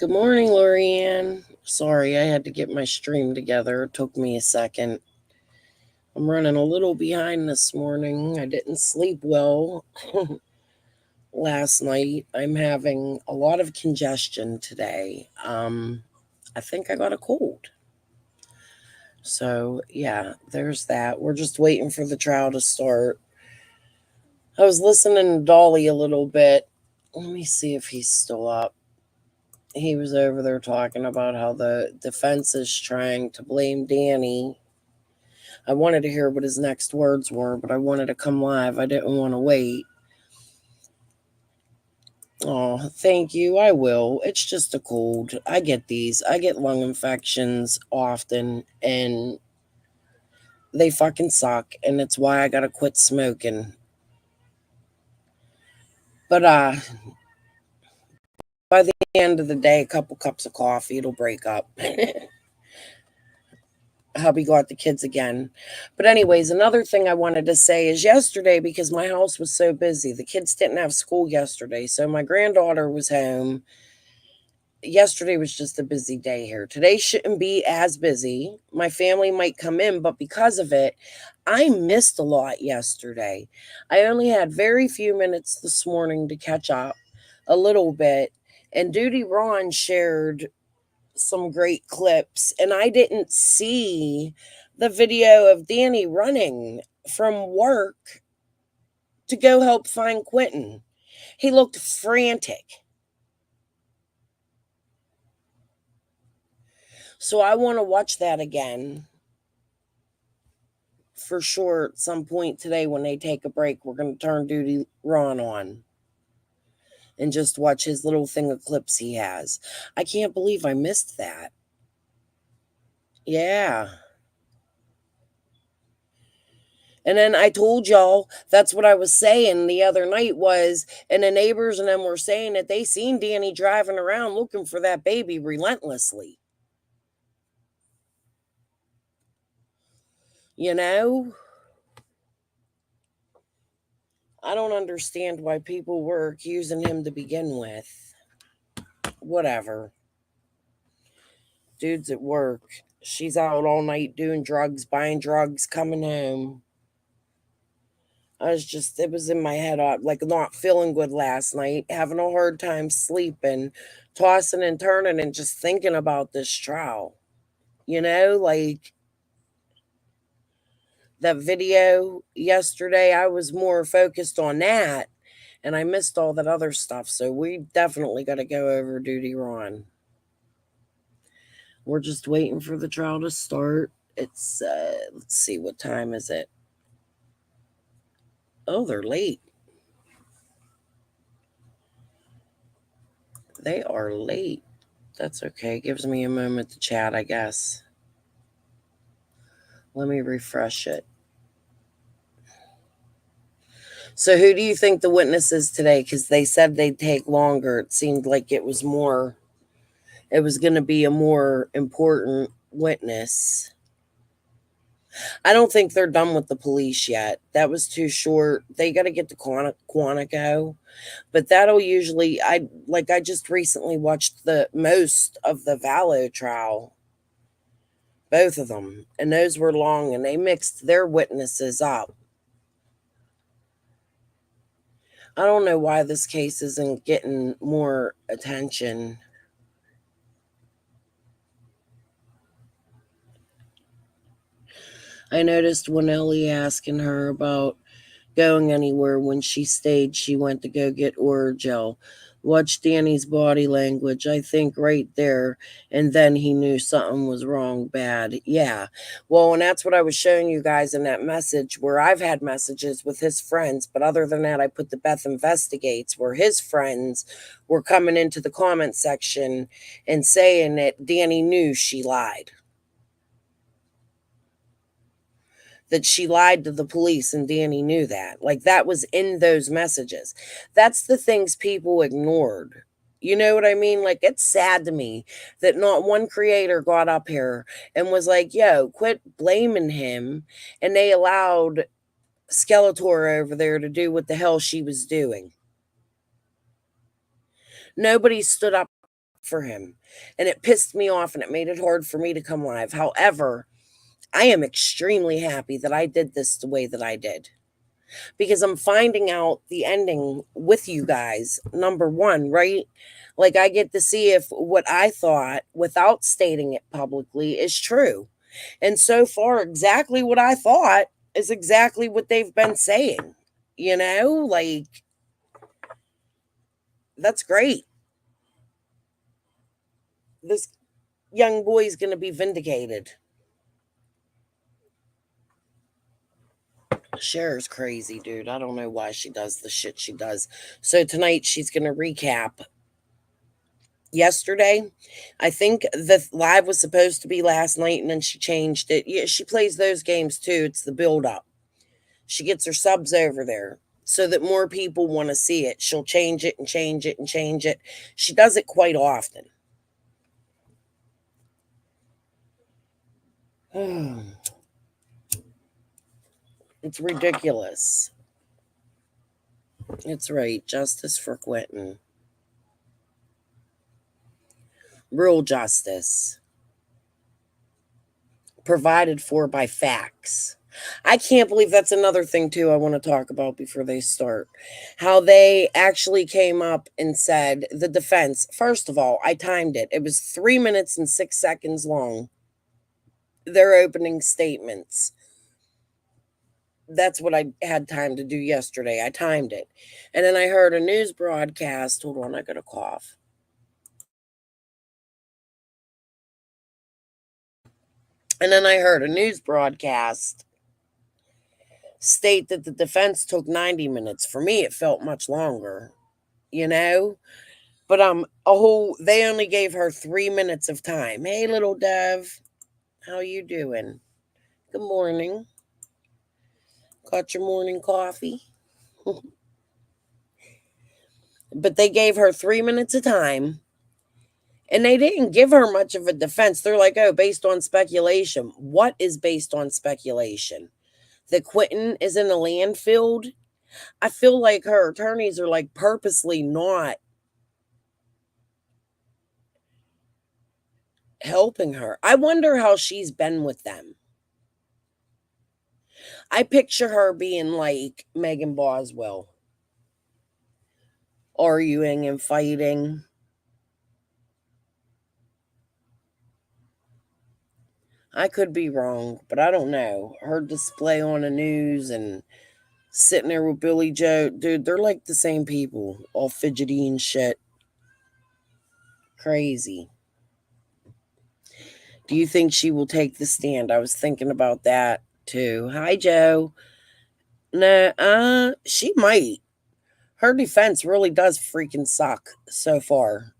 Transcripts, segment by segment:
Good morning, Lorianne. Sorry, I had to get my stream together. It took me a second. I'm running a little behind this morning. I didn't sleep well last night. I'm having a lot of congestion today. I think I got a cold. So, yeah, there's that. We're just waiting for the trial to start. I was listening to Dolly a little bit. Let me see if he's still up. He was over there talking about how the defense is trying to blame Danny. I wanted to hear what his next words were, but I wanted to come live. I didn't want to wait. Oh, thank you. I will. It's just a cold. I get these. I get lung infections often, and they fucking suck, and it's why I gotta quit smoking. But by the end of the day, a couple cups of coffee, it'll break up. Hubby got the kids again. But anyways, another thing I wanted to say is yesterday, because my house was so busy, the kids didn't have school yesterday. So my granddaughter was home. Yesterday was just a busy day here. Today shouldn't be as busy. My family might come in, but because of it, I missed a lot yesterday. I only had very few minutes this morning to catch up a little bit. And Duty Ron shared some great clips, and I didn't see the video of Danny running from work to go help find Quinton. He looked frantic. So I want to watch that again for sure at some point today when they take a break. We're going to turn Duty Ron on and just watch his little thing of clips he has. I can't believe I missed that. Yeah. And then I told y'all that's what I was saying the other night was, and the neighbors and them were saying that they seen Danny driving around looking for that baby relentlessly. You know? I don't understand why people were accusing him to begin with. Whatever. Dude's at work. She's out all night doing drugs, buying drugs, coming home. It was in my head, like not feeling good last night, having a hard time sleeping, tossing and turning, and just thinking about this trial. Like that video yesterday, I was more focused on that and I missed all that other stuff. So we definitely got to go over Duty Ron. We're just waiting for the trial to start. It's, let's see, what time is it? Oh, they're late. They are late. That's okay. Gives me a moment to chat, I guess. Let me refresh it. So, who do you think the witness is today? Because they said they'd take longer. It seemed like it was going to be a more important witness. I don't think they're done with the police yet. That was too short. They got to get to Quantico. But that'll usually, I just recently watched the most of the Vallow trial, both of them, and those were long, and they mixed their witnesses up. I don't know why this case isn't getting more attention. I noticed when Ellie asking her about going anywhere when she stayed, she went to go get Oragel. Watch Danny's body language, I think right there. And then he knew something was wrong bad. Yeah. Well, and that's what I was showing you guys in that message where I've had messages with his friends. But other than that, I put the Beth Investigates where his friends were coming into the comment section and saying that Danny knew she lied. That she lied to the police and Danny knew that. Like that was in those messages. That's the things people ignored. You know what I mean? Like it's sad to me that not one creator got up here and was like, yo, quit blaming him. And they allowed Skeletor over there to do what the hell she was doing. Nobody stood up for him. And it pissed me off and it made it hard for me to come live. However, I am extremely happy that I did this the way that I did because I'm finding out the ending with you guys. Number one, right? Like, I get to see if what I thought without stating it publicly is true. And so far, exactly what I thought is exactly what they've been saying. Like, that's great. This young boy's going to be vindicated. Cher's crazy, dude. I don't know why she does the shit she does. So tonight she's going to recap yesterday. I think the live was supposed to be last night and then she changed it. Yeah, she plays those games too. It's the build up. She gets her subs over there so that more people want to see it. She'll change it and change it and change it. She does it quite often. It's ridiculous. It's right. Justice for Quinton. Real justice. Provided for by facts. I can't believe that's another thing too I want to talk about before they start. How they actually came up and said the defense, first of all, I timed it. It was 3 minutes and 6 seconds long. Their opening statements. That's what I had time to do yesterday. I timed it. And then I heard a news broadcast. Hold on, I got a cough. And then I heard a news broadcast state that the defense took 90 minutes. For me, it felt much longer, you know? But they only gave her 3 minutes of time. Hey, little dove, how you doing? Good morning. Got your morning coffee? But they gave her 3 minutes of time. And they didn't give her much of a defense. They're like, oh, based on speculation. What is based on speculation? That Quinton is in the land field? I feel like her attorneys are like purposely not helping her. I wonder how she's been with them. I picture her being like Megan Boswell, arguing and fighting. I could be wrong, but I don't know. Her display on the news and sitting there with Billy Joe, dude, they're like the same people, all fidgety and shit. Crazy. Do you think she will take the stand? I was thinking about that too. Hi, Joe. No, she might. Her defense really does freaking suck so far.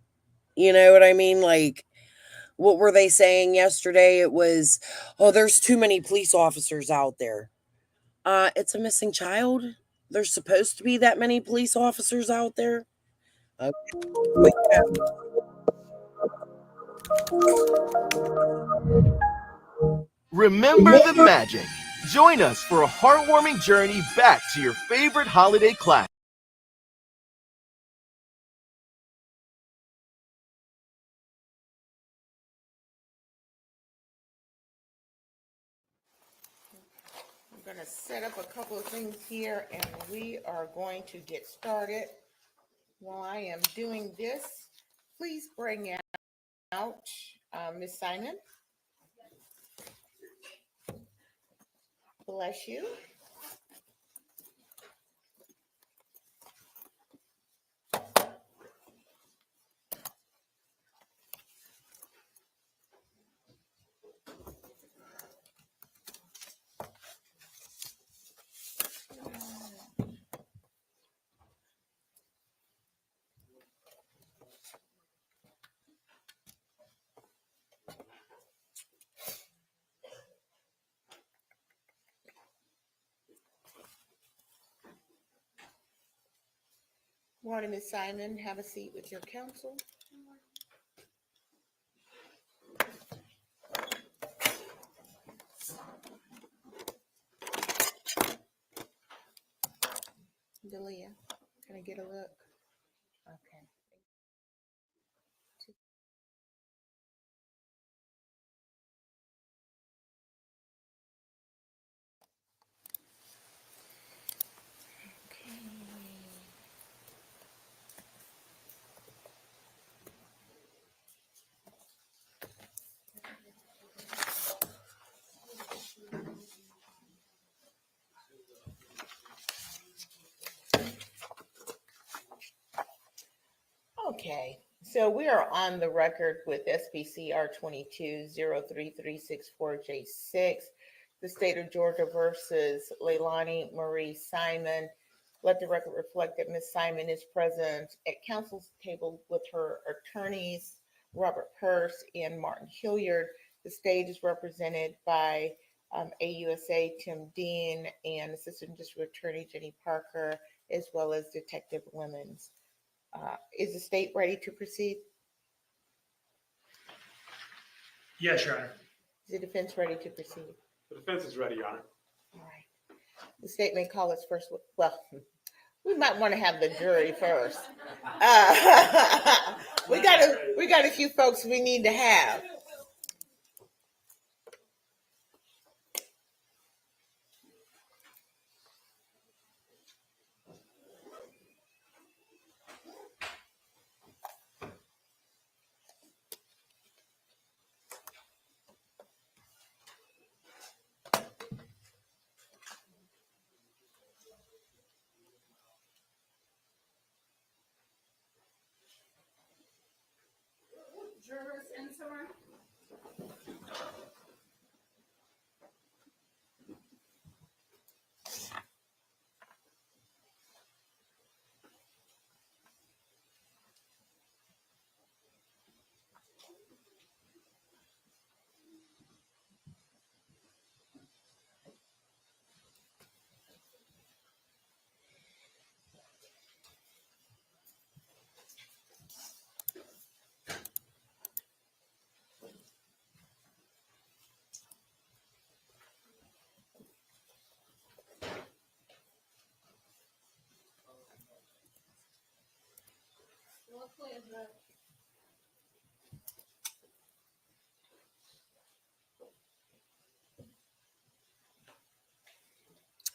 You know what I mean? Like, what were they saying yesterday? It was, oh, there's too many police officers out there. It's a missing child. There's supposed to be that many police officers out there. Okay. Remember the magic. Join us for a heartwarming journey back to your favorite holiday classic. I'm going to set up a couple of things here and we are going to get started. While I am doing this, please bring out Miss Simon. Bless you. Morning, Miss Simon. Have a seat with your counsel. Delia, can I get a look? Okay. Okay, so we are on the record with SPCR 22-03364J6, the state of Georgia versus Leilani Marie Simon. Let the record reflect that Ms. Simon is present at council's table with her attorneys, Robert Purse and Martin Hilliard. The state is represented by AUSA Tim Dean and Assistant District Attorney Jenny Parker, as well as Detective Lemons. Is the state ready to proceed? Yes, Your Honor. Is the defense ready to proceed? The defense is ready, Your Honor. All right. The state may call its first, well, we might want to have the jury first. We got a few folks we need to have. Jurors in somewhere?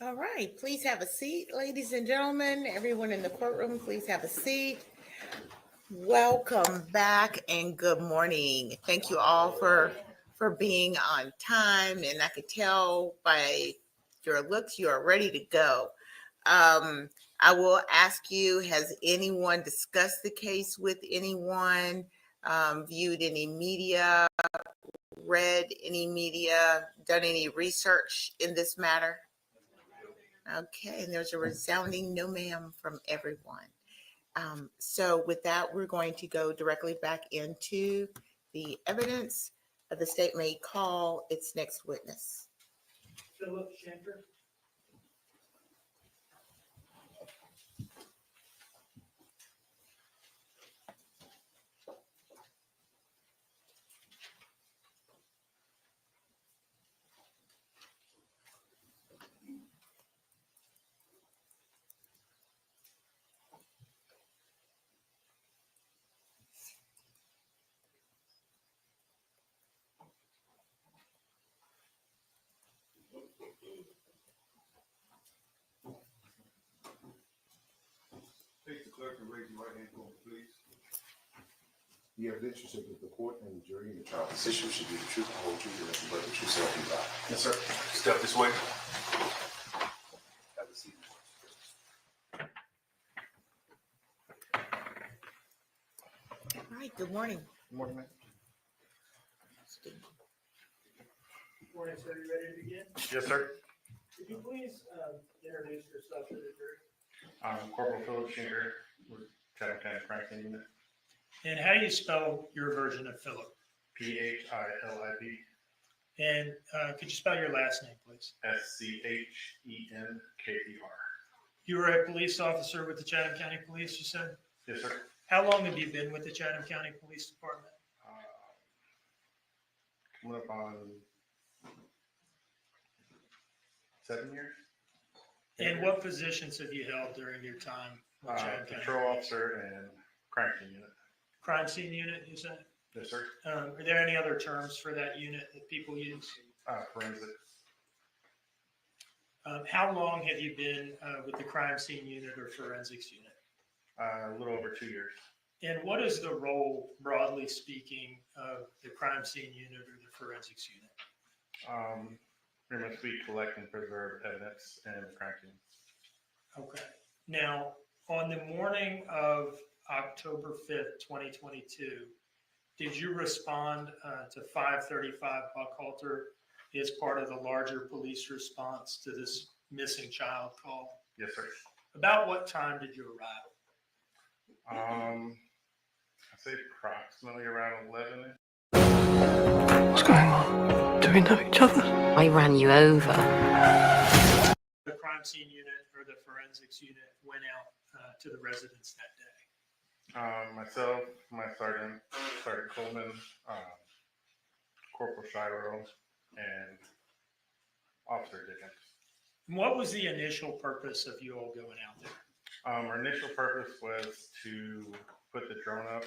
All right, please have a seat, ladies and gentlemen. Everyone in the courtroom, please have a seat. Welcome back and good morning. Thank you all for being on time, and I could tell by your looks you are ready to go. I will ask you, has anyone discussed the case with anyone, viewed any media, read any media, done any research in this matter? Okay, and there's a resounding no ma'am from everyone. So with that, we're going to go directly back into the evidence. The state may call its next witness. Philip Shanker. Please, the clerk, and raise your right hand for me, please. The evidence you submit to the court and the jury in the trial position should be the truth, the whole truth, and nothing but the truth, so help you God. Yes, sir. Step this way. Have a seat. All right, good morning. Good morning, ma'am. Good morning, sir. You ready to begin? Yes, sir. Could you please introduce yourself to the jury? I'm Corporal Philip Shinker with Chatham County Crime Unit. And how do you spell your version of Philip? PHILIP And could you spell your last name, please? SCHENKER. You were a police officer with the Chatham County Police, you said? Yes, sir. How long have you been with the Chatham County Police Department? Coming up on 7 years. And what positions have you held during your time with Chatham County? Patrol officer and crime scene unit. Crime scene unit, you said? Yes, sir. Are there any other terms for that unit that people use? Forensic. How long have you been with the crime scene unit or forensics unit? A little over 2 years. And what is the role, broadly speaking, of the crime scene unit or the forensics unit? Pretty much we collect and preserve evidence in the crime scene. Okay. Now, on the morning of October 5th, 2022, did you respond to 535 Buckhalter as part of the larger police response to this missing child call? Yes, sir. About what time did you arrive? I'd say approximately around 11. What's going on? Do we know each other? I ran you over. The crime scene unit or the forensics unit went out to the residence that day? Myself, my Sergeant Coleman, Corporal Shiro, and Officer Dickens. What was the initial purpose of you all going out there? Our initial purpose was to put the drone up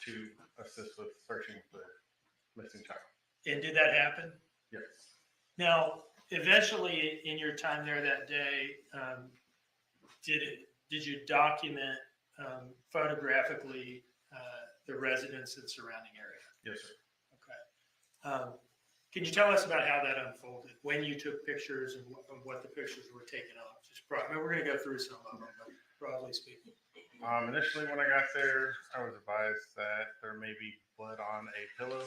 to assist with searching the missing child. And did that happen? Yes. Now, eventually, in your time there that day, did you document photographically the residence and surrounding area? Yes, sir. Okay. Can you tell us about how that unfolded? When you took pictures and what the pictures were taken of? We're going to go through some of them, but broadly speaking. Initially, when I got there, I was advised that there may be blood on a pillow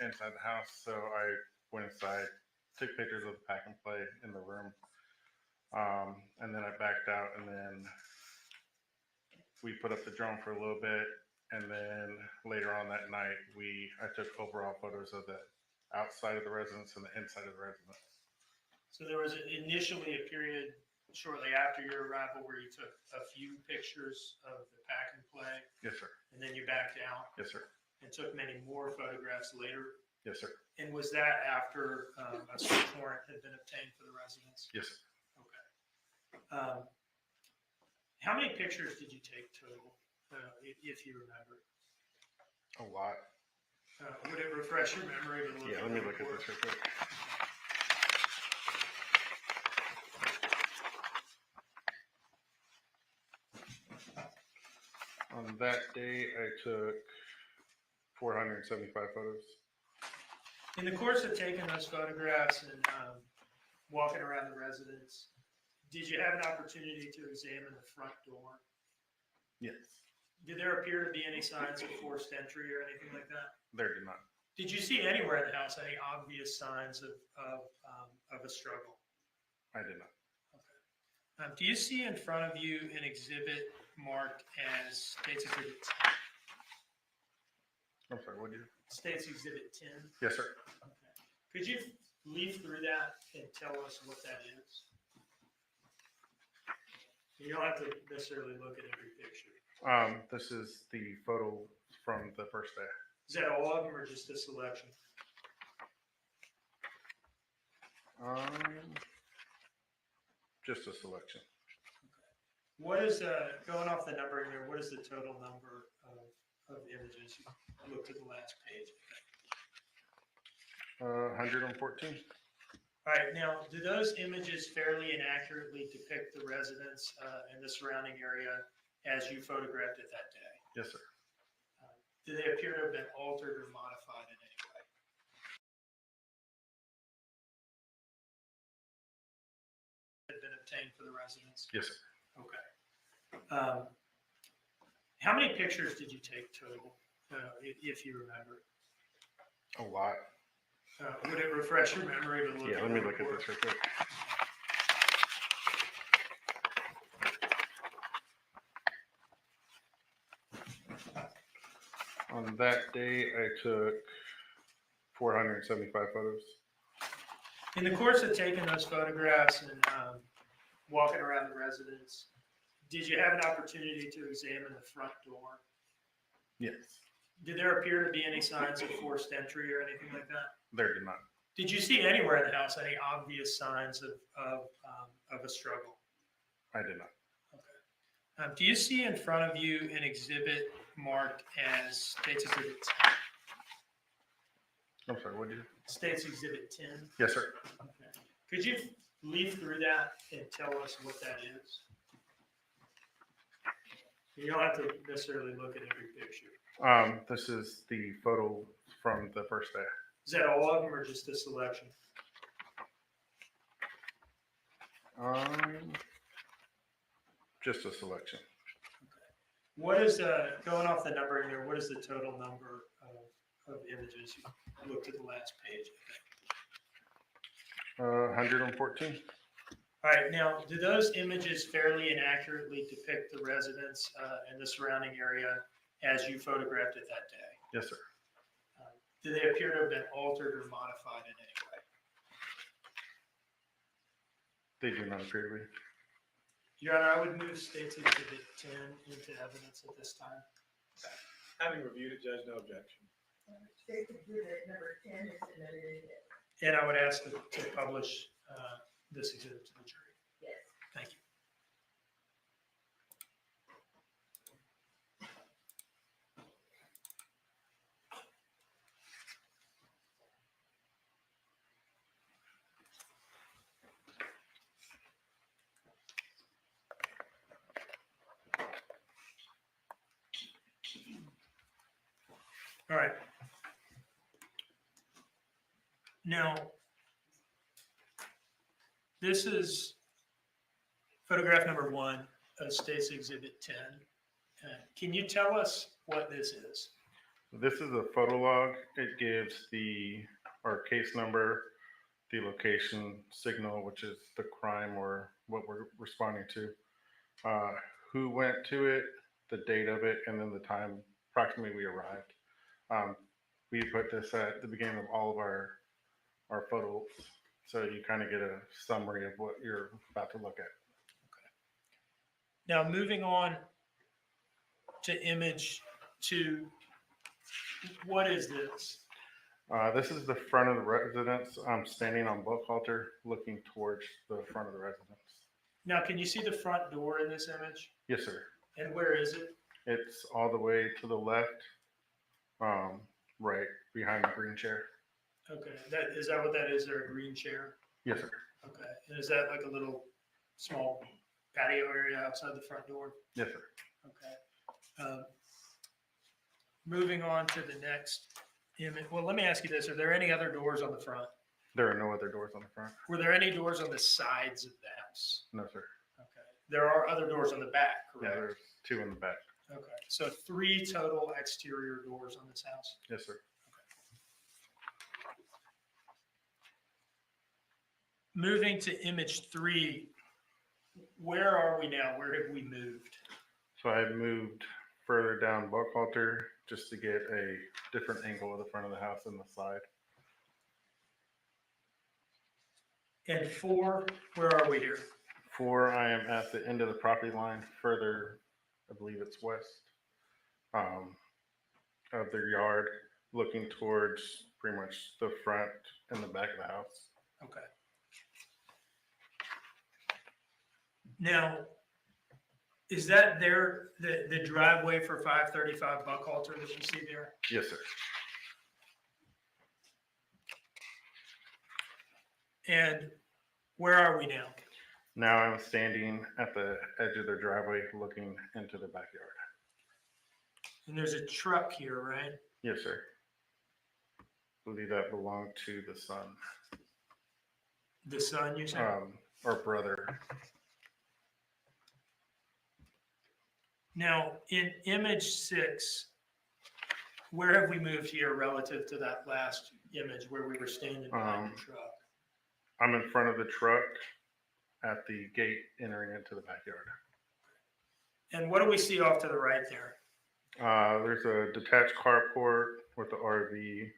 inside the house, so I went inside, took pictures of the pack and play in the room, and then I backed out, and then we put up the drone for a little bit, and then later on that night, I took overall photos of the outside of the residence and the inside of the residence. So there was initially a period shortly after your arrival where you took a few pictures of the pack and play, Yes, sir. and then you backed out Yes, sir. and took many more photographs later. Yes, sir. And was that after a search warrant had been obtained for the residence? Yes, sir. Okay. How many pictures did you take total, if you remember? A lot. Would it refresh your memory to look Yeah, at let me the look at report? this real quick. On that day, I took 475 photos. In the course of taking those photographs and walking around the residence, did you have an opportunity to examine the front door? Yes. Did there appear to be any signs of forced entry or anything like that? There did not. Did you see anywhere in the house any obvious signs of a struggle? I did not. Do you see in front of you an exhibit marked as States Exhibit 10? I'm sorry, what did you? States Exhibit 10? Yes, sir. Okay. Could you leaf through that and tell us what that is? You don't have to necessarily look at every picture. This is the photo from the first day. Is that all of them or just a selection? Just a selection. What is, going off the number here, what is the total number of images? You looked at the last page. 114. All right, now, do those images fairly and accurately depict the residence and the surrounding area as you photographed it that day? Yes, sir. Do they appear to have been altered or modified in any way? Had been obtained for the residence? Yes, sir. Okay. How many pictures did you take total, if you remember? A lot. Would it refresh your memory to look Yeah, at let me the look at report? this real quick. On that day, I took 475 photos. In the course of taking those photographs and walking around the residence, did you have an opportunity to examine the front door? Yes. Did there appear to be any signs of forced entry or anything like that? There did not. Did you see anywhere in the house any obvious signs of a struggle? I did not. Okay. Do you see in front of you an exhibit marked as States Exhibit 10? I'm sorry, what did you? States Exhibit 10? Yes, sir. Okay. Could you leaf through that and tell us what that is? You don't have to necessarily look at every picture. This is the photo from the first day. Is that all of them or just a selection? Just a selection. What is, going off the numbering there, what is the total number of images? You looked at the last page. 114. All right, now, do those images fairly and accurately depict the residents and the surrounding area as you photographed it that day? Yes, sir. Do they appear to have been altered or modified in any way? They do not appear to be. Your Honor, I would move State's Exhibit 10 into evidence at this time. Having reviewed it, Judge, no objection. State Exhibit number 10 is submitted. And I would ask to publish this exhibit to the jury. Yes. Thank you. All right. Now, this is photograph number 1 of State's Exhibit 10. Can you tell us what this is? This is a photo log. It gives our case number, the location signal, which is the crime or what we're responding to, who went to it, the date of it, and then the time approximately we arrived. We put this at the beginning of all of our photos, so you kind of get a summary of what you're about to look at. Now, moving on to image 2, what is this? This is the front of the residence. I'm standing on boat halter looking towards the front of the residence. Now, can you see the front door in this image? Yes, sir. And where is it? It's all the way to the left, right behind the green chair. Okay, is that what that is? There a green chair? Yes, sir. Okay, and is that like a little small patio area outside the front door? Yes, sir. Okay. Moving on to the next image. Well, let me ask you this. Are there any other doors on the front? There are no other doors on the front. Were there any doors on the sides of the house? No, sir. Okay. There are other doors on the back, Yeah, correct? there's 2 in the back. Okay, so 3 total exterior doors on this house? Yes, sir. Moving to image 3, where are we now? Where have we moved? So I moved further down boat halter just to get a different angle of the front of the house and the side. And 4, where are we here? 4, I am at the end of the property line, further, I believe it's west of their yard, looking towards pretty much the front and the back of the house. Okay. Now, is that there, the driveway for 535 Buckhalter that you see there? Yes, sir. And where are we now? Now I'm standing at the edge of their driveway looking into the backyard. And there's a truck here, right? Yes, sir. I believe that belonged to the son. The son, you said? Or brother. Now, in image 6, where have we moved here relative to that last image where we were standing behind the truck? I'm in front of the truck at the gate entering into the backyard. And what do we see off to the right there? There's a detached carport with the RV,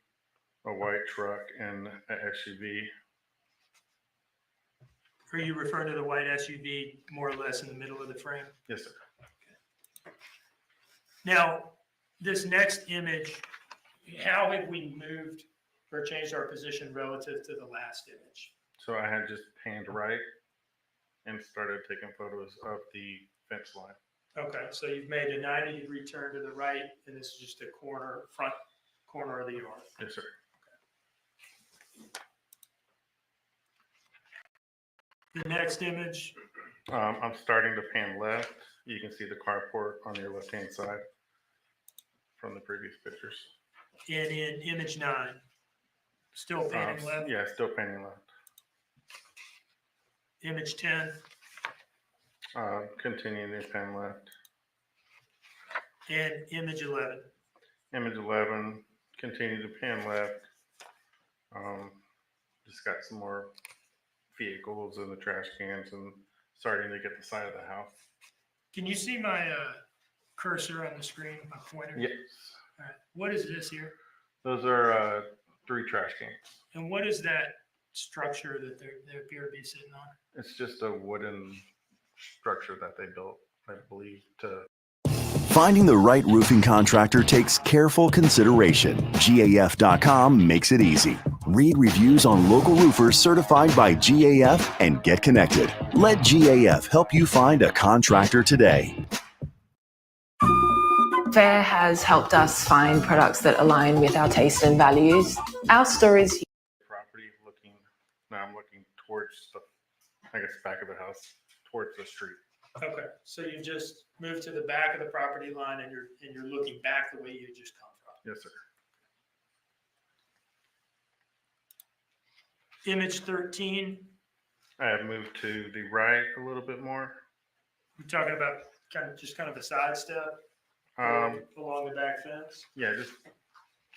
a white truck, and an SUV. Are you referring to the white SUV more or less in the middle of the frame? Yes, sir. Now, this next image, how have we moved or changed our position relative to the last image? So I had just panned right and started taking photos of the fence line. Okay, so you've made a 90-degree turn to the right, and this is just a front corner of the yard. Yes, sir. The next image, I'm starting to pan left. You can see the carport on your left-hand side from the previous pictures. and in image 9, still panning left. Yeah, still panning left. Image 10, Continuing to pan left. And image 11. Image 11, continue to pan left. Just got some more vehicles in the trash cans and starting to get the side of the house. Can you see my cursor on the screen, my pointer? Yes. All right. What is this here? Those are 3 trash cans. And what is that structure that they appear to be sitting on? It's just a wooden structure that they built, I believe, to. Finding the right roofing contractor takes careful consideration. GAF.com makes it easy. Read reviews on local roofers certified by GAF and get connected. Let GAF help you find a contractor today. Fair has helped us find products that align with our taste and values. Our stores Property now I'm looking towards the, I guess, back of the house, towards the street. Okay, so you just moved to the back of the property line and you're looking back the way you just come from. Yes, sir. Image 13, I have moved to the right a little bit more. we're talking about kind of a side step along the back fence. Yeah, just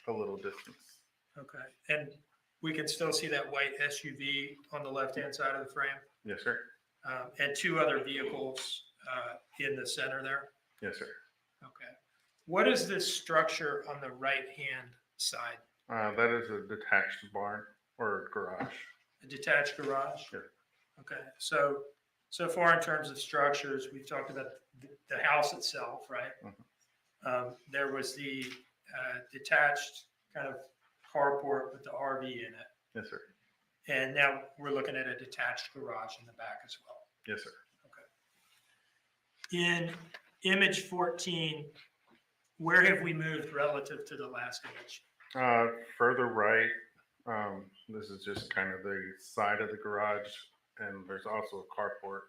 a little distance. Okay, and we can still see that white SUV on the left-hand side of the frame, Yes, sir. and 2 other vehicles in the center there. Yes, sir. Okay. What is this structure on the right-hand side? That is a detached barn or garage. A detached garage? Sure. Okay, so far in terms of structures, we've talked about the house itself, right? Mhm. There was the detached kind of carport with the RV in it. Yes, sir. And now we're looking at a detached garage in the back as well. Yes, sir. In image 14, where have we moved relative to the last image? Further right, this is just kind of the side of the garage, and there's also a carport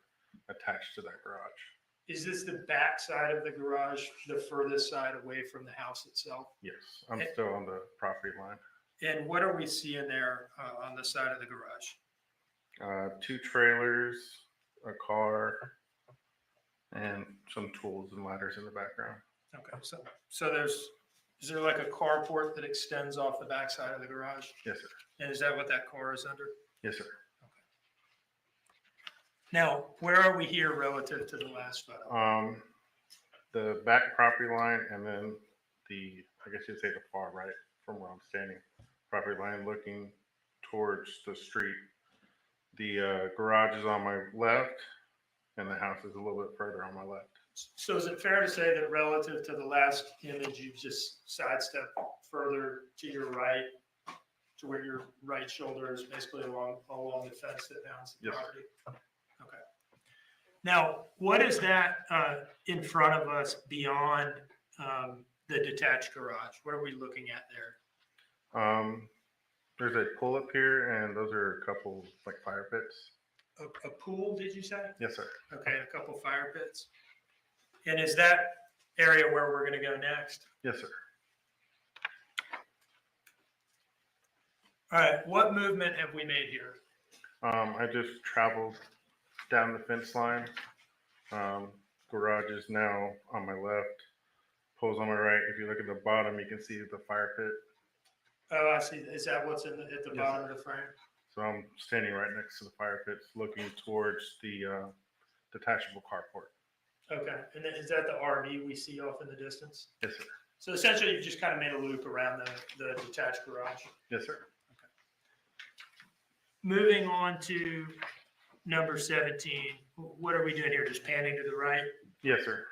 attached to that garage. Is this the back side of the garage, the furthest side away from the house itself? Yes, I'm still on the property line. And what are we seeing there on the side of the garage? 2 trailers, a car, and some tools and ladders in the background. Okay, so is there like a carport that extends off the back side of the garage? Yes, sir. And is that what that car is under? Yes, sir. Now, where are we here relative to the last photo? The back property line, and then I guess you'd say the far right from where I'm standing, property line looking towards the street. The garage is on my left, and the house is a little bit further on my left. So is it fair to say that relative to the last image, you've just sidestepped further to your right, to where your right shoulder is basically along the fence that bounds the Yes, property? Okay. Now, what is that in front of us beyond the detached garage? What are we looking at there? There's a pull up here, and those are a couple like fire pits. A pool, did you say? Yes, sir. Okay, a couple fire pits. And is that area where we're going to go next? Yes, sir. All right, what movement have we made here? I just traveled down the fence line. Garage is now on my left. Pool's on my right. If you look at the bottom, you can see the fire pit. Oh, I see. Is that what's at the Yes, bottom sir. of the frame? So I'm standing right next to the fire pits, looking towards the detachable carport. Okay, and then is that the RV we see off in the distance? Yes, sir. So essentially, you just kind of made a loop around the detached garage. Yes, sir. Moving on to number 17, what are we doing here? Just panning to the right? Yes, sir.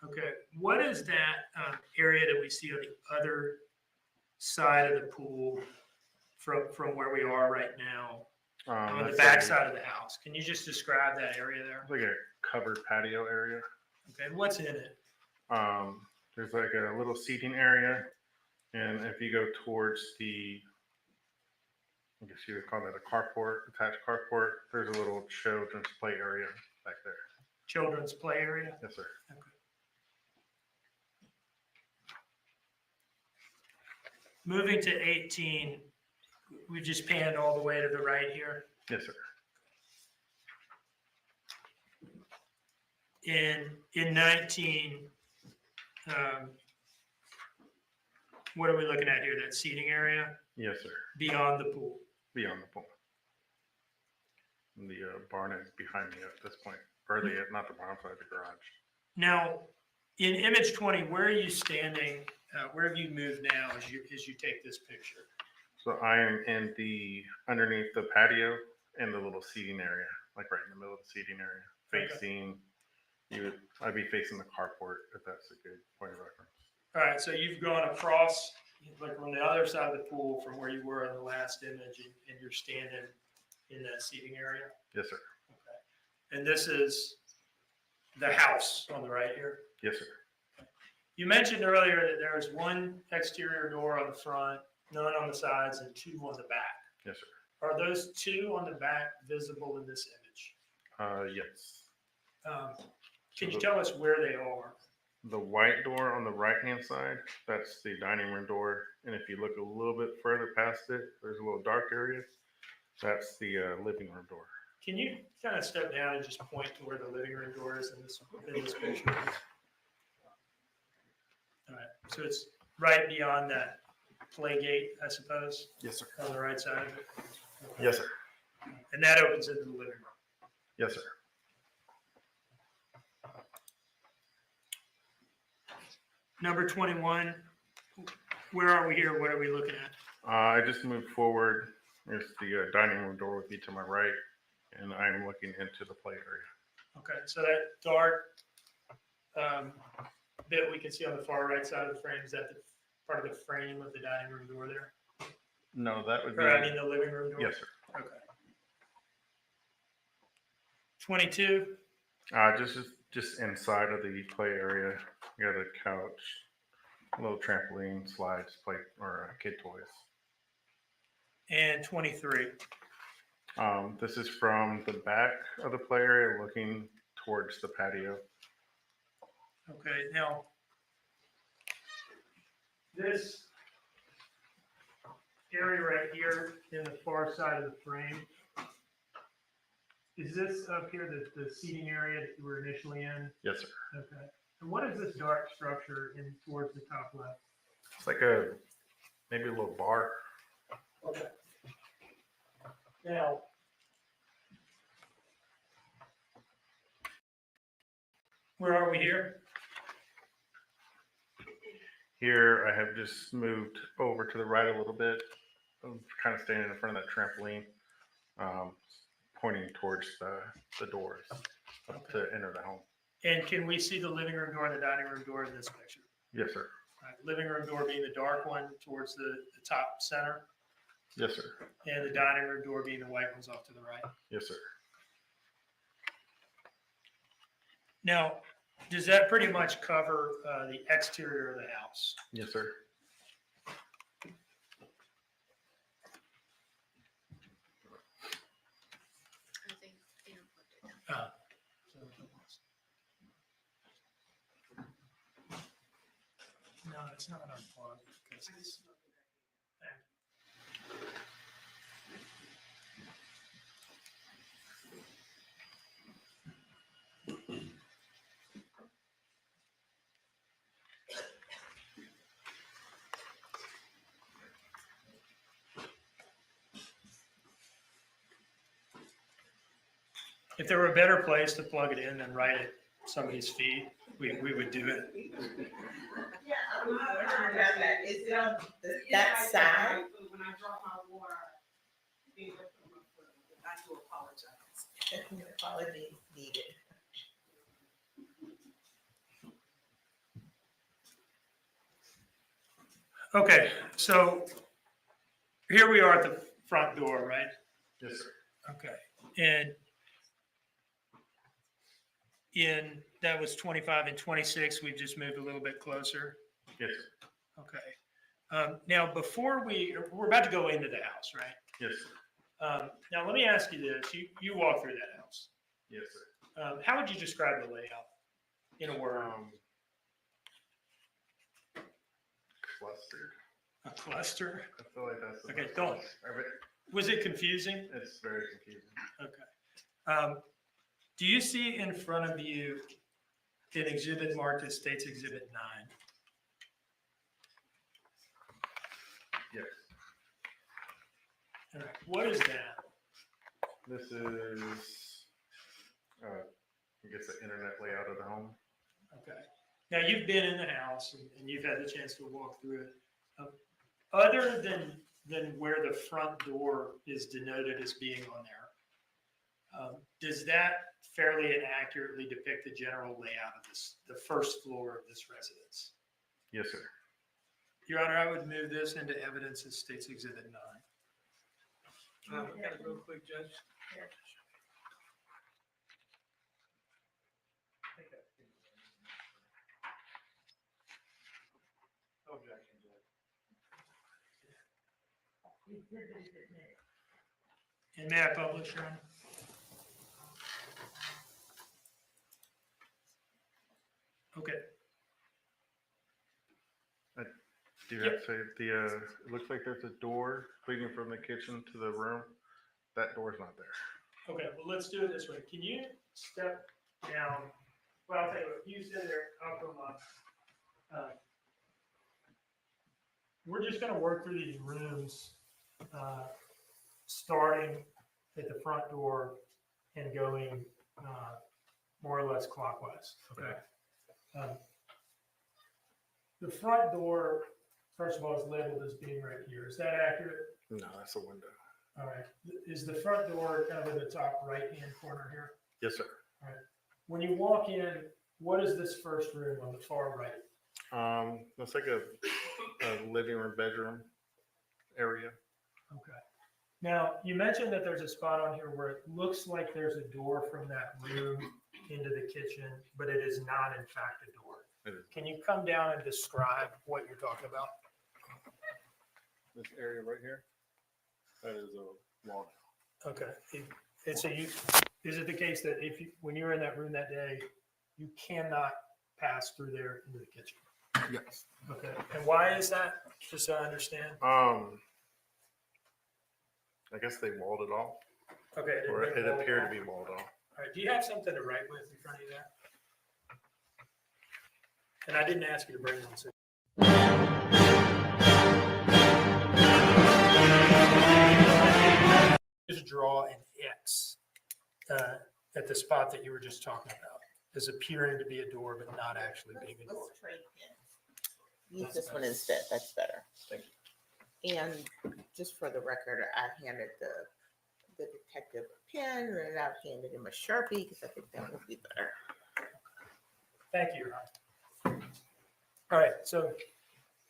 Okay, what is that area that we see on the other side of the pool from where we are right now? On the that's back like- side of the house. Can you just describe that area there? It's like a covered patio area. Okay, and what's in it? There's like a little seating area, and if you go towards I guess you would call that a carport, attached carport, there's a little children's play area back there. Children's play area? Yes, sir. Okay. Moving to 18, we just panned all the way to the right here. Yes, sir. In 19, What are we looking at here? That seating area Yes, sir. beyond the pool. Beyond the pool. And the barn is behind me at this point. Or not the barn, I'm sorry, the garage. Now, in image 20, where are you standing? Where have you moved now as you take this picture? So I am in the underneath the patio and the little seating area, like right in the middle of the seating area, facing I'd be facing the carport if that's a good point of reference. All right, so you've gone across, like on the other side of the pool from where you were in the last image, and you're standing in that seating area. Yes, sir. Okay, and this is the house on the right here. Yes, sir. You mentioned earlier that there is one exterior door on the front, none on the sides, and two on the back. Yes, sir. Are those two on the back visible in this image? Yes. Can you tell us where they are? The white door on the right-hand side, that's the dining room door. And if you look a little bit further past it, there's a little dark area. That's the living room door. Can you kind of step down and just point to where the living room door is in this picture? All right, so it's right beyond that play gate, I suppose? Yes, sir. On the right side of it? Okay. Yes, sir. And that opens into the living room? Yes, sir. Number 21, where are we here? What are we looking at? I just moved forward. There's the dining room door would be to my right, and I'm looking into the play area. Okay, so that dark bit we can see on the far right side of the frame, is that the part of the frame of the dining room door there? No, that would be. Or, I mean, the living room door? Yes, sir. Okay. 22? Just inside of the play area. You got a couch, a little trampoline, slides, play or kid toys. And 23? This is from the back of the play area looking towards the patio. Okay, now, this area right here in the far side of the frame, is this up here the seating area that you were initially in? Yes, sir. Okay. And what is this dark structure in towards the top left? It's like maybe a little bar. Okay. Now, where are we here? Here, I have just moved over to the right a little bit. I'm kind of standing in front of that trampoline, pointing towards the doors to enter the home. And can we see the living room door and the dining room door in this picture? Yes, sir. All right, living room door being the dark one towards the top center, Yes, sir. and the dining room door being the white ones off to the right. Yes, sir. Now, does that pretty much cover the exterior of the house? Yes, sir. No, it's not unplugged because it's. If there were a better place to plug it in than right at somebody's feet, we would do it. Is it on that side? When I drop my water, I do apologize. Apology needed. Okay, so here we are at the front door, right? Yes, sir. Okay, and that was 25 and 26, we've just moved a little bit closer. Yes, sir. Okay. Now, before we're about to go into the house, right? Yes, sir. Now, let me ask you this. You walk through that house. Yes, sir. How would you describe the layout in a word? Clustered. A cluster? I feel like that's the Okay, best don't. way to describe it. Was it confusing? It's very confusing. Okay. Do you see in front of you an exhibit marked as State's Exhibit 9. Yes. All right, what is that? This is, I guess, the internet layout of the home. Okay. Now, you've been in the house and you've had the chance to walk through it. Other than where the front door is denoted as being on there, does that fairly and accurately depict the general layout of the first floor of this residence? Yes, sir. Your Honor, I would move this into evidence as State's Exhibit 9. I got it real quick, Judge. Objection, Judge. And may I publish, Your Honor? Okay. Do you have to say it looks like there's a door leading from the kitchen to the room. That door's not there. Okay, well, let's do it this way. Can you step down? Well, I'll tell you what, you sit there, I'll come up. We're just gonna work through these rooms, starting at the front door and going more or less clockwise, okay? The front door, first of all, is labeled as being right here. Is that accurate? No, that's a window. All right. Is the front door kind of in the top right-hand corner here? Yes, sir. All right. When you walk in, what is this first room on the far right? Looks like a living room, bedroom area. Okay. Now, you mentioned that there's a spot on here where it looks like there's a door from that room into the kitchen, but it is not in fact a door. Can you come down and describe what you're talking about? This area right here, that is a wall. Okay. And so is it the case that when you were in that room that day, you cannot pass through there into the kitchen? Yes. Okay. And why is that? Just so I understand. I guess they walled it off. Okay. Or it appeared to be walled off. All right. Do you have something to write with in front of you there? And I didn't ask you to bring one. So. Just draw an X at the spot that you were just talking about as appearing to be a door, but not actually being a door. Let's trade pins. Use this one instead. That's better. Thank you. And just for the record, I handed the detective a pen and I handed him a Sharpie because I think that would be better. Thank you, Your Honor. All right, so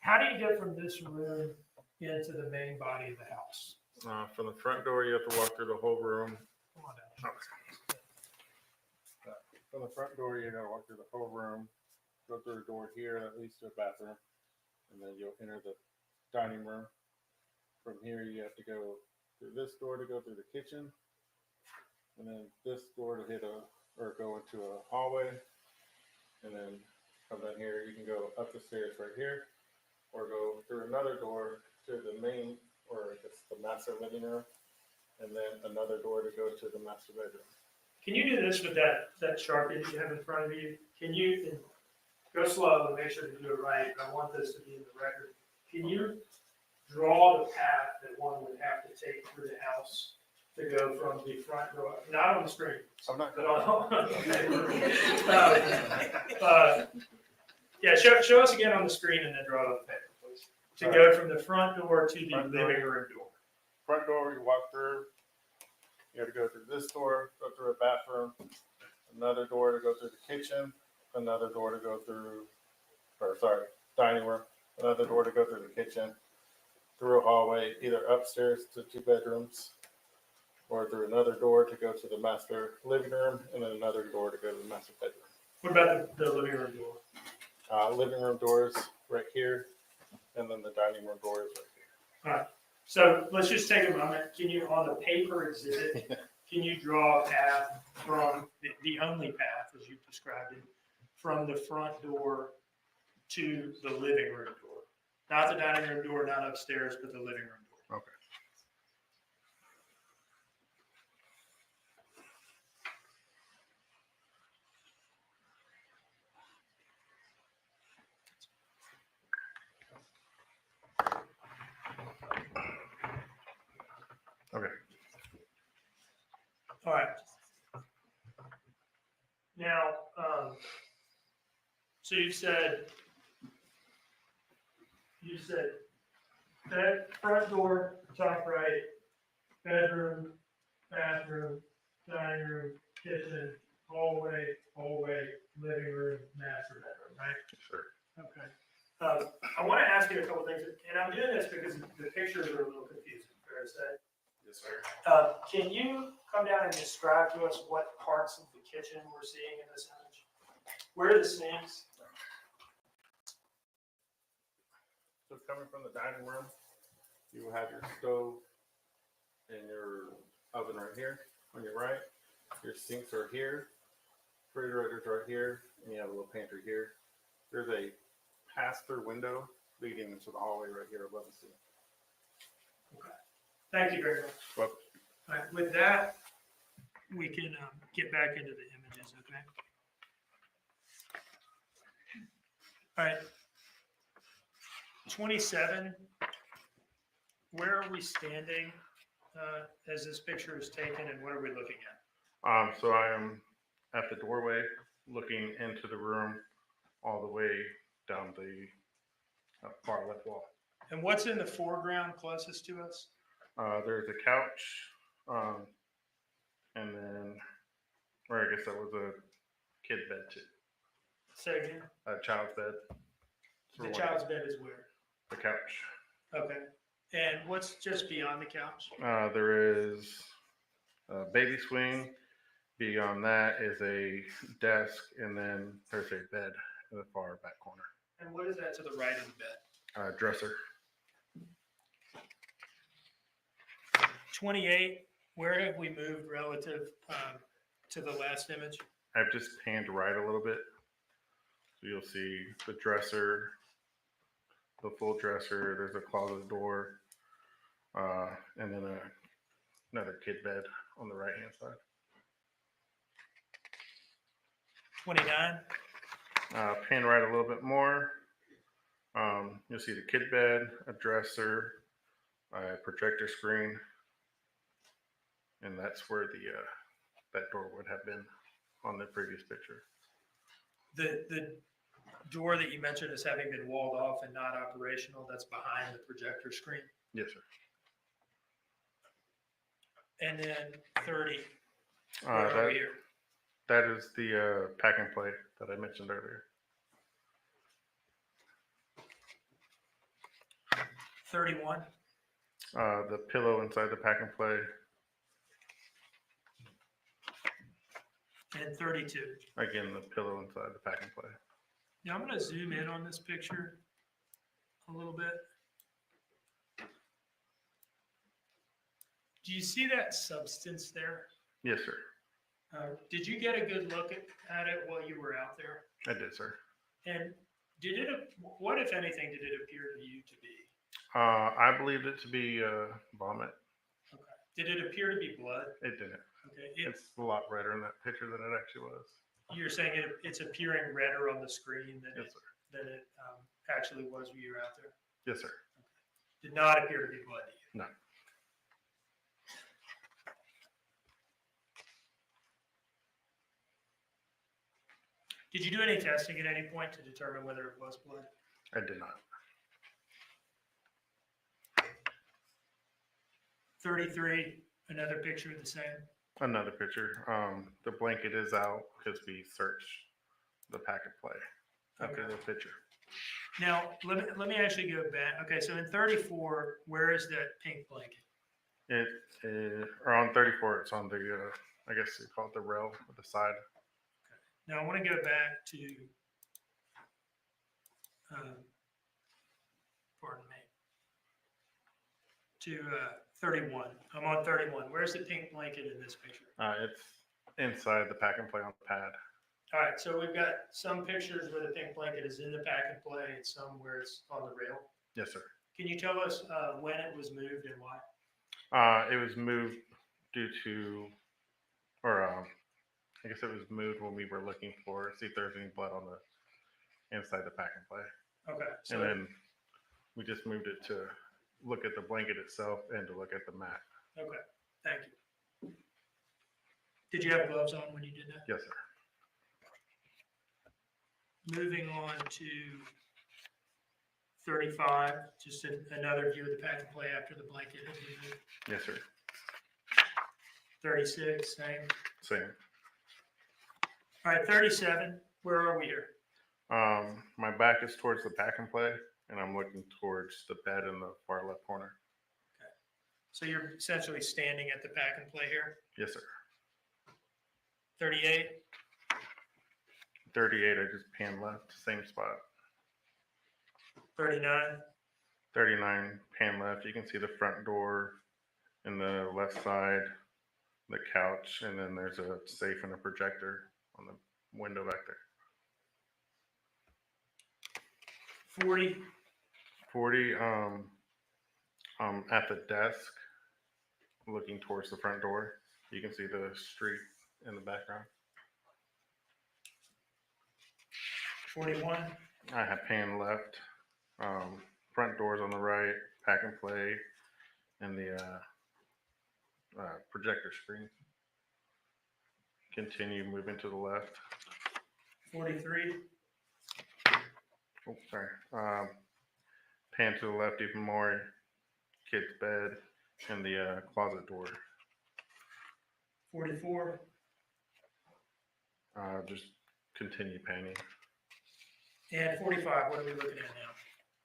how do you get from this room into the main body of the house? From the front door, you have to walk through the whole room. Come on down. From the front door, you gotta walk through the whole room, go through a door here that leads to a bathroom, and then you'll enter the dining room. From here, you have to go through this door to go through the kitchen, and then this door to go into a hallway, and then come down here. You can go up the stairs right here, or go through another door to the main, or I guess the master living room, and then another door to go to the master bedroom. Can you do this with that Sharpie that you have in front of you? Can you go slow and make sure to do it right? I want this to be in the record. Can you draw the path that one would have to take through the house to go from the front door, not on the screen? I'm not but yeah, show us again on the screen and then draw it on the paper, please. To go from the front door to the living room door. Front door, you walk through. You have to go through this door, go through a bathroom, another door to go through the kitchen, another door to go through, dining room, another door to go through the kitchen, through a hallway, either upstairs to 2 bedrooms, or through another door to go to the master living room, and then another door to go to the master bedroom. What about the living room door? Living room doors right here, and then the dining room door is right here. All right. So let's just take a moment. Can you, on the paper exhibit, can you draw a path from the only path, as you described it, from the front door to the living room door? Not the dining room door, not upstairs, but the living room door. Okay. All right. Now, so you said bed, front door, top right, bedroom, bathroom, dining room, kitchen, hallway, living room, master bedroom, right? Sure. Okay. I want to ask you a couple things, and I'm doing this because the pictures are a little confusing, fair to say. Yes, sir. Can you come down and describe to us what parts of the kitchen we're seeing in this image? Where are the sinks? So coming from the dining room, you will have your stove and your oven right here on your right. Your sinks are here, refrigerators right here, and you have a little pantry here. There's a pass-through window leading into the hallway right here above the sink. Okay. Thank you very much. Well, All right, with that, we can get back into the images, okay? All right. 27, where are we standing as this picture is taken, and what are we looking at? so I am at the doorway looking into the room all the way down the far left wall. And what's in the foreground closest to us? There's a couch, and then, or I guess that was a kid bed too. Say again. A child's bed. The child's bed is where? The couch. Okay. And what's just beyond the couch? There is a baby swing. Beyond that is a desk, and then there's a bed in the far back corner. And what is that to the right of the bed? Dresser. 28, where have we moved relative to the last image? I've just panned right a little bit. So you'll see the dresser, the full dresser. There's a closet door, and then another kid bed on the right-hand side. 29. Pan right a little bit more. You'll see the kid bed, a dresser, a projector screen, and that's where the that door would have been on the previous picture. The door that you mentioned as having been walled off and not operational, that's behind the projector screen. Yes, sir. And then 30. Where are we here? That is the pack and play that I mentioned earlier. 31. The pillow inside the pack and play. And 32. Again, the pillow inside the pack and play. Now I'm going to zoom in on this picture a little bit. Do you see that substance there? Yes, sir. Did you get a good look at it while you were out there? I did, sir. And what, if anything, did it appear to you to be? I believed it to be vomit. Okay. Did it appear to be blood? It didn't. Okay. It's a lot redder in that picture than it actually was. You're saying it's appearing redder on the screen than Yes, sir. than it actually was when you were out there? Yes, sir. Did not appear to be blood to you? No. Did you do any testing at any point to determine whether it was blood? I did not. 33, another picture of the same. Another picture. The blanket is out because we searched the pack and play after Okay. the picture. Now, let me actually go back. Okay, so in 34, where is that pink blanket? It is, or on 34, it's on the, I guess you call it the rail at the side. Now, I want to go back to, pardon me, to 31. I'm on 31. Where's the pink blanket in this picture? It's inside the pack and play on the pad. All right, so we've got some pictures where the pink blanket is in the pack and play and some where it's on the rail. Yes, sir. Can you tell us when it was moved and why? It was moved due to, or I guess it was moved when we were looking for, see if there's any blood on the inside the pack and play. Okay, so And then we just moved it to look at the blanket itself and to look at the mat. okay, thank you. Did you have gloves on when you did that? Yes, sir. Moving on to 35, just another view of the pack and play after the blanket has been moved. Yes, sir. 36, same. Same. All right, 37, where are we here? My back is towards the pack and play, and I'm looking towards the bed in the far left corner. So you're essentially standing at the pack and play here. Yes, sir. 38, 38, I just pan left, same spot. 39, 39, pan left. You can see the front door in the left side, the couch, and then there's a safe and a projector on the window back there. 40, 40, at the desk, looking towards the front door. You can see the street in the background. 41, I have pan left, front doors on the right, pack and play, and the projector screen. Continue moving to the left. 43, Oh, sorry. Pan to the left even more. Kid's bed and the closet door. 44, Just continue panning. and 45, what are we looking at now?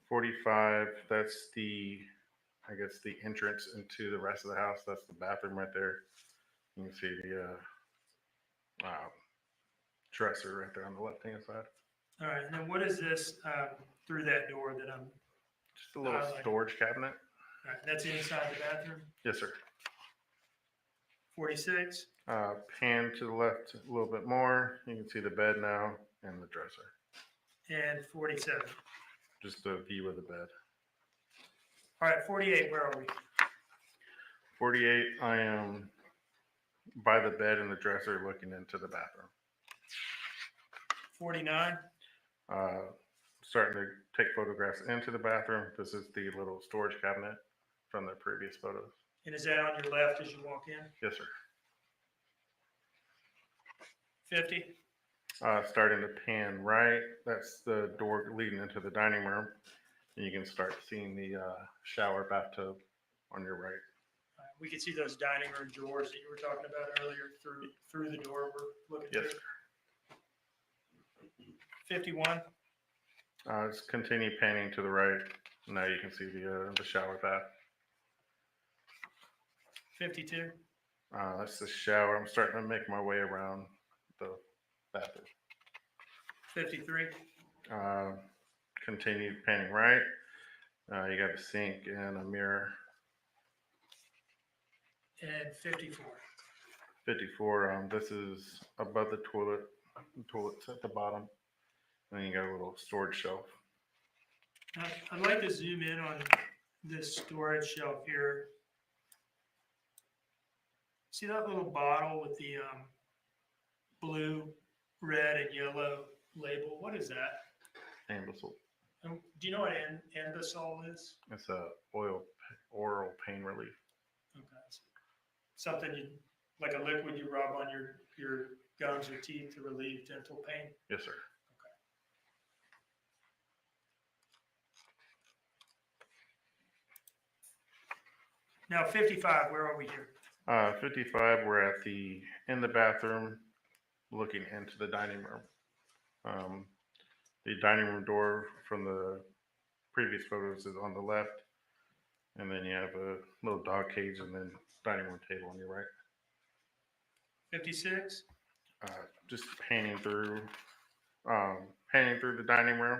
45, that's I guess the entrance into the rest of the house. That's the bathroom right there. You can see the dresser right there on the left-hand side. All right, and then what is this through that door that I'm, Just a little storage cabinet. all right, that's inside the bathroom? Yes, sir. 46, Pan to the left a little bit more. You can see the bed now and the dresser. and 47. Just a view of the bed. All right, 48, where are we? 48, I am by the bed and the dresser looking into the bathroom. 49, Starting to take photographs into the bathroom. This is the little storage cabinet from the previous photos. and is that on your left as you walk in? Yes, sir. 50, Starting to pan right. That's the door leading into the dining room. And you can start seeing the shower bathtub on your right. we can see those dining room drawers that you were talking about earlier through the door we're looking Yes, through. 51, just continue panning to the right. Now you can see the shower bath. 52, That's the shower. I'm starting to make my way around the bathroom. 53, Continue panning right. You got a sink and a mirror. and 54. 54. This is above the toilet. The toilet's at the bottom. And then you got a little storage shelf. Now, I'd like to zoom in on this storage shelf here. See that little bottle with the blue, red, and yellow label? What is that? Ambisol. Do you know what Ambisol is? It's a oral pain relief. Okay. Something like a liquid you rub on your gums or teeth to relieve dental pain? Yes, sir. Now 55, where are we here? 55, we're at in the bathroom looking into the dining room. The dining room door from the previous photos is on the left. And then you have a little dog cage and then dining room table on your right. 56, Just panning through the dining room.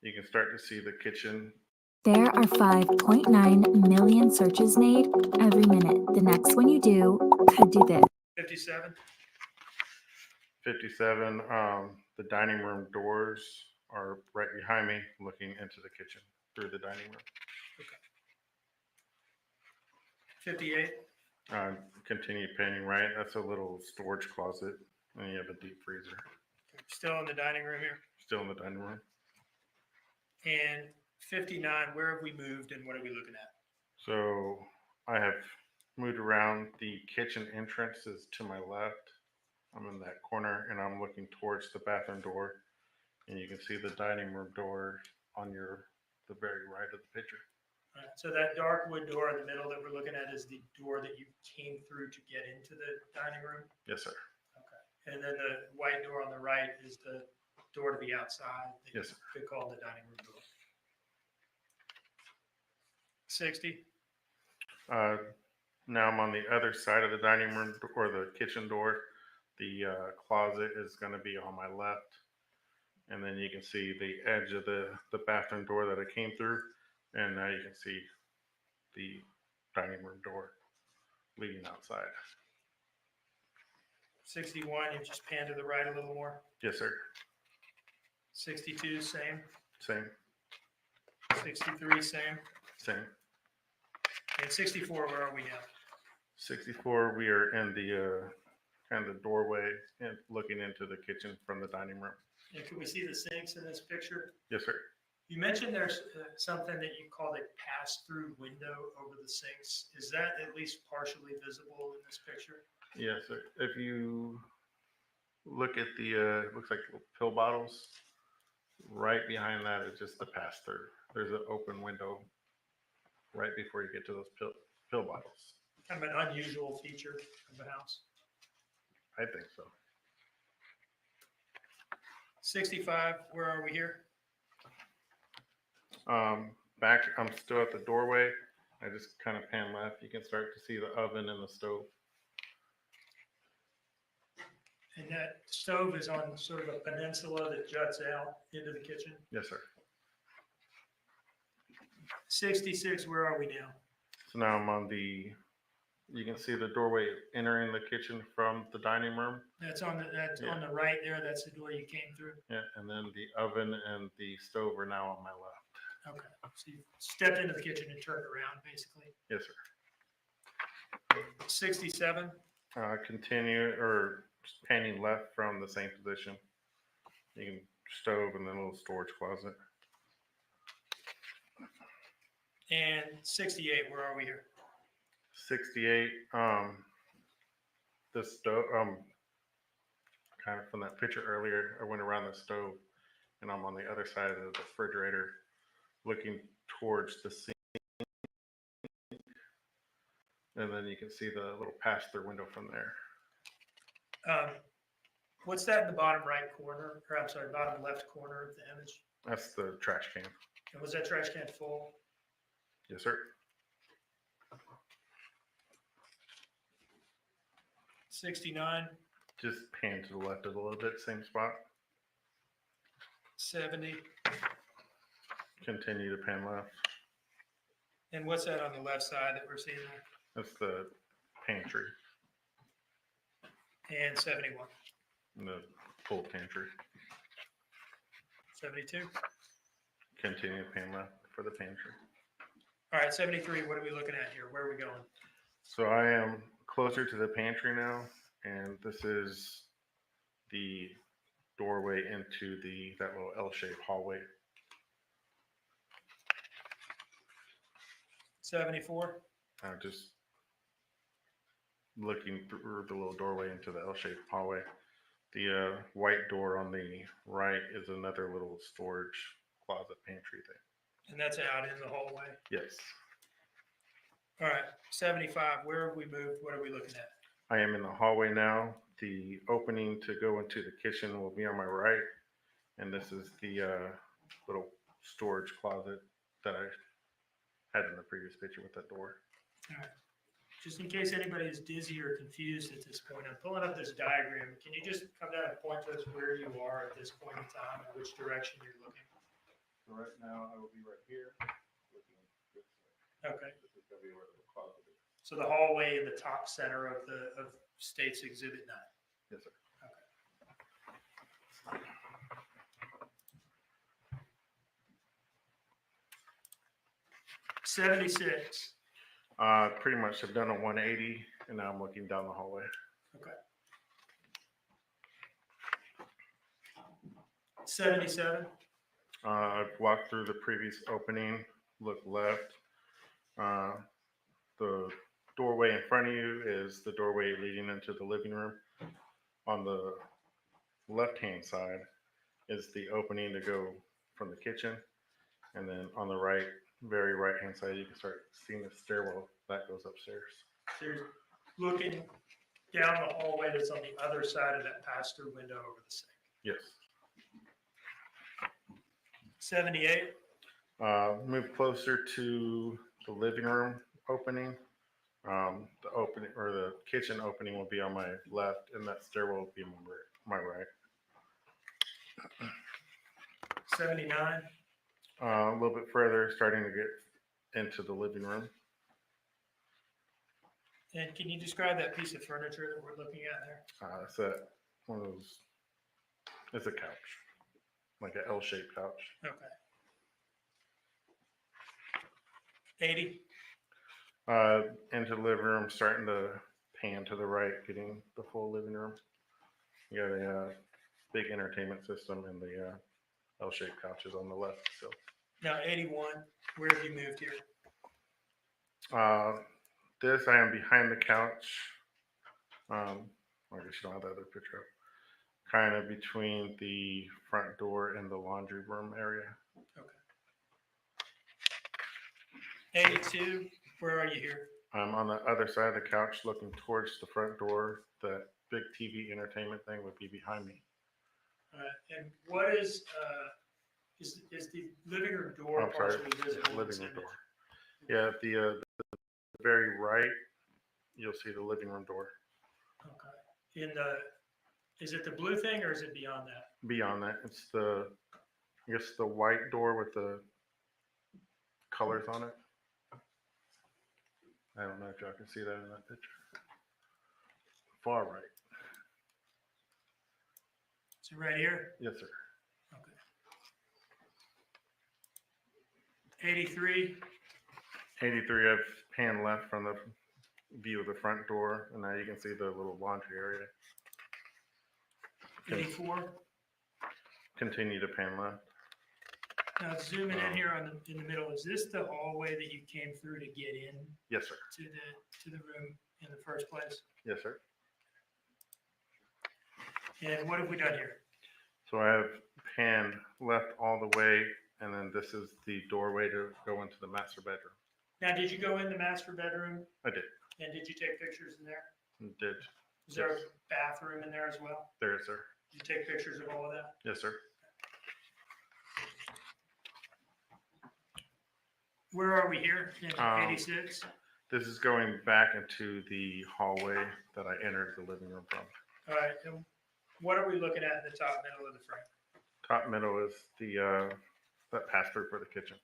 You can start to see the kitchen. There are 5.9 million searches made every minute. The next one you do could do this. 57, 57, the dining room doors are right behind me looking into the kitchen through the dining room. 58, Continue panning right. That's a little storage closet. And you have a deep freezer. still in the dining room here. Still in the dining room. And 59, where have we moved and what are we looking at? So I have moved around. The kitchen entrance is to my left. I'm in that corner and I'm looking towards the bathroom door, and you can see the dining room door on the very right of the picture. Right, so that dark wood door in the middle that we're looking at is the door that you came through to get into the dining room? Yes, sir. Okay. And then the white door on the right is the door to the outside that Yes, sir. they call the dining room door. 60? Now I'm on the other side of the dining room or the kitchen door. The closet is going to be on my left. And then you can see the edge of the bathroom door that I came through. And now you can see the dining room door leading outside. 61, you just pan to the right a little more. Yes, sir. 62, same. Same. 63, same. Same. And 64, where are we now? 64, we are in the kind of the doorway and looking into the kitchen from the dining room. And can we see the sinks in this picture? Yes, sir. You mentioned there's something that you called a pass-through window over the sinks. Is that at least partially visible in this picture? Yes, sir. If you look at the, looks like little pill bottles, right behind that is just the pass-through. There's an open window right before you get to those pill bottles. Kind of an unusual feature of the house. I think so. 65, where are we here? Back, I'm still at the doorway. I just kind of pan left. You can start to see the oven and the stove. And that stove is on sort of a peninsula that juts out into the kitchen. Yes, sir. 66, where are we now? So now I'm on the, you can see the doorway entering the kitchen from the dining room. That's on the Yeah. on the right there. That's the door you came through. Yeah, and then the oven and the stove are now on my left. Okay. So you stepped into the kitchen and turned around, basically. Yes, sir. 67. Continue or panning left from the same position. You can stove and then a little storage closet. And 68, where are we here? 68. The stove. Kind of from that picture earlier, I went around the stove, and I'm on the other side of the refrigerator, looking towards the sink. And then you can see the little pass-through window from there. What's that in the bottom right corner? Or I'm sorry, bottom left corner of the image? That's the trash can. And was that trash can full? Yes, sir. 69, Just pan to the left a little bit, same spot. 70. Continue to pan left. And what's that on the left side that we're seeing there? That's the pantry And 71. and the full pantry. 72. Continue to pan left for the pantry. All right, 73, what are we looking at here? Where are we going? So I am closer to the pantry now, and this is the doorway into that little L-shaped hallway. 74. Just looking through the little doorway into the L-shaped hallway. The white door on the right is another little storage closet pantry thing. And that's out in the hallway. Yes. All right, 75, where have we moved? What are we looking at? I am in the hallway now. The opening to go into the kitchen will be on my right. And this is the little storage closet that I had in the previous picture with that door. All right. Just in case anybody is dizzy or confused at this point, I'm pulling up this diagram. Can you just come down and point to us where you are at this point in time and which direction you're looking? So right now I will be right here looking this way. Okay. This is going to be where the closet is. So the hallway in the top center of State's Exhibit 9. Yes, sir. Okay. 76. Pretty much have done a 180 and now I'm looking down the hallway. Okay. 77. I've walked through the previous opening, look left. The doorway in front of you is the doorway leading into the living room. On the left-hand side is the opening to go from the kitchen. And then on the right, very right-hand side, you can start seeing the stairwell that goes upstairs. So you're looking down the hallway that's on the other side of that pass-through window over the sink. Yes. 78. Move closer to the living room opening. The opening or the kitchen opening will be on my left, and that stairwell will be on my right. 79. A little bit further, starting to get into the living room. And can you describe that piece of furniture that we're looking at there? It's one of those. It's a couch, like an L-shaped couch. Okay. 80. Into the living room, starting to pan to the right, getting the full living room. You got a big entertainment system and the L-shaped couches on the left. So Now 81. Where have you moved here? this I am behind the couch. I guess you don't have the other picture up. Kind of between the front door and the laundry room area. Okay. 82. Where are you here? I'm on the other side of the couch looking towards the front door. That big TV entertainment thing would be behind me. And what is the living room door I'm sorry, partially visible? living room door. Yeah, the very right, you'll see the living room door. Okay. Is it the blue thing or is it beyond that? Beyond that, it's I guess the white door with the colors on it. I don't know if y'all can see that in that picture. Far right. So right here? Yes, sir. Okay. 83. 83, I've panned left from the view of the front door, and now you can see the little laundry area. 84. Continue to pan left. Now zooming in here in the middle, is this the hallway that you came through to get in? Yes, sir. To the room in the first place? Yes, sir. And what have we done here? So I have panned left all the way, and then this is the doorway to go into the master bedroom. Now, did you go in the master bedroom? I did. And did you take pictures in there? Did. Is there a bathroom in there as well? There is, sir. Did you take pictures of all of that? Yes, sir. Where are we here? In 86? This is going back into the hallway that I entered the living room from. All right. And what are we looking at in the top middle of the frame? Top middle is the that pass through for the kitchen.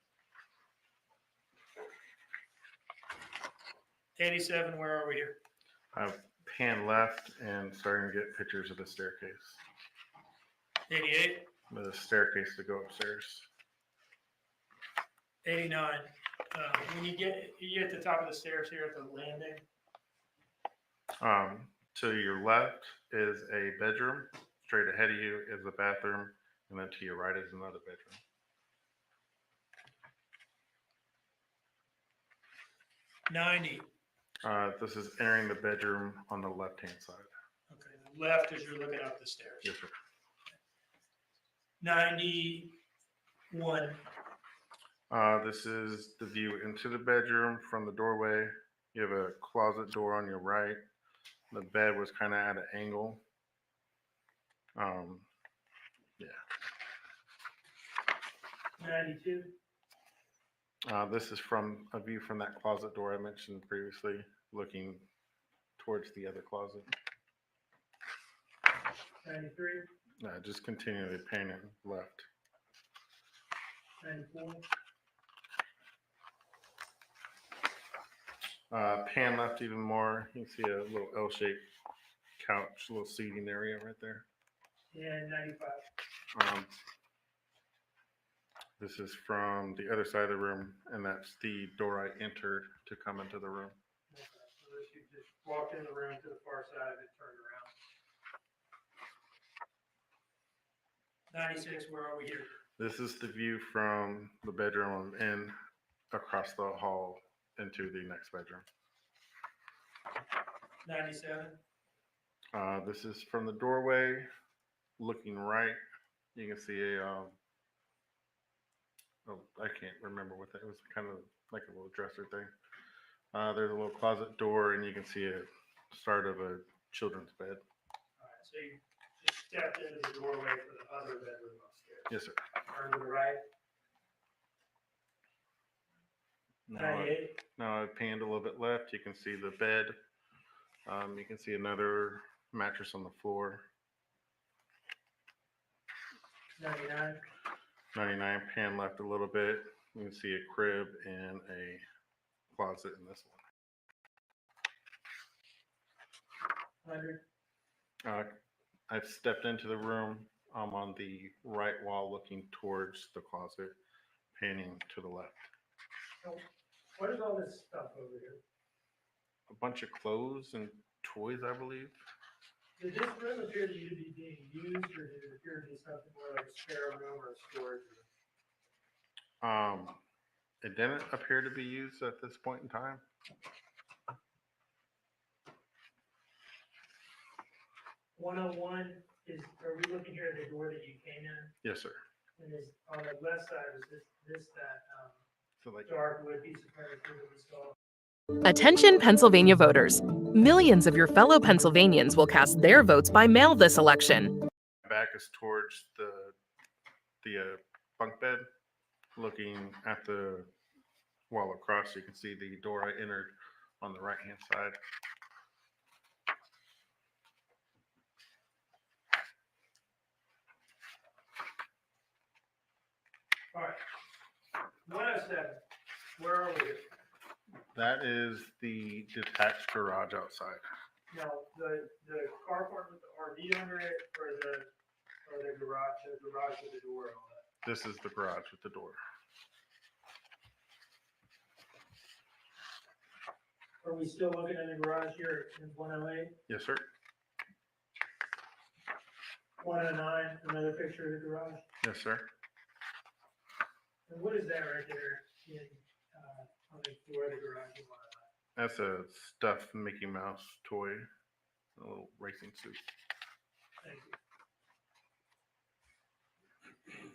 87, where are we here? I've panned left and starting to get pictures of the staircase. 88. The staircase to go upstairs. 89. When you get at the top of the stairs here at the landing. To your left is a bedroom. Straight ahead of you is a bathroom, and then to your right is another bedroom. 90. This is entering the bedroom on the left-hand side. Okay, the left as you're looking up the stairs. Yes, sir. 91. This is the view into the bedroom from the doorway. You have a closet door on your right. The bed was kind of at an angle. Yeah. 92. This is from a view from that closet door I mentioned previously, looking towards the other closet. 93. Just continually panning left. 94. Pan left even more. You can see a little L-shaped couch, little seating area right there. And 95. This is from the other side of the room, and that's the door I entered to come into the room. Okay, so you just walked in the room to the far side of it, turned around. 96, where are we here? This is the view from the bedroom I'm in across the hall into the next bedroom. 97. This is from the doorway, looking right. You can see a, oh, I can't remember what that, it was kind of like a little dresser thing. There's a little closet door, and you can see a start of a children's bed. All right, so you just stepped into the doorway for the other bedroom upstairs. Yes, sir. Turn to the right. Now I panned a little bit left. You can see the bed. You can see another mattress on the floor. 99. 99, pan left a little bit. You can see a crib and a closet in this one. 100. I've stepped into the room. I'm on the right wall looking towards the closet, panning to the left. So what is all this stuff over here? A bunch of clothes and toys, I believe. Did this room appear to you to be being used, or did it appear to be something more like a spare room or a storage room? It didn't appear to be used at this point in time. "101 is, are we looking here at the door that you came in? Yes, sir. And is on the left side, is this that So like, dark wood piece of furniture that we saw? Attention Pennsylvania voters. Millions of your fellow Pennsylvanians will cast their votes by mail this election. back is towards the bunk bed, looking at the wall across. You can see the door I entered on the right hand side. All right. 107, where are we? That is the detached garage outside. Now, the carport with the RV under it, or the garage with the door and all that? This is the garage with the door. Are we still looking at the garage here in 108? Yes, sir. 109, another picture of the garage. Yes, sir. And what is that right there in, on the door of the garage in 109? That's a stuffed Mickey Mouse toy, a little racing suit. Thank you.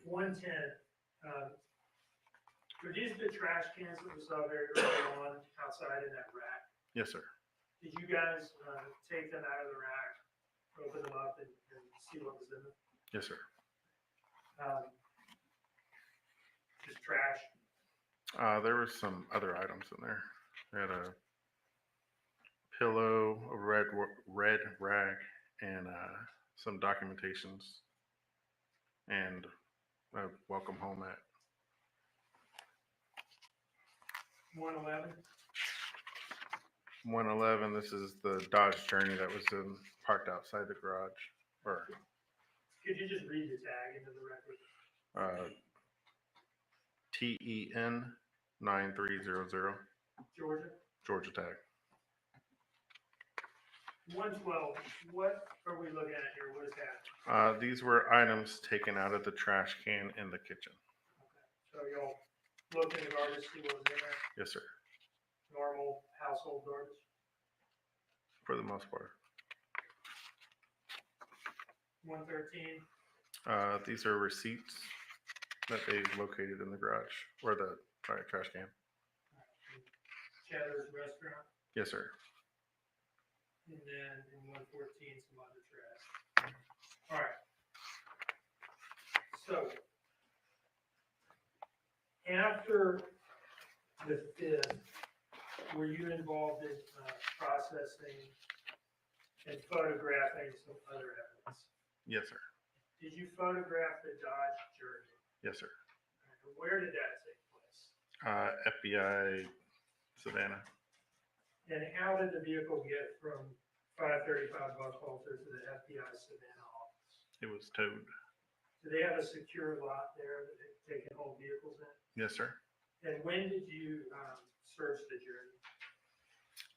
110, were these the trash cans that we saw very early on outside in that rack? Yes, sir. Did you guys take them out of the rack, open them up, and see what was in them? Yes, sir. Just trash? There were some other items in there. We had a pillow, a red rag, and some documentations, and a welcome home mat. 111? 111. This is the Dodge Journey that was parked outside the garage. Or Could you just read the tag into the record? TEN 9300. Georgia? Georgia tag. 112, what are we looking at here? What is that? These were items taken out of the trash can in the kitchen. So y'all looked in the garbage, see what was in there? Yes, sir. Normal household garbage? For the most part. 113, These are receipts that they located in the garage or the trash can. Cheddar's Restaurant, Yes, sir. and then in 114, some other trash. All right. So, after the 5th, were you involved in processing and photographing some other evidence? Yes, sir. Did you photograph the Dodge Journey? Yes, sir. Where did that take place? FBI Savannah. And how did the vehicle get from 535 Buckhalter to the FBI Savannah office? It was towed. Do they have a secure lot there that they can hold vehicles in? Yes, sir. And when did you search the Journey?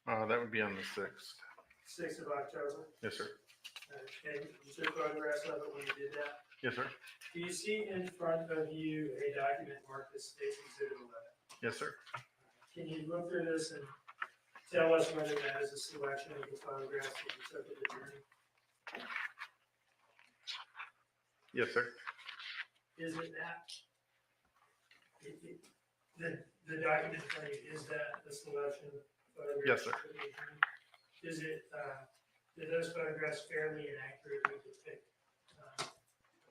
That would be on the 6th. 6th of October? Yes, sir. Okay, you took photographs of it when you did that? Yes, sir. Do you see in front of you a document marked as State's Exhibit 11? Yes, sir. Can you look through this and tell us whether that is a selection of the photographs that you took of the Journey? Yes, sir. Is it that? The document in front of you, is that the selection photograph? Yes, sir. Is it, do those photographs fairly and accurately depict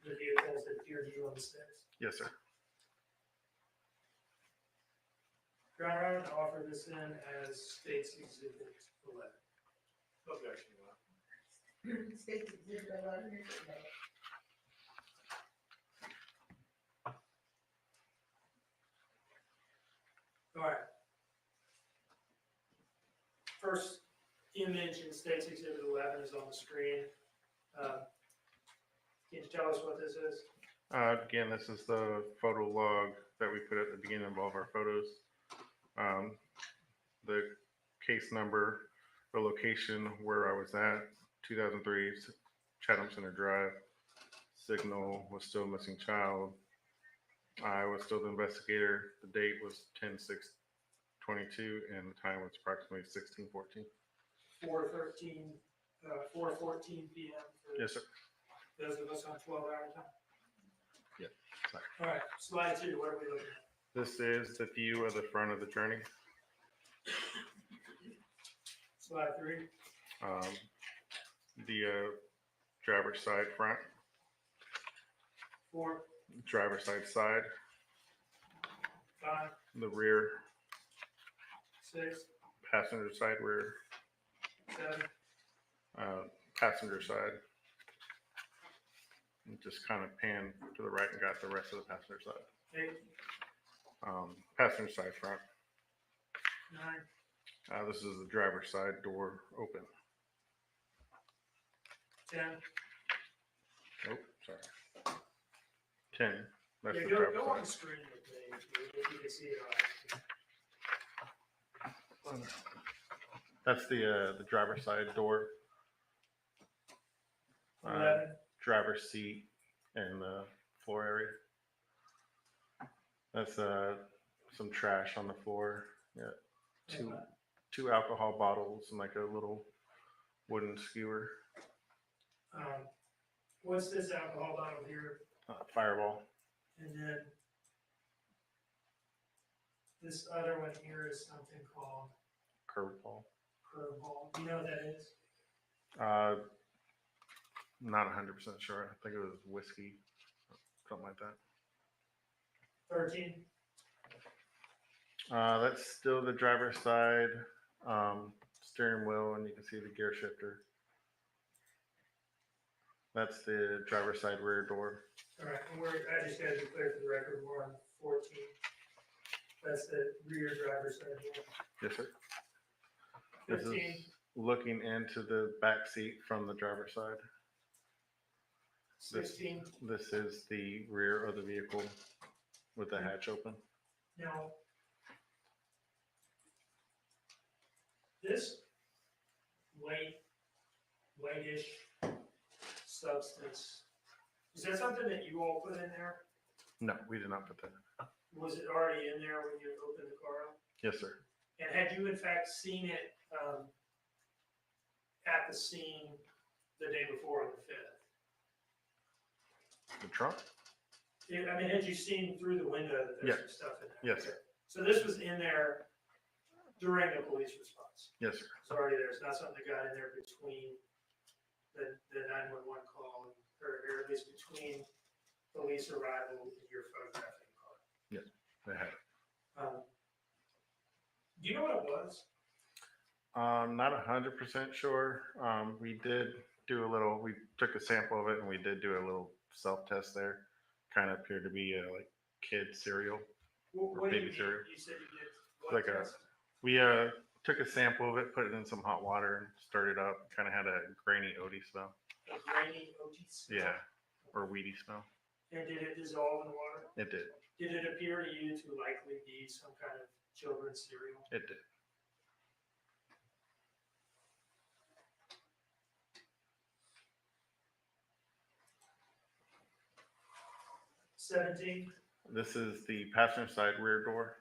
the vehicles that appear to you on the sticks? Yes, sir. Your Honor, I would offer this in as State's Exhibit 11. Objection. State's Exhibit 11. All right. First image in State's Exhibit 11 is on the screen. Can you tell us what this is? Again, this is the photo log that we put at the beginning of all of our photos. The case number, the location where I was at, 2003 Chatham Center Drive. Signal was still missing child. I was still the investigator. The date was 10/6/22 and the time was approximately 16:14. 4:14 p.m. for Yes, sir. those of us on 12-hour time. Yeah. Sorry. All right, slide 2, what are we looking at? This is the view of the front of the journey. Slide 3. The driver's side front, 4, driver's side, 5, the rear, 6, passenger side rear, 7, passenger side. And just kind of pan to the right and got the rest of the passenger side. 8, Passenger side front. 9, This is the driver's side door open. 10. Oh, sorry. 10. That's Yeah, the go driver's on the side. screen with me if you can see it all right. That's the driver's side door. 11, Driver's seat and the floor area. That's some trash on the floor. Yeah, two alcohol bottles and like a little wooden skewer. what's this alcohol bottle here? Fireball. And then this other one here is something called Curveball. curveball. Do you know what that is? Not 100% sure. I think it was whiskey, something like that. 13, That's still the driver's side steering wheel, and you can see the gear shifter. That's the driver's side rear door. all right, and I just gotta be clear for the record, we're on 14. That's the rear driver's side door. Yes, sir. This 15, is looking into the back seat from the driver's side. 16. This is the rear of the vehicle with the hatch open. Now, this whitish substance, is that something that you all put in there? No, we did not put that. Was it already in there when you opened the car up? Yes, sir. And had you in fact seen it at the scene the day before on the 5th? The trunk? I mean, had you seen through the window that there's some stuff in there? Yes, sir. So this was in there during the police response? Yes, sir. It's already there. It's not something that got in there between the 911 call, or at least between police arrival and your photographing the car. Yes, they had it. Do you know what it was? Not 100% sure. We did do a little, we took a sample of it and we did do a little self-test there. Kind of appeared to be like kid cereal or What do you baby mean? cereal. You said you did what Like test? we took a sample of it, put it in some hot water and stirred it up. Kind of had a grainy oaty smell. A grainy OT smell? Yeah, or weedy smell. And did it dissolve in the water? It did. Did it appear to you to likely be some kind of children's cereal? It did. $17. This is the passenger side rear door.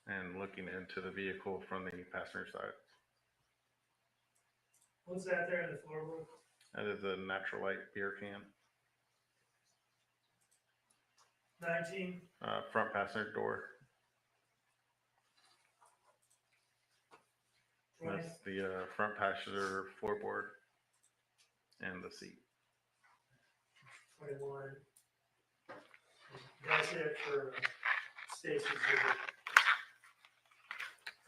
And looking into the vehicle from the passenger side. What's that there in the floorboard? That is a Natural Light beer can. 19. Front passenger door. 20. That's the front passenger floorboard and the seat. 21. That's it for Stacy's exhibit.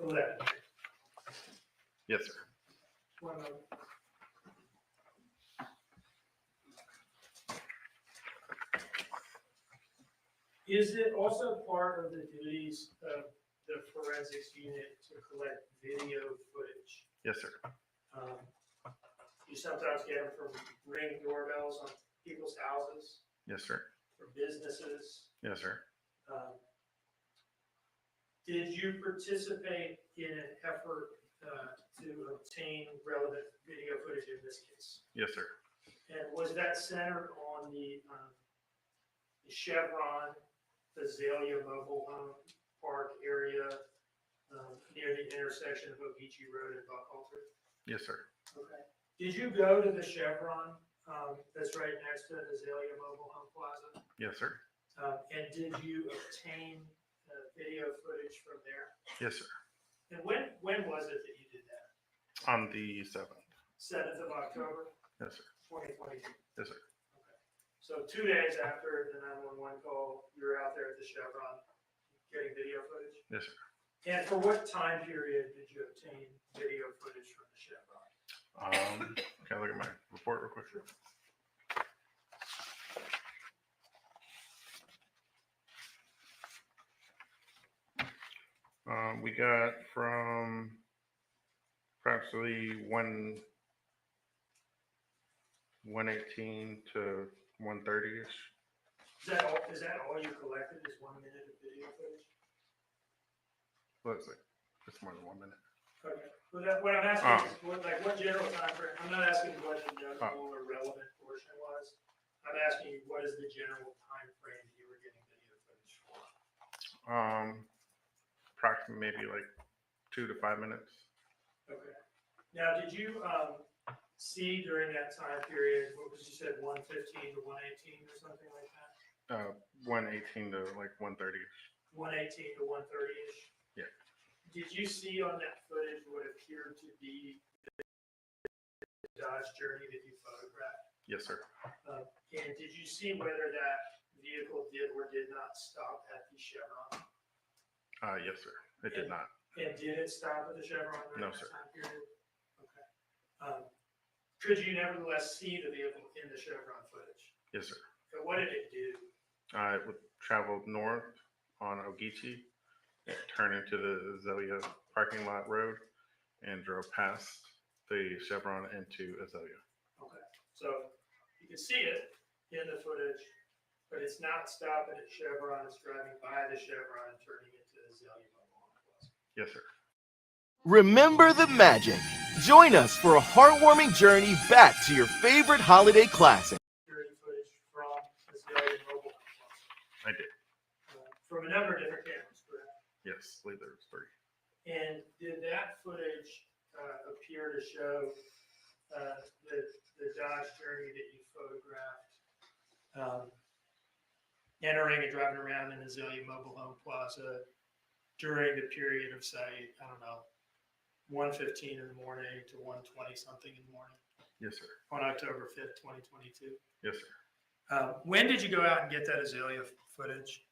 11. Yes, sir. One of them. Is it also part of the duties of the forensics unit to collect video footage? Yes, sir. You sometimes get them from Ring doorbells on people's houses, Yes, sir. for businesses. Yes, sir. Did you participate in an effort to obtain relevant video footage in this case? Yes, sir. And was that centered on the Chevron Azalea Mobile Home Park area near the intersection of Ogeechee Road and Buckhalter? Yes, sir. Okay. Did you go to the Chevron that's right next to the Azalea Mobile Home Plaza? Yes, sir. And did you obtain video footage from there? Yes, sir. And when was it that you did that? On the 7th. 7th of October, Yes, sir. 2022. Yes, sir. So 2 days after the 911 call, you were out there at the Chevron getting video footage? Yes, sir. And for what time period did you obtain video footage from the Chevron? Can I look at my report real quick? We got from approximately 1:18 to 1:30ish. Is that all you collected, is 1 minute of video footage? Looks like it's more than 1 minute. Okay, well, what I'm asking is, what general time frame, I'm not asking what the notable or relevant portion was. I'm asking you, what is the general time frame that you were getting video footage for? Approximately maybe like 2 to 5 minutes. Okay. Now, did you see during that time period, what was you said, 115 to 118 or something like that? 1:18 to like 1:30ish. 118 to 130-ish? Yeah. Did you see on that footage what appeared to be the Dodge Journey that you photographed? Yes, sir. And did you see whether that vehicle did or did not stop at the Chevron? Yes, sir. It did not. And did it stop at the Chevron during No, that sir. time period? Okay. Could you nevertheless see the vehicle in the Chevron footage? Yes, sir. And what did it do? I traveled north on Ogeechee, turned into the Azalea parking lot road, and drove past the Chevron into Azalea. Okay, so you can see it in the footage, but it's not stopping at Chevron, it's driving by the Chevron and turning into Azalea Mobile Home Plaza. Yes, sir. Remember the magic. Join us for a heartwarming journey back to your favorite holiday classic. Security footage from Azalea Mobile Home Plaza. I did. From a number of different cameras, correct? Yes, I believe there was 3. And did that footage appear to show the Dodge Journey that you photographed entering and driving around in Azalea Mobile Home Plaza during the period of, say, I don't know, 1:15 in the morning to 1:20 something in the morning? Yes, sir. On October 5th, 2022? Yes, sir. When did you go out and get that Azalea footage?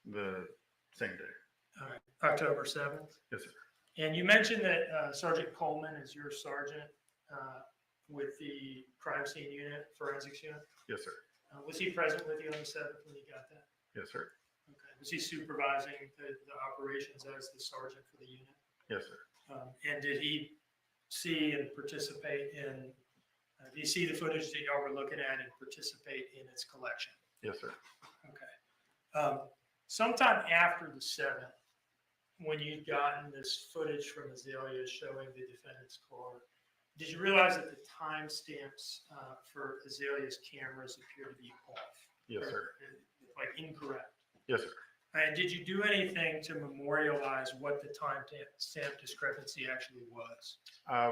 The same day. All right, October 7th? Yes, sir. And you mentioned that Sergeant Coleman is your sergeant with the crime scene unit, forensics unit. Yes, sir. Was he present with you on the 7th when you got that? Yes, sir. Okay. Was he supervising the operations as the sergeant for the unit? Yes, sir. And did he see and participate in, did he see the footage that y'all were looking at and participate in its collection? Yes, sir. Okay. Sometime after the 7th, when you'd gotten this footage from Azalea showing the defendant's car, did you realize that the timestamps for Azalea's cameras appear to be off? Yes, sir. Like incorrect? Yes, sir. And did you do anything to memorialize what the time stamp discrepancy actually was?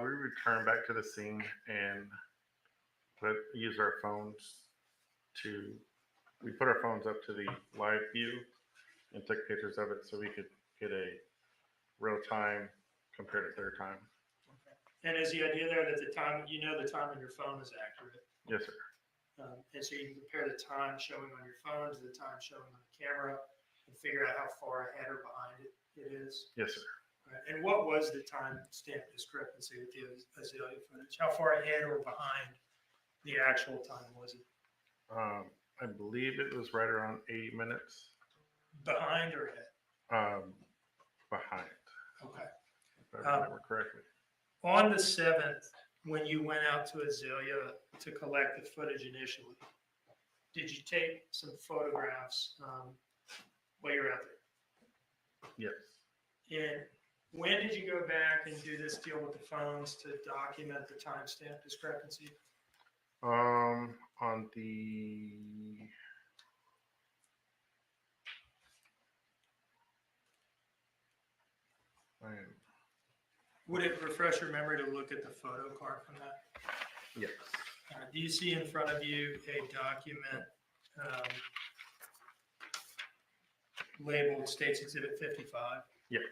We returned back to the scene and use our phones we put our phones up to the live view and took pictures of it so we could get a real time compared to their time. And is the idea there that the time on your phone is accurate? Yes, sir. And so you can compare the time showing on your phone to the time showing on the camera and figure out how far ahead or behind it is? Yes, sir. Right. And what was the time stamp discrepancy with the Azalea footage? How far ahead or behind the actual time was it? I believe it was right around 80 minutes. Behind or ahead? Behind. Okay. If I remember correctly. On the 7th, when you went out to Azalea to collect the footage initially, did you take some photographs while you were out there? Yes. And when did you go back and do this deal with the phones to document the timestamp discrepancy? On the Would it refresh your memory to look at the photo card from that? yes. Do you see in front of you a document labeled States Exhibit 55? Yes.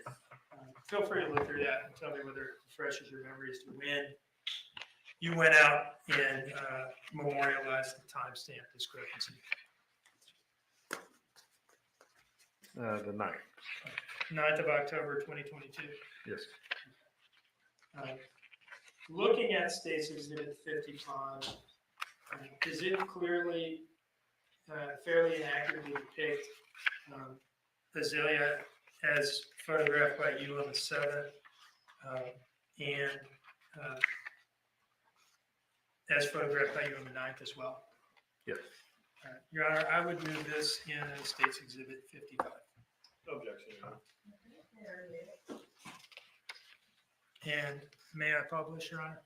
Feel free to look through that and tell me whether it refreshes your memory as to when you went out and memorialized the timestamp discrepancy. The 9th. 9th of October, 2022. Yes. Looking at States Exhibit 55, does it clearly, fairly and accurately depict Azalea as photographed by you on the 7th and as photographed by you on the 9th as well? Yes. Your Honor, I would move this in as States Exhibit 55. Objection, Your Honor. And may I publish, Your Honor?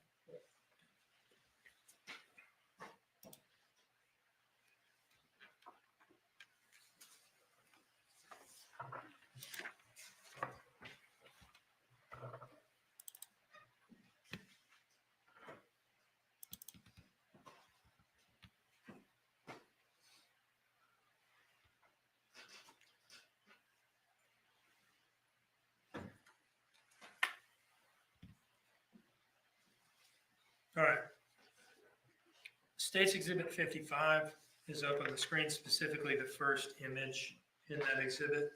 All right. States Exhibit 55 is up on the screen, specifically the first image in that exhibit.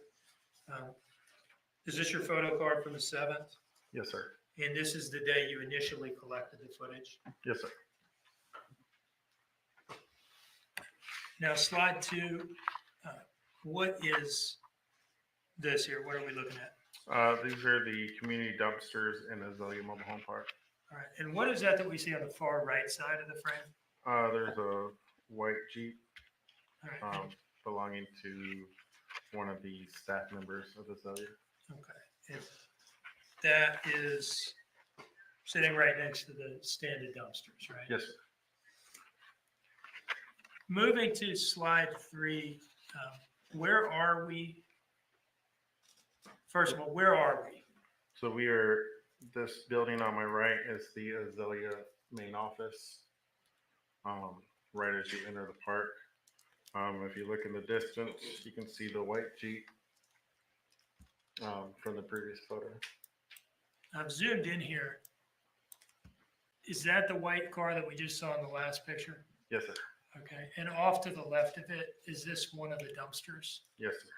Is this your photo card from the 7th? Yes, sir. And this is the day you initially collected the footage? Yes, sir. Now, slide 2, what is this here? What are we looking at? These are the community dumpsters in Azalea Mobile Home Park. All right. And what is that we see on the far right side of the frame? There's a white Jeep All right. belonging to one of the staff members of Azalea. Okay. And that is sitting right next to the standard dumpsters, right? Yes, sir. Moving to slide 3, where are we? First of all, where are we? So this building on my right is the Azalea main office, right as you enter the park. If you look in the distance, you can see the white Jeep from the previous photo. I've zoomed in here. Is that the white car that we just saw in the last picture? Yes, sir. Okay. And off to the left of it, is this one of the dumpsters? Yes, sir.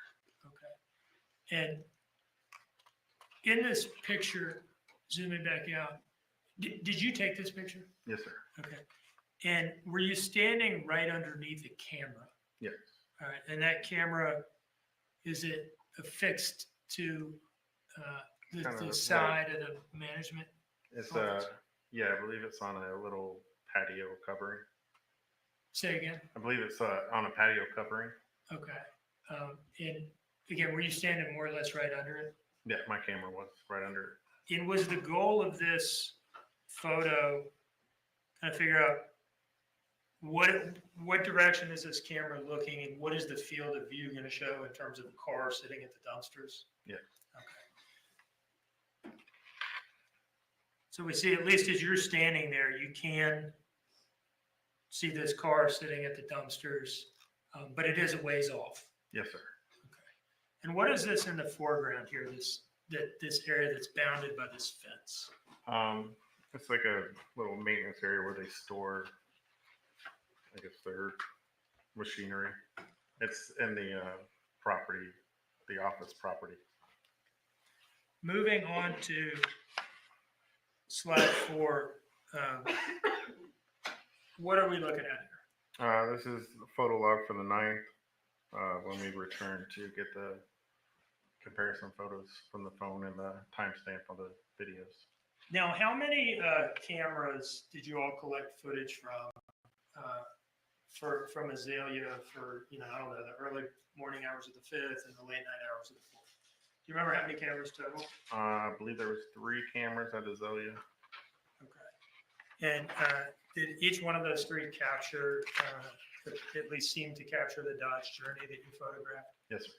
Okay. And in this picture, zooming back out, did you take this picture? Yes, sir. Okay. And were you standing right underneath the camera? Yes. All right. And that camera, is it affixed to the side of the management? It's yeah, I believe it's on a little patio covering. Say again? I believe it's on a patio covering. Okay. And again, were you standing more or less right under it? Yeah, my camera was right under it. And was the goal of this photo kind of figure out What direction is this camera looking, and what is the field of view going to show in terms of the car sitting at the dumpsters? Yeah. Okay. So we see, at least as you're standing there, you can see this car sitting at the dumpsters, but it is a ways off. Yes, sir. And what is this in the foreground here? This area that's bounded by this fence. It's like a little maintenance area where they store, I guess, their machinery. It's in the property, the office property. Moving on to slide 4, what are we looking at here? This is the photo log for the 9th, when we return to get the comparison photos from the phone and the timestamp on the videos. Now, how many cameras did you all collect footage from Azalea for, I don't know, the early morning hours of the 5th and the late night hours of the 4th? Do you remember how many cameras total? I believe there was 3 cameras at Azalea. Okay. And did each one of those 3 capture, at least seem to capture the Dodge journey that you photographed? Yes, sir.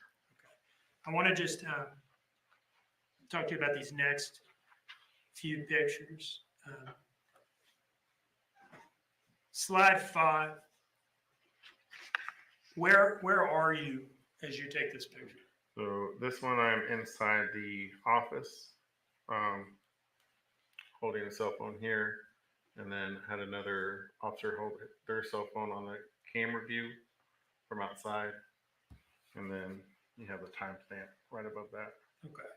I want to just talk to you about these next few pictures. Slide 5. Where are you as you take this picture? So this one, I'm inside the office, holding a cell phone here, and then had another officer hold their cell phone on the camera view from outside, and then you have the timestamp right above that. Okay.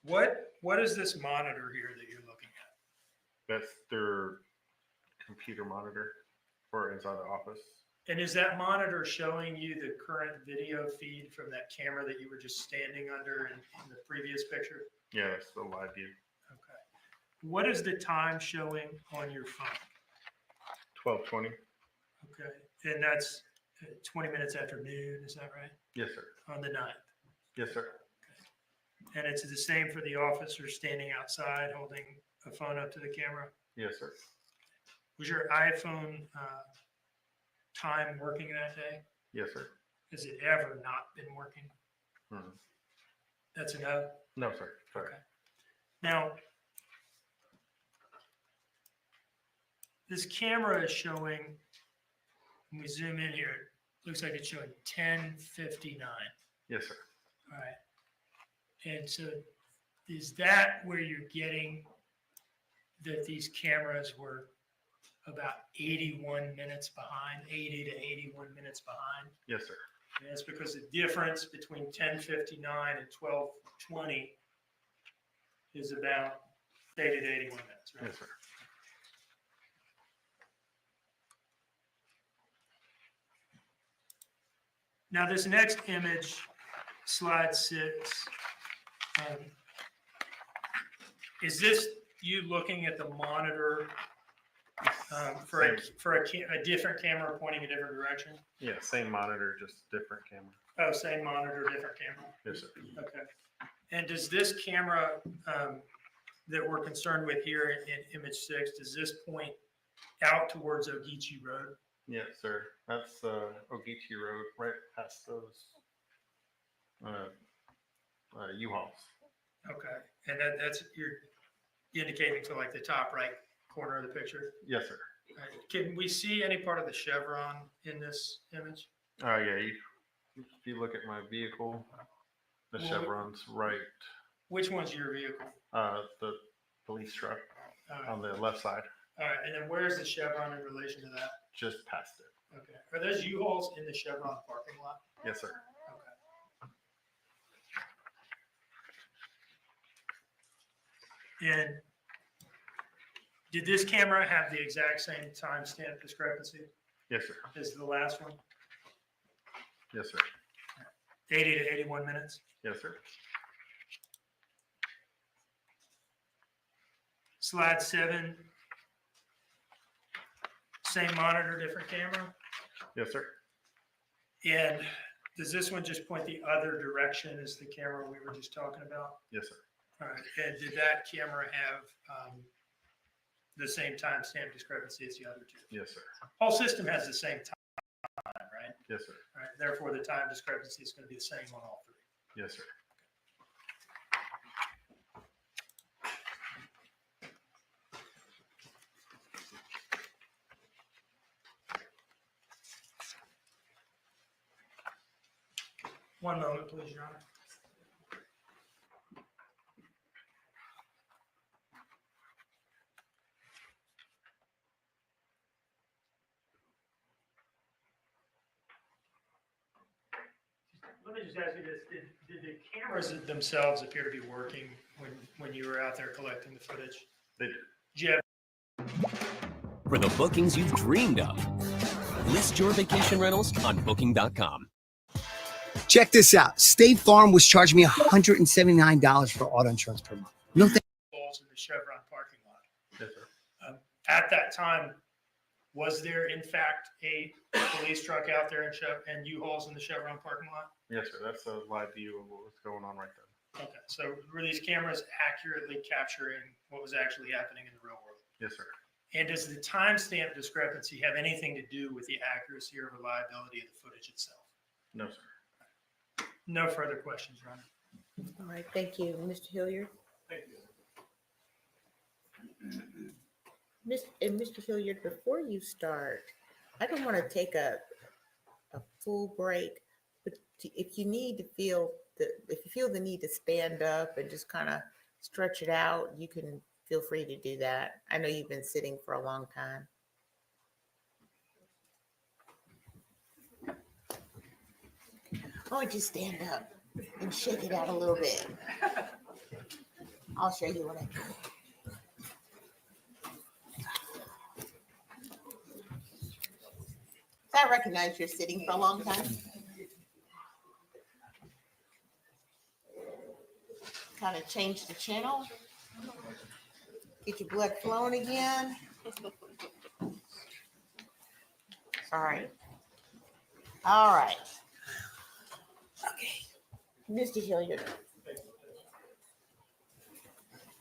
What is this monitor here that you're looking at? That's their computer monitor for inside the office. And is that monitor showing you the current video feed from that camera that you were just standing under in the previous picture? Yeah, that's the live view. Okay. What is the time showing on your phone? 12:20. Okay. And that's 20 minutes after noon, is that right? Yes, sir. On the 9th. Yes, sir. Okay. And it's the same for the officer standing outside holding a phone up to the camera? Yes, sir. Was your iPhone time working that day? Yes, sir. Has it ever not been working? That's a no? No, sir. Sorry. Okay. Now, this camera is showing, when we zoom in here, it looks like it's showing 10:59. Yes, sir. All right. And so is that where you're getting that these cameras were about 81 minutes behind, 80 to 81 minutes behind? Yes, sir. And that's because the difference between 10:59 and 12:20 is about 80 to 81 minutes, right? Yes, sir. Now, this next image, slide 6, is this you looking at the monitor for a different camera pointing a different direction? Yeah, same monitor, just different camera. Oh, same monitor, different camera. Yes, sir. Okay. And does this camera that we're concerned with here in image 6, does this point out towards Ogeechee Road? Yes, sir. That's Ogeechee Road, right past those U-Hauls. Okay. And that's, you're indicating to like the top right corner of the picture? Yes, sir. All right. Can we see any part of the chevron in this image? Yeah. If you look at my vehicle, the chevron's right. Which one's your vehicle? The police truck on the left side. All right. And then where's the chevron in relation to that? Just past it. Okay. Are those U-Hauls in the chevron parking lot? Yes, sir. Okay. And did this camera have the exact same timestamp discrepancy Yes, sir. as the last one? Yes, sir. 80 to 81 minutes? Yes, sir. Slide 7. Same monitor, different camera? Yes, sir. And does this one just point the other direction as the camera we were just talking about? Yes, sir. All right. And did that camera have the same timestamp discrepancy as the other two. Yes, sir. Whole system has the same time, right? Yes, sir. Right. Therefore, the time discrepancy is going to be the same on all three. Yes, sir. One moment, please, Your Honor. Let me just ask you this. Did the cameras themselves appear to be working when you were out there collecting the footage? They did. Did you have For the bookings you've dreamed of, list your vacation rentals on Booking.com. Check this out. State Farm was charging me $179 for auto insurance per month. No thank balls in the Chevron parking lot? Yes, sir. At that time, was there in fact a police truck out there and U-Hauls in the Chevron parking lot? Yes, sir. That's a live view of what was going on right there. Okay, so were these cameras accurately capturing what was actually happening in the real world? Yes, sir. And does the timestamp discrepancy have anything to do with the accuracy or reliability of the footage itself? No, sir. No further questions, Your Honor. All right, thank you. Mr. Hilliard? Thank you. Mr. Hilliard, before you start, I don't want to take a full break, but if you need to if you feel the need to stand up and just kind of stretch it out, you can feel free to do that. I know you've been sitting for a long time. Why don't you stand up and shake it out a little bit? I'll show you what I do. I recognize you're sitting for a long time. Kind of change the channel. Get your blood flowing again. Sorry. All right. Okay. Mr. Hilliard.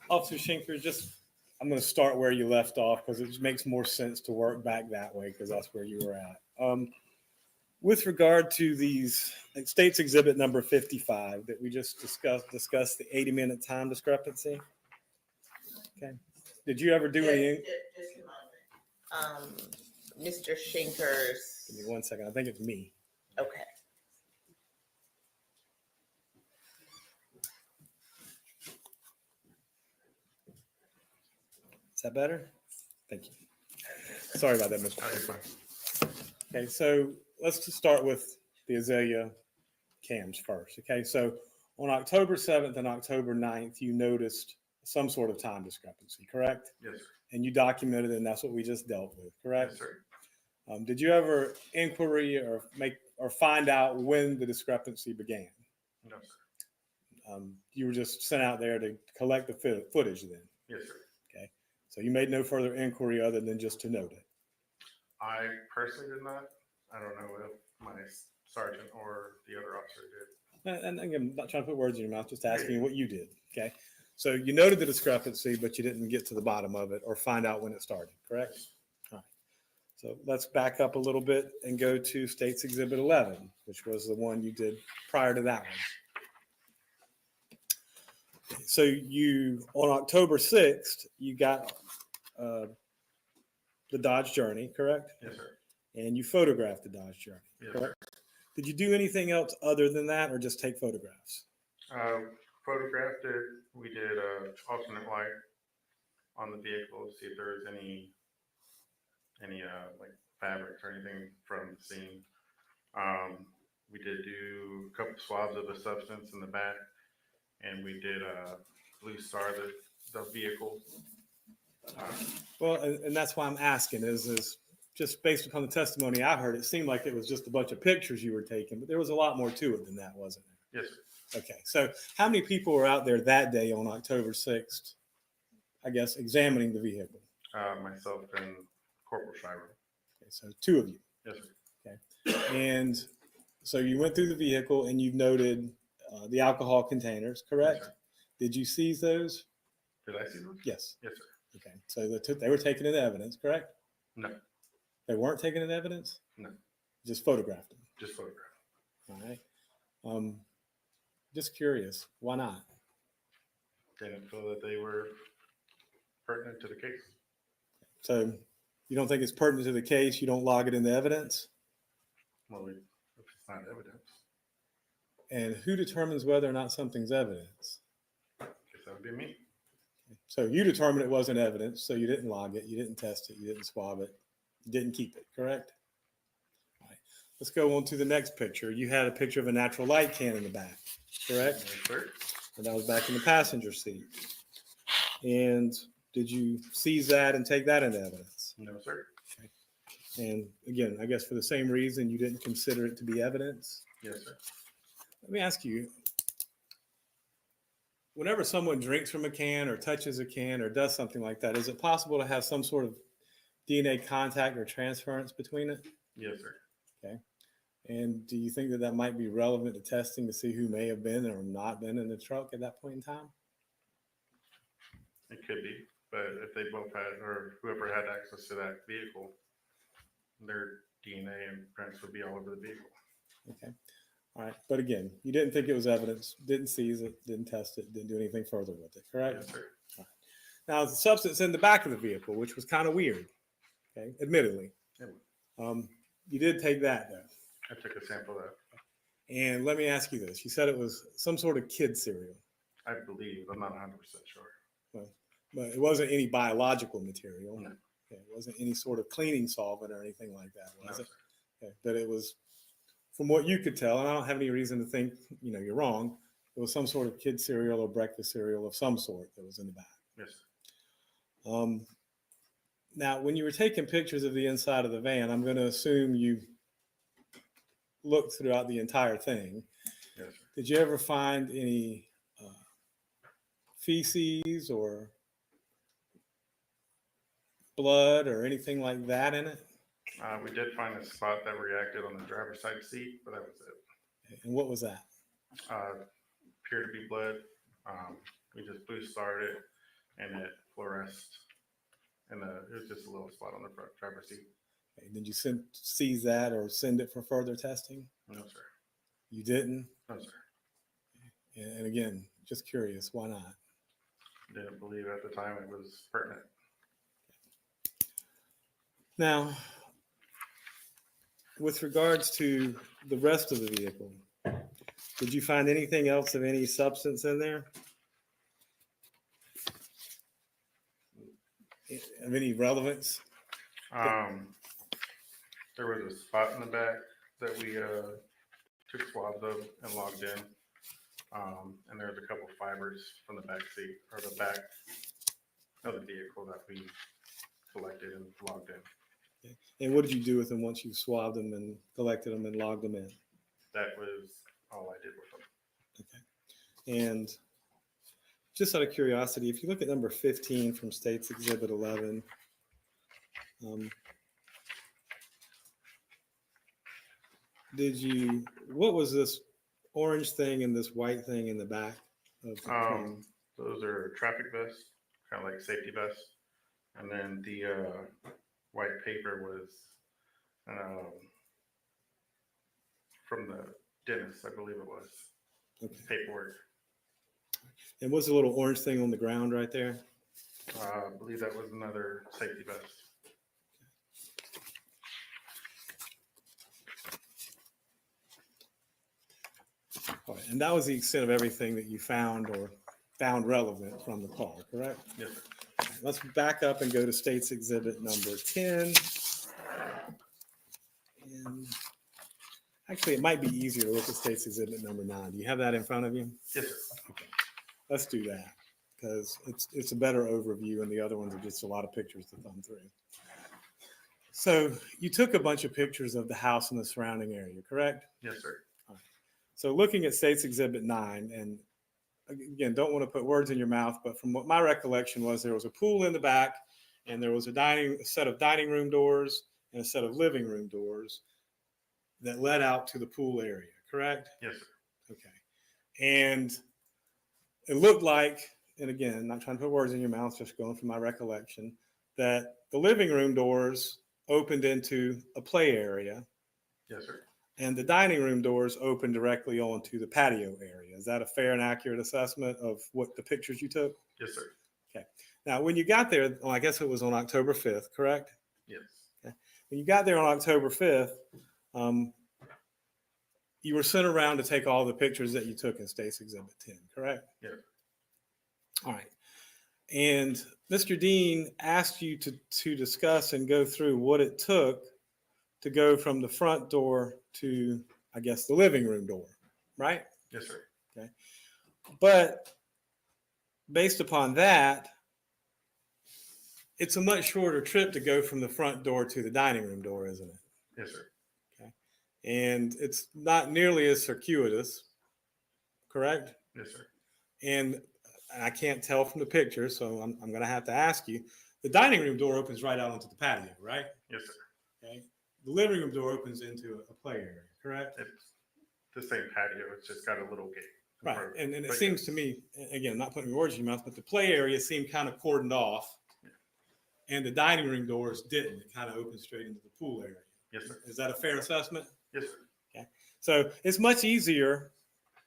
Officer Schenker, I'm going to start where you left off because it makes more sense to work back that way because that's where you were at. With regard to these, like State's Exhibit number 55 that we just discussed the 80-minute time discrepancy. Okay. Did you ever do any? Just a moment. Mr. Schenker's. Give me 1 second. I think it's me. Okay. Is that better? Thank you. Sorry about that, Mr. President. Okay, so let's just start with the Azalea cams first. Okay, so on October 7th and October 9th, you noticed some sort of time discrepancy, correct? Yes, sir. And you documented it, and that's what we just dealt with, correct? Yes, sir. Did you ever inquiry or find out when the discrepancy began? No, sir. You were just sent out there to collect the footage then? Yes, sir. Okay, so you made no further inquiry other than just to note it? I personally did not. I don't know if my sergeant or the other officer did. And again, I'm not trying to put words in your mouth, just asking you what you did. Okay. So you noted the discrepancy, but you didn't get to the bottom of it or find out when it started, correct? All right. So let's back up a little bit and go to State's Exhibit 11, which was the one you did prior to that one. So you, on October 6th, you got the Dodge Journey, correct? Yes, sir. And you photographed the Dodge Journey, Yes, correct? sir. Did you do anything else other than that or just take photographs? Photographed it. We did alternate light on the vehicle to see if there was any like fabrics or anything from the scene. We did do a couple swabs of the substance in the back, and we did blue star the vehicle. Well, and that's why I'm asking is just based upon the testimony I heard, it seemed like it was just a bunch of pictures you were taking, but there was a lot more to it than that, wasn't there? Yes, sir. Okay, so how many people were out there that day on October 6th, I guess, examining the vehicle? Myself and Corporal Shiro. Okay, so two of you. Yes, sir. Okay, and so you went through the vehicle and you noted the alcohol containers, correct? Yes, sir. Did you seize those? Did I see those? Yes. Yes, sir. Okay, so they were taken into evidence, correct? No, They weren't taken into evidence? no, Just photographed them? just photograph. All right. Just curious, why not? Didn't feel that they were pertinent to the case. So you don't think it's pertinent to the case, you don't log it into evidence? Well, if it's not evidence, And who determines whether or not something's evidence? I guess that would be me. So you determined it wasn't evidence, so you didn't log it, you didn't test it, you didn't swab it, you didn't keep it, correct? All right. Let's go on to the next picture. You had a picture of a natural light can in the back, correct? Yes, sir. And that was back in the passenger seat. And did you seize that and take that into evidence? No, sir. Okay. And again, I guess for the same reason, you didn't consider it to be evidence? Yes, sir. Let me ask you, whenever someone drinks from a can or touches a can or does something like that, is it possible to have some sort of DNA contact or transference between it? Yes, sir. Okay. And do you think that that might be relevant to testing to see who may have been or not been in the truck at that point in time? It could be, but if they both had, or whoever had access to that vehicle, their DNA and prints would be all over the vehicle. Okay. All right. But again, you didn't think it was evidence, didn't seize it, didn't test it, didn't do anything further with it, correct? Yes, sir. All right. Now, the substance in the back of the vehicle, which was kind of weird, okay, admittedly. Yeah. You did take that, though. I took a sample of that. And let me ask you this. You said it was some sort of kid cereal. I believe, I'm not 100% sure. Well, but it wasn't any biological material. No. Okay, it wasn't any sort of cleaning solvent or anything like that, was No, it? Okay, but it was, from what you could tell, and I don't have any reason to think, you're wrong, it was some sort of kid cereal or breakfast cereal of some sort that was in the back. Yes, sir. Now, when you were taking pictures of the inside of the van, I'm going to assume you looked throughout the entire thing. Yes, sir. Did you ever find any feces or blood or anything like that in it? We did find a spot that reacted on the driver's side seat, but that was it. And what was that? Appeared to be blood. We just blue starred it, and it fluoresced, and it was just a little spot on the front driver's seat. Okay, did you seize that or send it for further testing? No, sir. You didn't? No, sir. And again, just curious, why not? Didn't believe at the time it was pertinent. Now, with regards to the rest of the vehicle, did you find anything else of any substance in there? Of any relevance? There was a spot in the back that we took swabs of and logged in. And there was a couple fibers from the back seat or the back of the vehicle that we collected and logged in. Okay. And what did you do with them once you swabbed them and collected them and logged them in? That was all I did with them. Okay. And just out of curiosity, if you look at number 15 from State's Exhibit 11, what was this orange thing and this white thing in the back of the plane? Those are traffic vests, kind of like safety vests. And then the white paper was from the dentist, I believe it was. Okay. Paperwork. And what's the little orange thing on the ground right there? I believe that was another safety vest. All right. And that was the extent of everything that you found or found relevant from the car, correct? Yes, sir. All right, let's back up and go to State's Exhibit number 10. And actually, it might be easier to look at State's Exhibit number 9. Do you have that in front of you? Yes, sir. Okay. Let's do that because it's a better overview and the other ones are just a lot of pictures to thumb through. So you took a bunch of pictures of the house and the surrounding area, correct? Yes, sir. All right. So looking at State's Exhibit 9, and again, don't want to put words in your mouth, but from what my recollection was, there was a pool in the back and there was a set of dining room doors and a set of living room doors that led out to the pool area, correct? Yes, sir. Okay. And it looked like, and again, not trying to put words in your mouth, just going from my recollection, that the living room doors opened into a play area Yes, sir. and the dining room doors opened directly onto the patio area. Is that a fair and accurate assessment of what the pictures you took? Yes, sir. Okay. Now, when you got there, well, I guess it was on October 5th, correct? Yes. Okay. When you got there on October 5th, you were sent around to take all the pictures that you took in State's Exhibit 10, correct? Yes. All right. And Mr. Dean asked you to discuss and go through what it took to go from the front door to, I guess, the living room door, right? Yes, sir. Okay. But based upon that, it's a much shorter trip to go from the front door to the dining room door, isn't it? Yes, sir. Okay. And it's not nearly as circuitous, correct? Yes, sir. And I can't tell from the picture, so I'm going to have to ask you. The dining room door opens right out onto the patio, right? Yes, sir. Okay. The living room door opens into a play area, correct? It's the same patio. It's just got a little gate. Right. And it But seems to me, again, not putting words in your mouth, but the play area seemed kind of cordoned off. And the dining room doors didn't. It kind of opened straight into the pool area. Yes, sir. Is that a fair assessment? Yes, sir. Okay. So it's much easier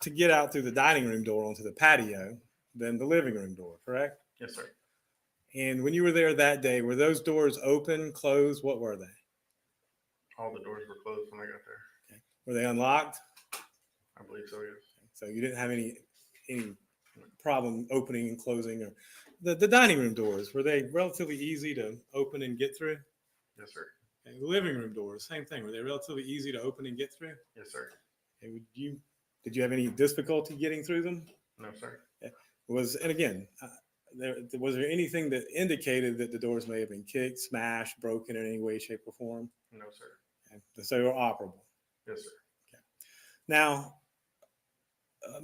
to get out through the dining room door onto the patio than the living room door, correct? Yes, sir. And when you were there that day, were those doors open, closed? What were they? All the doors were closed when I got there. Okay. Were they unlocked? I believe so, yes. So you didn't have any problem opening and closing, or the dining room doors, were they relatively easy to open and get through? Yes, sir. Okay. The living room doors, same thing. Were they relatively easy to open and get through? Yes, sir. Okay. Did you have any difficulty getting through them? No, sir. Okay. And again, was there anything that indicated that the doors may have been kicked, smashed, broken in any way, shape, or form? No, sir. Okay. So they were operable. Yes, sir. Okay. Now,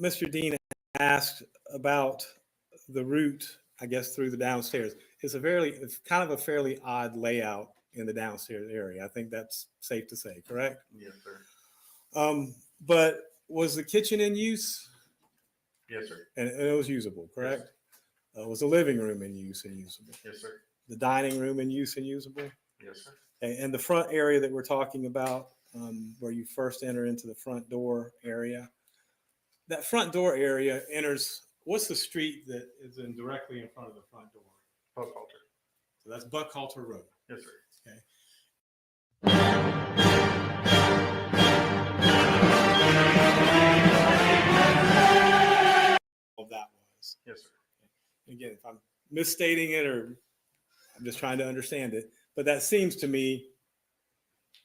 Mr. Dean asked about the route, I guess, through the downstairs. It's kind of a fairly odd layout in the downstairs area. I think that's safe to say, correct? Yes, sir. But was the kitchen in use? Yes, sir. And it was usable, correct? Was the living room in use and usable? Yes, sir. The dining room in use and usable? Yes, sir. And the front area that we're talking about, where you first enter into the front door area, that front door area enters, what's the street that is directly in front of the front door? Buckhalter. So that's Buckhalter Road. Yes, sir. All that was. Yes, sir. Again, if I'm misstating it or I'm just trying to understand it, but that seems to me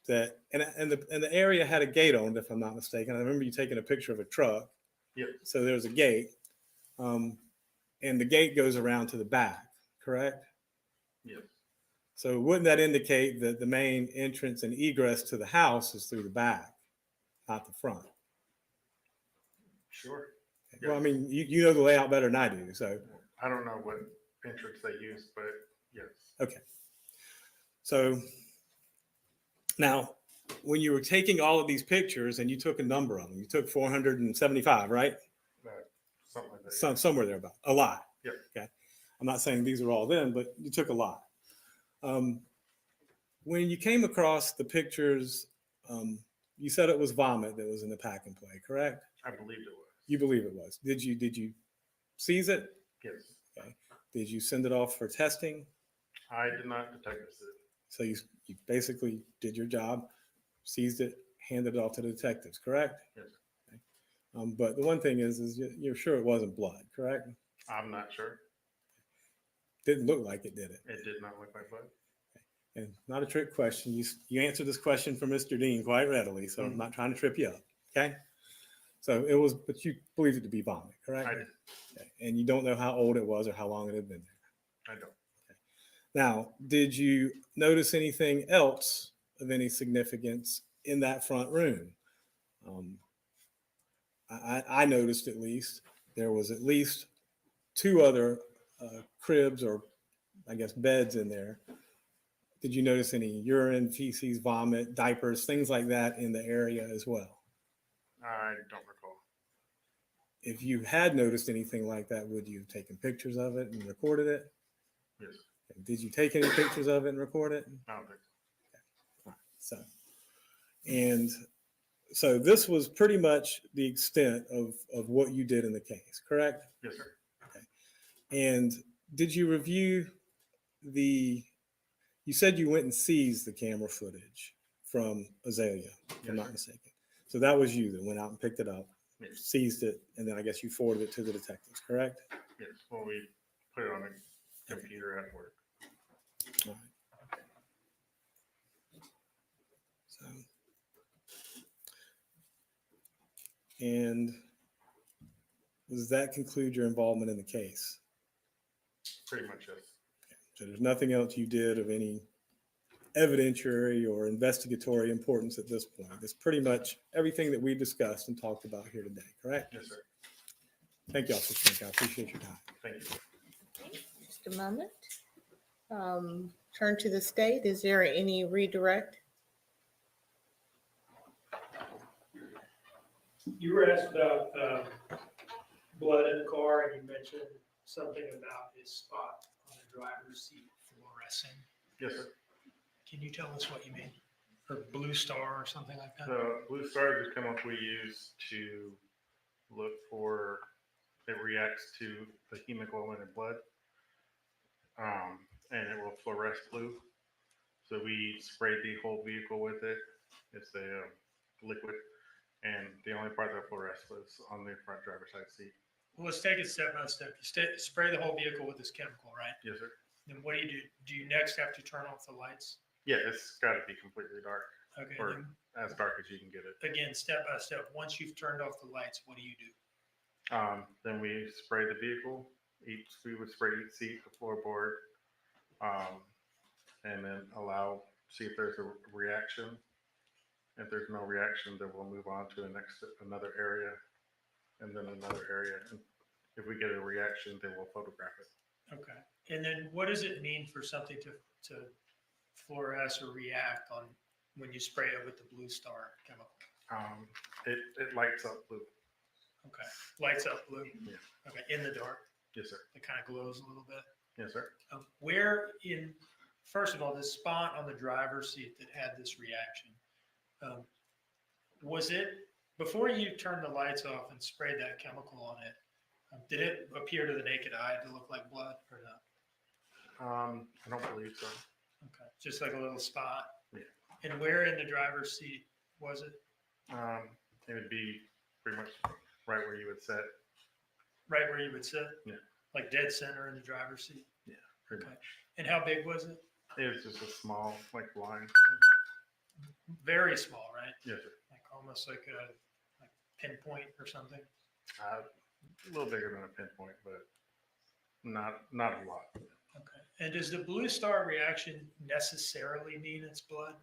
that, and the area had a gate on it, if I'm not mistaken. I remember you taking a picture of a truck. Yes. So there's a gate, and the gate goes around to the back, correct? Yes. So wouldn't that indicate that the main entrance and egress to the house is through the back, not the front? Sure. Well, I mean, you know the layout better than I do, so. I don't know what entrance they use, but yes. Okay. So now, when you were taking all of these pictures and you took a number of them, you took 475, right? Something like that. Somewhere there about a lot. Yep. Okay. I'm not saying these are all them, but you took a lot. When you came across the pictures, you said it was vomit that was in the pack and play, correct? I believed it was. You believe it was. Did you seize it? Yes. Okay. Did you send it off for testing? I did not detect it. So you basically did your job, seized it, handed it off to the detectives, correct? Yes. Okay. But the one thing is you're sure it wasn't blood, correct? I'm not sure. Didn't look like it, did it? It did not look like blood. And not a trick question. You answered this question for Mr. Dean quite readily, so I'm not trying to trip you up. Okay. So it was, but you believed it to be vomit, correct? I did. Okay. And you don't know how old it was or how long it had been there. I don't. Okay. Now, did you notice anything else of any significance in that front room? I noticed at least there was at least two other cribs or I guess beds in there. Did you notice any urine, feces, vomit, diapers, things like that in the area as well? I don't recall. if you had noticed anything like that, would you have taken pictures of it and recorded it? Yes. Did you take any pictures of it and record it? I don't think so. So, and so this was pretty much the extent of what you did in the case, correct? Yes, sir. Okay. And did you review you said you went and seized the camera footage from Azalea, if I'm not mistaken. So that was you that went out and picked it up, seized it, and then I guess you forwarded it to the detectives, correct? Yes. Well, we put it on a computer at work. All right. So, and does that conclude your involvement in the case? Pretty much, yes. So there's nothing else you did of any evidentiary or investigatory importance at this point. It's pretty much everything that we discussed and talked about here today, correct? Yes, sir. Thank you, Officer Schenck. I appreciate your time. Thank you. Just a moment. Turn to the state. Is there any redirect? You were asked about blood in the car, and you mentioned something about his spot on the driver's seat fluorescing. Yes, sir. Can you tell us what you mean? Or blue star or something like that? The blue star is a chemical we use to look for, it reacts to the hemoglobin in blood, and it will fluoresce blue. So we sprayed the whole vehicle with it. It's a liquid, and the only part that fluoresced was on the front driver's side seat. Well, let's take it step by step. You spray the whole vehicle with this chemical, right? Yes, sir. Then what do? Do you next have to turn off the lights? Yeah, it's got to be completely dark, Okay. or Then, as dark as you can get it. again, step by step. Once you've turned off the lights, what do you do? Then we spray the vehicle. We would spray each seat, the floorboard, and then see if there's a reaction. If there's no reaction, then we'll move on to another area, and then another area. And if we get a reaction, then we'll photograph it. Okay. And then what does it mean for something to fluoresce or react on when you spray it with the blue star chemical? It lights up blue. Okay. Lights up blue? Yeah. Okay. In the dark? Yes, sir. It kind of glows a little bit? Yes, sir. First of all, the spot on the driver's seat that had this reaction, was it, before you turned the lights off and sprayed that chemical on it, did it appear to the naked eye to look like blood or not? I don't believe so. Okay, just like a little spot. Yeah. And where in the driver's seat was it? It would be pretty much right where you would sit. Right where you would sit? Yeah. Like dead center in the driver's seat? Yeah, pretty much. And how big was it? It was just a small, line. Very small, right? Yes, sir. Like almost like a pinpoint or something? A little bigger than a pinpoint, but not a lot. Okay. And does the blue star reaction necessarily mean it's blood?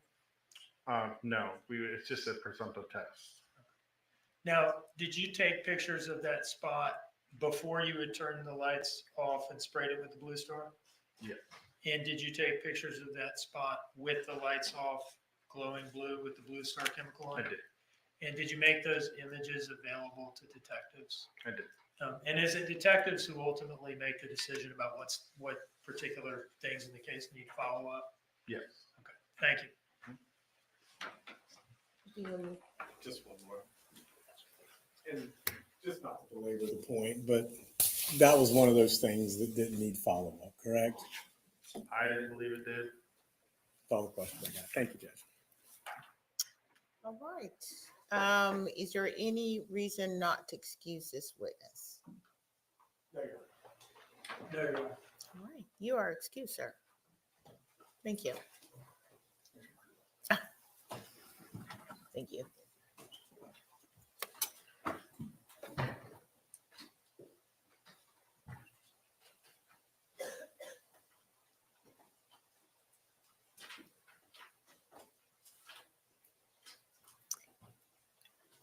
No, it's just a presumptive test. Now, did you take pictures of that spot before you had turned the lights off and sprayed it with the blue star? Yeah. And did you take pictures of that spot with the lights off, glowing blue with the blue star chemical on it? I did. And did you make those images available to detectives? I did. And is it detectives who ultimately make the decision about what particular things in the case need follow up? Yes. Okay, thank you. Just one more. And just not to belabor the point, but that was one of those things that didn't need follow-up, correct? I didn't believe it did. That's all the questions I got. Thank you, Judge. All right. Is there any reason not to excuse this witness? No, you're right. All right. You are excused, sir. Thank you. Thank you.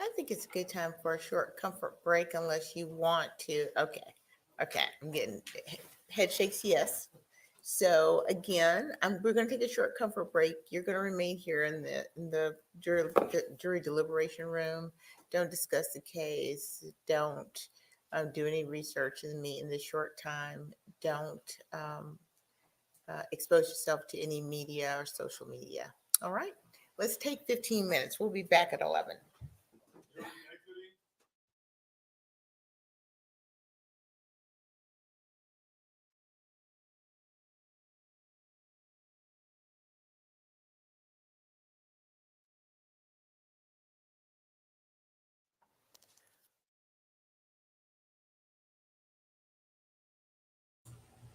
I think it's a good time for a short comfort break unless you want to. Okay. I'm getting head shakes. Yes. So again, we're going to take a short comfort break. You're going to remain here in the jury deliberation room. Don't discuss the case. Don't do any research in me in this short time. Don't expose yourself to any media or social media. All right, let's take 15 minutes. We'll be back at 11.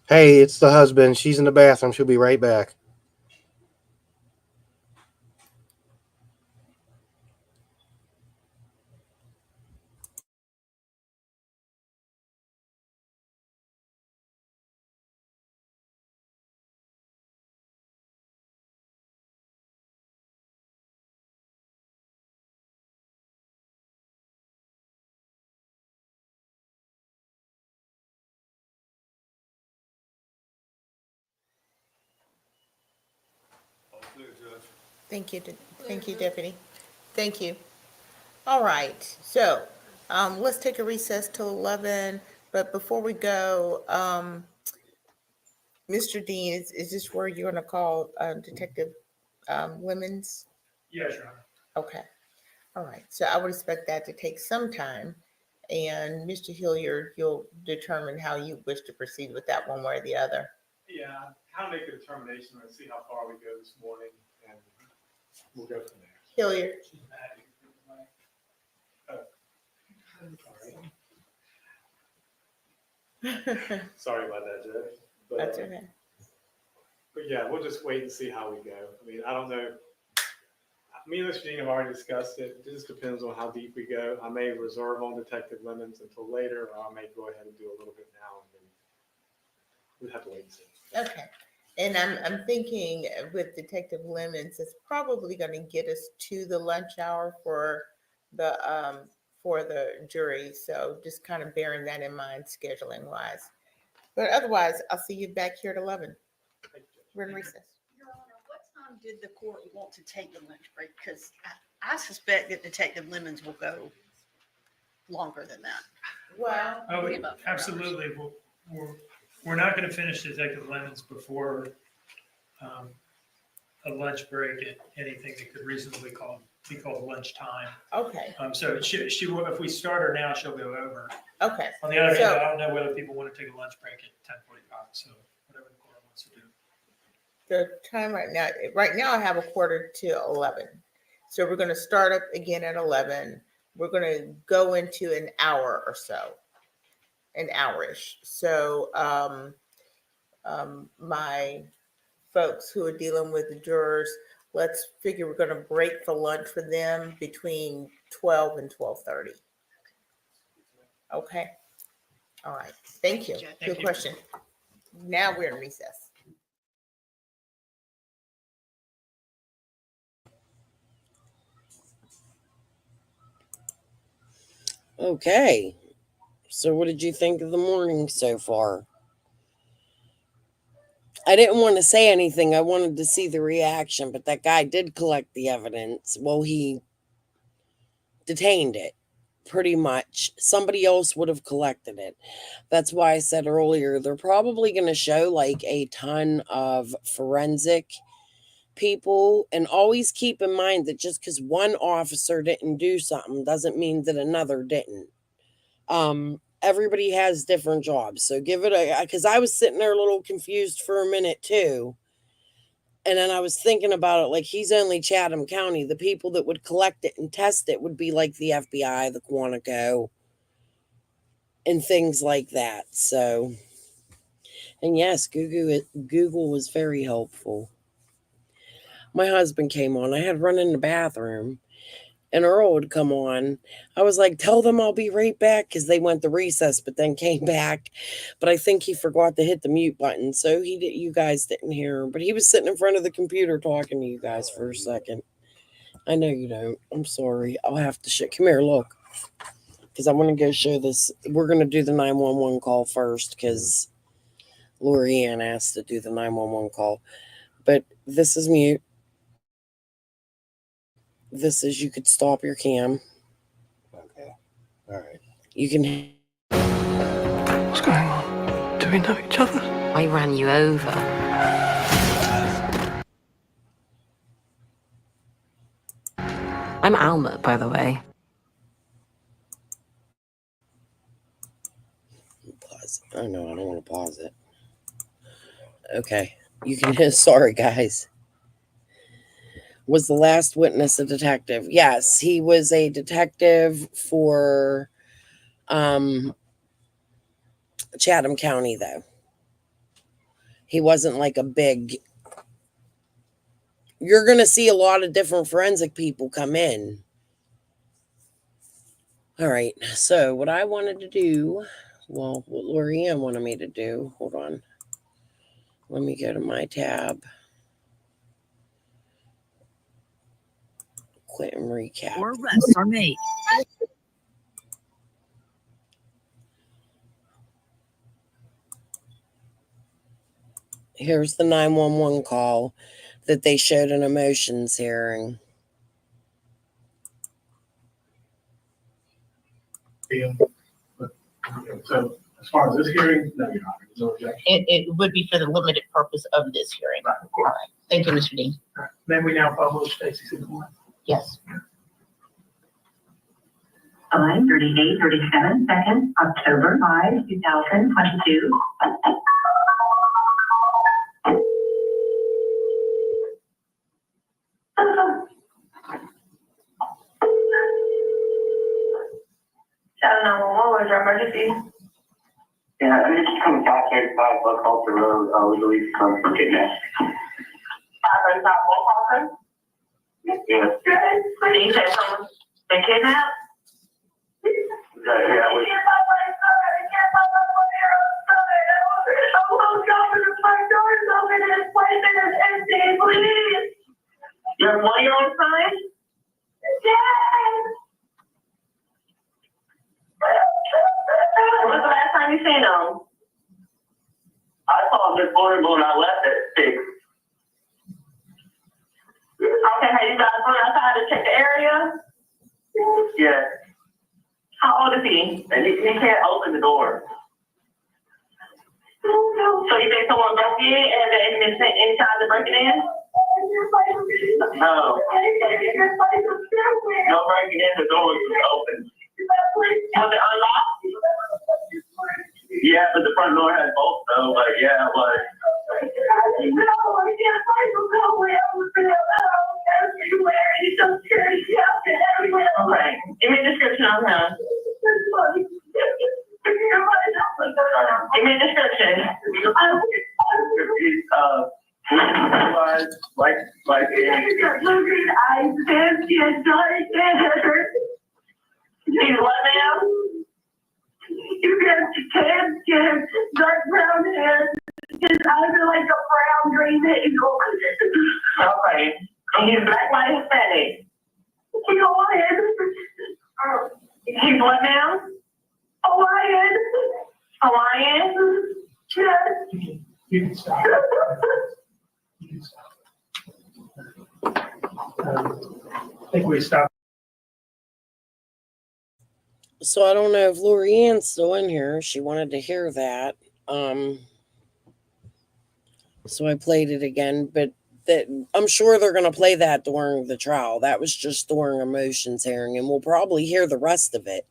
Hey, it's the husband. She's in the bathroom. She'll be right back. Thank you, thank you, Deputy. Thank you. All right, so let's take a recess till 11. But before we go, Mr. Dean, is this where you're going to call Detective Lemons? Yes, Your Honor. Okay. All right. So I would expect that to take some time. And Mr. Hilliard, you'll determine how you wish to proceed with that one way or the other. Yeah, how to make a determination and see how far we go this morning, and we'll go from there. Hilliard. Sorry about that, Judge. But, That's okay. But yeah, we'll just wait and see how we go. I mean, I don't know. Me and Mr. Dean have already discussed it. It just depends on how deep we go. I may reserve on Detective Lemons until later, or I may go ahead and do a little bit now, and then we'll have to wait and see. Okay. And I'm thinking with Detective Lemons, it's probably going to get us to the lunch hour for the jury. So just kind of bearing that in mind, scheduling wise. But otherwise, I'll see you back here at 11. We're in recess. Your Honor, what time did the court want to take the lunch break? Because I suspect that Detective Lemons will go longer than that. Well, Oh, absolutely. We're not going to finish Detective Lemons before a lunch break at anything that could reasonably be called lunchtime. Okay. So she will, if we start her now, she'll go over. Okay. On the other hand, I don't know whether people want to take a lunch break at 10:45. So whatever the court wants to do. The time right now I have a quarter to 11. So we're going to start up again at 11. We're going to go into an hour or so, an hour-ish. So my folks who are dealing with the jurors, let's figure we're going to break for lunch for them between 12 and 12:30. Okay. All right. Thank you. Good question. Now we're in recess. Okay. So what did you think of the morning so far? I didn't want to say anything. I wanted to see the reaction, but that guy did collect the evidence. Well, he detained it, pretty much. Somebody else would have collected it. That's why I said earlier, they're probably going to show like a ton of forensic people. And always keep in mind that just because one officer didn't do something doesn't mean that another didn't. Everybody has different jobs. So give it because I was sitting there a little confused for a minute too. And then I was thinking about it like he's only Chatham County. The people that would collect it and test it would be like the FBI, the Quantico, and things like that. So, and yes, Google was very helpful. My husband came on. I had run in the bathroom, and Earl would come on. I was like, tell them I'll be right back because they went to recess, but then came back. But I think he forgot to hit the mute button, so you guys didn't hear him. But he was sitting in front of the computer talking to you guys for a second. I know you don't. I'm sorry. I'll have to come here, look. Because I want to go show this. We're going to do the 911 call first because Lori Ann asked to do the 911 call. But this is mute. This is, you could stop your cam. Okay. All right. You can we know each other? I ran you over. I'm Alma, by the way. Pause. Oh no, I don't want to pause it. Okay. You can sorry guys. Was the last witness a detective? Yes, he was a detective for Chatham County though. He wasn't like a big. You're going to see a lot of different forensic people come in. All right. So what I wanted to do, well, what Lorianne wanted me to do, hold on. Let me go to my tab. Quinton recap. Or arrests are made. Here's the 911 call that they showed an emotions hearing. So as far as this hearing, no, you're not. There's no objection. It would be for the limited purpose of this hearing. Right, of course. All right. Thank you, Mr. Dean. All right. May we now publish Stacy's report? Yes. 38:37 seconds, October 5, 2022. What was your emergency? Yeah, I'm just coming back here to 5 Buckhalter Road, we believe some kidnapped. 535 Buckhalter? Yeah. Did you say someone been kidnapped? Yeah, we. Your 1-year-old son? Yes! When was the last time you seen him? I saw him this morning when I left at 6. Okay, have you guys gone outside to check the area? Yeah. How old is he? And he can't open the door. So you think someone broke in and they been sent any time to break it in? No. No breaking in, the door was open. Was it unlocked? Yeah, but the front door had bolts though, but yeah, it was. Okay. Give me a description on him. Give me a description. He's like eyes, he's what now? You get dark brown hair. His eyes are like a brown green hazel. Okay. And he's black, white, Hispanic. He's what now? Hawaiian. Hawaiian? Yes. You can stop. You can stop. I think we stopped. So I don't know if Lorianne's still in here. She wanted to hear that. So I played it again, but I'm sure they're going to play that during the trial. That was just during a motions hearing, and we'll probably hear the rest of it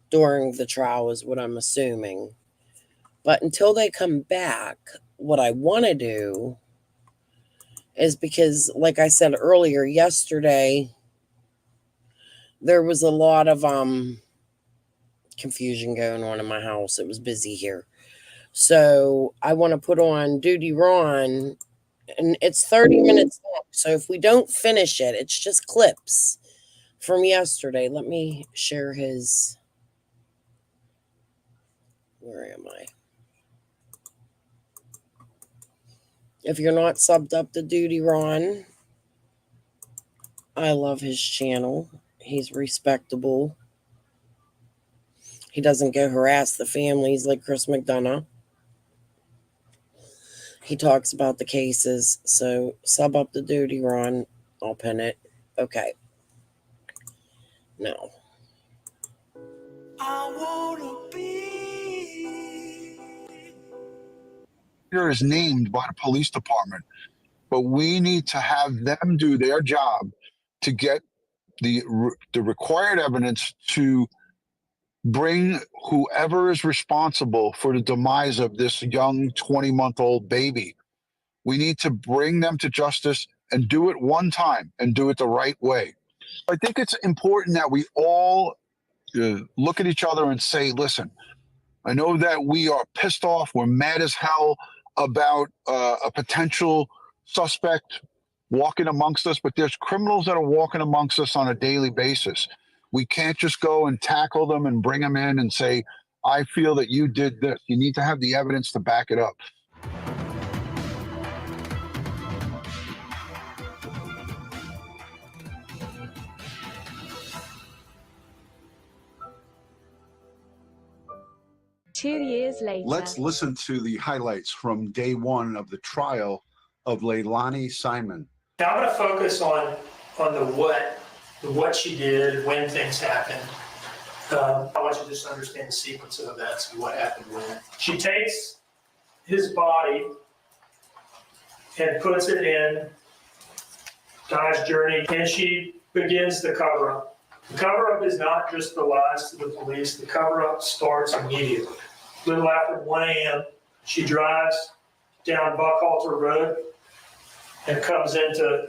during the trial is what I'm assuming. But until they come back, what I want to do is, because like I said earlier, yesterday, there was a lot of confusion going on in my house. It was busy here. So I want to put on Duty Ron, and it's 30 minutes long. So if we don't finish it, it's just clips from yesterday. Let me share his. Where am I? If you're not subbed up to Duty Ron, I love his channel. He's respectable. He doesn't go harass the families like Chris McDonough. He talks about the cases. So sub up to Duty Ron. I'll pin it. Okay. Now. I wanna be is named by the police department, but we need to have them do their job to get the required evidence to bring whoever is responsible for the demise of this young 20-month-old baby. We need to bring them to justice and do it one time and do it the right way. I think it's important that we all look at each other and say, listen, I know that we are pissed off. We're mad as hell about a potential suspect walking amongst us, but there's criminals that are walking amongst us on a daily basis. We can't just go and tackle them and bring them in and say, I feel that you did this. You need to have the evidence to back it up. Let's listen to the highlights from day one of the trial of Leilani Simon. Now I'm going to focus on the what she did, when things happened. I want you to just understand the sequence of events and what happened when. She takes his body and puts it in Dodge Journey, and she begins the cover-up. The cover-up is not just the lies to the police. The cover-up starts immediately. A little after 1 a.m., she drives down Buckhalter Road and comes into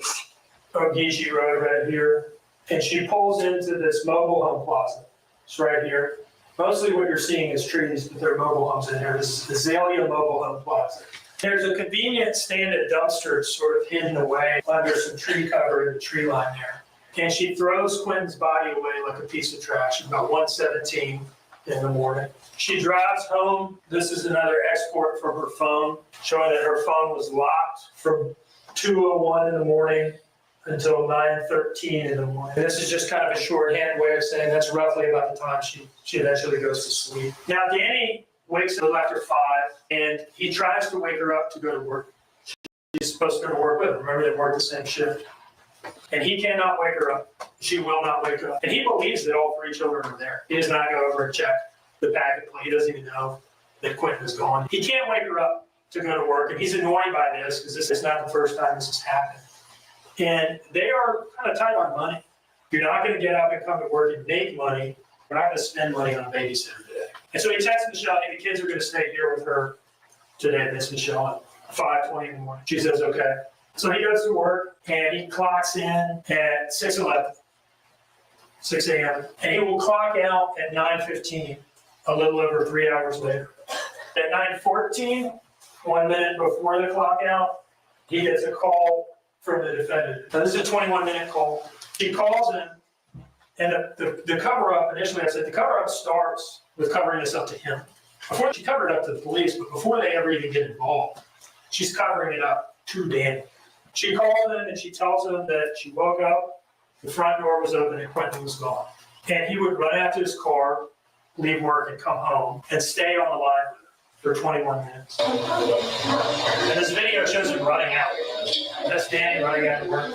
Ogeechee Road right here. And she pulls into this mobile home plaza. It's right here. Mostly what you're seeing is trees, but there are mobile homes in here. This is Azalea Mobile Home Plaza. There's a convenient stand-at dumpster sort of hidden away under some tree cover in the tree line there. And she throws Quinton's body away like a piece of trash at about 1:17 in the morning. She drives home. This is another export from her phone, showing that her phone was locked from 2:01 in the morning until 9:13 in the morning. And this is just kind of a shorthand way of saying that's roughly about the time she eventually goes to sleep. Now, Danny wakes up after 5, and he tries to wake her up to go to work. She's supposed to go to work with him. Remember, they work the same shift. And he cannot wake her up. She will not wake up. And he believes that all 3 children are there. He does not go over and check the packet plate. He doesn't even know that Quinton is gone. He can't wake her up to go to work, and he's annoyed by this because this is not the first time this has happened. And they are kind of tight on money. You're not going to get up and come to work and make money. We're not going to spend money on a babysitter today. And so he texts Michelle, hey, the kids are going to stay here with her today, Miss Michelle, at 5:20 in the morning. She says, okay. So he goes to work, and he clocks in at 6 a.m., and he will clock out at 9:15, a little over 3 hours later. At 9:14, 1 minute before the clock out, he gets a call from the defendant. Now, this is a 21-minute call. He calls him, and the cover-up, initially I said, the cover-up starts with covering this up to him. Before she covered it up to the police, but before they ever even get involved, she's covering it up to Danny. She calls him and she tells him that she woke up, the front door was open, and Quinton was gone. And he would run after his car, leave work, and come home, and stay on the line for 21 minutes. And this video shows him running out. That's Danny running out of work.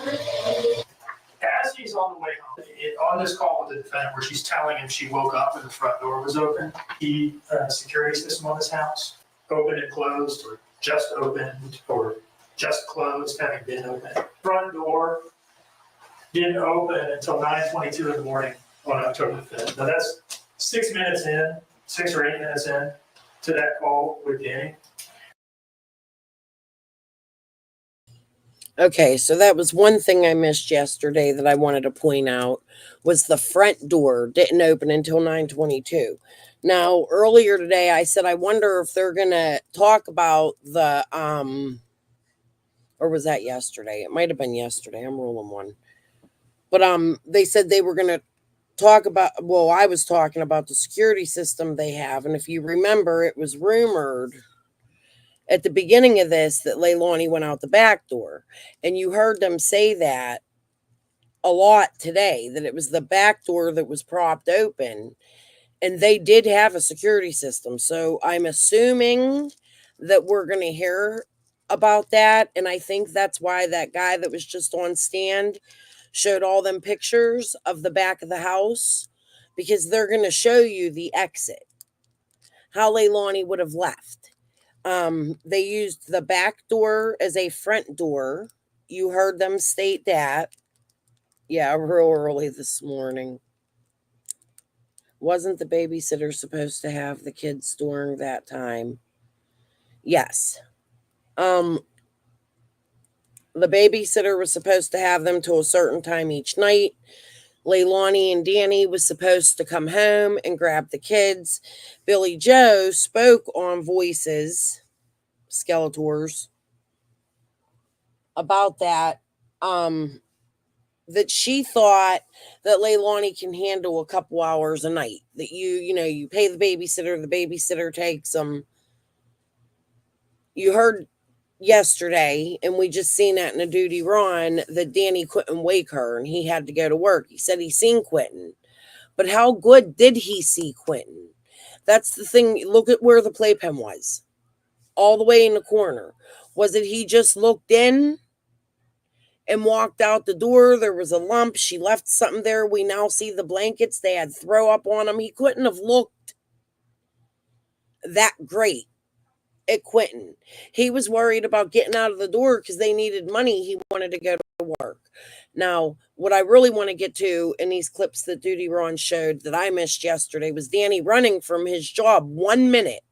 As he's on the way home, on this call with the defendant, where she's telling him she woke up and the front door was open, the security system on his house, open and closed, or just opened, or just closed, having been open. Front door didn't open until 9:22 in the morning on October 5th. Now that's 6 minutes in, 6 or 8 minutes in to that call with Danny. Okay, so that was one thing I missed yesterday that I wanted to point out was the front door didn't open until 9:22. Now, earlier today I said I wonder if they're going to talk about the or was that yesterday? It might have been yesterday. I'm rolling one. But they said they were going to talk about, well, I was talking about the security system they have, and if you remember, it was rumored at the beginning of this that Leilani went out the back door. And you heard them say that a lot today, that it was the back door that was propped open. And they did have a security system. So I'm assuming that we're going to hear about that. And I think that's why that guy that was just on stand showed all them pictures of the back of the house, because they're going to show you the exit, how Leilani would have left. They used the back door as a front door. You heard them state that. Yeah, real early this morning. Wasn't the babysitter supposed to have the kids during that time? Yes. The babysitter was supposed to have them till a certain time each night. Leilani and Danny was supposed to come home and grab the kids. Billy Joe spoke on Voices, Skeletors, about that. That she thought that Leilani can handle a couple hours a night. That you pay the babysitter takes them. You heard yesterday, and we just seen that in a duty run, that Danny couldn't wake her and he had to go to work. He said he seen Quinton. But how good did he see Quinton? That's the thing. Look at where the playpen was. All the way in the corner. Was it he just looked in and walked out the door? There was a lump. She left something there. We now see the blankets. They had throw up on them. He couldn't have looked that great at Quinton. He was worried about getting out of the door because they needed money. He wanted to go to work. Now, what I really want to get to in these clips that Duty Ron showed that I missed yesterday was Danny running from his job 1 minute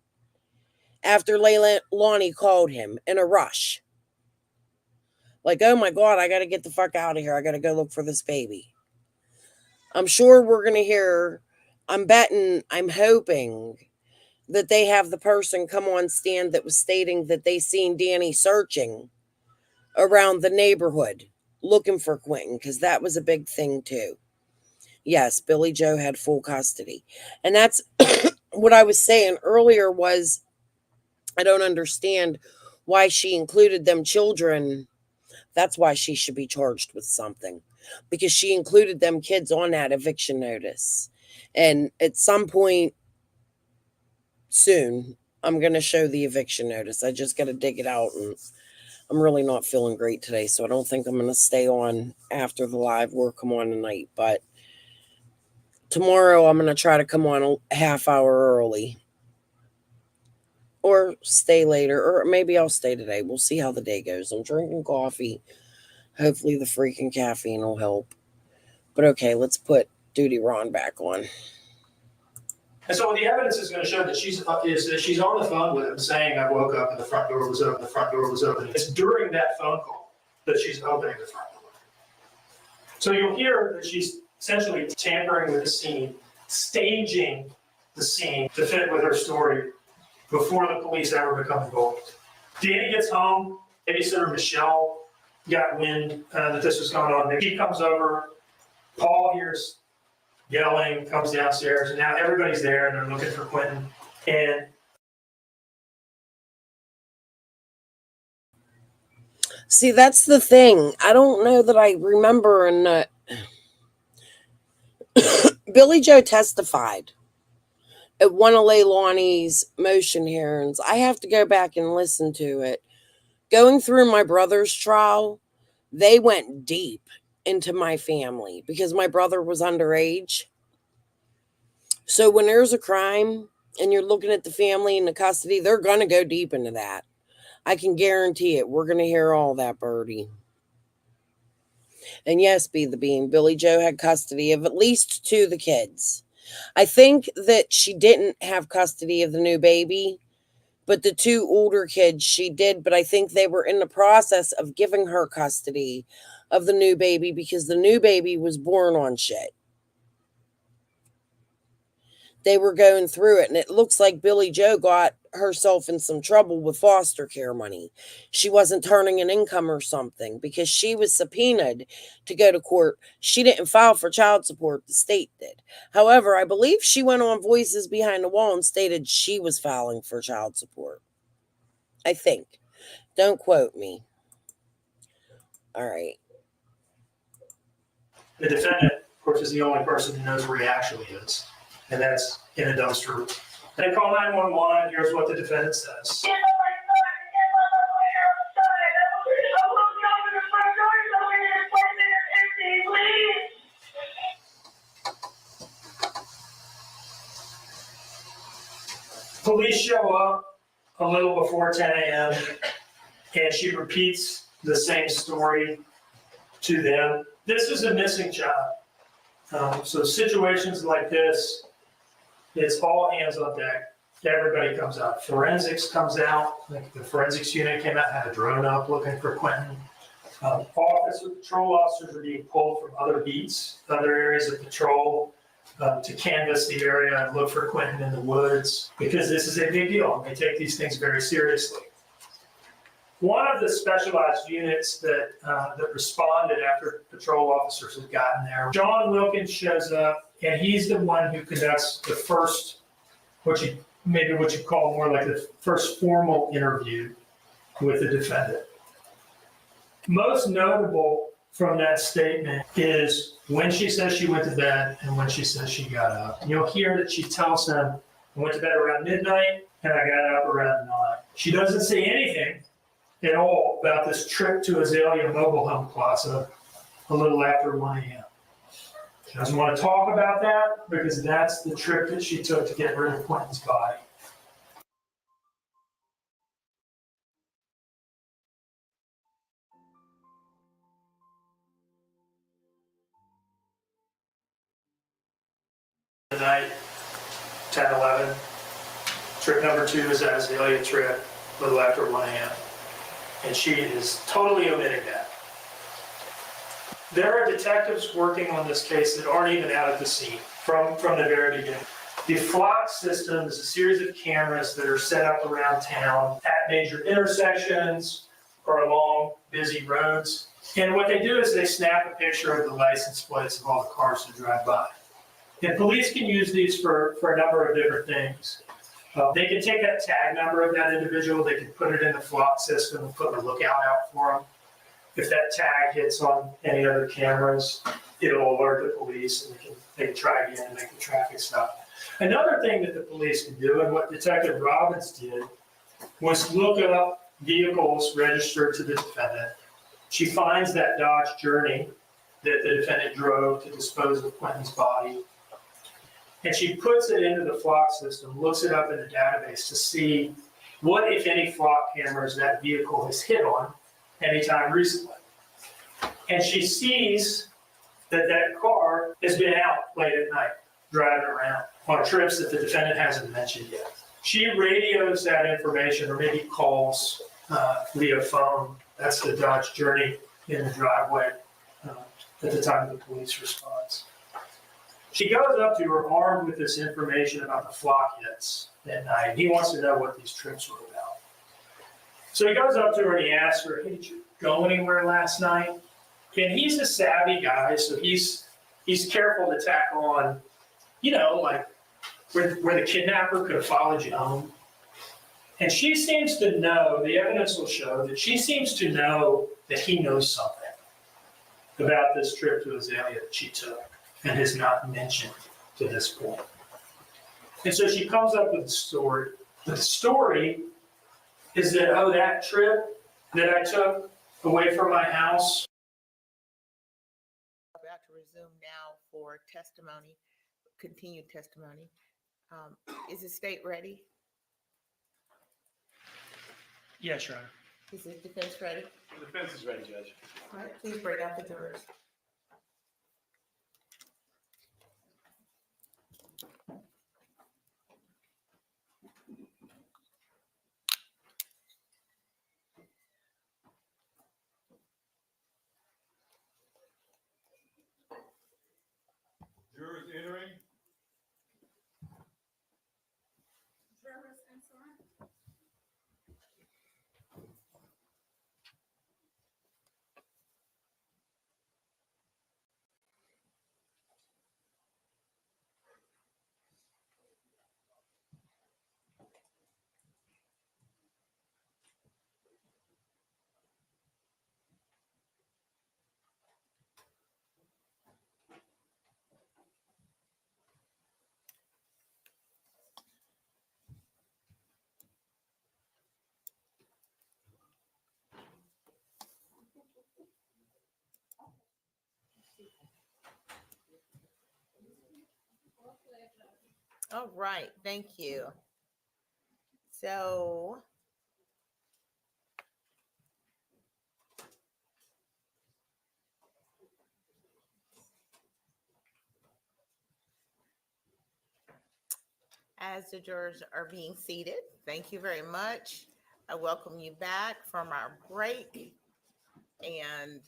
after Leilani called him in a rush. Like, oh my God, I got to get the fuck out of here. I got to go look for this baby. I'm sure we're going to hear, I'm hoping that they have the person come on stand that was stating that they seen Danny searching around the neighborhood looking for Quinton, because that was a big thing too. Yes, Billy Joe had full custody. And that's what I was saying earlier was I don't understand why she included them children. That's why she should be charged with something, because she included them kids on that eviction notice. And at some point soon, I'm going to show the eviction notice. I just got to dig it out, and I'm really not feeling great today, so I don't think I'm going to stay on after the live or come on tonight. But tomorrow I'm going to try to come on a half hour early or stay later, or maybe I'll stay today. We'll see how the day goes. I'm drinking coffee. Hopefully the freaking caffeine will help. But okay, let's put Duty Ron back on. And so what the evidence is going to show that she's on the phone with him saying, I woke up and the front door was open, the front door was open. It's during that phone call that she's opening the front door. So you'll hear that she's essentially tampering with the scene, staging the scene to fit with her story before the police ever become involved. Danny gets home, babysitter Michelle got wind that this was going on. She comes over, Paul hears yelling, comes downstairs, and now everybody's there and they're looking for Quinton. And see, that's the thing. I don't know that I remember. And Billy Joe testified at one of Leilani's motion hearings. I have to go back and listen to it. Going through my brother's trial, they went deep into my family because my brother was underage. So when there's a crime and you're looking at the family and the custody, they're going to go deep into that. I can guarantee it. We're going to hear all that, Birdie. And yes, Be the Bean, Billy Joe had custody of at least 2 of the kids. I think that she didn't have custody of the new baby, but the 2 older kids she did. But I think they were in the process of giving her custody of the new baby because the new baby was born on shit. They were going through it, and it looks like Billy Joe got herself in some trouble with foster care money. She wasn't turning an income or something because she was subpoenaed to go to court. She didn't file for child support. The state did. However, I believe she went on Voices Behind the Wall and stated she was filing for child support. I think. Don't quote me. All right. the defendant, of course, is the only person who knows where he actually is, and that's in a dumpster. They call 911. Here's what the defendant says. Police show up. a little before 10 a.m. and she repeats the same story to them. This is a missing child. So situations like this, it's all hands on deck. Everybody comes out. Forensics comes out. Like the forensics unit came out, had a drone up looking for Quinton. Patrol officers are being pulled from other beats, other areas of patrol to canvass the area and look for Quinton in the woods, because this is a big deal. They take these things very seriously. One of the specialized units that responded after patrol officers had gotten there, John Wilkins shows up, and he's the one who conducts the first, what you call more like the first formal interview with the defendant. Most notable from that statement is when she says she went to bed and when she says she got up. And you'll hear that she tells him, I went to bed around midnight and I got up around 9. She doesn't say anything at all about this trip to Azalea Mobile Home Plaza a little after 1 a.m. She doesn't want to talk about that because that's the trip that she took to get rid of Quinton's body. Night, 10, 11. Trip number 2 is that Azalea trip, a little after 1 a.m. And she is totally omitting that. There are detectives working on this case that aren't even out at the scene from the very beginning. The flock system is a series of cameras that are set up around town at major intersections or along busy roads. And what they do is they snap a picture of the license plates of all the cars that drive by. And police can use these for a number of different things. They can take that tag number of that individual, they can put it in the flock system and put a lookout out for them. If that tag hits on any other cameras, it'll alert the police and they can try again and make the traffic stop. Another thing that the police can do, and what Detective Robbins did, was look up vehicles registered to the defendant. She finds that Dodge Journey that the defendant drove to dispose of Quinton's body. And she puts it into the flock system, looks it up in the database to see what, if any, flock cameras that vehicle has hit on anytime recently. And she sees that that car has been out late at night, driving around on trips that the defendant hasn't mentioned yet. She radios that information or maybe calls via phone. That's the Dodge Journey in the driveway at the time of the police response. She goes up to her armed with this information about the flock hits at night. He wants to know what these trips were about. So he goes up to her and he asks her, hey, did you go anywhere last night? And he's a savvy guy, so he's careful to tack on, like where the kidnapper could have followed you home. And she seems to know, the evidence will show that she seems to know that he knows something about this trip to Azalea that she took and has not mentioned to this point. And so she comes up with a story. The story is that, that trip that I took away from my house. About to resume now for testimony, continued testimony. Is the state ready? Yes, Your Honor. Is the defense ready? The defense is ready, Judge. All right, please bring out the jurors. Jurors entering. All right, thank you. So As the jurors are being seated, thank you very much. I welcome you back from our break. And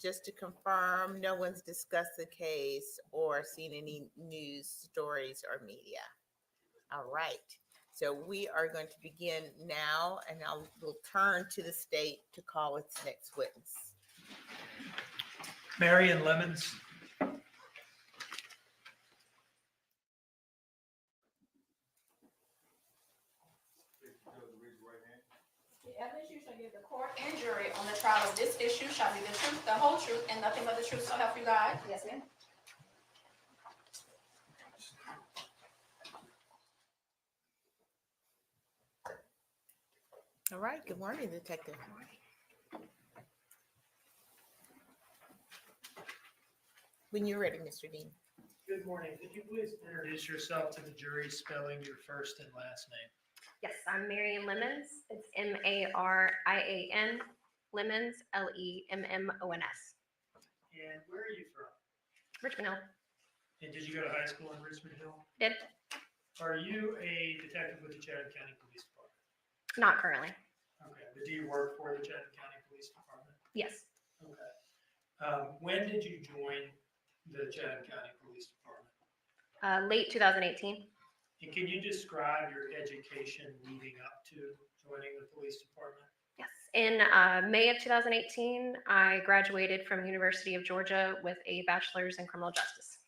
just to confirm, no one's discussed the case or seen any news stories or media. All right. So we are going to begin now, and we'll turn to the state to call its next witness. Marion Lemons. The evidence you shall give the court and jury on the trial of this issue shall be the truth, the whole truth, and nothing but the truth, so help you God. Yes, ma'am. All right. Good morning, Detective. When you're ready, Mr. Dean. Good morning. Could you please introduce yourself to the jury, spelling your first and last name? Yes, I'm Marion Lemons. It's Marian Lemons, Lemmons. And where are you from? Richmond Hill. And did you go to high school in Richmond Hill? Did. Are you a detective with the Chatham County Police Department? Not currently. Okay, but do you work for the Chatham County Police Department? Yes. Okay. When did you join the Chatham County Police Department? Late 2018. And can you describe your education leading up to joining the police department? Yes. In May of 2018, I graduated from University of Georgia with a bachelor's in criminal justice.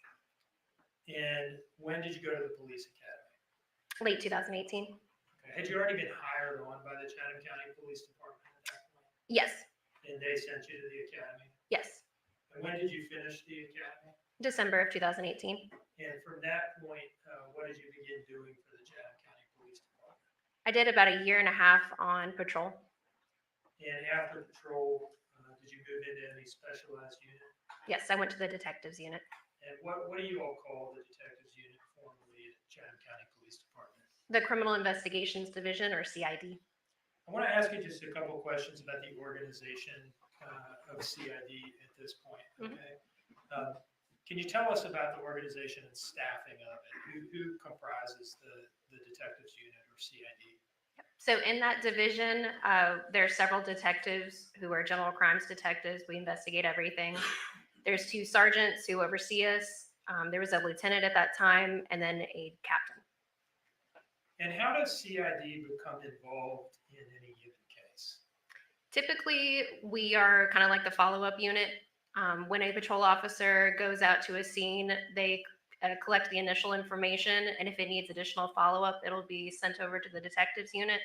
And when did you go to the police academy? Late 2018. Okay. Had you already been hired on by the Chatham County Police Department at that point? Yes. And they sent you to the academy? Yes. And when did you finish the academy? December of 2018. And from that point, what did you begin doing for the Chatham County Police Department? I did about a year and a half on patrol. And after patrol, did you move into any specialized unit? Yes, I went to the detectives unit. And what do you all call the detectives unit formally at Chatham County Police Department? The Criminal Investigations Division, or CID. I want to ask you just a couple questions about the organization of CID at this point. Okay. Can you tell us about the organization and staffing of it? Who comprises the detectives unit or CID? So in that division, there are several detectives who are general crimes detectives. We investigate everything. There's 2 sergeants who oversee us. There was a lieutenant at that time, and then a captain. And how does CID become involved in any given case? Typically, we are kind of like the follow-up unit. When a patrol officer goes out to a scene, they collect the initial information, and if it needs additional follow-up, it'll be sent over to the detectives unit.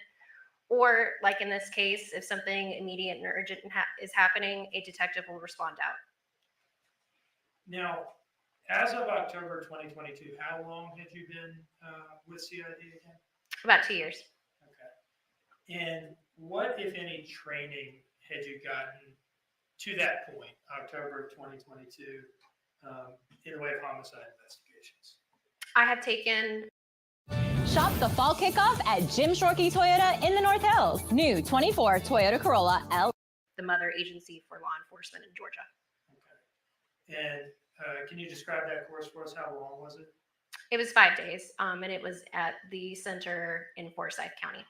Or, like in this case, if something immediate and urgent is happening, a detective will respond out. Now, as of October 2022, how long have you been with CID again? About 2 years. Okay. And what, if any, training had you gotten to that point, October 2022, in the way of homicide investigations? I have taken. Shop the fall kickoff at Jim Shorkey Toyota in the North Hills. New 24 Toyota Corolla L. The mother agency for law enforcement in Georgia. Okay. And can you describe that course for us? How long was it? It was 5 days, and it was at the center in Forsyth County.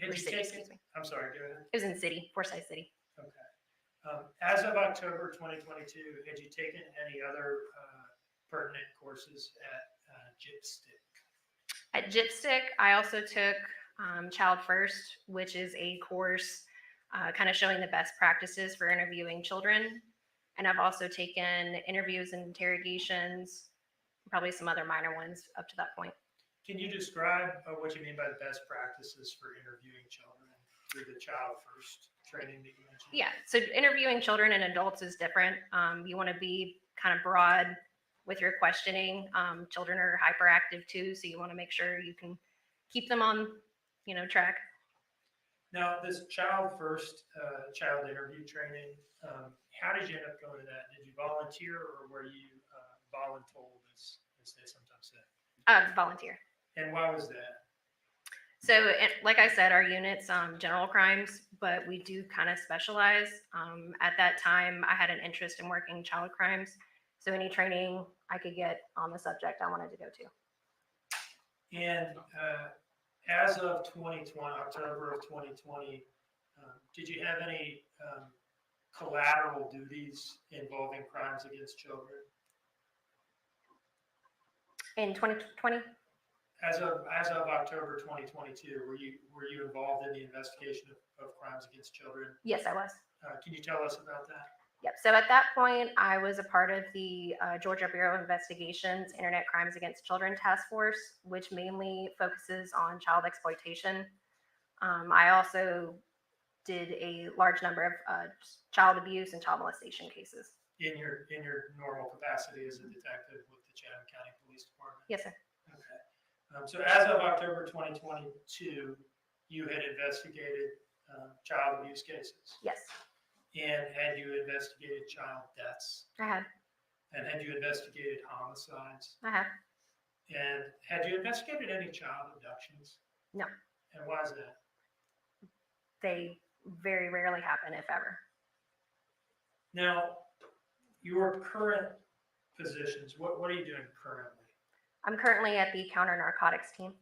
I'm sorry, go ahead. It was in city, Forsyth City. Okay. As of October 2022, had you taken any other pertinent courses at JIPSTIC? At JIPSTIC, I also took Child First, which is a course kind of showing the best practices for interviewing children. And I've also taken interviews and interrogations, probably some other minor ones up to that point. Can you describe what you mean by the best practices for interviewing children through the Child First training that you mentioned? Yeah, so interviewing children and adults is different. You want to be kind of broad with your questioning. Children are hyperactive too, so you want to make sure you can keep them on, track. Now, this Child First child interview training, how did you end up going to that? Did you volunteer, or were you voluntold, as they sometimes say? Volunteer. And why was that? So, like I said, our unit's general crimes, but we do kind of specialize. At that time, I had an interest in working child crimes, so any training I could get on the subject, I wanted to go to. And as of 2020, October of 2020, did you have any collateral duties involving crimes against children? In 2020? As of October 2022, were you involved in the investigation of crimes against children? Yes, I was. Can you tell us about that? Yep. So at that point, I was a part of the Georgia Bureau of Investigations Internet Crimes Against Children Task Force, which mainly focuses on child exploitation. I also did a large number of child abuse and child molestation cases. In your normal capacity as a detective with the Chatham County Police Department? Yes, sir. Okay. So as of October 2022, you had investigated child abuse cases? Yes, And had you investigated child deaths? I had. And had you investigated homicides? I have. And had you investigated any child abductions? No, And why is that? they very rarely happen, if ever. Now, your current positions, what are you doing currently? I'm currently at the counter narcotics team.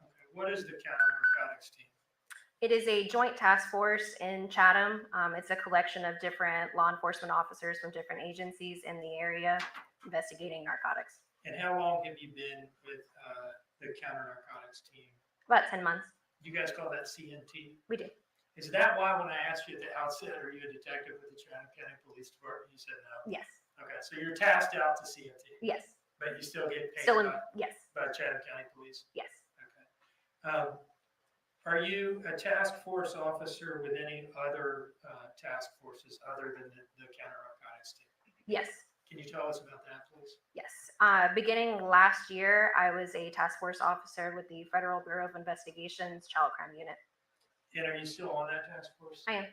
Okay. What is the counter narcotics team? It is a joint task force in Chatham. It's a collection of different law enforcement officers from different agencies in the area investigating narcotics. And how long have you been with the counter narcotics team? About 10 months. Do you guys call that CNT? We do. Is that why when I asked you at the outset, are you a detective with the Chatham County Police Department, you said no? Yes. Okay, so you're tasked out to CNT? Yes. But you still get paid Yes. by Chatham County Police? Yes. Okay. Are you a task force officer with any other task forces other than the counter narcotics team? Yes. Can you tell us about that, please? Yes. Beginning last year, I was a task force officer with the Federal Bureau of Investigations Child Crime Unit. And are you still on that task force? I am.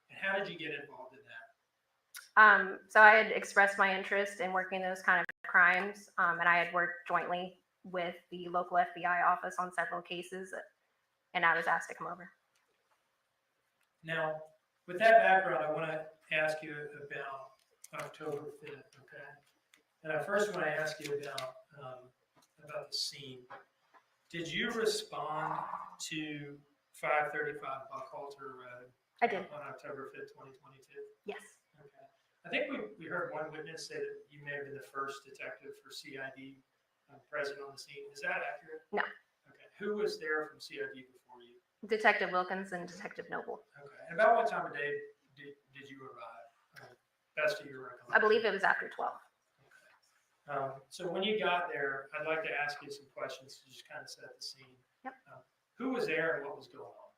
And how did you get involved in that? So I had expressed my interest in working those kind of crimes, and I had worked jointly with the local FBI office on several cases, and I was asked to come over. Now, with that background, I want to ask you about October 5th, okay? And I first want to ask you about the scene. Did you respond to 535 Buckhalter Road? I did. On October 5th, 2022? Yes. Okay. I think we heard one witness say that you may have been the first detective for CID present on the scene. Is that accurate? No. Okay. Who was there from CID before you? Detective Wilkins and Detective Noble. Okay. And about what time of day did you arrive? Best of your recollection. I believe it was after 12. So when you got there, I'd like to ask you some questions to just kind of set the scene. Yep. Who was there and what was going on?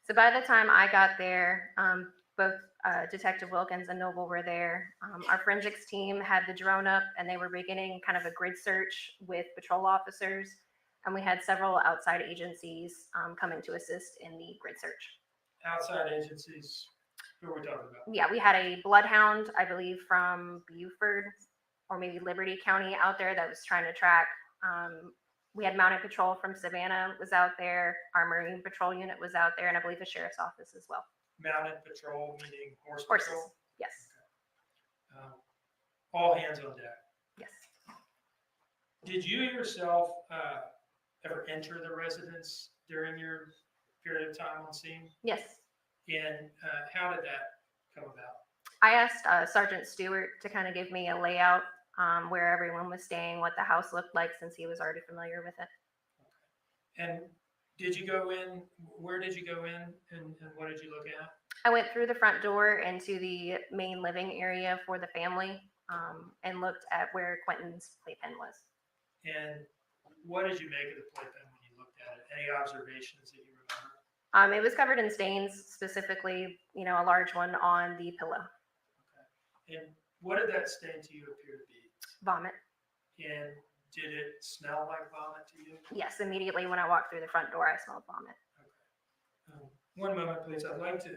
So by the time I got there, both Detective Wilkins and Noble were there. Our forensics team had the drone up and they were beginning kind of a grid search with patrol officers. And we had several outside agencies coming to assist in the grid search. Outside agencies, who are we talking about? Yeah, we had a bloodhound, I believe, from Beaufort or maybe Liberty County out there that was trying to track. We had mounted patrol from Savannah was out there. Our Marine Patrol unit was out there, and I believe the sheriff's office as well. Mounted patrol, meaning horses? Horses, yes. All hands on deck. Yes. Did you yourself ever enter the residence during your period of time on scene? Yes. And how did that come about? I asked Sergeant Stewart to kind of give me a layout where everyone was staying, what the house looked like, since he was already familiar with it. And did you go in? Where did you go in, and what did you look at? I went through the front door into the main living area for the family and looked at where Quinton's playpen was. And what did you make of the playpen when you looked at it? Any observations that you remember? It was covered in stains, specifically, a large one on the pillow. Okay. And what did that stain to you appear to be? Vomit. And did it smell like vomit to you? Yes, immediately when I walked through the front door, I smelled vomit. One moment, please. I'd like to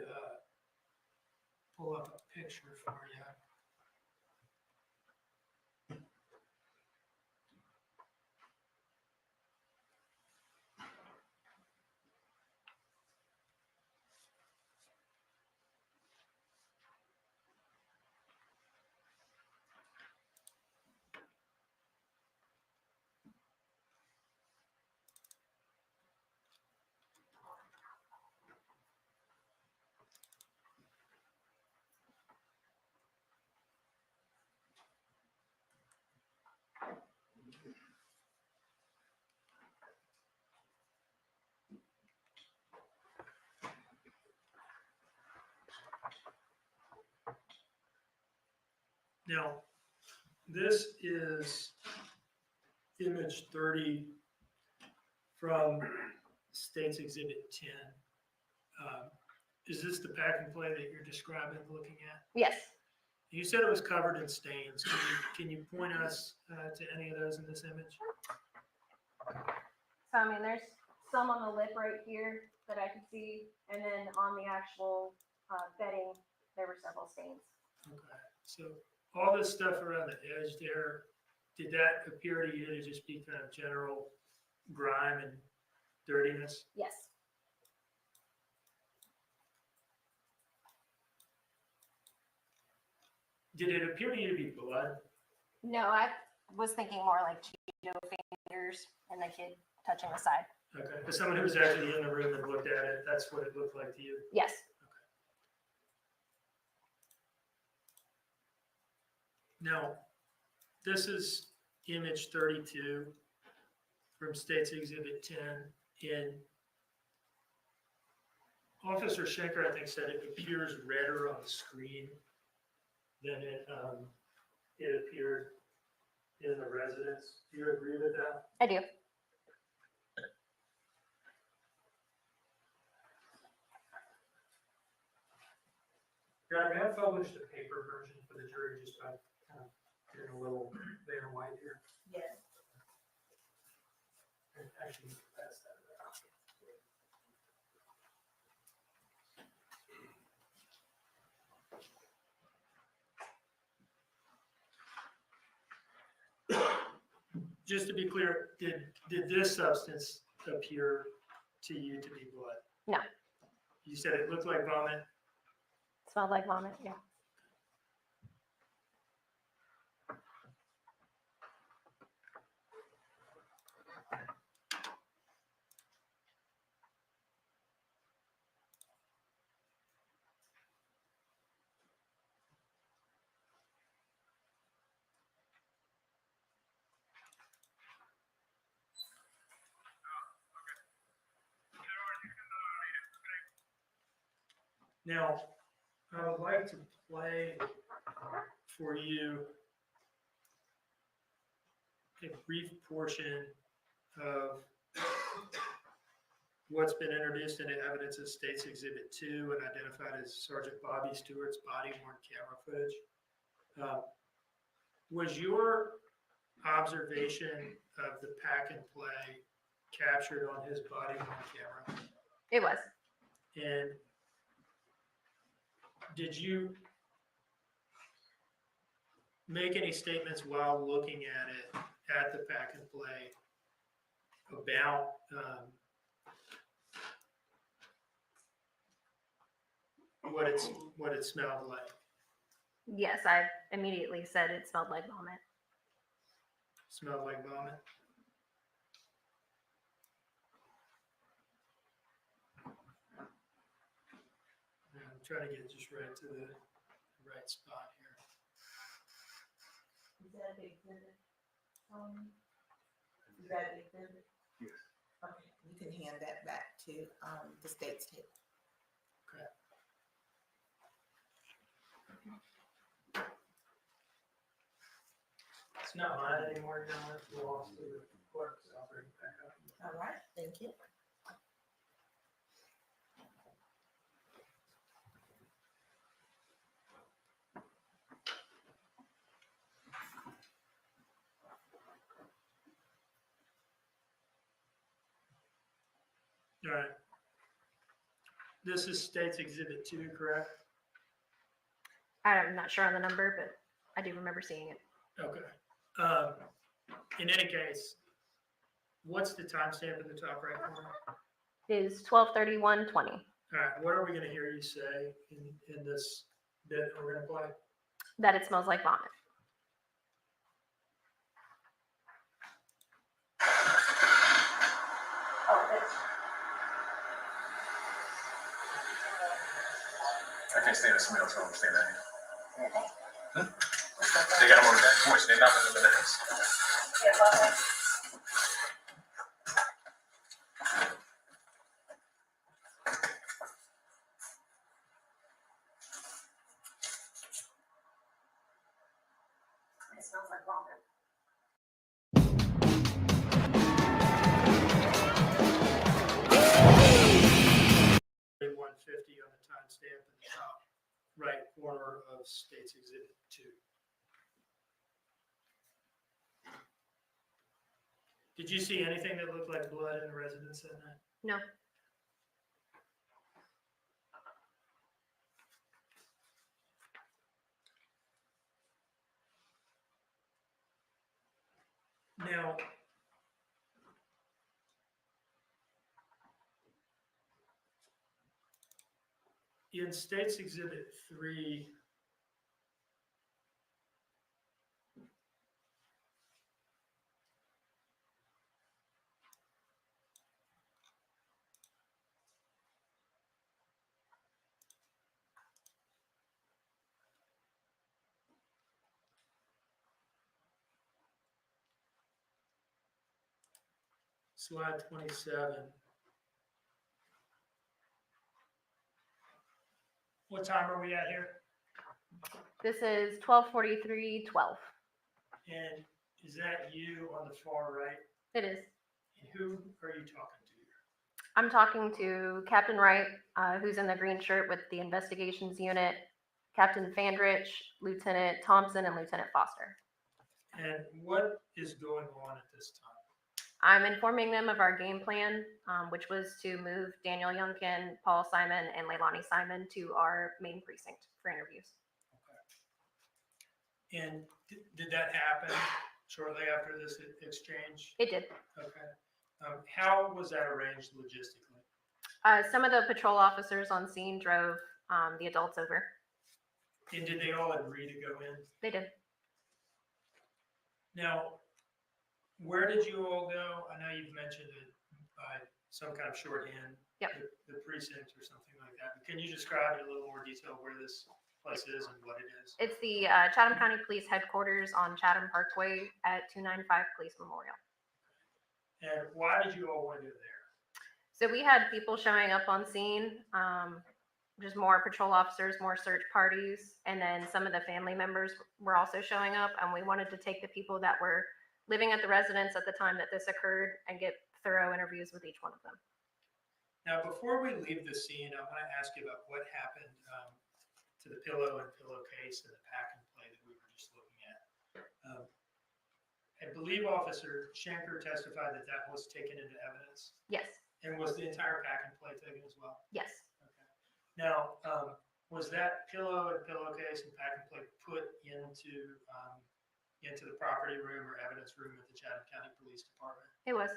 pull up a picture for you. Now, this is image 30 from State's Exhibit 10. Is this the pack and play that you're describing, looking at? Yes. You said it was covered in stains. Can you point us to any of those in this image? So, I mean, there's some on the lip right here that I could see, and then on the actual bedding, there were several stains. Okay, so all this stuff around the edge there, did that appear to you to just be kind of general grime and dirtiness? Yes. Did it appear to you to be blood? No, I was thinking more like Cheeto fingers and the kid touching the side. Okay, as someone who was actually in the room and looked at it, that's what it looked like to you? Yes. Now, this is image 32 from State's Exhibit 10. In Officer Schenker, I think, said it appears redder on the screen than it appeared in the residence. Do you agree with that? I do. Yeah, I mean, I published a paper version for the jury just by kind of doing a little black and white here. Yes. And actually, pass that around. Just to be clear, did this substance appear to you to be blood? No. You said it looked like vomit? Smelled like vomit, yeah. Now, I would like to play for you a brief portion of what's been introduced into evidence as State's Exhibit 2 and identified as Sergeant Bobby Stewart's body-worn camera footage. Was your observation of the pack and play captured on his body-worn camera? It was. And did you make any statements while looking at it, at the pack and play, about what it smelled like? Yes, I immediately said it smelled like vomit. Smelled like vomit? I'm trying to get just right to the right spot here. Is that the exhibit? Is that the exhibit? Yes. Okay, you can hand that back to the state's table. Okay. It's not mine anymore, now it belongs to the clerk, so I'll bring it back up. All right, thank you. All right. This is State's Exhibit 2, correct? I'm not sure on the number, but I do remember seeing it. Okay. In any case, what's the timestamp in the top right corner? It is 12/31/20. All right, what are we gonna hear you say in this bit that we're gonna play? That it smells like vomit. I can't stand the smell, so I'm staying out here. Huh? They got them on the back porch. They're not in the house. see on the timestamp in the top right corner of State's Exhibit 2. Did you see anything that looked like blood in the residence that night? No. Now, in State's Exhibit 3, slide 27. What time are we at here? This is 12:43:12. And is that you on the far right? It is. And who are you talking to? I'm talking to Captain Wright, who's in the green shirt with the investigations unit, Captain Fandrich, Lieutenant Thompson, and Lieutenant Foster. And what is going on at this time? I'm informing them of our game plan, which was to move Daniel Youngkin, Paul Simon, and Leilani Simon to our main precinct for interviews. And did that happen shortly after this exchange? It did. Okay. How was that arranged logistically? Some of the patrol officers on scene drove the adults over. And did they all agree to go in? They did. Now, where did you all go? I know you've mentioned it by some kind of shorthand. Yep. The precinct or something like that. But can you describe in a little more detail where this place is and what it is? It's the Chatham County Police Headquarters on Chatham Parkway at 295 Police Memorial. And why did you all want to go there? So we had people showing up on scene, just more patrol officers, more search parties, and then some of the family members were also showing up, and we wanted to take the people that were living at the residence at the time that this occurred and get thorough interviews with each one of them. Now, before we leave the scene, I want to ask you about what happened to the pillow and pillowcase and the pack and play that we were just looking at. I believe Officer Schenker testified that that was taken into evidence. Yes. And was the entire pack and play taken as well? Yes. Now, was that pillow and pillowcase and pack and play put into the property room or evidence room at the Chatham County Police Department? It was.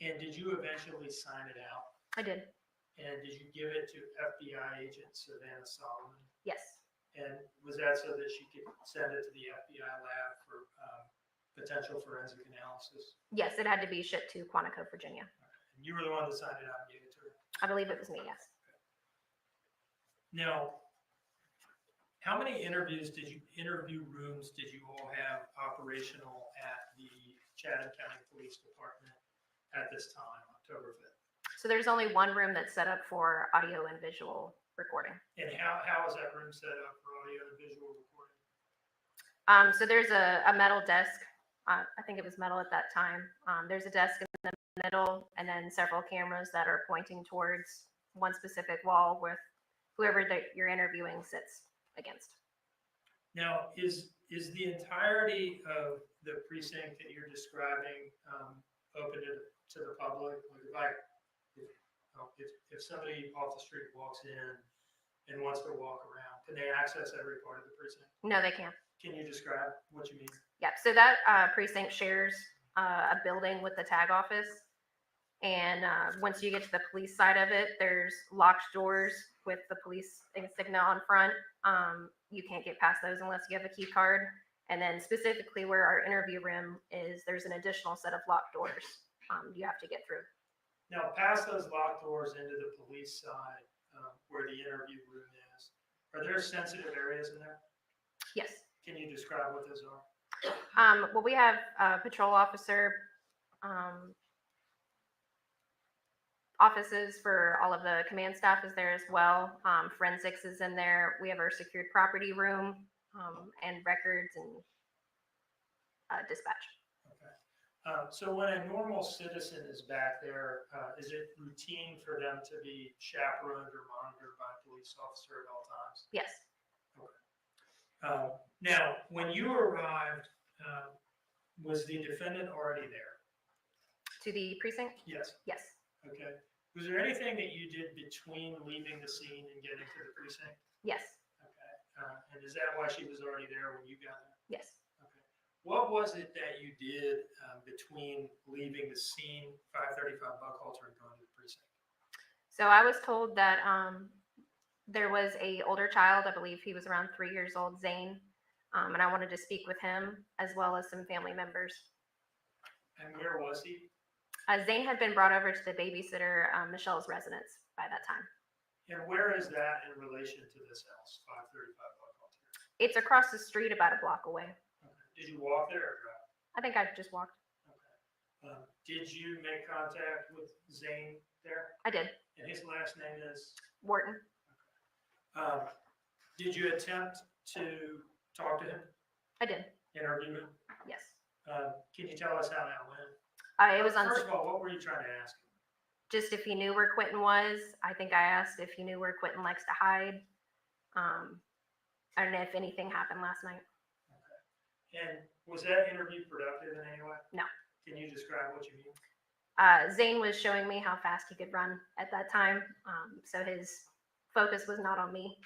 And did you eventually sign it out? I did. And did you give it to FBI agent Savannah Solomon? Yes. And was that so that she could send it to the FBI lab for potential forensic analysis? Yes, it had to be shipped to Quantico, Virginia. And you were the one that signed it out and gave it to her? I believe it was me, yes. Now, how many interview rooms did you all have operational at the Chatham County Police Department at this time, October 5th? So there's only one room that's set up for audio and visual recording. And how is that room set up for audio and visual recording? So there's a metal desk. I think it was metal at that time. There's a desk in the middle and then several cameras that are pointing towards one specific wall with whoever that you're interviewing sits against. Now, is the entirety of the precinct that you're describing open to the public? Like if somebody off the street walks in and wants to walk around, can they access every part of the precinct? No, they can't. Can you describe what you mean? Yep. So that precinct shares a building with the tag office. And once you get to the police side of it, there's locked doors with the police insignia on front. You can't get past those unless you have a key card. And then specifically where our interview room is, there's an additional set of locked doors you have to get through. Now, past those locked doors into the police side, where the interview room is, are there sensitive areas in there? Yes. Can you describe what those are? Well, we have patrol officer offices for all of the command staff is there as well. Forensics is in there. We have our secured property room and records and dispatch. So when a normal citizen is back there, is it routine for them to be chaperoned or monitored by a police officer at all times? Yes. Now, when you arrived, was the defendant already there? To the precinct? Yes. Yes. Okay. Was there anything that you did between leaving the scene and getting to the precinct? Yes. Okay. And is that why she was already there when you got there? Yes. Okay. What was it that you did between leaving the scene, 535 Buckhalter, and going to the precinct? So I was told that there was a older child, I believe he was around 3 years old, Zane, and I wanted to speak with him as well as some family members. And where was he? Zane had been brought over to the babysitter, Michelle's residence by that time. And where is that in relation to this house, 535 Buckhalter? It's across the street about a block away. Okay. Did you walk there or drive? I think I just walked. Okay. Did you make contact with Zane there? I did. And his last name is? Wharton. Did you attempt to talk to him? I did. Interview him? Yes. Can you tell us how that went? It was on. First of all, what were you trying to ask him? Just if he knew where Quinton was. I think I asked if he knew where Quinton likes to hide. And if anything happened last night. Okay. And was that interview productive in any way? No. Can you describe what you mean? Zane was showing me how fast he could run at that time. So his focus was not on me.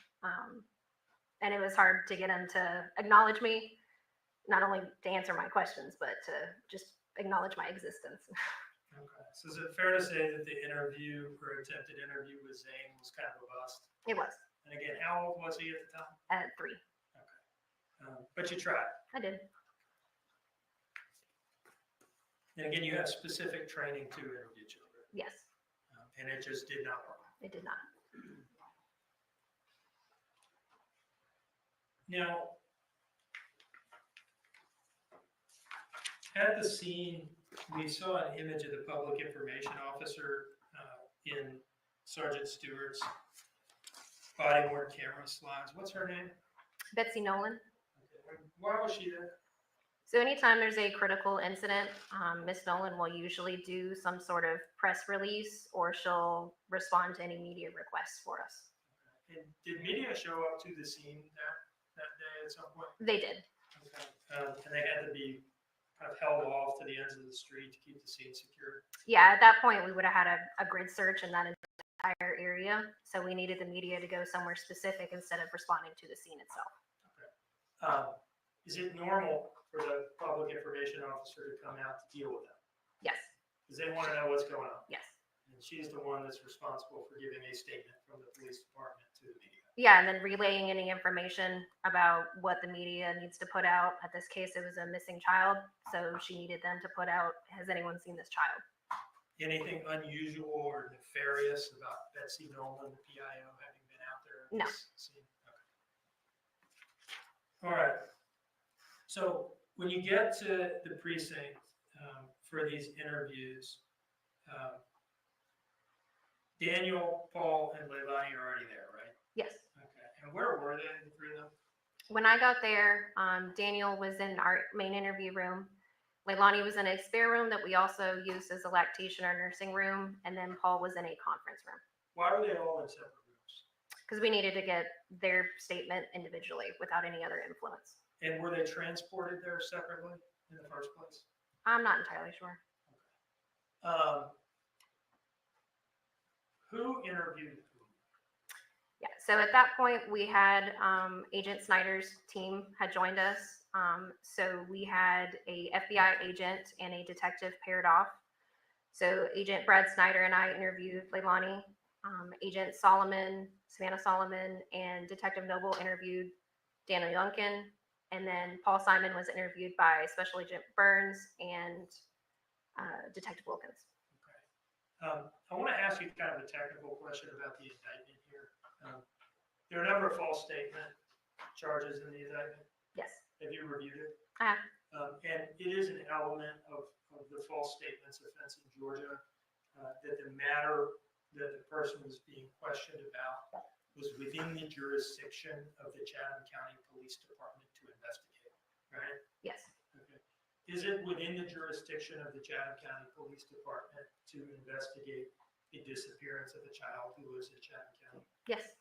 And it was hard to get him to acknowledge me, not only to answer my questions, but to just acknowledge my existence. Okay. So is it fair to say that the interview or attempted interview with Zane was kind of a bust? It was. And again, how old was he at the time? At 3. Okay. But you tried. I did. And again, you have specific training to interview children. Yes. And it just did not work. It did not. Now, at the scene, we saw an image of the public information officer in Sergeant Stewart's body-worn camera slides. What's her name? Betsy Nolan. Okay. Why was she there? So anytime there's a critical incident, Miss Nolan will usually do some sort of press release or she'll respond to any media requests for us. And did media show up to the scene that day at some point? They did. Okay. And they had to be kind of held off to the ends of the street to keep the scene secure? Yeah, at that point, we would have had a grid search in that entire area. So we needed the media to go somewhere specific instead of responding to the scene itself. Okay. Is it normal for the public information officer to come out to deal with them? Yes. Because they want to know what's going on. Yes. And she's the one that's responsible for giving a statement from the police department to the media. Yeah, and then relaying any information about what the media needs to put out. At this case, it was a missing child, so she needed them to put out, has anyone seen this child? Anything unusual or nefarious about Betsy Nolan, the PIO, having been out there? No. Scene? Okay. All right. So when you get to the precinct for these interviews, Daniel, Paul, and Leilani are already there, right? Yes. Okay. And where were they, the three of them? When I got there, Daniel was in our main interview room. Leilani was in a spare room that we also used as a lactation or nursing room. And then Paul was in a conference room. Why were they all in separate rooms? Because we needed to get their statement individually without any other influence. And were they transported there separately in the first place? I'm not entirely sure. Who interviewed who? Yeah, so at that point we had Agent Snyder's team had joined us. So we had a FBI agent and a detective paired off. So Agent Brad Snyder and I interviewed Leilani. Agent Solomon, Savannah Solomon, and Detective Noble interviewed Daniel Youngkin. And then Paul Simon was interviewed by Special Agent Burns and Detective Wilkins. I want to ask you kind of a technical question about the indictment here. There are a number of false statement charges in the indictment. Yes. Have you reviewed it? I have. And it is an element of the false statements offense in Georgia that the matter that the person was being questioned about was within the jurisdiction of the Chatham County Police Department to investigate, right? Yes. Okay. Is it within the jurisdiction of the Chatham County Police Department to investigate the disappearance of a child who lives in Chatham County? Yes.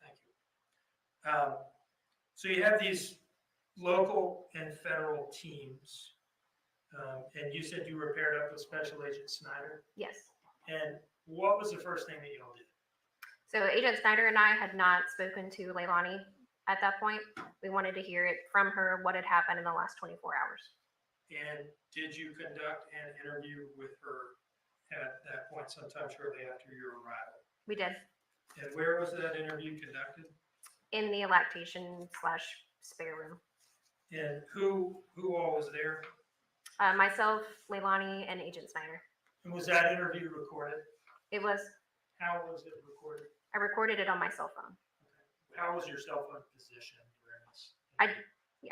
Thank you. So you have these local and federal teams, and you said you were paired up with Special Agent Snyder. Yes. And what was the first thing that y'all did? So Agent Snyder and I had not spoken to Leilani at that point. We wanted to hear it from her, what had happened in the last 24 hours. And did you conduct an interview with her at that point, sometime shortly after your arrival? We did. And where was that interview conducted? In the lactation/spare room. And who all was there? Myself, Leilani, and Agent Snyder. And was that interview recorded? It was. How was it recorded? I recorded it on my cell phone. How was your cell phone positioned during this?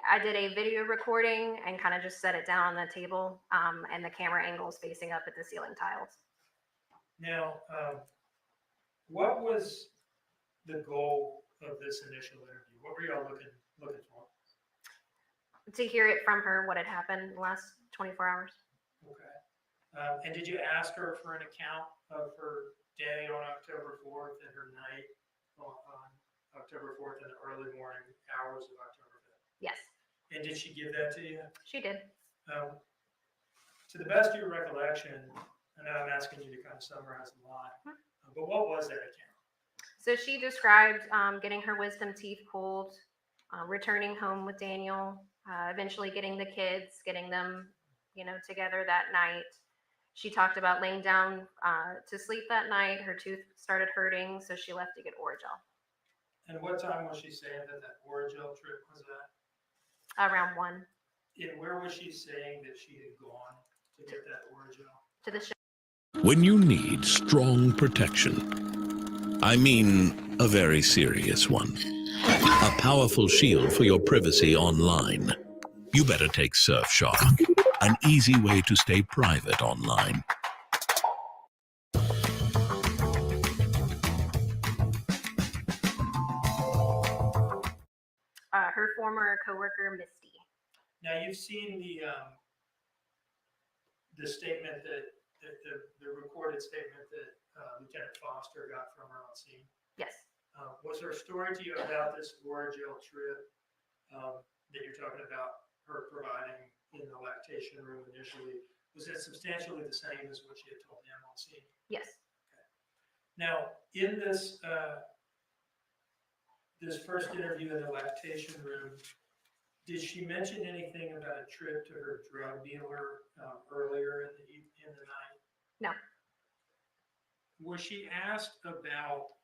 I did a video recording and kind of just set it down on the table, and the camera angles facing up at the ceiling tiles. Now, what was the goal of this initial interview? What were y'all looking for? To hear it from her, what had happened in the last 24 hours. Okay. And did you ask her for an account of her day on October 4th and her night on October 4th and the early morning hours of October 5th? Yes. And did she give that to you? She did. To the best of your recollection, I know I'm asking you to kind of summarize a lot, but what was that account? So she described getting her wisdom teeth pulled, returning home with Daniel, eventually getting the kids, getting them, together that night. She talked about laying down to sleep that night. Her tooth started hurting, so she left to get Orajel. And what time was she saying that Orajel trip was at? Around 1. And where was she saying that she had gone to get that Orajel? To the show. When you need strong protection, I mean a very serious one, a powerful shield for your privacy online, you better take Surfshark, an easy way to stay private online. Her former coworker, Misty. Now you've seen the statement the recorded statement that Lieutenant Foster got from her on scene. Yes. Was her story to you about this Orajel trip that you're talking about, her providing in the lactation room initially, was it substantially the same as what she had told him on scene? Yes. Okay. Now, in this this first interview in the lactation room, did she mention anything about a trip to her drug dealer earlier in the night? No. Was she asked about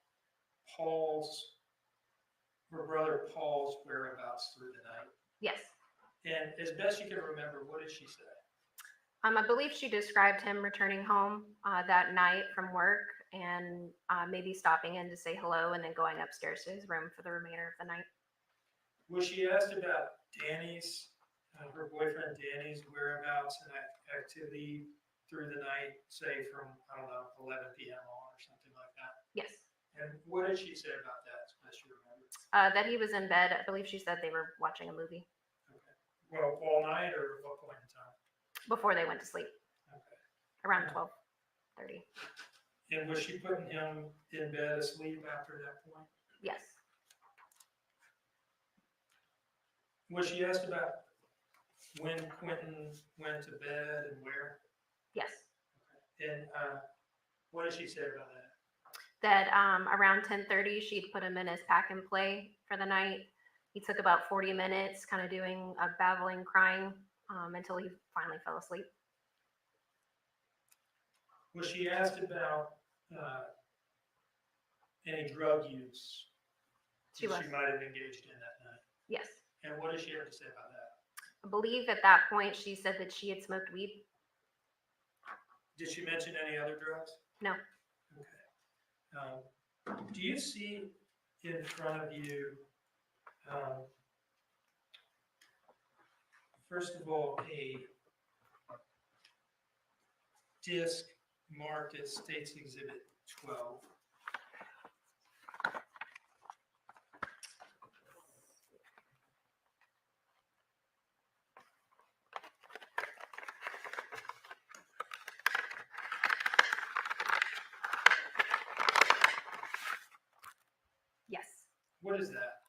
her brother Paul's whereabouts through the night? Yes. And as best you can remember, what did she say? I believe she described him returning home that night from work and maybe stopping in to say hello and then going upstairs to his room for the remainder of the night. Was she asked about Danny's, her boyfriend Danny's whereabouts and activity through the night, say from, 11 p.m. on or something like that? Yes. And what did she say about that, as best you remember? That he was in bed. I believe she said they were watching a movie. Okay. Well, all night or what point in time? Before they went to sleep. Okay. Around 12:30. And was she putting him in bed asleep after that point? Yes. Was she asked about when Quinton went to bed and where? Yes. Okay. And what did she say about that? That around 10:30, she'd put him in his pack and play for the night. He took about 40 minutes kind of doing a babbling, crying until he finally fell asleep. Was she asked about any drug use She was. she might have engaged in that night? Yes. And what did she have to say about that? I believe at that point she said that she had smoked weed. Did she mention any other drugs? No. Okay. Do you see in front of you, first of all, a disc marked as States Exhibit 12? What is that?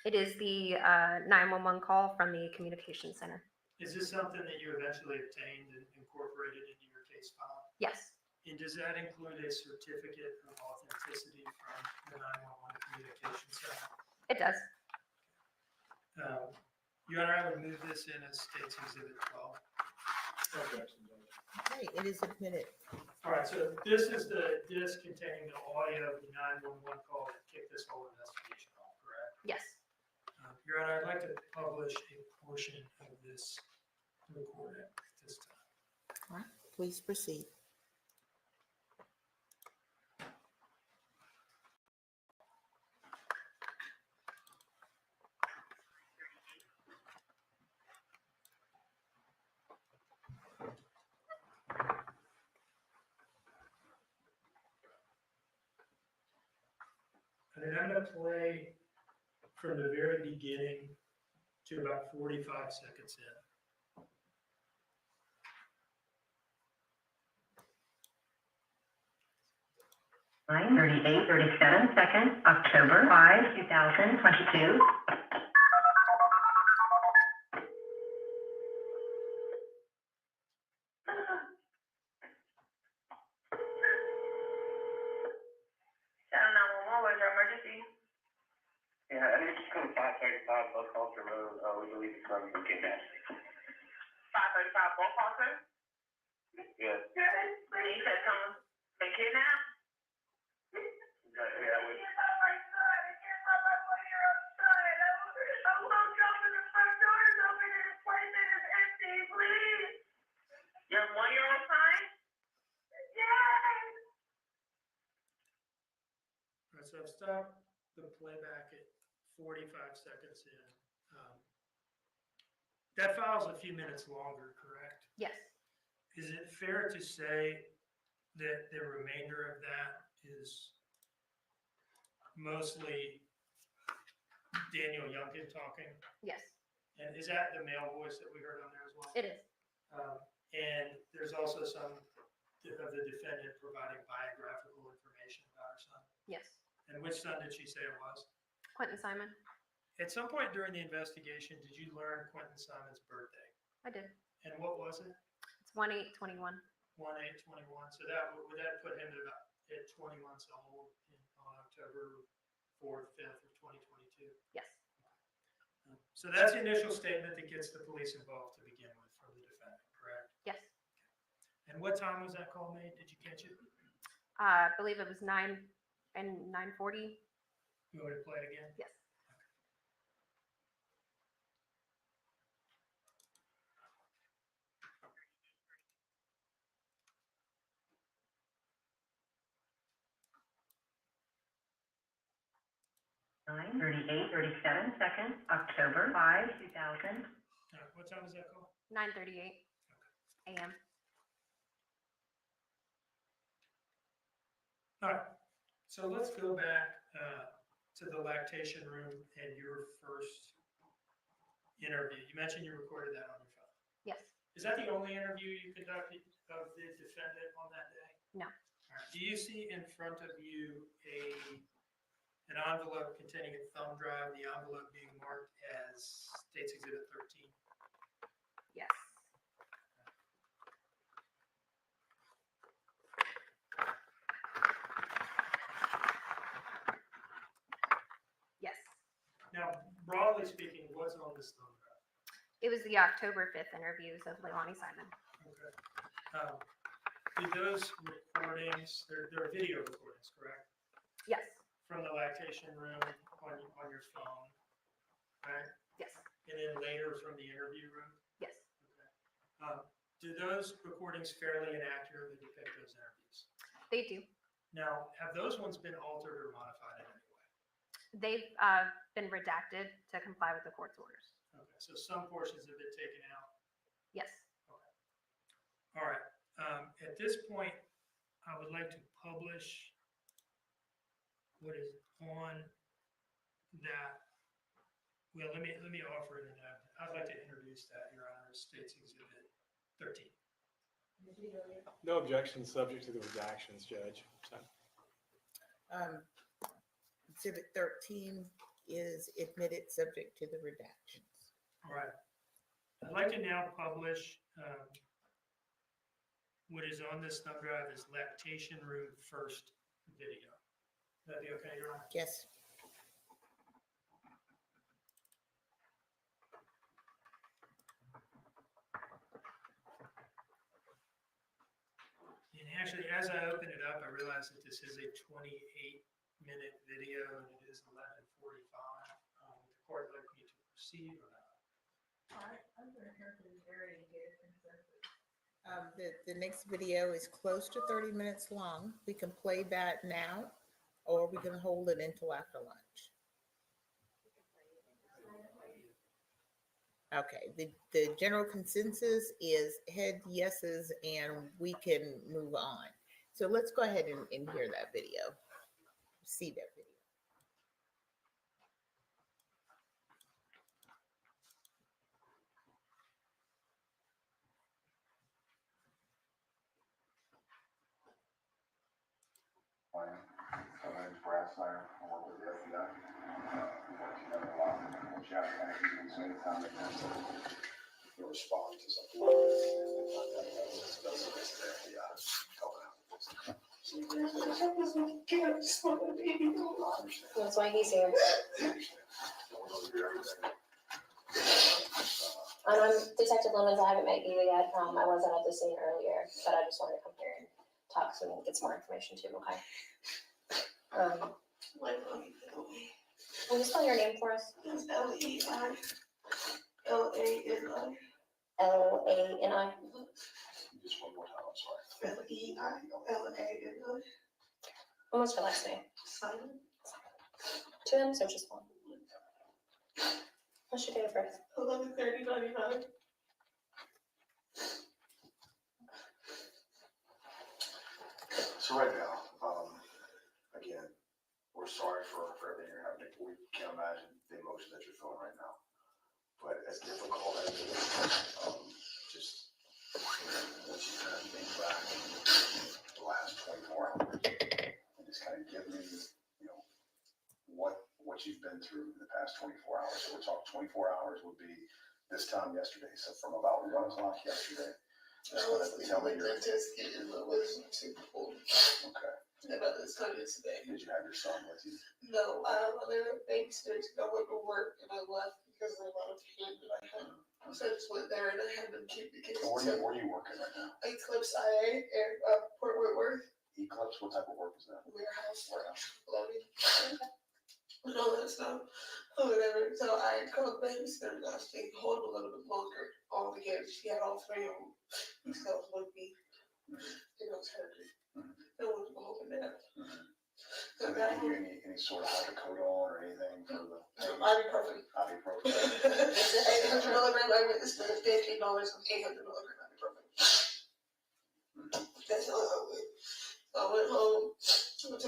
It is the 911 call from the communication center. Is this something that you eventually obtained and incorporated into your case file? Yes, And does that include a certificate of authenticity from the 911 communication center? it does. Your Honor, I would move this in as State's Exhibit 12. Okay, it is admitted. All right, so this is the disc containing the audio of the 911 call that kicked this whole investigation off, correct? Yes. Your Honor, I'd like to publish a portion of this recording at this time. All right, please proceed. And then I'm going to play from the very beginning to about 45 seconds in. Nine 38:37 seconds, October 5, 2022. Yeah, I think it's code 535 Buck Halter Road. We believe it's from kidnapping. 535 Buck Halter? Yeah. You said someone's been kidnapped? Yeah, we. Your 1-year-old son? All right, so I've stopped the playback at 45 seconds in. That file's a few minutes longer, correct? Yes. Is it fair to say that the remainder of that is mostly Daniel Youngkin talking? Yes, And is that the male voice that we heard on there as well? it is. And there's also some of the defendant providing biographical information about her son. Yes. And which son did she say it was? Quinton Simon. At some point during the investigation, did you learn Quinton Simon's birthday? I did. And what was it? It's 1/8/21. 1/8/21. So that would that put him at 20 months old on October 4th, 5th of 2022? Yes. So that's the initial statement that gets the police involved to begin with from the defendant, correct? Yes. And what time was that call made? Did you catch it? I believe it was 9 and 9:40. You want me to play it again? Yes. Nine 38:37 seconds, October 5, 2000. What time was that call? 9:38 a.m. All right. So let's go back to the lactation room and your first interview. You mentioned you recorded that on your phone. Yes. Is that the only interview you conducted of the defendant on that day? No. All right. Do you see in front of you an envelope containing a thumb drive, the envelope being marked as State's Exhibit 13? Yes. Yes. Now, broadly speaking, what's on this thumb drive? It was the October 5th interviews of Leilani Simon. Okay. Do those recordings, they're video recordings, correct? Yes. From the lactation room on your phone, right? Yes. And then later from the interview room? Yes. Do those recordings fairly and accurately depict those interviews? They do. Now, have those ones been altered or modified in any way? They've been redacted to comply with the court's orders. Okay, so some portions have been taken out. Yes. All right. At this point, I would like to publish what is on that. Well, let me offer it, and I'd like to introduce that, Your Honor, as State's Exhibit 13. No objections, subject to the redactions, Judge. So, Exhibit 13 is admitted subject to the redactions. All right. I'd like to now publish what is on this thumb drive is lactation room first video. That'd be okay, Your Honor? Yes. And actually, as I open it up, I realized that this is a 28-minute video and it is 11:45. Would the court like me to proceed or not? The next video is close to 30 minutes long. We can play that now, or we can hold it until after lunch. Okay, the general consensus is head yeses, and we can move on. So let's go ahead and hear that video, see that video. My name's Brad Snyder. I work with the FBI. I've worked together a lot. Jack, anytime they can respond to something like this, that's the FBI helping out with this. That's why he's here. I'm Detective Lemons. I haven't met you yet. I wasn't at the scene earlier, but I just wanted to come here and talk so we can get some more information too, okay? Will you spell your name for us? It's L-E-I-L-A-N-I. L-A-N-I? Just one more time, I'm sorry. L-E-I-L-A-N-I. And what's your last name? Simon. Two M's or just one? What's your date of birth? 11/30/99. So right now, again, we're sorry for everything you're having. We can't imagine the emotion that you're feeling right now. But as difficult as it is, just once you kind of think back the last 24 hours and just kind of give me, what you've been through in the past 24 hours. So we're talking 24 hours would be this time yesterday. So from about 1 o'clock yesterday, just wanted to tell me your dentist getting my wisdom tooth pulled. Okay. About this time yesterday. Did you have your son with you? No, I let a babysitter to go to work and I left because of the amount of pain that I had. So I just went there and I had them keep the kids. Where are you working right now? Eclipse IA and Port Whitworth. Eclipse, what type of work is that? Warehouse. Loading. And all that stuff. Or whatever. So I called the babysitter and I stayed home a little bit longer. All the kids. She had all three of them. Because I was with me. It was hurting. I wanted to go home and nap. So did they give you any sort of hydrocodone or anything for the pain? Ibuprofen. Ibuprofen. 800 milligram instead of $15 of 800 milligram ibuprofen. That's all I went. So I went home. I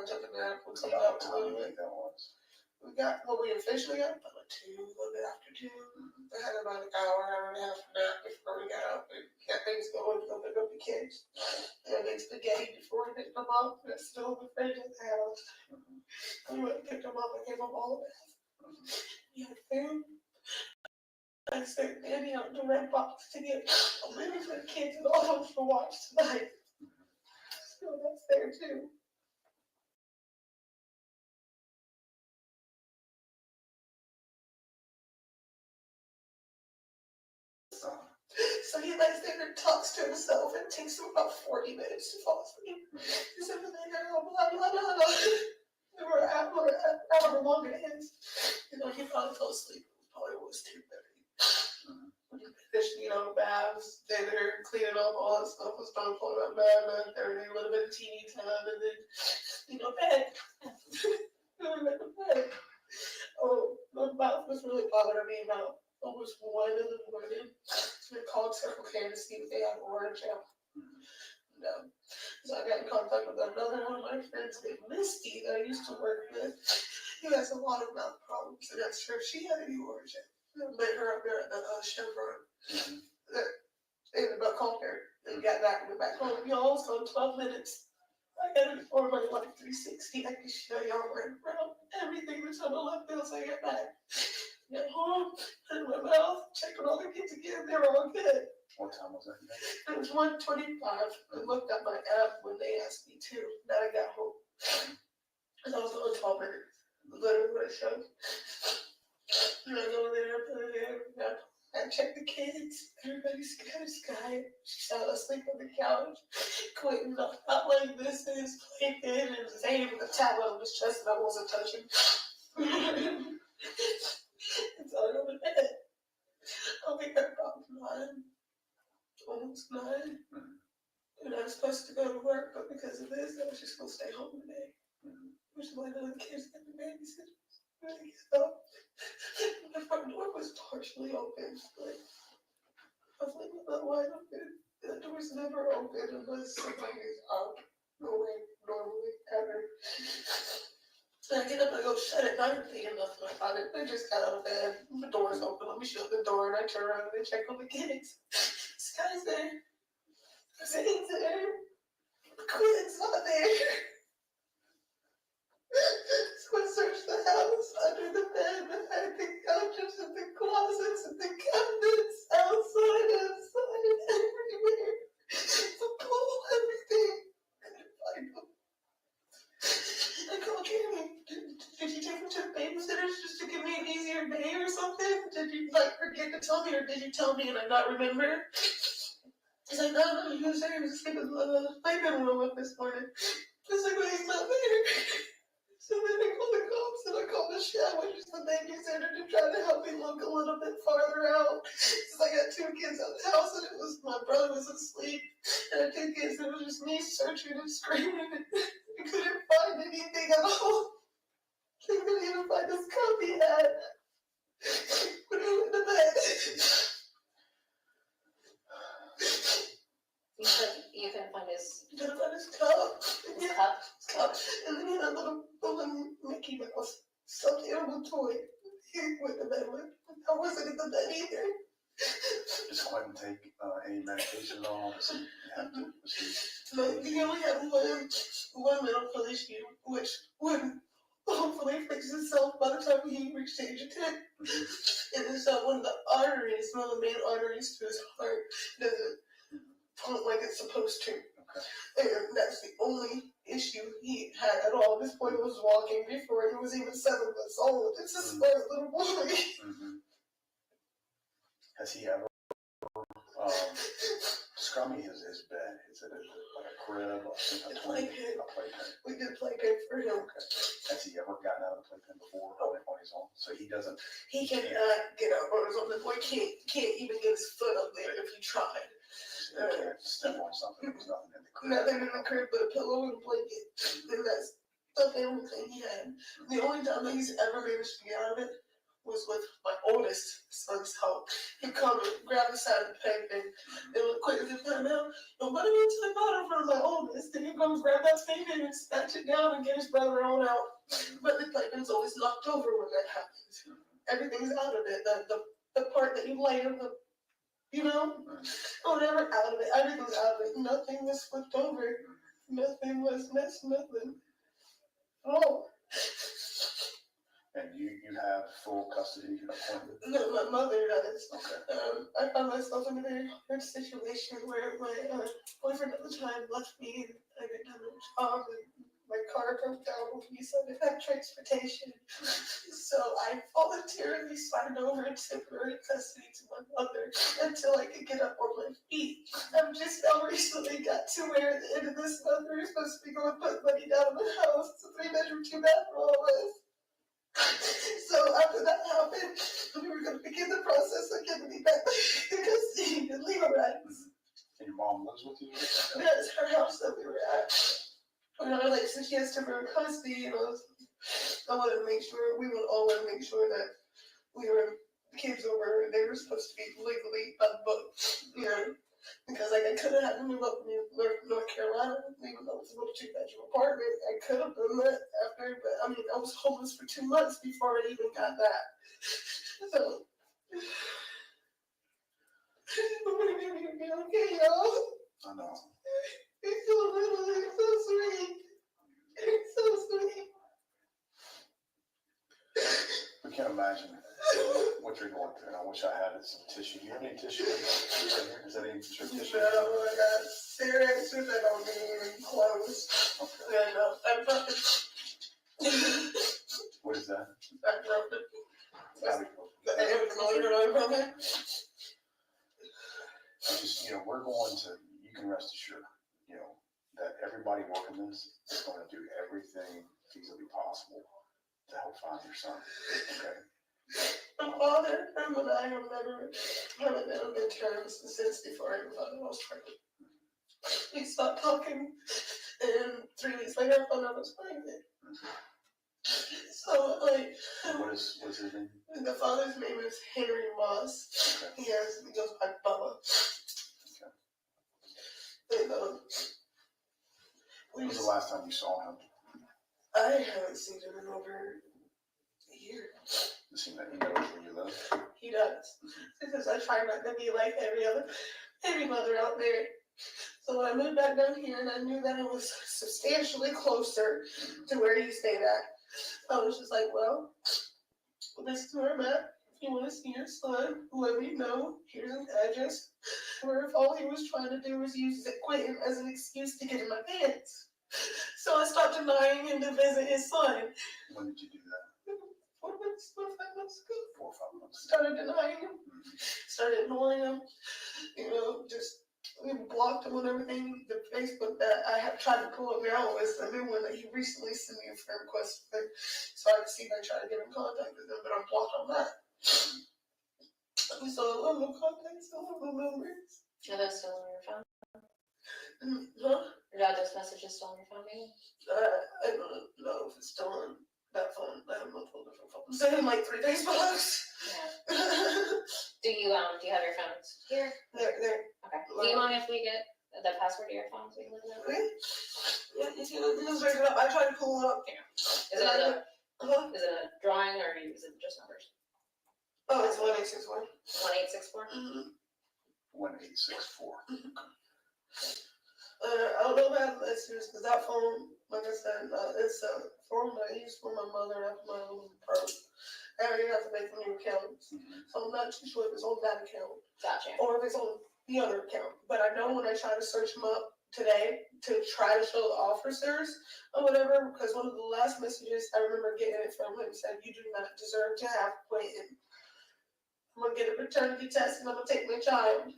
took a nap. We cleaned up a little bit. We got what we officially got about 2, a little bit after 2. I had about an hour and a half nap before we got up and got things going to go pick up the kids. And I made spaghetti before we picked them up. That's still in the fridge at the house. We went and picked them up. I gave them all a bath. We had food. I sent Danny out to Red Box to get a movie for the kids and all of us to watch tonight. So that's there too. So he lays there and talks to himself and it takes him about 40 minutes to fall asleep. He's over there, blah, blah, blah, blah. And we're an hour longer than his. He probably fell asleep. It probably was 2:30. When he finished, baths, dinner, cleaning up, all that stuff was done, pulling up bed, 9:30, a little bit of TV time, and then, bed. We went to bed. Oh, my mouth was really bothering me about almost 1 in the morning. So we called Circle K to see if they had orange out. No. So I got in contact with another one of my friends named Misty that I used to work with. He has a lot of mouth problems, and I'm sure if she had any orange out. I met her up there at the Chevron. And I called her and got back and went back home. Y'all, so in 12 minutes, I got it for my Life 360. I can show y'all right around everything that's on the left bills I get back. Get home, put it in my mouth, check on all the kids again. They were all good. What time was that? It was 1:25. I looked at my app when they asked me to. Then I got home. Because I was going 12 minutes. Literally what it showed. And I go there, put it in. I checked the kids. Everybody's got a sky. She fell asleep on the couch. Quinton knocked out like this in his playpen and his hand with a towel on his chest that I wasn't touching. It's all over the bed. I'll be there about 9. Almost 9. And I was supposed to go to work, but because of this, I was just going to stay home today. Which is why none of the kids got the babysitters. When I get up, my front door was partially open. Like, I was like, not wide open. The door's never open unless somebody is up. No way, normally, ever. So I get up and I go shut it, not even thinking nothing about it. I just got out of bed. The door's open. Let me shut the door. And I turn around and check on the kids. Sky's there. Zane's there. Quinton's not there. So I searched the house, under the bed, behind the couches, in the closets, in the cabinets, outside, everywhere. The pool, everything. I couldn't find them. I called Jamie. Did you take them to the babysitters just to give me an easier day or something? Did you forget to tell me, or did you tell me and I not remember? He's like, no, he was there. He was sleeping in the playpen room up this morning. I was like, well, he's not there. So then I called the cops and I called the chef, which is the babysitter, to try to help me look a little bit farther out. Because I got 2 kids out the house and it was my brother was asleep. And I had 2 kids and it was just me searching and screaming and I couldn't find anything at all. I couldn't even find this cup he had when he went to bed. You couldn't find his Couldn't find his cup. cup? His cup. And then he had a little Mickey Mouse stuffed animal toy he went to bed with. I wasn't in the bed either. Does Quinton take any medication at all? Does he have to receive? No, he only had one medical issue, which would hopefully fix itself by the time he reached age of 10. And it's one of the arteries, one of the main arteries to his heart, doesn't pump like it's supposed to. And that's the only issue he had at all. This boy was walking before he was even 7 months old. It's a smart little boy. Has he ever describe me his bed? Is it like a crib or a playpen? We did playpen for him. Okay. Has he ever gotten out of the playpen before on his own? So he doesn't. He cannot get up on his own. The boy can't even get his foot up there if he tried. He can't step on something. There's nothing in the crib. Nothing in the crib but a pillow and a blanket. And that's the only thing he had. The only time that he's ever managed to get out of it was with my oldest son's help. He'd come and grab the side of the playpen and look quick as he put him out. Nobody went to the bottom from my oldest. Then he comes grab that playpen and snatch it down and get his brother on out. But the playpen's always knocked over when that happens. Everything's out of it. The part that you lay on the, whatever, out of it. Everything's out of it. Nothing was flipped over. Nothing was missed. Nothing. Oh. And you have full custody of Quinton? No, my mother does. Okay. I found myself in a very hard situation where my boyfriend at the time left me and I didn't have a job and my car broke down with me, so I didn't have transportation. So I voluntarily signed over in temporary custody to my mother until I could get up on my feet. I've just now recently got to where at the end of this month we're supposed to be going to put money down in the house. It's a 3-bedroom, 2-bath for all of us. So after that happened, we were going to begin the process of getting me back because she didn't leave her rights. And your mom lives with you? That's her house that we were at. Since she has temporary custody, I wanted to make sure, we would all want to make sure that the kids they were supposed to be legally by the book, because I could have had to move up to North Carolina, even though it was a little 2-bedroom apartment. I could have done that after, but I was homeless for 2 months before I even got that. So, I'm gonna be okay, y'all. I know. He's so little, he's so sweet. He's so sweet. I can't imagine what you're going through, and I wish I had some tissue. Do you have any tissue right here? Is that any tissue? No, I got cigarettes that don't even close. Okay. And I broke it. What is that? I broke it. The air broke it. I just, we're going to, you can rest assured, that everybody working this is going to do everything feasibly possible to help find your son. Okay? My father and I have never been on good terms since before I was pregnant. We stopped talking, and 3 weeks later, I found out I was pregnant. So, What is his name? The father's name is Henry Moss. Okay. He goes by Bubba. Okay. And, when was the last time you saw him? I haven't seen him in over a year. Does he know where you live? He does. Because I try not to be like every mother out there. So when I moved back down here and I knew that it was substantially closer to where he stayed at, I was just like, well, this is where I'm at. If you want to see your son, let me know. Here's his address. Or if all he was trying to do was use Quinton as an excuse to get in my pants. So I stopped denying him to visit his son. When did you do that? 4 months, 4 or 5 months ago. 4 or 5 months. Started denying him. Started ignoring him. Just blocked him on everything. The Facebook that I have tried to pull up now is the new one that he recently sent me a friend request for. So I can see if I try to get in contact with him, but I'm blocked on that. So I have no contacts, I have no numbers. Are those still on your phone? Huh? Are those messages still on your phone, maybe? I don't know if it's still on that phone. I have multiple different phones. I have like 3 Facebooks. Do you have your phones here? There. Okay. Do you mind if we get the password to your phone so we can look it up? Yeah, you can search it up. I tried to pull it up. Is it a drawing or is it just numbers? Oh, it's 1864. 1864? 1864. I don't know about listeners because that phone, like I said, it's a phone that I use for my mother after my own pro. I already have to make new accounts. So I'm not too sure if it's on that account. Gotcha. Or if it's on the other account. But I know when I try to search them up today to try to show the officers or whatever, because one of the last messages I remember getting it from him said, "You do not deserve to have Quinton. I'm going to get a paternity test and I'm going to take my child."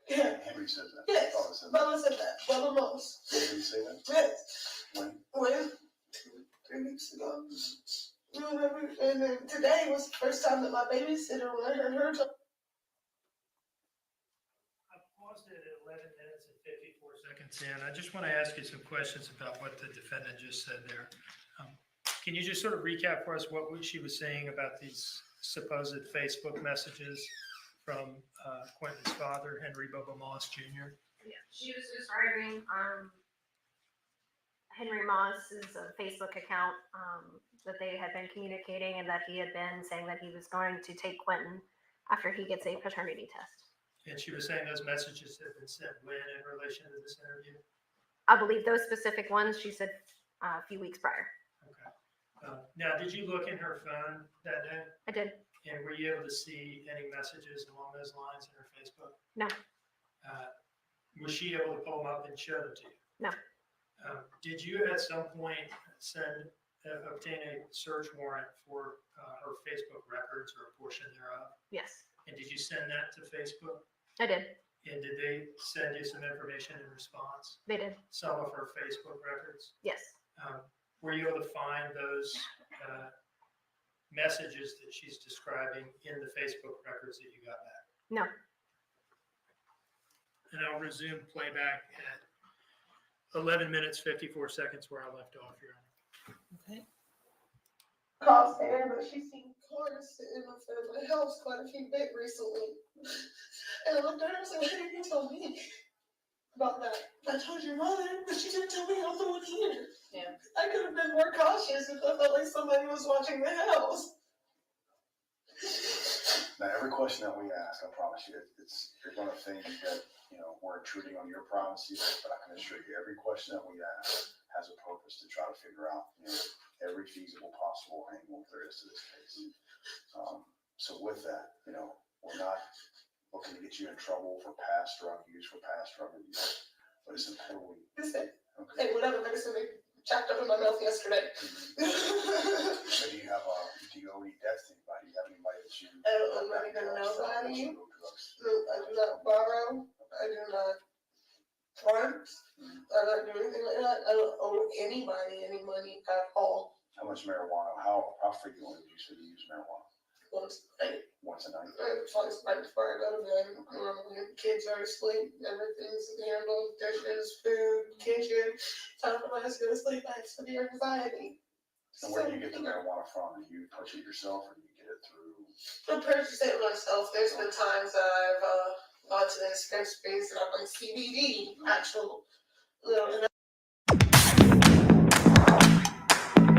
Yeah. Henry said that. Yes. Bubba Bubba said that. said that. Bubba Moss. When did he say that? Yes. When? 3 weeks ago. And then today was the first time that my babysitter, when I heard her talk. I paused it at 11 minutes and 54 seconds in. I just want to ask you some questions about what the defendant just said there. Can you just sort of recap for us what she was saying about these supposed Facebook messages from Quinton's father, Henry Bubba Moss Jr.? Yeah, she was describing Henry Moss's Facebook account that they had been communicating and that he had been saying that he was going to take Quinton after he gets a paternity test. And she was saying those messages had been sent when in relation to this interview? I believe those specific ones she said a few weeks prior. Okay. Now, did you look in her phone that day? I did. And were you able to see any messages along those lines in her Facebook? No. Was she able to pull them up and show them to you? No. Did you at some point obtain a search warrant for her Facebook records or a portion thereof? Yes. And did you send that to Facebook? I did. And did they send you some information in response? They did. Some of her Facebook records? Yes. Were you able to find those messages that she's describing in the Facebook records that you got back? No. And I'll resume playback at 11 minutes, 54 seconds where I left off here. Okay. Call saying that she's seen cars sitting in front of my house quite a few bit recently. And I looked at her and said, "Why didn't you tell me about that?" I told your mother, but she didn't tell me I'm the one here. Yeah. I could have been more cautious if I felt like somebody was watching the house. Now, every question that we ask, I promise you, you're going to think that, we're intruding on your privacy, but I can assure you, every question that we ask has a purpose to try to figure out, every feasible possible angle there is to this case. So with that, we're not looking to get you in trouble for past drug use, for past drug abuse, but it's important. Listen, Okay. hey, whatever medicine they chopped up in my mouth yesterday. So do you owe any debts to anybody? Do you have anybody that you? I don't owe money to nobody. No, I do not borrow. I do not front. I don't do anything like that. I don't owe anybody any money at all. How much marijuana? How frequently would you say you use marijuana? Once a night. Once a night? Twice right before I go to bed. When kids are asleep, everything's handled, dishes, food, kitchen. Time for my husband to go to sleep, I have severe anxiety. And where do you get the marijuana from? Do you purchase it yourself, or do you get it through? I purchased it myself. There's been times that I've gone to the dispensaries and I've like CBD, actual.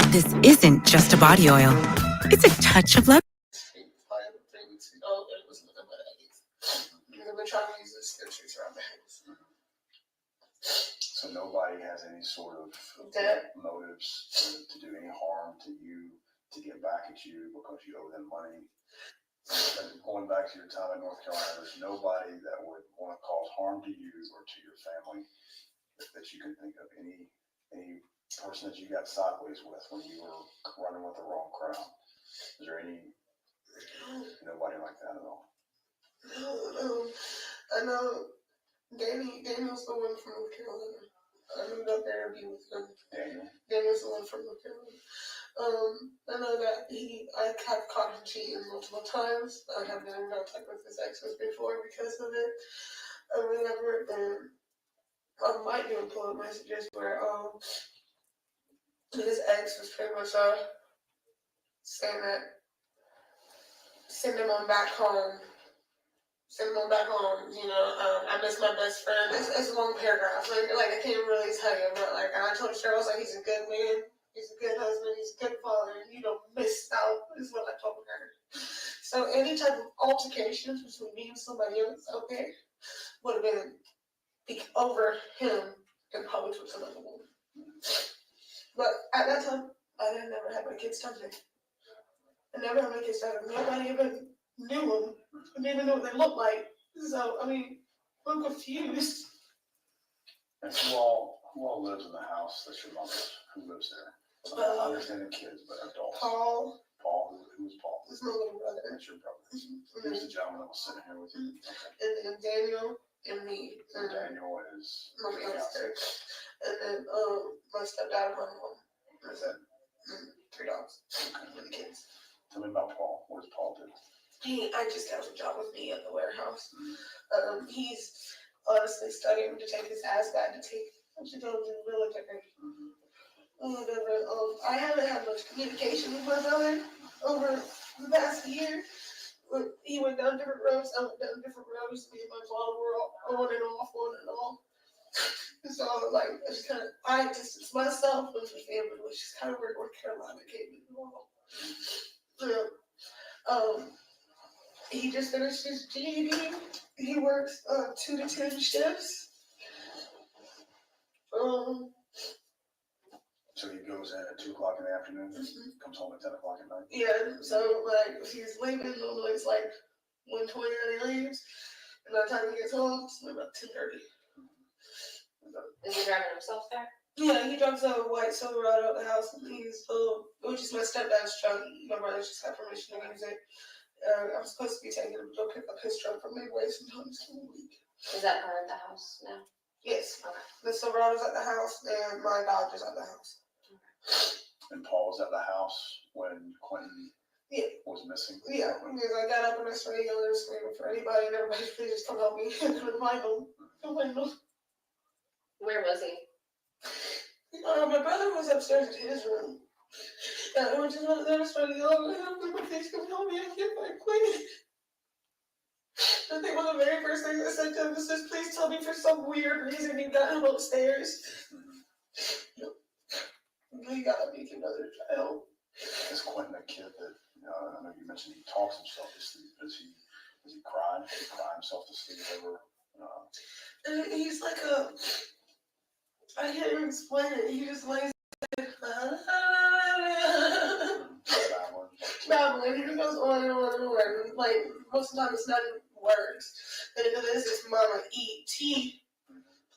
This isn't just a body oil. It's a touch of love. 3 weeks ago, it was looking at eggs. I've been trying to use the dispensaries around the house. So nobody has any sort of motives to do any harm to you, to get back at you because you owe them money. And going back to your time in North Carolina, there's nobody that would want to cause harm to you or to your family that you can think of. Any person that you got sideways with when you were running with the wrong crowd? Is there nobody like that at all? No. I know Daniel's the one from North Carolina. I moved up there to be with him. Daniel's the one from North Carolina. I know that I have caught him cheating multiple times. I have been in contact with his exes before because of it. I might be able to pull up messages where his ex was pretty much saying that send him on back home. I miss my best friend. It's a long paragraph. Like I can't really tell you, but I told Cheryl, I was like, he's a good man, he's a good husband, he's a good father, and you don't miss out, is what I told her. So any type of altercations between me and somebody else out there would have been over him and probably took some other woman. But at that time, I never had my kids touch me. I never had my kids touch me. Nobody even knew them. I didn't even know what they looked like. So, I'm confused. And who all lives in the house that's your mother's? Who lives there? I understand the kids, but adults. Paul. Who's Paul? That's my little brother. That's your brother. Who's the gentleman that was sitting here with you? Okay. And then Daniel and me. And Daniel is my fiance. And then my stepdad and my mom. Is that 3 dogs. And the kids. Tell me about Paul. What does Paul do? I just got a job with me at the warehouse. He's honestly studying to take his ASVAB to go to the military. I haven't had much communication with my brother over the past year. He went down different roads, I went down different roads. Me and my mom were all on and off. So I distanced myself from the family, which is kind of where North Carolina came involved. He just finished his GED. He works 2 to 10 shifts. So he goes in at 2 o'clock in the afternoon, comes home at 10 o'clock at night? Yeah, so if he's leaving, normally it's 1:20 when he leaves. And by the time he gets home, it's about 10:30. Is he driving himself there? Yeah, he drives a white Silverado at the house, and which is my stepdad's truck. My brother just got permission to use it. I'm supposed to be taking him to go pick up his truck from Midway sometimes in the week. Is that car at the house now? Yes. Okay. The Silverado's at the house, and my Dodge is at the house. And Paul was at the house when Quinton was missing? Yeah, because I got up and I started yelling and screaming for anybody, and everybody, please just come help me. I couldn't find him. Where was he? My brother was upstairs in his room. And I just went there and started yelling at him, please come help me, I can't find Quinton. I think one of the very first things I said to him was just, please tell me for some weird reason you got him upstairs. He got me another child. Is Quinton a kid that, I know you mentioned he talks himself to sleep. Does he cry? Does he cry himself to sleep ever? He's like I can't even explain it. He just lays babbling. He goes on and on and on. Like, most of the time it's not even words. And if it is, it's Mama E.T.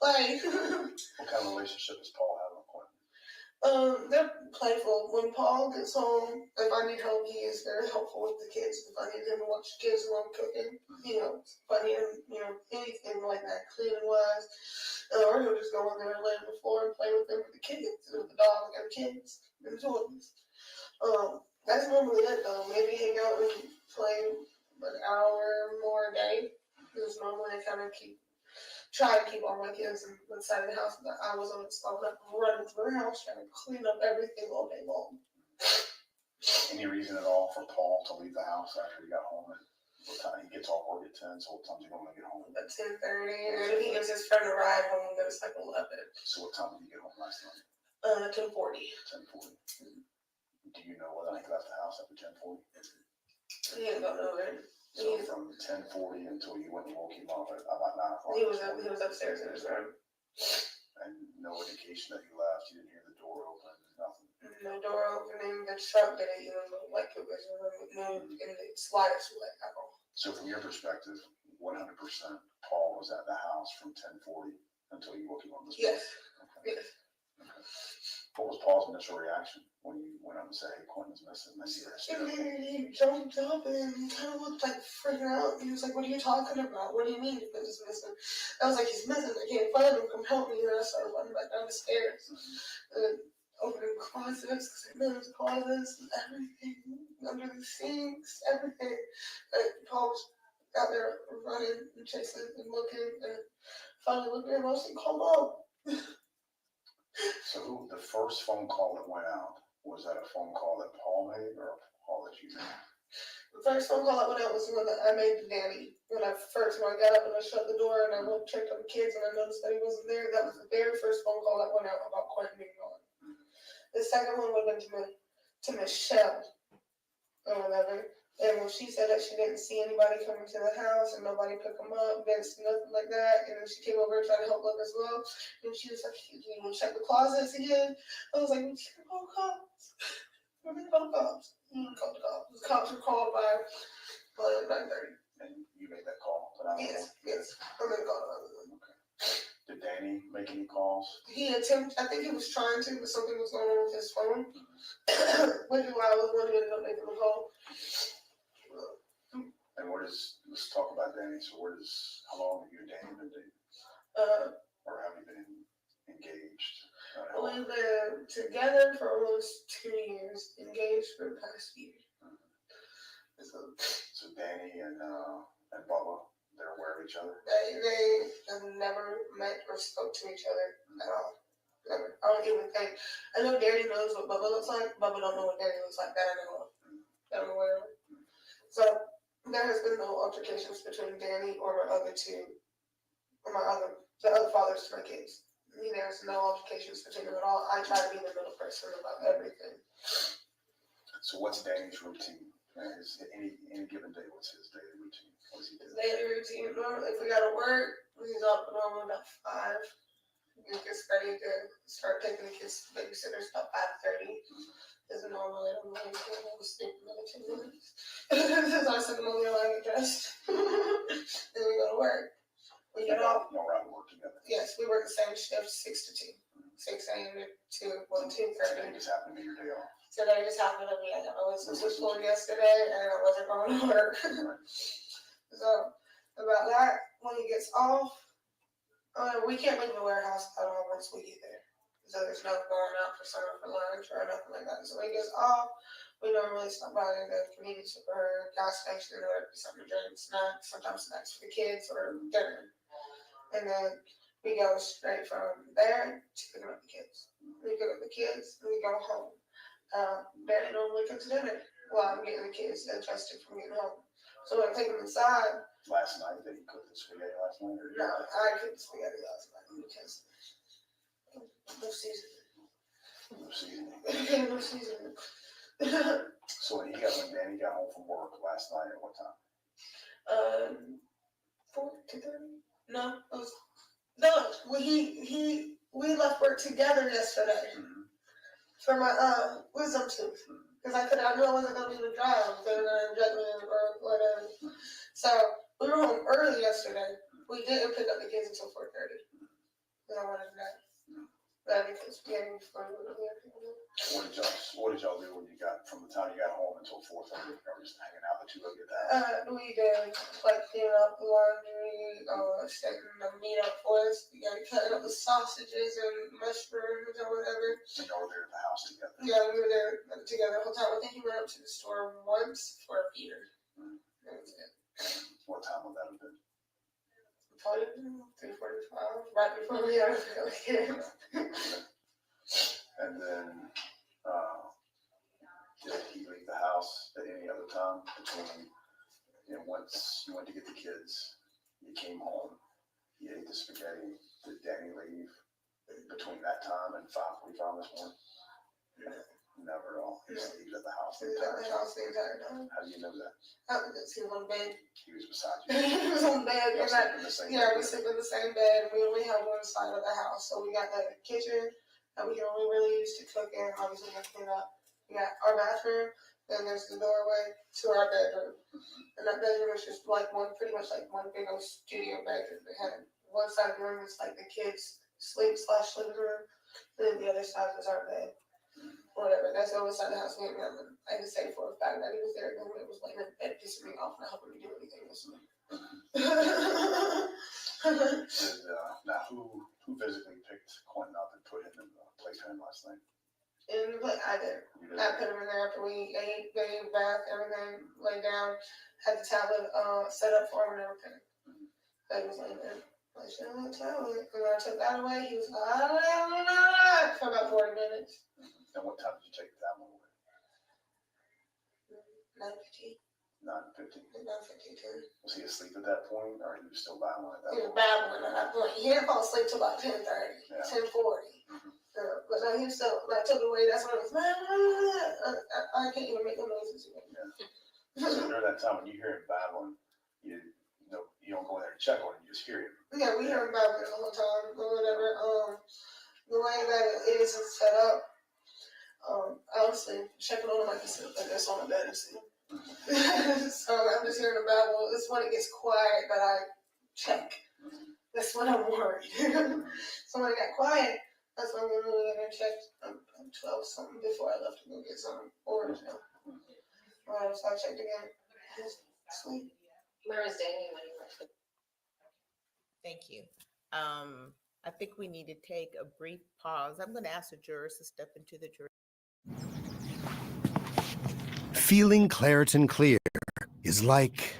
play. What kind of relationship does Paul have with Quinton? They're playful. When Paul gets home, if I need help, he is very helpful with the kids. If I need him to watch the kids while I'm cooking, if I need him, anything like that, cleaning wise, or he'll just go in there and lay on the floor and play with them with the kids, and with the dog and the kids and the toys. That's normally it though. Maybe hang out and play an hour more a day. Because normally I kind of try to keep all my kids inside the house, but I was on it, so I'm not running through the house trying to clean up everything all day long. Any reason at all for Paul to leave the house after he got home? And what time he gets off work at 10? So what time do you normally get home? At 10:30, and he gives his friend a ride home, but it's like 11. So what time did you get home last night? 10:40. 10:40. Do you know whether he left the house after 10:40? He didn't go nowhere. So from 10:40 until you went and woke him up at about 9 o'clock. He was upstairs in his room. And no indication that he left. You didn't hear the door open. Nothing. No door opening. The truck didn't even look like it was moved in the slightest way at all. So from your perspective, 100% Paul was at the house from 10:40 until you woke him up this morning? Yes. Okay. Yes. Okay. What was Paul's initial reaction when you went up and said, "Hey, Quinton's missing"? He jumped up and he kind of looked like freaking out. He was like, "What are you talking about? What do you mean Quinton's missing?" I was like, "He's missing. I can't find him. Come help me." And I started running back down the stairs and opening closets, because I know there's closets and everything under the sinks, everything. And Paul was out there running and chasing and looking, and finally looked at him. I was like, "Come on." So the first phone call that went out, was that a phone call that Paul made or a call that you made? The first phone call that went out was the one that I made to Danny. When I got up and I shut the door and I went and checked on the kids and I noticed that he wasn't there. That was the very first phone call that went out about Quinton being gone. The second one would have been to Michelle or whatever. And when she said that she didn't see anybody coming to the house and nobody picked them up, didn't see nothing like that. And then she came over and tried to help look as well. And she was like, "You want to check the closets again?" I was like, "We're going to call the cops. We're going to call the cops." Called the cops. The cops were called by 9:30. And you made that call? Yes. I'm going to call them. Okay. Did Danny make any calls? He attempted, I think he was trying to, but something was going on with his phone. Which is why I was wondering if making the call. And let's talk about Danny. So how long have you and Danny been dating? Or have you been engaged? We've been together for almost 2 years, engaged for the past year. So Danny and Bubba, they're aware of each other? They have never met or spoke to each other at all. Never. I don't even think. I know Danny knows what Bubba looks like. Bubba don't know what Danny looks like. That I know of. That I'm aware of. So there has been no altercations between Danny or the other fathers to my kids. There's no altercations between them at all. I try to be the middle person about everything. So what's Danny's routine? Any given day, what's his daily routine? What does he do? His daily routine, normally, if we gotta work, he's up normally about 5. He gets ready to start taking the kids to babysitters about 5:30. Because normally I'm like, I'm sleep for another 10 minutes. Because I send them on the line dressed. Then we go to work. We get off. Y'all ride to work together? Yes, we work the same shift, 6 to 2. 6 a.m. to 2:30. Today just happened to be your day off. Today just happened to be. I was in school yesterday and I wasn't going to work. So about that, when he gets off, we can't leave the warehouse at all once we get there. So there's no going out for summer for lunch or nothing like that. So when he gets off, we normally stop by the convenience store or gas station or something to drink, snacks, sometimes snacks for the kids or dinner. And then we go straight from there to pick up the kids. We pick up the kids and we go home. Daddy normally cooks dinner while I'm getting the kids adjusted from getting home. So when I take them inside. Last night, did he cook the spaghetti last night? Or no, I cooked the spaghetti last night because no seasoning. No seasoning. No seasoning. So when Danny got home from work last night, at what time? 4:30. No, it was we left work together yesterday for my wisdom tooth because I knew I wasn't gonna be able to drive. They were gonna inject me or whatever. So we were home early yesterday. We didn't pick up the kids until 4:30 because I wanted that. But because we had before we were here. What did y'all do when you got from the time you got home until 4:30? Or just hanging out the two of you at the house? We did like clean up the laundry, setting the meat up for us. We got cutting up the sausages and mushrooms or whatever. And y'all were there at the house together. Yeah, we were there together the whole time. I think he went up to the store once for a beer. That was it. What time would that have been? Probably 3:45, right before we had the kids. And then, did he leave the house at any other time between, once you went to get the kids, you came home, you ate the spaghetti, did Danny leave between that time and 5:45 this morning? Never at all. He was at the house the entire time. How do you know that? Because he was on bed. He was beside you. He was on bed. Y'all sleep in the same Yeah, bed? we sleep in the same bed. We only have one side of the house. So we got the kitchen that we can only really use to cook in. Obviously, we clean up. We got our bathroom. Then there's the doorway to our bedroom. And that bedroom is just like pretty much like one big old studio bedroom. They had one side of the room is like the kids' sleep/living room. And then the other side is our bed. Whatever. That's the only side of the house we remember. I can say for a fact that he was there when it was laying in bed pissing me off, not helping me do anything this week. Now, who physically picked Quinton up and put him in the playpen last night? And I did. I put him in there after we ate, bathed, bath, everything, laid down, had the tablet set up for him and everything. So he was laying there. I should have tablet. And when I took that away, he was like, for about 40 minutes. And what time did you take the tablet away? 9:15. 9:50. 9:52. Was he asleep at that point, or he was still battling at that He was point? babbling at that point. He didn't fall asleep till about 10:30, 10:40. But no, he was still, when I took it away, that's when it was, I can't even make the noises again. Yeah. So during that time, when you hear him battling, you don't go in there and check on him, you just hear him. Yeah, we hear him babbling the whole time, or whatever. The way that it is set up, honestly, checking on him like he's like this on the bed and sleep. So I'm just hearing him babble. It's when it gets quiet that I check. That's when I'm worried. So when it got quiet, that's when we really went and checked. I'm 12 something before I left to go get some orders now. So I checked again. Just sleep. Where was Danny when you went? Thank you. I think we need to take a brief pause. I'm going to ask the jurors to step into the jury. Feeling Claritin Clear is like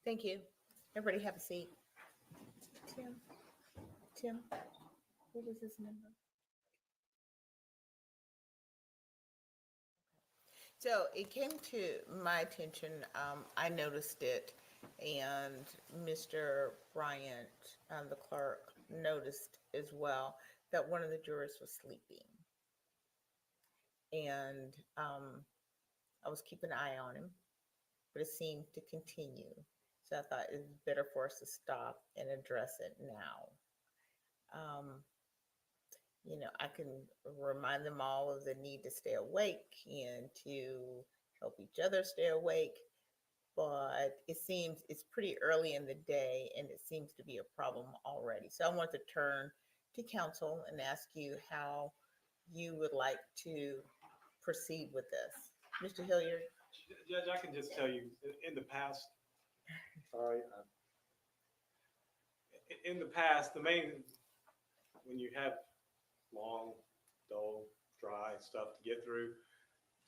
Thank you. Everybody have a seat. Tim, what was his number? So it came to my attention, I noticed it, and Mr. Bryant, the clerk, noticed as well that one of the jurors was sleeping. And I was keeping an eye on him, but it seemed to continue. So I thought it was better for us to stop and address it now. I can remind them all of the need to stay awake and to help each other stay awake. but it seems it's pretty early in the day and it seems to be a problem already. So I want to turn to council and ask you how you would like to proceed with this. Mr. Hilliard? Judge, I can just tell you, in the past, sorry, in the past, when you have long, dull, dry stuff to get through,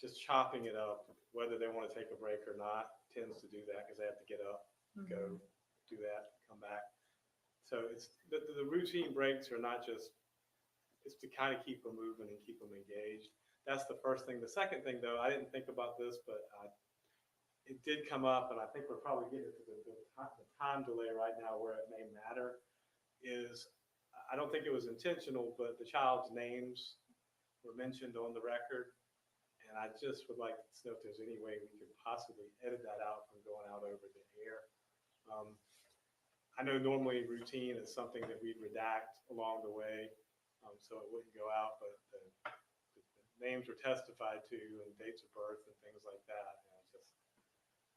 just chopping it up, whether they want to take a break or not, tends to do that because they have to get up, go do that, come back. So it's the routine breaks are not just, it's to kind of keep them moving and keep them engaged. That's the first thing. The second thing, though, I didn't think about this, but it did come up, and I think we're probably getting to the time delay right now where it may matter, is I don't think it was intentional, but the child's names were mentioned on the record. And I just would like to know if there's any way we could possibly edit that out from going out over the air. I know normally routine is something that we'd redact along the way, so it wouldn't go out, but the names were testified to and dates of birth and things like that. And it's just,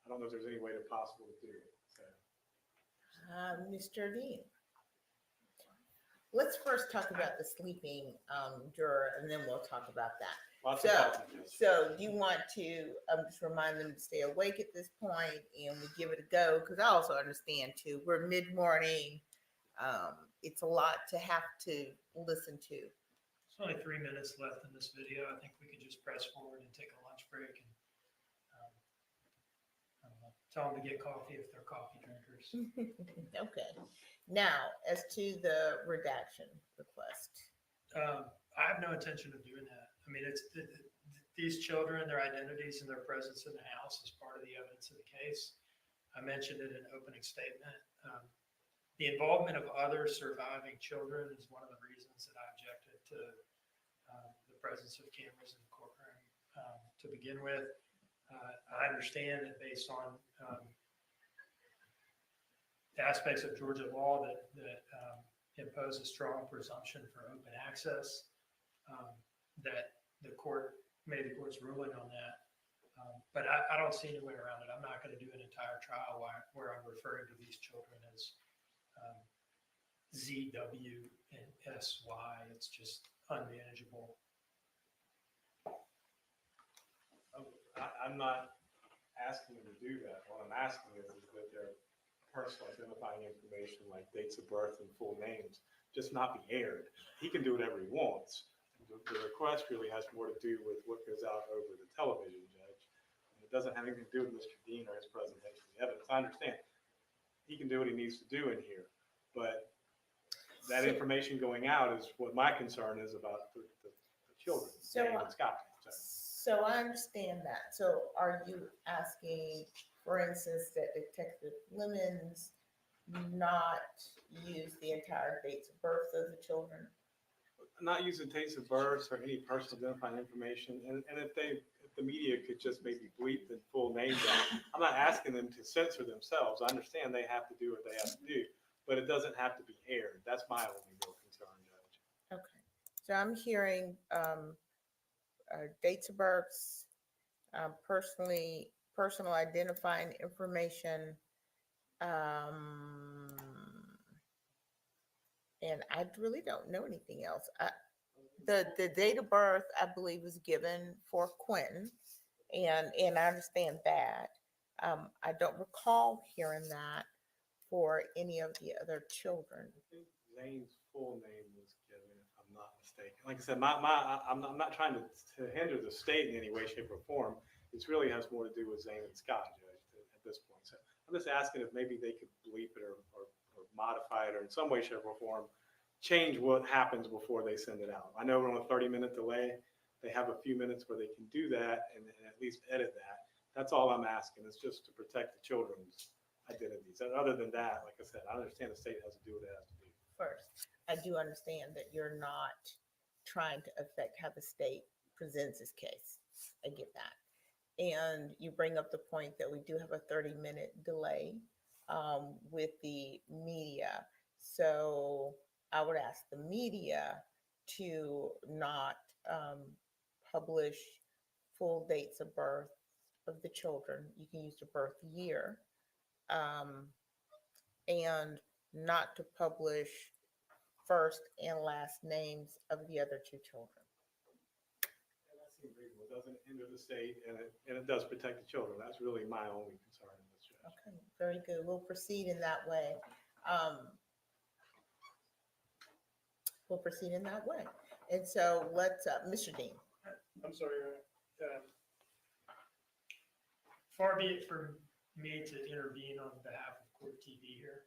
I don't know if there's any way to possibly do it. So. Mr. Dean? Let's first talk about the sleeping juror, and then we'll talk about that. So do you want to just remind them to stay awake at this point and we give it a go? Because I also understand too, we're mid-morning. It's a lot to have to listen to. There's only 3 minutes left in this video. I think we could just press forward and take a lunch break and I don't know, tell them to get coffee if they're coffee drinkers. Okay. Now, as to the redaction request. I have no intention of doing that. I mean, it's these children, their identities and their presence in the house is part of the evidence of the case. I mentioned it in an opening statement. The involvement of other surviving children is one of the reasons that I objected to the presence of cameras in the courtroom to begin with. I understand that based on the aspects of Georgia law that impose a strong presumption for open access, that the court made the court's ruling on that. But I don't see any way around it. I'm not going to do an entire trial where I'm referring to these children as ZW and SY. It's just unmanageable. I'm not asking them to do that. What I'm asking is that their personal identifying information like dates of birth and full names just not be aired. He can do whatever he wants. The request really has more to do with what goes out over the television, Judge. And it doesn't have anything to do with Mr. Dean or his presentation of the evidence. I understand he can do what he needs to do in here, but that information going out is what my concern is about the children, Jane and Scott. So I understand that. So are you asking, for instance, that Detective Lemons not use the entire dates of birth of the children? Not using dates of birth or any personal identifying information. And if the media could just maybe bleep the full names out. I'm not asking them to censor themselves. I understand they have to do what they have to do, but it doesn't have to be aired. That's my only real concern, Judge. Okay. So I'm hearing dates of births, personal identifying information, and I really don't know anything else. The date of birth, I believe, was given for Quinton, and I understand that. I don't recall hearing that for any of the other children. I think Zane's full name was given, if I'm not mistaken. Like I said, I'm not trying to hinder the state in any way, shape, or form. It really has more to do with Zane and Scott, Judge, at this point. So I'm just asking if maybe they could bleep it or modify it or in some way, shape, or form change what happens before they send it out. I know we're on a 30-minute delay. They have a few minutes where they can do that and at least edit that. That's all I'm asking. It's just to protect the children's identities. And other than that, like I said, I understand the state has to do what it has to do. First, I do understand that you're not trying to affect how the state presents its case. I get that. And you bring up the point that we do have a 30-minute delay with the media. So I would ask the media to not publish full dates of birth of the children. You can use the birth year, and not to publish first and last names of the other two children. That seems reasonable. It doesn't hinder the state, and it does protect the children. That's really my only concern in this judge. Okay, very good. We'll proceed in that way. We'll proceed in that way. And so let's, Mr. Dean. I'm sorry, far be it from me to intervene on behalf of Court TV here.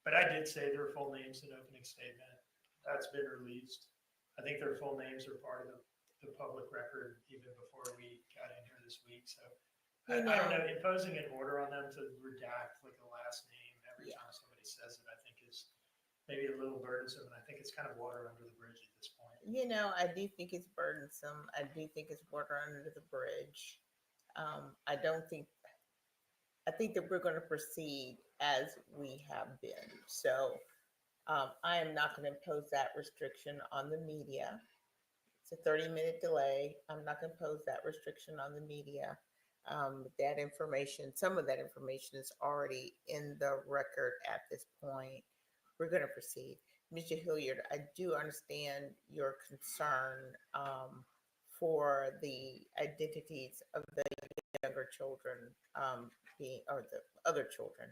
But I did say their full names in opening statement. That's been released. I think their full names are part of the public record even before we got in here this week. So I don't know, imposing an order on them to redact like a last name every time somebody says it, I think is maybe a little burdensome. And I think it's kind of water under the bridge at this point. I do think it's burdensome. I do think it's water under the bridge. I think that we're going to proceed as we have been. So I am not going to impose that restriction on the media. It's a 30-minute delay. I'm not going to impose that restriction on the media. That information, some of that information is already in the record at this point. We're going to proceed. Mr. Hilliard, I do understand your concern for the identities of the younger children or the other children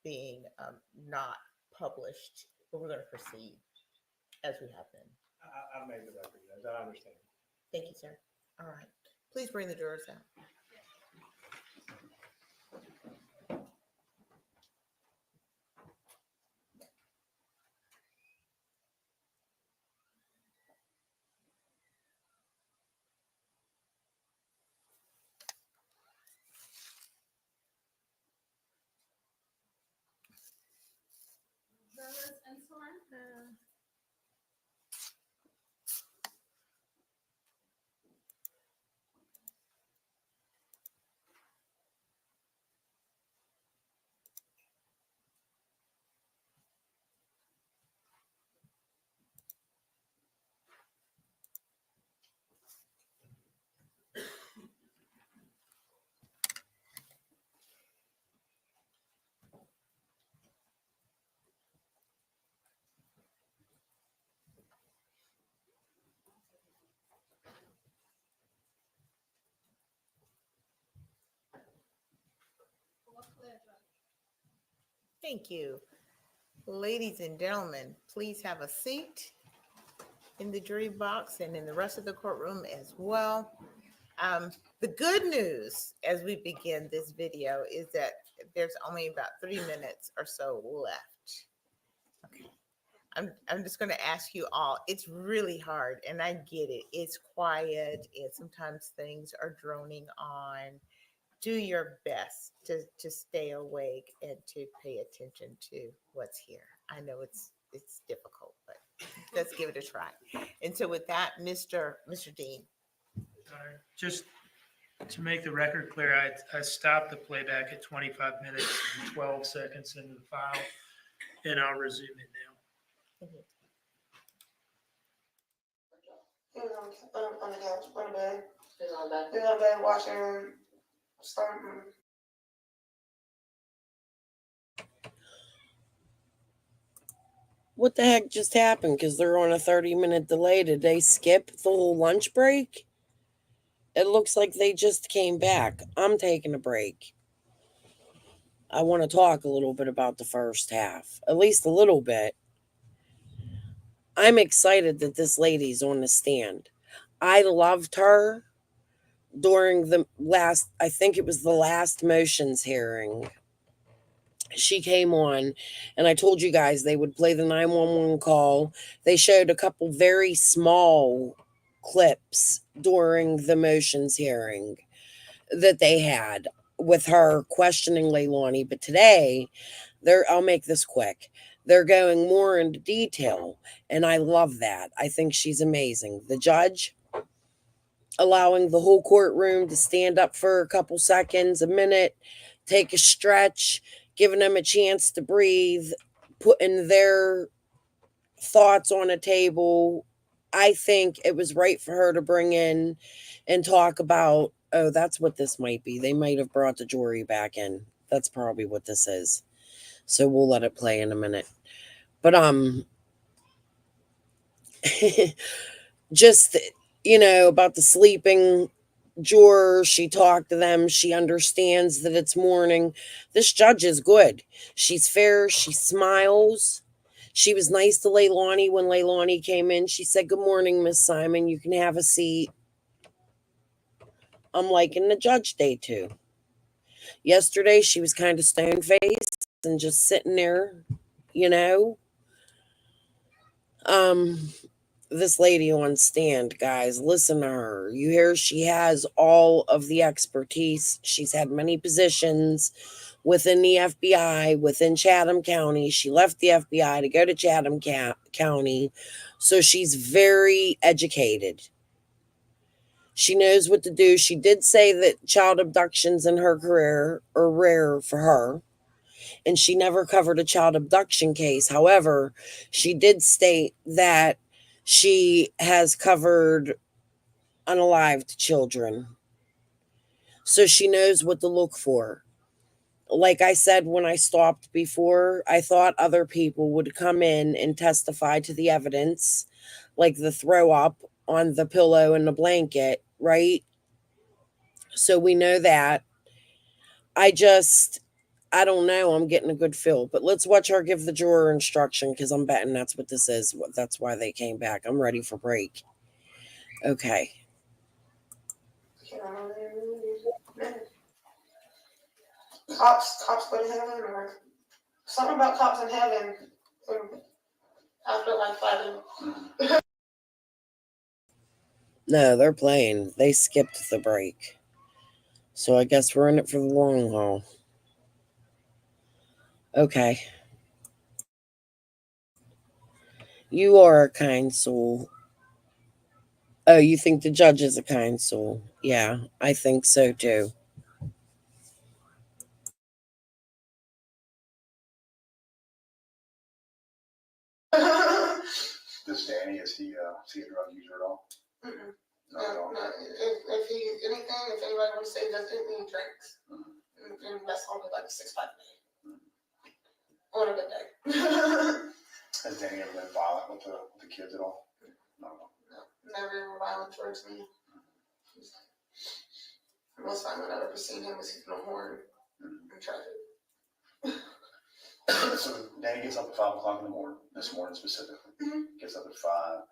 being not published, but we're going to proceed as we have been. I've made the record, yes. I understand. Thank you, sir. All right. Please bring the jurors out. And Samantha. Thank you. Ladies and gentlemen, please have a seat in the jury box and in the rest of the courtroom as well. The good news as we begin this video is that there's only about 3 minutes or so left. Okay. I'm just going to ask you all, it's really hard and I get it. It's quiet and sometimes things are droning on. Do your best to stay awake and to pay attention to what's here. I know it's difficult, but let's give it a try. And so with that, Mr. Dean. Just to make the record clear, I stopped the playback at 25 minutes and 12 seconds into the file, and I'll resume it now. He was on the couch, on the bed. He was on the bed watching something. What the heck just happened? Because they're on a 30-minute delay. Did they skip the whole lunch break? It looks like they just came back. I'm taking a break. I want to talk a little bit about the first half, at least a little bit. I'm excited that this lady's on the stand. I loved her during the last, I think it was the last motions hearing. She came on and I told you guys they would play the 911 call. They showed a couple very small clips during the motions hearing that they had with her questioning Leilani. But today, I'll make this quick. They're going more into detail, and I love that. I think she's amazing. The judge allowing the whole courtroom to stand up for a couple seconds, a minute, take a stretch, giving them a chance to breathe, putting their thoughts on a table. I think it was right for her to bring in and talk about Oh, that's what this might be. They might have brought the jury back in. That's probably what this is. So we'll let it play in a minute. But just about the sleeping juror, she talked to them. She understands that it's morning. This judge is good. She's fair. She smiles. She was nice to Leilani when Leilani came in. She said, "Good morning, Miss Simon. You can have a seat." I'm liking the judge day too. Yesterday, she was kind of stone faced and just sitting there, you know. Um, this lady on stand, guys, listen to her. You hear she has all of the expertise. She's had many positions within the FBI, within Chatham County. She left the FBI to go to Chatham County. So she's very educated. She knows what to do. She did say that child abductions in her career are rare for her, and she never covered a child abduction case. However, she did state that she has covered unalived children. So she knows what to look for. Like I said when I stopped before, I thought other people would come in and testify to the evidence, like the throw up on the pillow and the blanket, right? So we know that. I don't know. I'm getting a good feel. But let's watch her give the juror instruction because I'm betting that's what this is. That's why they came back. I'm ready for break. Okay. Cops go to heaven, or something about cops in heaven after like 5. No, they're playing. They skipped the break. So I guess we're in it for the long haul. Okay. You are a kind soul. Oh, you think the judge is a kind soul? Yeah, I think so too. This Danny, is he a drug user at all? Mm-mm. No, if he anything, if anybody wants to say he does anything, he drinks. And that's only like a 6-pack a day. On a good day. Has Danny ever been violent with the kids at all? No. Never ever violent towards me. The most violent I've ever seen him was hitting a horn in traffic. So Danny gets up at 5 o'clock in the morning, this morning specifically. Gets up at 5.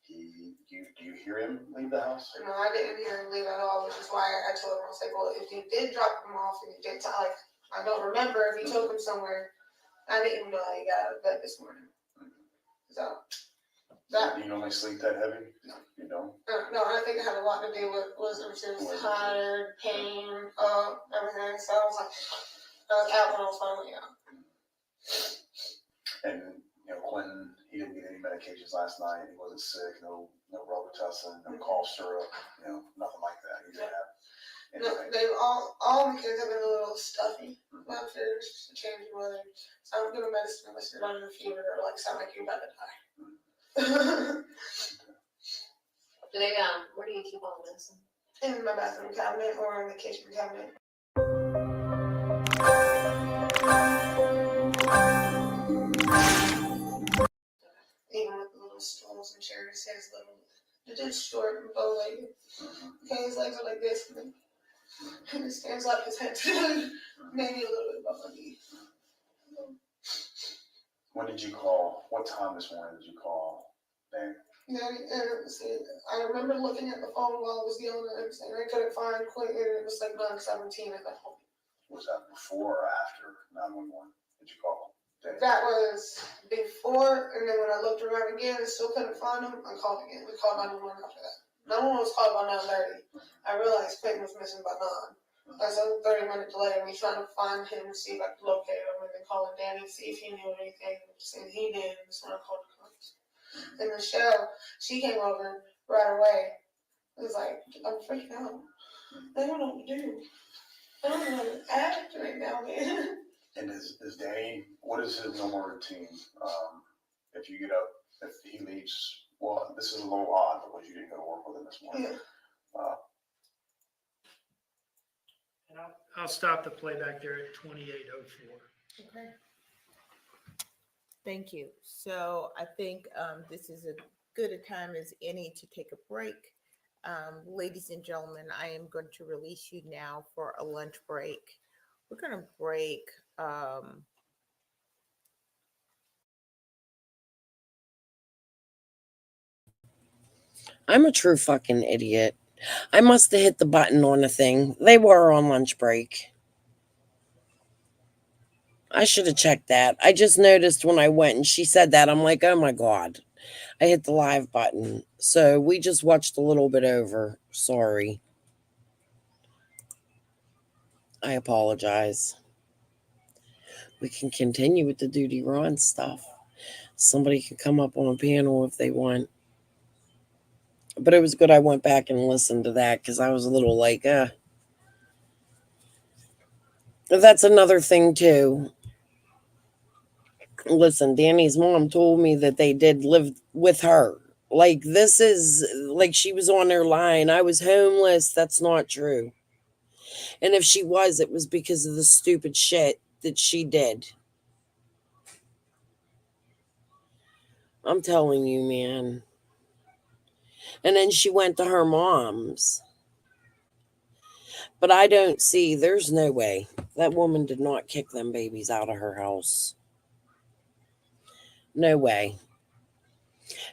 Do you hear him leave the house? No, I didn't hear him leave at all, which is why I told him, I was like, well, if you did drop him off and you did like, I don't remember if you took him somewhere. I didn't even know how he got out of bed this morning. So that. Do you normally sleep that heavy? No. You don't? No, I think it had a lot to do with was tired, pain, everything. So I was out when I was finally out. And Quinton, he didn't get any medications last night. He wasn't sick. No Robitussin, no cough syrup. Nothing like that. He didn't have anything. No, they all the kids have been a little stuffy. My fears just change the weather. So I'm giving medicine unless you're running a fever or sound like you're about to die. Where do you keep all the medicine? In my bathroom cabinet or in the kitchen cabinet. Even with the little stools and chairs, his it is short and bow-legged. Okay, his legs are like this, and he stands up, his head maybe a little bit above my knee. When did you call? What time this morning did you call Danny? I remember looking at the phone while I was dealing with everything. I couldn't find Quinton. It was like 9:17 at that point. Was that before or after 911? Did you call Danny? That was before, and then when I looked around again and still couldn't find him, I called again. We called 911 after that. 911 was called by 9:30. I realized Quinton was missing by 9. That's a 30-minute delay of me trying to find him, see if I could locate him, and then calling Danny, see if he knew anything. And he did. That's when I called the cops. And Michelle, she came over right away. It was like, I'm freaking out. I don't know what to do. I don't know how to act right now, man. And is Danny, what is his normal routine? If you get up, if he leaves, well, this is a little odd because you didn't go to work with him this morning. Yeah. I'll stop the playback there at 28:04. Okay. Thank you. So I think this is as good a time as any to take a break. Ladies and gentlemen, I am going to release you now for a lunch break. We're going to break. I'm a true fucking idiot. I must have hit the button on the thing. They were on lunch break. I should have checked that. I just noticed when I went and she said that, I'm like, oh my God. I hit the live button. So we just watched a little bit over. Sorry. I apologize. We can continue with the Duty Ron stuff. Somebody can come up on a panel if they want. But it was good I went back and listened to that because I was a little like, That's another thing too. Listen, Danny's mom told me that they did live with her. Like, this is like she was on their line. I was homeless. That's not true. And if she was, it was because of the stupid shit that she did. I'm telling you, man. And then she went to her mom's. But I don't see, there's no way. That woman did not kick them babies out of her house. No way.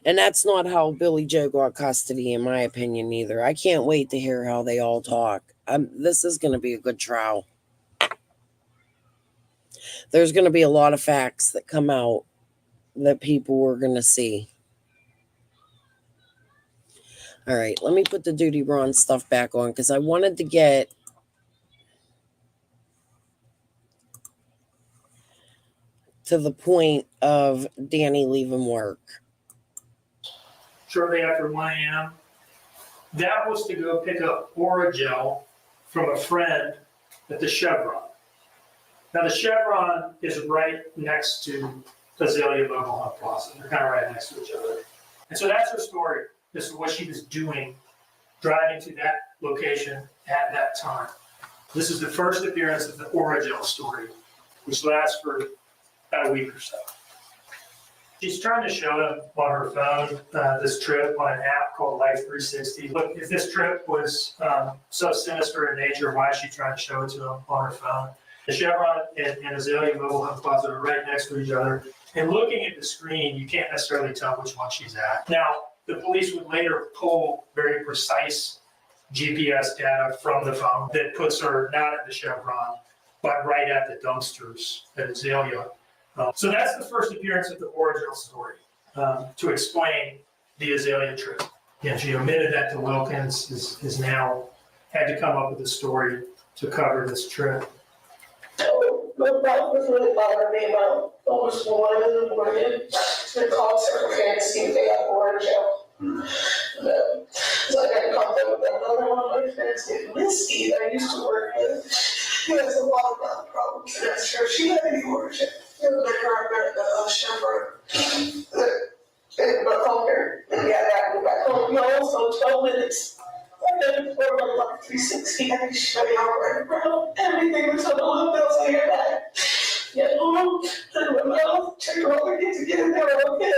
And that's not how Billy Joe got custody, in my opinion, either. I can't wait to hear how they all talk. This is going to be a good trial. There's going to be a lot of facts that come out that people are going to see. All right, let me put the Duty Ron stuff back on because I wanted to get to the point of Danny leaving work. Shortly after 1 a.m., that was to go pick up Oragel from a friend at the Chevron. Now, the Chevron is right next to Azalea Mobile Home Plaza. They're kind of right next to each other. And so that's her story. This is what she was doing, driving to that location at that time. This is the first appearance of the Oragel story, which lasts for about a week or so. She's trying to show him on her phone this trip on an app called Life 360. Look, if this trip was so sinister in nature, why is she trying to show it to him on her phone? The Chevron and Azalea Mobile Home Plaza are right next to each other. And looking at the screen, you can't necessarily tell which one she's at. Now, the police would later pull very precise GPS data from the phone that puts her not at the Chevron, but right at the dumpsters at Azalea. So that's the first appearance of the Oragel story, to explain the Azalea trip. And she omitted that to Wilkins, is now had to come up with a story to cover this trip. So the problem was really bothering me about almost 1 in the morning. They called Circle K to see if they have Oragel. So I got in contact with another one of my friends named Misty that I used to work with. He has a lot of mouth problems, and I'm sure she had any Oragel. The girl at the Chevron. And I called her, and yeah, that went back home. You also 12 minutes. And then for like 360, I can show you all right around everything until the little bells in your back. Get home, turn my mouth, check her over, get to get in there, okay.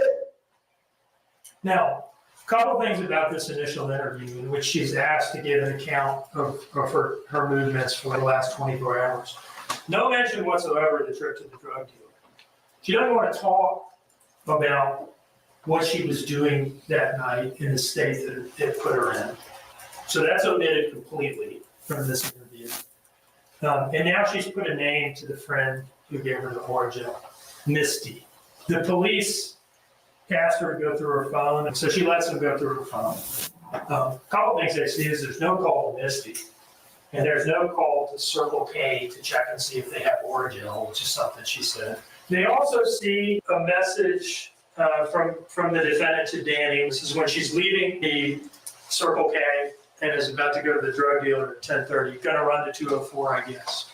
Now, a couple things about this initial interview in which she's asked to give an account of her movements for the last 24 hours. No mention whatsoever of the trip to the drug dealer. She doesn't want to talk about what she was doing that night in the state that it put her in. So that's omitted completely from this interview. And now she's put a name to the friend who gave her the Oragel, Misty. The police asked her to go through her phone, so she lets them go through her phone. A couple things they see is there's no call to Misty, and there's no call to Circle K to check and see if they have Oragel, which is something she said. They also see a message from the defendant to Danny. This is when she's leaving the Circle K and is about to go to the drug dealer at 10:30. Gonna run to 204, I guess.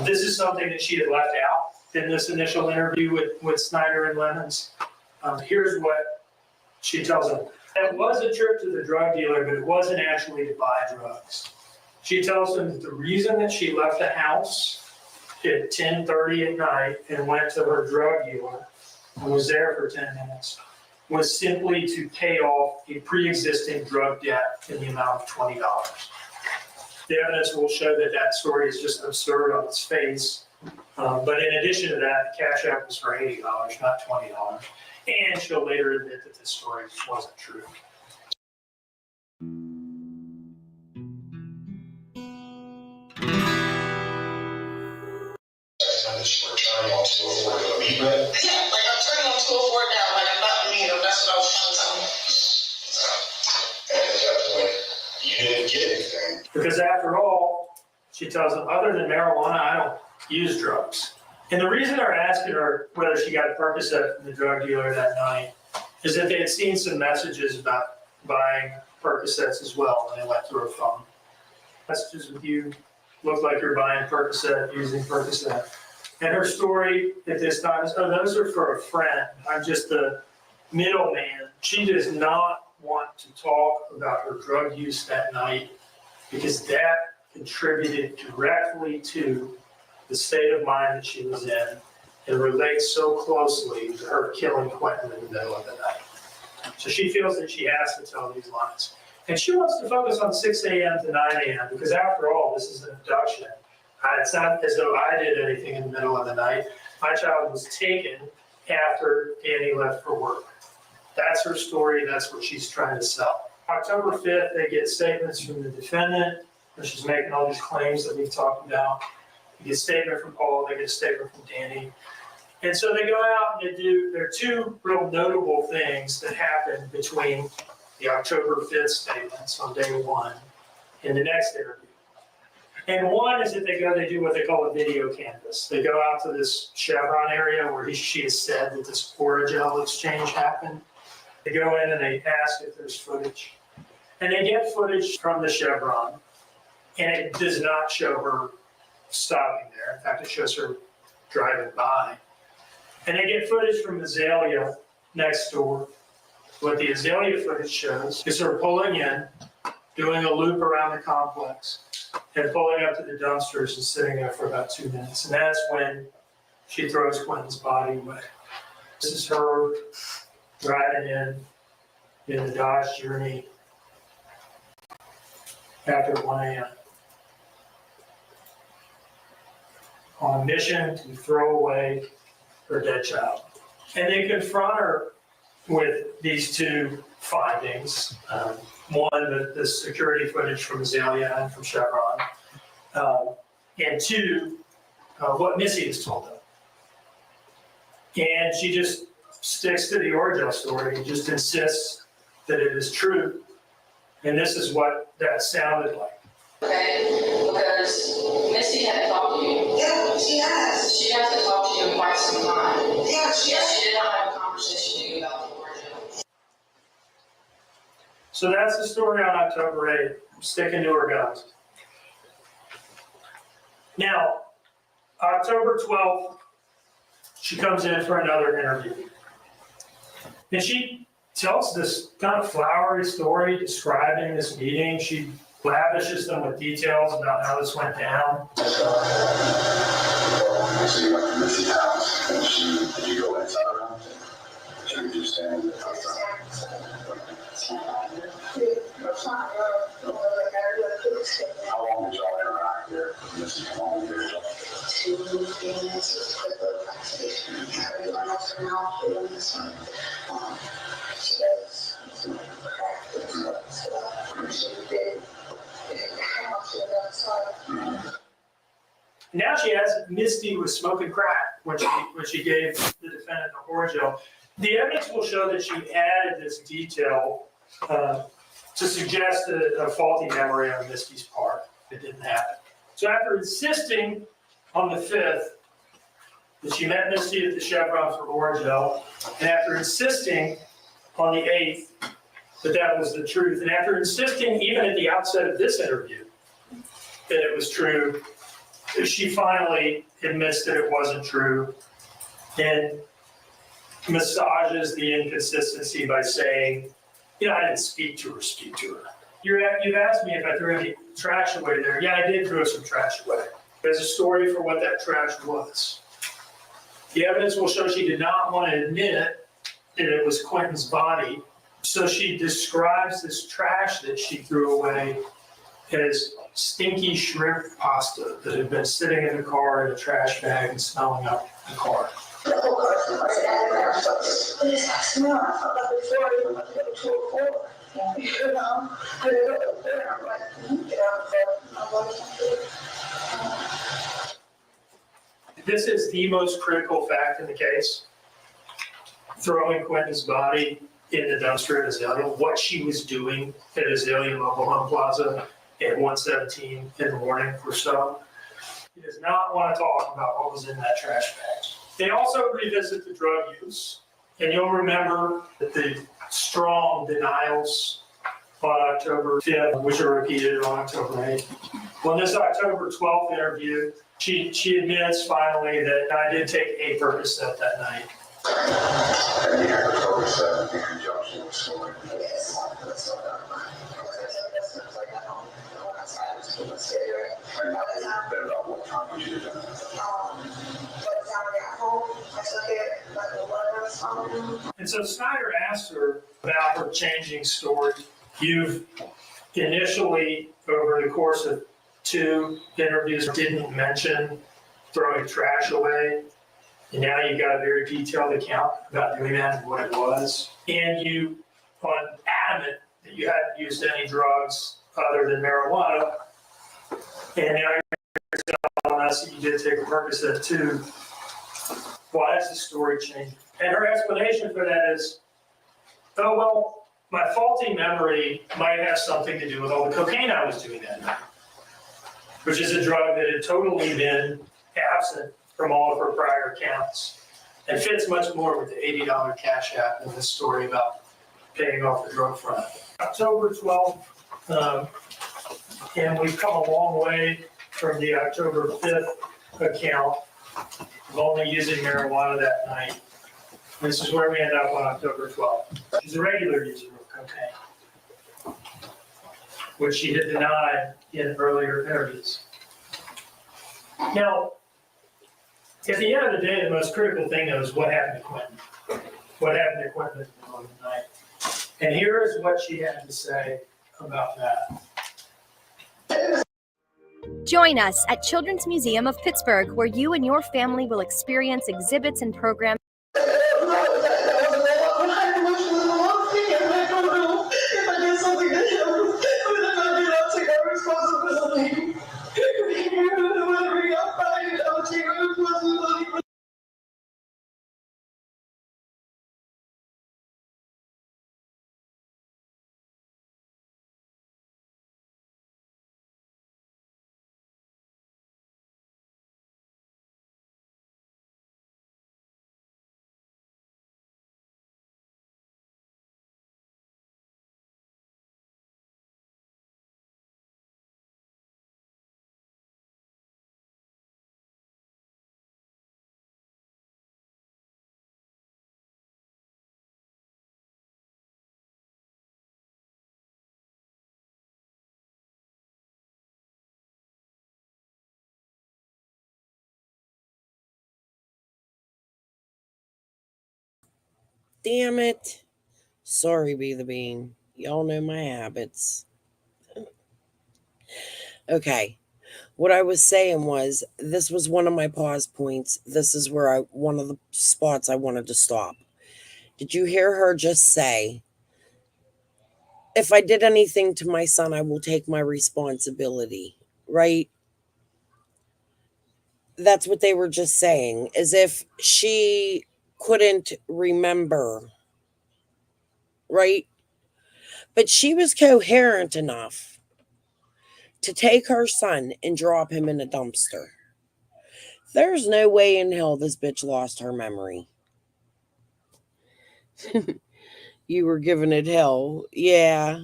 This is something that she had left out in this initial interview with Snyder and Lemons. Here's what she tells him. It was a trip to the drug dealer, but it wasn't actually to buy drugs. She tells him that the reason that she left the house at 10:30 at night and went to her drug dealer and was there for 10 minutes was simply to pay off a pre-existing drug debt in the amount of $20. The evidence will show that that story is just absurd on its face. But in addition to that, the cash app was for $80, not $20. And she'll later admit that this story wasn't true. Turning on 204 to a beat man? Yeah, like I'm turning on 204 now, like I'm not me, that's what I was trying to tell you. And at that point, you didn't get anything. Because after all, she tells them, other than marijuana, I don't use drugs. And the reason they're asking her whether she got Percocet from the drug dealer that night is that they had seen some messages about buying Percocets as well when they went through her phone. Messages with you look like you're buying Percocet, using Percocet. And her story at this time is, oh, those are for a friend. I'm just the middleman. She does not want to talk about her drug use that night because that contributed directly to the state of mind that she was in and relates so closely to her killing Quinton in the middle of the night. So she feels that she has to tell these lies. And she wants to focus on 6 a.m. to 9 a.m. because after all, this is an abduction. It's not as though I did anything in the middle of the night. My child was taken after Danny left for work. That's her story. That's what she's trying to sell. October 5th, they get statements from the defendant, where she's making all these claims that we've talked about. They get a statement from Paul. They get a statement from Danny. And so they go out and there are two real notable things that happen between the October 5th statements on day one and the next interview. And one is that they do what they call a video canvas. They go out to this Chevron area where she has said that this Oragel exchange happened. They go in and they ask if there's footage. And they get footage from the Chevron, and it does not show her stopping there. In fact, it shows her driving by. And they get footage from Azalea next door. What the Azalea footage shows is her pulling in, doing a loop around the complex, and pulling up to the dumpsters and sitting there for about 2 minutes. And that's when she throws Quinton's body away. This is her driving in the Dodge Journey after 1 a.m. on a mission to throw away her dead child. And they confront her with these two findings. One, the security footage from Azalea and from Chevron. And two, what Missy has told them. And she just sticks to the Oragel story and just insists that it is true. And this is what that sounded like. Okay, because Missy had talked to you. Yeah, she has. She hasn't talked to you in quite some time. Yeah, she did not have a conversation with you about the Oragel. So that's the story on October 8th. I'm sticking to her guns. Now, October 12th, she comes in for another interview. And she tells this kind of flowery story describing this meeting. She lavishes them with details about how this went down. So you went to Missy's house, and did you go inside her house? She was just standing outside. How long did y'all interact there? Missy, how long did y'all? 2 minutes, quick little conversation. Everyone else in the house she does some practice stuff. She did in the house, she was outside. Now she has Misty was smoking crack when she gave the defendant the Oragel. The evidence will show that she added this detail to suggest a faulty memory on Misty's part. It didn't happen. So after insisting on the 5th that she met Misty at the Chevron for Oragel, and after insisting on the 8th that was the truth, and after insisting even at the outset of this interview that it was true, she finally admits that it wasn't true and massages the inconsistency by saying, I didn't speak to her. You've asked me if I threw any trash away there. Yeah, I did throw some trash away. There's a story for what that trash was. The evidence will show she did not want to admit that it was Quinton's body. So she describes this trash that she threw away as stinky shrimp pasta that had been sitting in the car in a trash bag and smelling up the car. This is the most critical fact in the case. Throwing Quinton's body in the dumpster at Azalea, what she was doing at Azalea Mobile Home Plaza at 1:17 in the morning or so. He does not want to talk about what was in that trash bag. They also revisit the drug use, and you'll remember that the strong denials on October 5th, which are repeated on October 8th. Well, this October 12th interview, she admits finally that I did take a Percocet that night. And so Snyder asked her about her changing story. You've initially, over the course of 2 interviews, didn't mention throwing trash away. And now you've got a very detailed account about doing that and what it was. And you are adamant that you hadn't used any drugs other than marijuana. And now you're telling us that you did take a Percocet too. Why is the story changing? And her explanation for that is, oh, well, my faulty memory might have something to do with all the cocaine I was doing that night, which is a drug that had totally been absent from all of her prior accounts and fits much more with the $80 cash app in this story about paying off the drug front. October 12th, and we've come a long way from the October 5th account of only using marijuana that night. This is where we end up on October 12th. She's a regular user of cocaine, which she had denied in earlier interviews. Now, at the end of the day, the most critical thing though is what happened to Quinton. What happened to Quinton at the middle of the night? And here is what she had to say about that. Join us at Children's Museum of Pittsburgh, where you and your family will experience exhibits and programs. Damn it. Sorry, Be the Bean. Y'all know my habits. Okay. What I was saying was, this was one of my pause points. This is where one of the spots I wanted to stop. Did you hear her just say, if I did anything to my son, I will take my responsibility, right? That's what they were just saying, as if she couldn't remember, right? But she was coherent enough to take her son and drop him in a dumpster. There's no way in hell this bitch lost her memory. You were giving it hell. Yeah.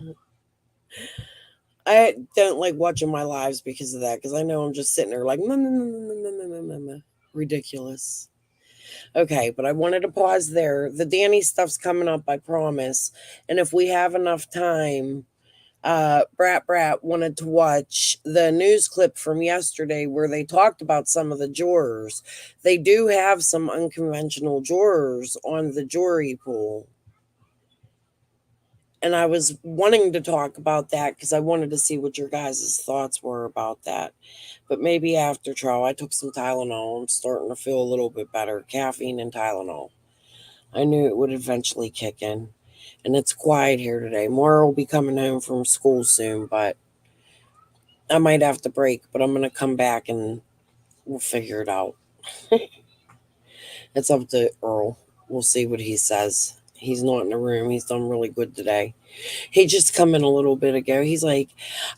I don't like watching my lives because of that, because I know I'm just sitting there like, ridiculous. Okay, but I wanted to pause there. The Danny stuff's coming up, I promise. And if we have enough time, Brat wanted to watch the news clip from yesterday where they talked about some of the jurors. They do have some unconventional jurors on the jury pool. And I was wanting to talk about that because I wanted to see what your guys' thoughts were about that. But maybe after trial, I took some Tylenol. I'm starting to feel a little bit better. Caffeine and Tylenol. I knew it would eventually kick in. And it's quiet here today. Maura will be coming home from school soon, but I might have to break. But I'm going to come back and we'll figure it out. It's up to Earl. We'll see what he says. He's not in the room. He's done really good today. He just come in a little bit ago. He's like,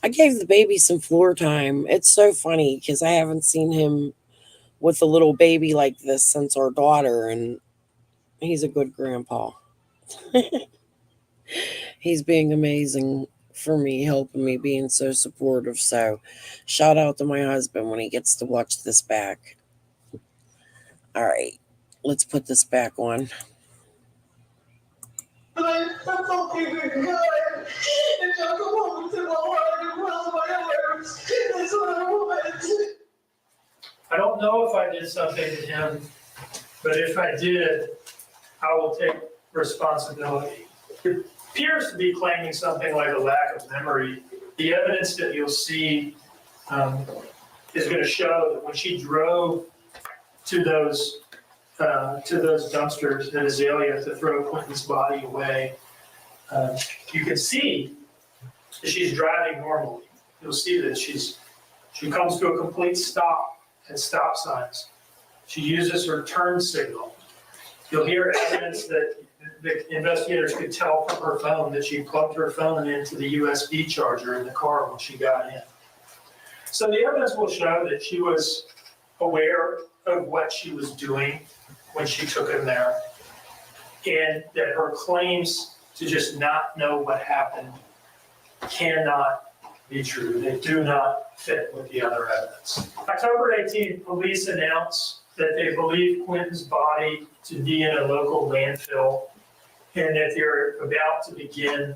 I gave the baby some floor time. It's so funny because I haven't seen him with a little baby like this since our daughter, and he's a good grandpa. He's being amazing for me, helping me, being so supportive. So shout out to my husband when he gets to watch this back. All right, let's put this back on. I'm fucking good. If y'all come home to my heart and cross my words, that's what I want. I don't know if I did something to him, but if I did, I will take responsibility. It appears to be claiming something like a lack of memory. The evidence that you'll see is going to show that when she drove to those dumpsters in Azalea to throw Quinton's body away, you can see that she's driving normally. You'll see that she comes to a complete stop at stop signs. She uses her turn signal. You'll hear evidence that the investigators could tell from her phone that she plugged her phone into the USB charger in the car when she got in. So the evidence will show that she was aware of what she was doing when she took him there, and that her claims to just not know what happened cannot be true. They do not fit with the other evidence. October 18th, police announced that they believe Quinton's body to be in a local landfill and that they're about to begin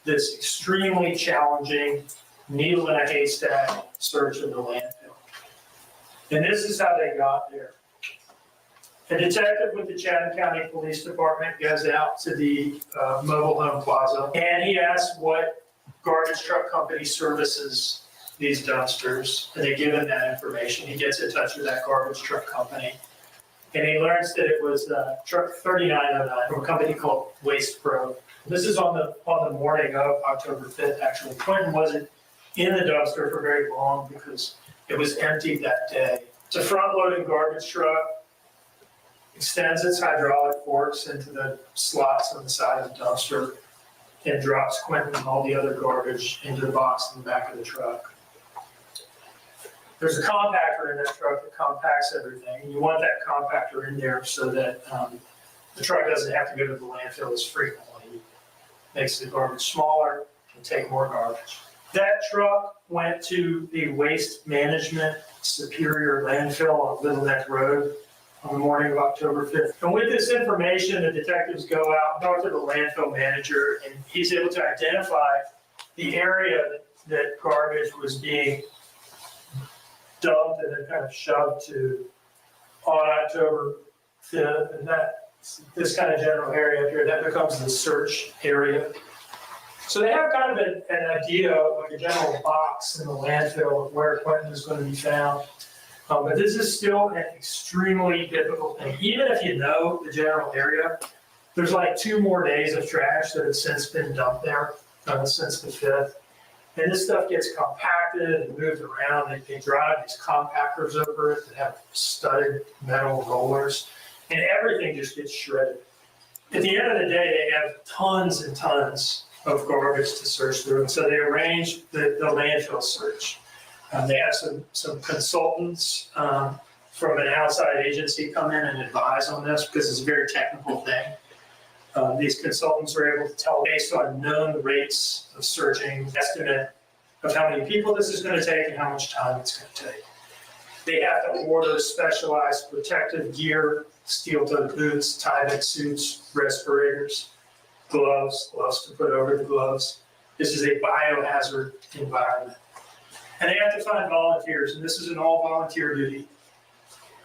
this extremely challenging needle in a haystack search of the landfill. And this is how they got there. A detective with the Chatham County Police Department goes out to the mobile home plaza, and he asks what garbage truck company services these dumpsters, and they give him that information. He gets in touch with that garbage truck company, and he learns that it was truck 3909 from a company called Waste Pro. This is on the morning of October 5th, actually. Quinton wasn't in the dumpster for very long because it was emptied that day. It's a front-loading garbage truck, extends its hydraulic forks into the slots on the side of the dumpster, and drops Quinton and all the other garbage into the box in the back of the truck. There's a compactor in that truck that compacts everything. You want that compactor in there so that the truck doesn't have to go to the landfill as frequently. It makes the garbage smaller and take more garbage. That truck went to the Waste Management Superior Landfill on Little Neck Road on the morning of October 5th. And with this information, the detectives go out and talk to the landfill manager, and he's able to identify the area that garbage was being dumped and then kind of shoved to on October 5th. And this kind of general area up here, that becomes the search area. So they have kind of an idea of like a general box in the landfill of where Quinton is going to be found. But this is still an extremely difficult thing. Even if you know the general area, there's like 2 more days of trash that have since been dumped there since the 5th. And this stuff gets compacted and moved around. They drive these compactors over it that have studded metal rollers, and everything just gets shredded. At the end of the day, they have tons and tons of garbage to search through. And so they arranged the landfill search. They have some consultants from an outside agency come in and advise on this because it's a very technical thing. These consultants are able to tell based on known rates of searching, estimate of how many people this is going to take and how much time it's going to take. They have to order specialized protective gear, steel-toed boots, Tyvek suits, respirators, gloves to put over the gloves. This is a biohazard environment. And they have to find volunteers, and this is an all volunteer duty.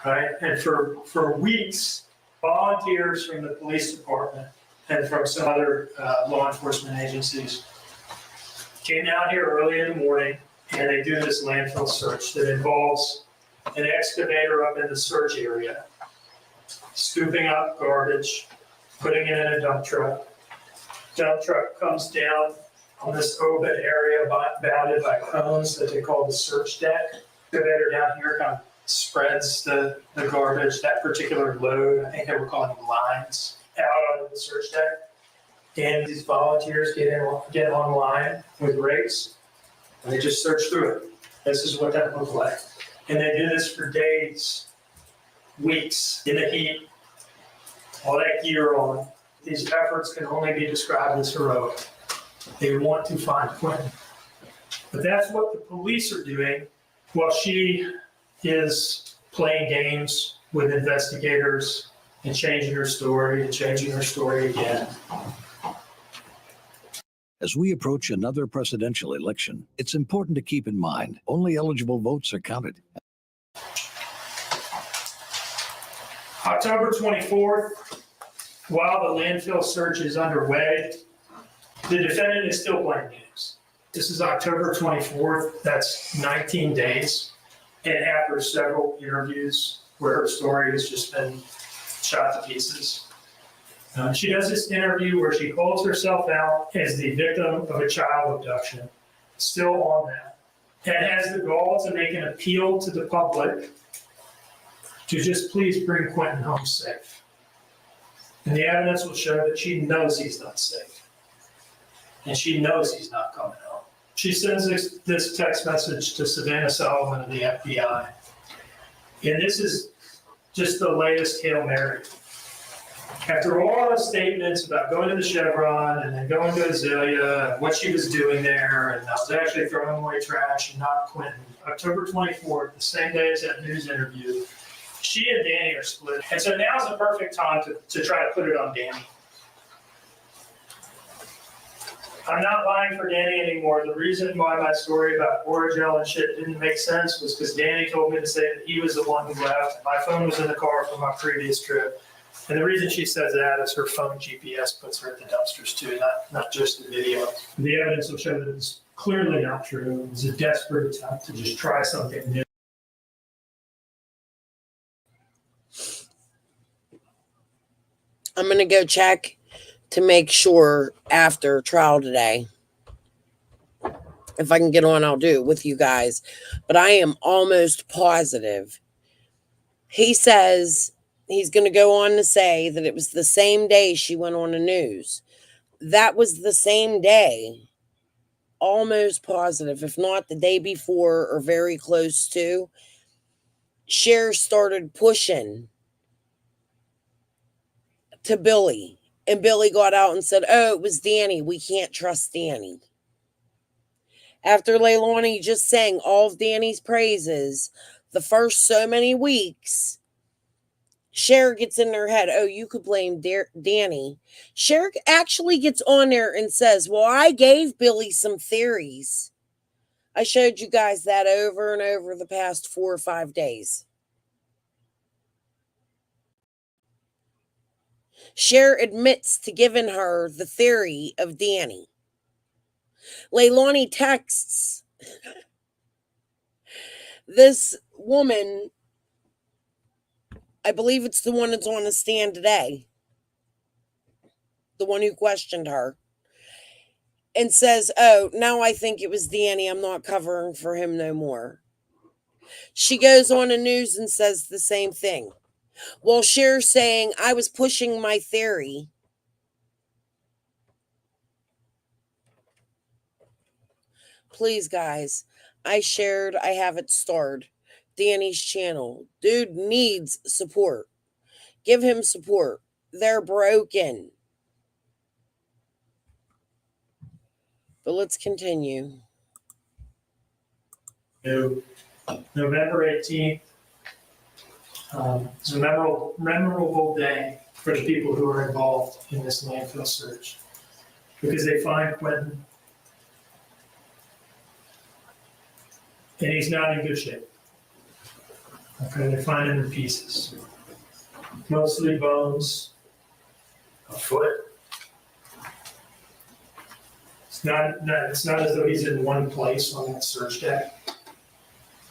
Right? And for weeks, volunteers from the police department and from some other law enforcement agencies came down here early in the morning, and they do this landfill search that involves an excavator up in the search area, scooping up garbage, putting it in a dump truck. Dump truck comes down on this open area bounded by cones that they call the search deck. Excavator down here kind of spreads the garbage, that particular load, I think they were calling them lines, out onto the search deck. And these volunteers get online with rakes, and they just search through it. This is what that looked like. And they did this for days, weeks, in the heat, all that gear on. These efforts can only be described as heroic. They want to find Quinton. But that's what the police are doing while she is playing games with investigators and changing her story and changing her story again. As we approach another presidential election, it's important to keep in mind only eligible votes are counted. October 24th, while the landfill search is underway, the defendant is still playing games. This is October 24th, that's 19 days. And after several interviews where her story has just been shot to pieces, she does this interview where she calls herself out as the victim of a child abduction, still on that, and has the gall to make an appeal to the public to just please bring Quinton home safe. And the evidence will show that she knows he's not safe. And she knows he's not coming home. She sends this text message to Savannah Solomon of the FBI. And this is just the latest Hail Mary. After all the statements about going to the Chevron and then going to Azalea and what she was doing there, and I was actually throwing away trash and not Quinton, October 24th, the same day as that news interview, she and Danny are split. And so now's the perfect time to try to put it on Danny. I'm not lying for Danny anymore. The reason why my story about Oragel and shit didn't make sense was because Danny told me to say that he was the one who left. My phone was in the car from my previous trip. And the reason she says that is her phone GPS puts her at the dumpsters too, not just the video. The evidence will show that it's clearly not true. It was a desperate attempt to just try something new. I'm going to go check to make sure after trial today. If I can get on, I'll do it with you guys. But I am almost positive. He says he's going to go on to say that it was the same day she went on the news. That was the same day. Almost positive, if not the day before or very close to. Cher started pushing to Billy. And Billy got out and said, oh, it was Danny. We can't trust Danny. After Leilani just sang all of Danny's praises, the first so many weeks, Cher gets in her head, oh, you could blame Danny. Cher actually gets on there and says, well, I gave Billy some theories. I showed you guys that over and over the past 4 or 5 days. Cher admits to giving her the theory of Danny. Leilani texts this woman, I believe it's the one that's on the stand today, the one who questioned her, and says, oh, now I think it was Danny. I'm not covering for him no more. She goes on the news and says the same thing. Well, Cher's saying, I was pushing my theory. Please, guys, I have it starred. Danny's channel. Dude needs support. Give him support. They're broken. But let's continue. November 18th. It's a memorable day for the people who are involved in this landfill search because they find Quinton and he's not in good shape. Okay, they find him in pieces. Mostly bones, a foot. It's not as though he's in one place on that search deck.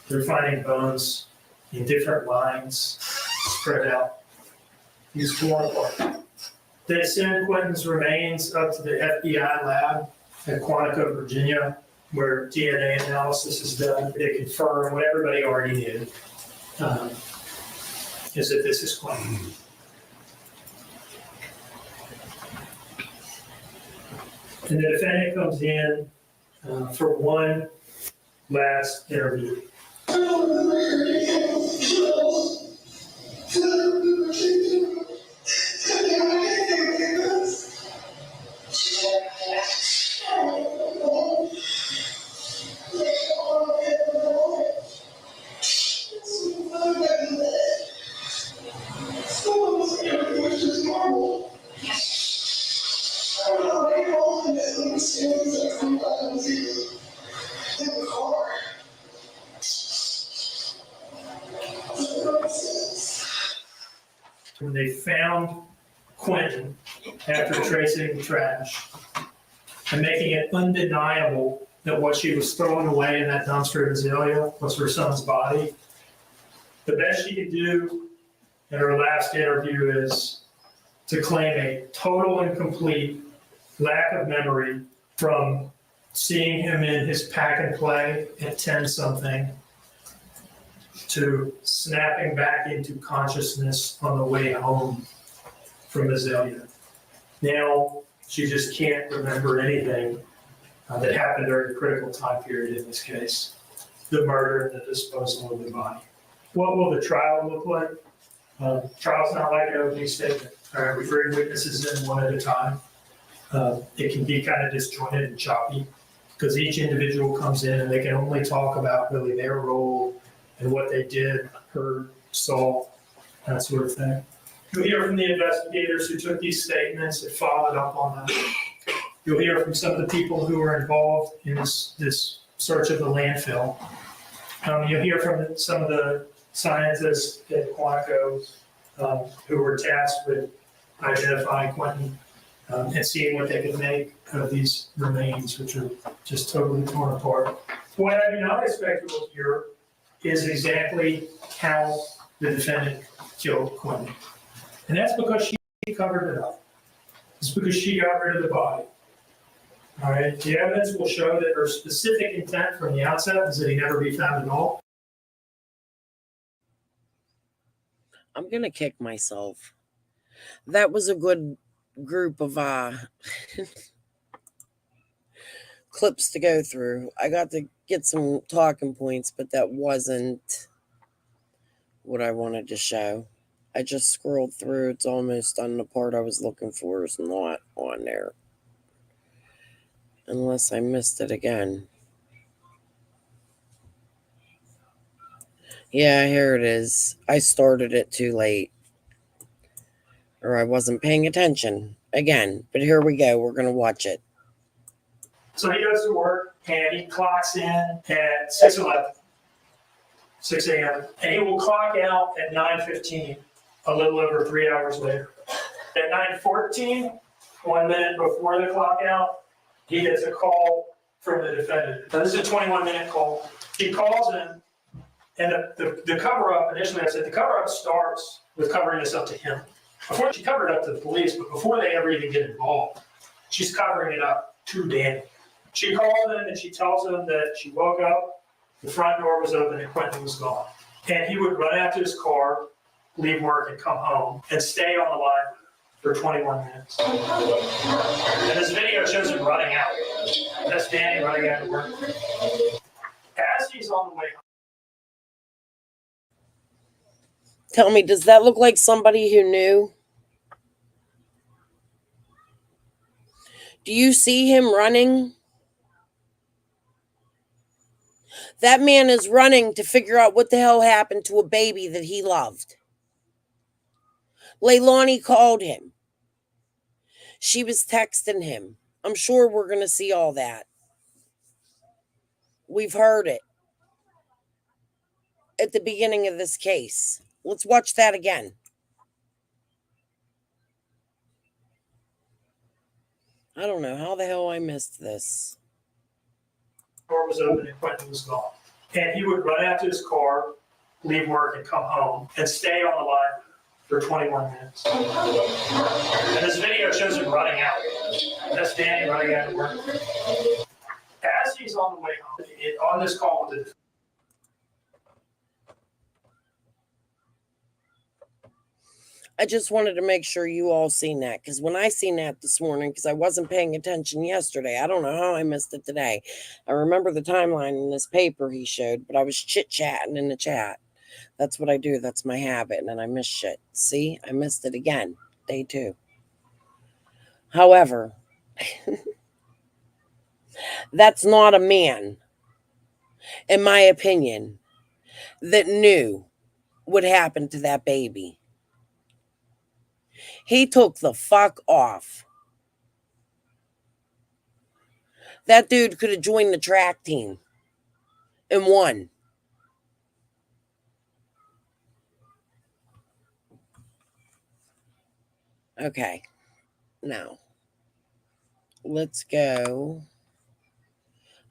They're finding bones in different lines, spread out. He's torn apart. They send Quinton's remains up to the FBI lab at Quantico, Virginia, where DNA analysis is done. They confirm what everybody already knew, is that this is Quinton. And the defendant comes in for one last interview. When they found Quinton after tracing the trash and making it undeniable that what she was throwing away in that dumpster at Azalea was her son's body, the best she could do in her last interview is to claim a total and complete lack of memory from seeing him in his pack and play at 10-something to snapping back into consciousness on the way home from Azalea. Now, she just can't remember anything that happened during the critical time period in this case, the murder and the disposal of the body. What will the trial look like? Trial's not like an opening statement. All right, we bring witnesses in one at a time. It can be kind of disjointed and choppy because each individual comes in and they can only talk about really their role and what they did, heard, saw, that sort of thing. You'll hear from the investigators who took these statements and followed up on them. You'll hear from some of the people who were involved in this search of the landfill. You'll hear from some of the scientists at Quantico who were tasked with identifying Quinton and seeing what they could make of these remains, which are just totally torn apart. What I do not expect to hear is exactly how the defendant killed Quinton. And that's because she covered it up. It's because she got rid of the body. All right, the evidence will show that her specific intent from the outset is that he never be found at all. I'm going to kick myself. That was a good group of clips to go through. I got to get some talking points, but that wasn't what I wanted to show. I just scrolled through. It's almost on the part I was looking for is not on there. Unless I missed it again. Yeah, here it is. I started it too late. Or I wasn't paying attention again. But here we go. We're going to watch it. So he goes to work and he clocks in at 6:11, 6 a.m. And he will clock out at 9:15, a little over 3 hours later. At 9:14, 1 minute before the clock out, he gets a call from the defendant. Now, this is a 21-minute call. He calls in, and the cover-up, initially I said the cover-up starts with covering this up to him. Before she covered it up to the police, but before they ever even get involved, she's covering it up to Danny. She calls him and she tells him that she woke up, the front door was open, and Quinton was gone. And he would run out to his car, leave work, and come home, and stay on the line for 21 minutes. And this video shows him running out. That's Danny running out of work. As he's on the way home. Tell me, does that look like somebody who knew? Do you see him running? That man is running to figure out what the hell happened to a baby that he loved. Leilani called him. She was texting him. I'm sure we're going to see all that. We've heard it. at the beginning of this case. Let's watch that again. I don't know how the hell I missed this. Door was open and Quinton was gone. And he would run out to his car, leave work, and come home and stay on the line for 21 minutes. And this video shows him running out. That's Danny running out of work. As he's on the way home, on this call with the I just wanted to make sure you all seen that, because when I seen that this morning, because I wasn't paying attention yesterday, I don't know how I missed it today. I remember the timeline in this paper he showed, but I was chit-chatting in the chat. That's what I do. That's my habit, and then I miss shit. See, I missed it again. Day 2. However, that's not a man, in my opinion, that knew what happened to that baby. He took the fuck off. That dude could have joined the track team and won. Okay, now let's go.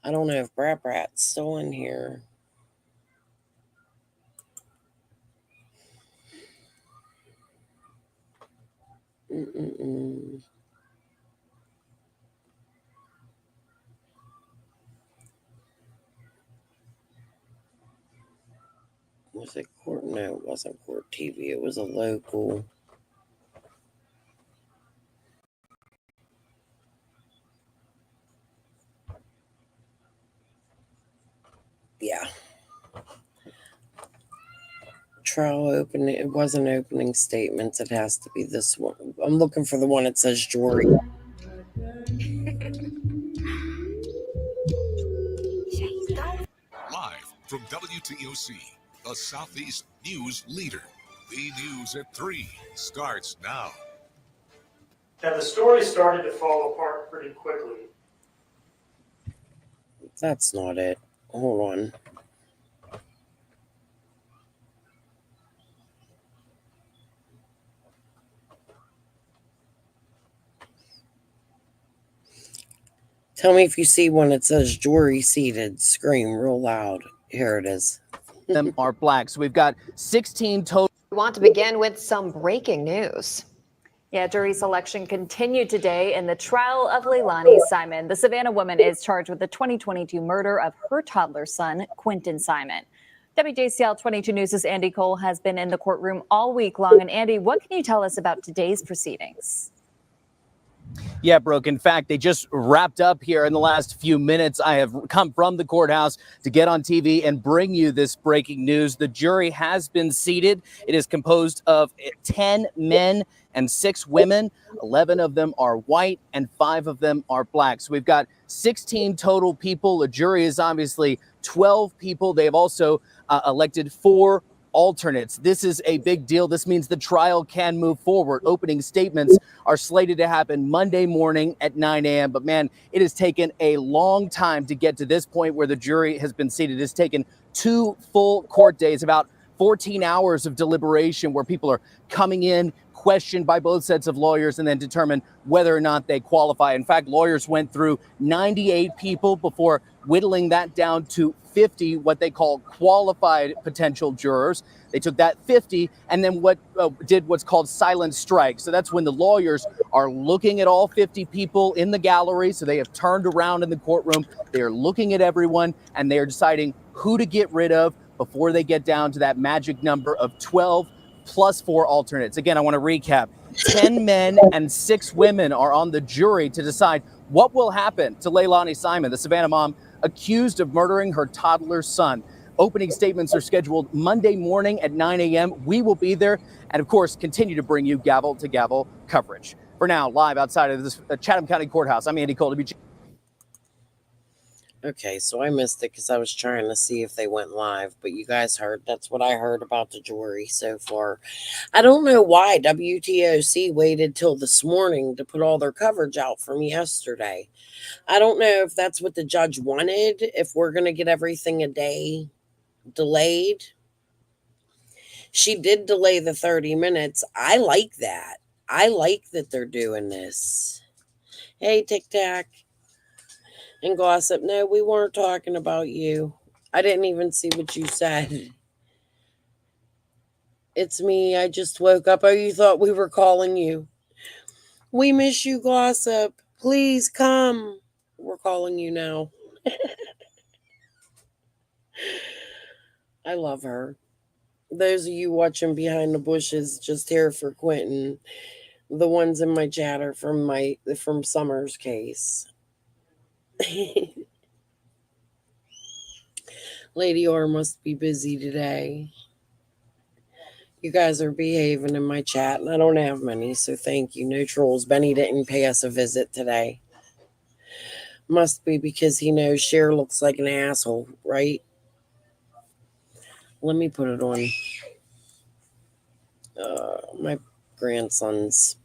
I don't know if Brat's still in here. Was it Court? No, it wasn't Court TV. It was a local. Yeah. Trial opening. It wasn't opening statements. It has to be this one. I'm looking for the one that says jury. Live from WTOC, the Southeast News Leader. The News at 3 starts now. Now, the story started to fall apart pretty quickly. That's not it. Hold on. Tell me if you see one that says jury seated. Scream real loud. Here it is. Them are black. So we've got 16 total. We want to begin with some breaking news. Yeah, jury selection continued today in the trial of Leilani Simon. The Savannah woman is charged with the 2022 murder of her toddler son, Quinton Simon. WJCL 22 News' Andy Cole has been in the courtroom all week long. And Andy, what can you tell us about today's proceedings? Yeah, Brooke. In fact, they just wrapped up here in the last few minutes. I have come from the courthouse to get on TV and bring you this breaking news. The jury has been seated. It is composed of 10 men and 6 women. 11 of them are white and 5 of them are black. So we've got 16 total people. The jury is obviously 12 people. They have also elected 4 alternates. This is a big deal. This means the trial can move forward. Opening statements are slated to happen Monday morning at 9 a.m. But man, it has taken a long time to get to this point where the jury has been seated. It's taken 2 full court days, about 14 hours of deliberation where people are coming in, questioned by both sets of lawyers, and then determine whether or not they qualify. In fact, lawyers went through 98 people before whittling that down to 50, what they call qualified potential jurors. They took that 50 and then did what's called silent strike. So that's when the lawyers are looking at all 50 people in the gallery. So they have turned around in the courtroom. They are looking at everyone and they are deciding who to get rid of before they get down to that magic number of 12 plus 4 alternates. Again, I want to recap. 10 men and 6 women are on the jury to decide what will happen to Leilani Simon, the Savannah mom accused of murdering her toddler son. Opening statements are scheduled Monday morning at 9 a.m. We will be there and, of course, continue to bring you gavel-to-gavel coverage. For now, live outside of this Chatham County Courthouse, I'm Andy Cole. Okay, so I missed it because I was trying to see if they went live, but you guys heard. That's what I heard about the jury so far. I don't know why WTOC waited till this morning to put all their coverage out from yesterday. I don't know if that's what the judge wanted, if we're going to get everything a day delayed. She did delay the 30 minutes. I like that. I like that they're doing this. Hey, Tic Tac and Gossip. No, we weren't talking about you. I didn't even see what you said. It's me. I just woke up. Oh, you thought we were calling you. We miss you, Gossip. Please come. We're calling you now. I love her. Those of you watching behind the bushes just here for Quinton. The ones in my chat are from Summer's case. Lady R must be busy today. You guys are behaving in my chat, and I don't have many, so thank you. No trolls. Benny didn't pay us a visit today. Must be because he knows Cher looks like an asshole, right? Let me put it on. My grandson's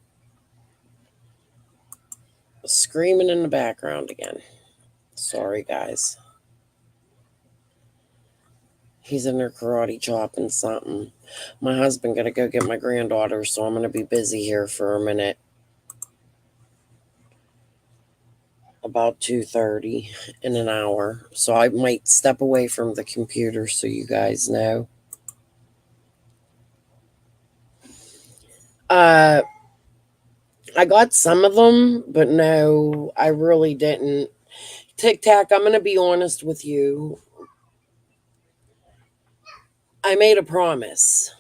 screaming in the background again. Sorry, guys. He's in there karate chopping something. My husband got to go get my granddaughter, so I'm going to be busy here for a minute. About 2:30 in an hour. So I might step away from the computer so you guys know. I got some of them, but no, I really didn't. Tic Tac, I'm going to be honest with you. I made a promise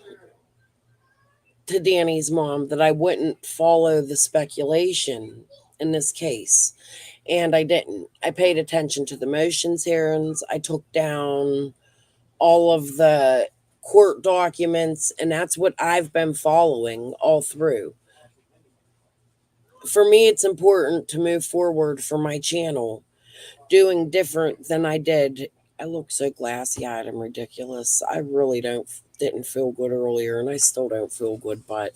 to Danny's mom that I wouldn't follow the speculation in this case. And I didn't. I paid attention to the motions hearings. I took down all of the court documents, and that's what I've been following all through. For me, it's important to move forward for my channel, doing different than I did. I look so glassy-eyed and ridiculous. I really didn't feel good earlier, and I still don't feel good, but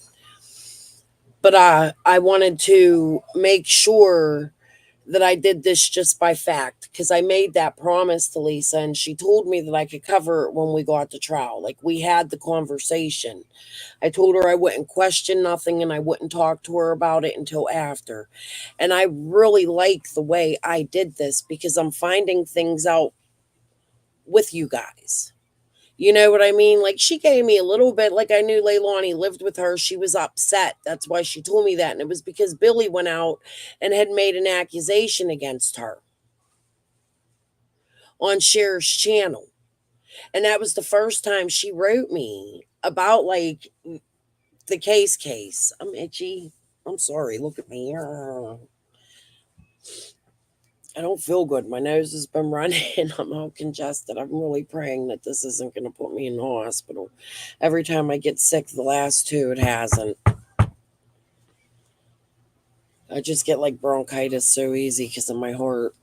I wanted to make sure that I did this just by fact, because I made that promise to Lisa, and she told me that I could cover it when we got to trial. Like, we had the conversation. I told her I wouldn't question nothing and I wouldn't talk to her about it until after. And I really like the way I did this because I'm finding things out with you guys. You know what I mean? Like, she gave me a little bit, like, I knew Leilani lived with her. She was upset. That's why she told me that. And it was because Billy went out and had made an accusation against her on Cher's channel. And that was the first time she wrote me about, like, the case. I'm itchy. I'm sorry. Look at me. I don't feel good. My nose has been running. I'm all congested. I'm really praying that this isn't going to put me in the hospital. Every time I get sick, the last two, it hasn't. I just get like bronchitis so easy because of my heart.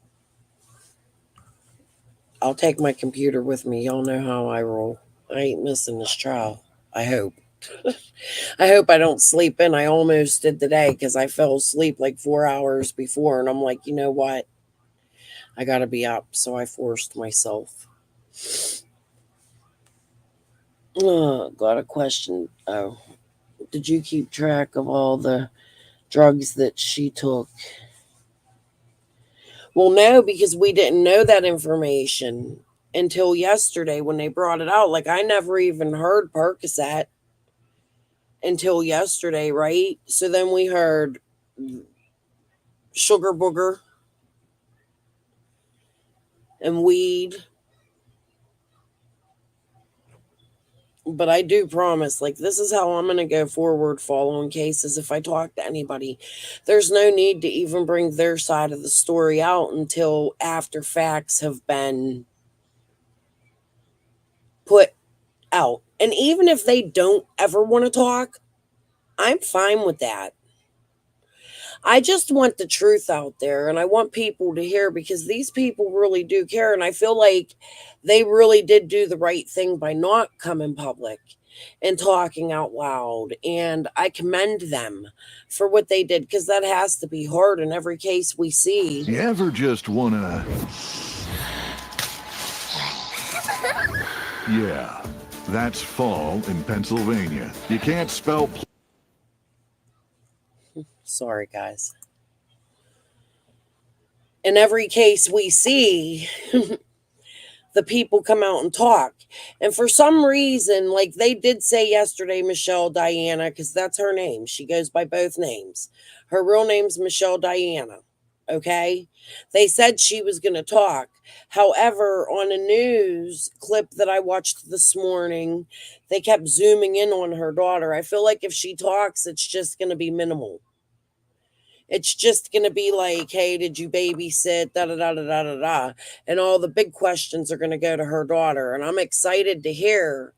I'll take my computer with me. Y'all know how I roll. I ain't missing this trial. I hope. I hope I don't sleep in. I almost did today because I fell asleep like 4 hours before. And I'm like, you know what? I got to be up. So I forced myself. Got a question. Oh, did you keep track of all the drugs that she took? Well, no, because we didn't know that information until yesterday when they brought it out. Like, I never even heard Percocet until yesterday, right? So then we heard sugar booger and weed. But I do promise, like, this is how I'm going to go forward following cases. If I talk to anybody, there's no need to even bring their side of the story out until after facts have been put out. And even if they don't ever want to talk, I'm fine with that. I just want the truth out there, and I want people to hear, because these people really do care. And I feel like they really did do the right thing by not coming public and talking out loud. And I commend them for what they did, because that has to be hard in every case we see. You ever just wanna... Yeah, That's fall in Pennsylvania. You can't spell. Sorry, guys. In every case we see, the people come out and talk. And for some reason, like they did say yesterday, Michelle Diana, because that's her name. She goes by both names. Her real name's Michelle Diana. Okay. They said she was going to talk. However, on a news clip that I watched this morning, they kept zooming in on her daughter. I feel like if she talks, it's just going to be minimal. It's just going to be like, hey, did you babysit? Da da da da da da da. And all the big questions are going to go to her daughter. And I'm excited to hear.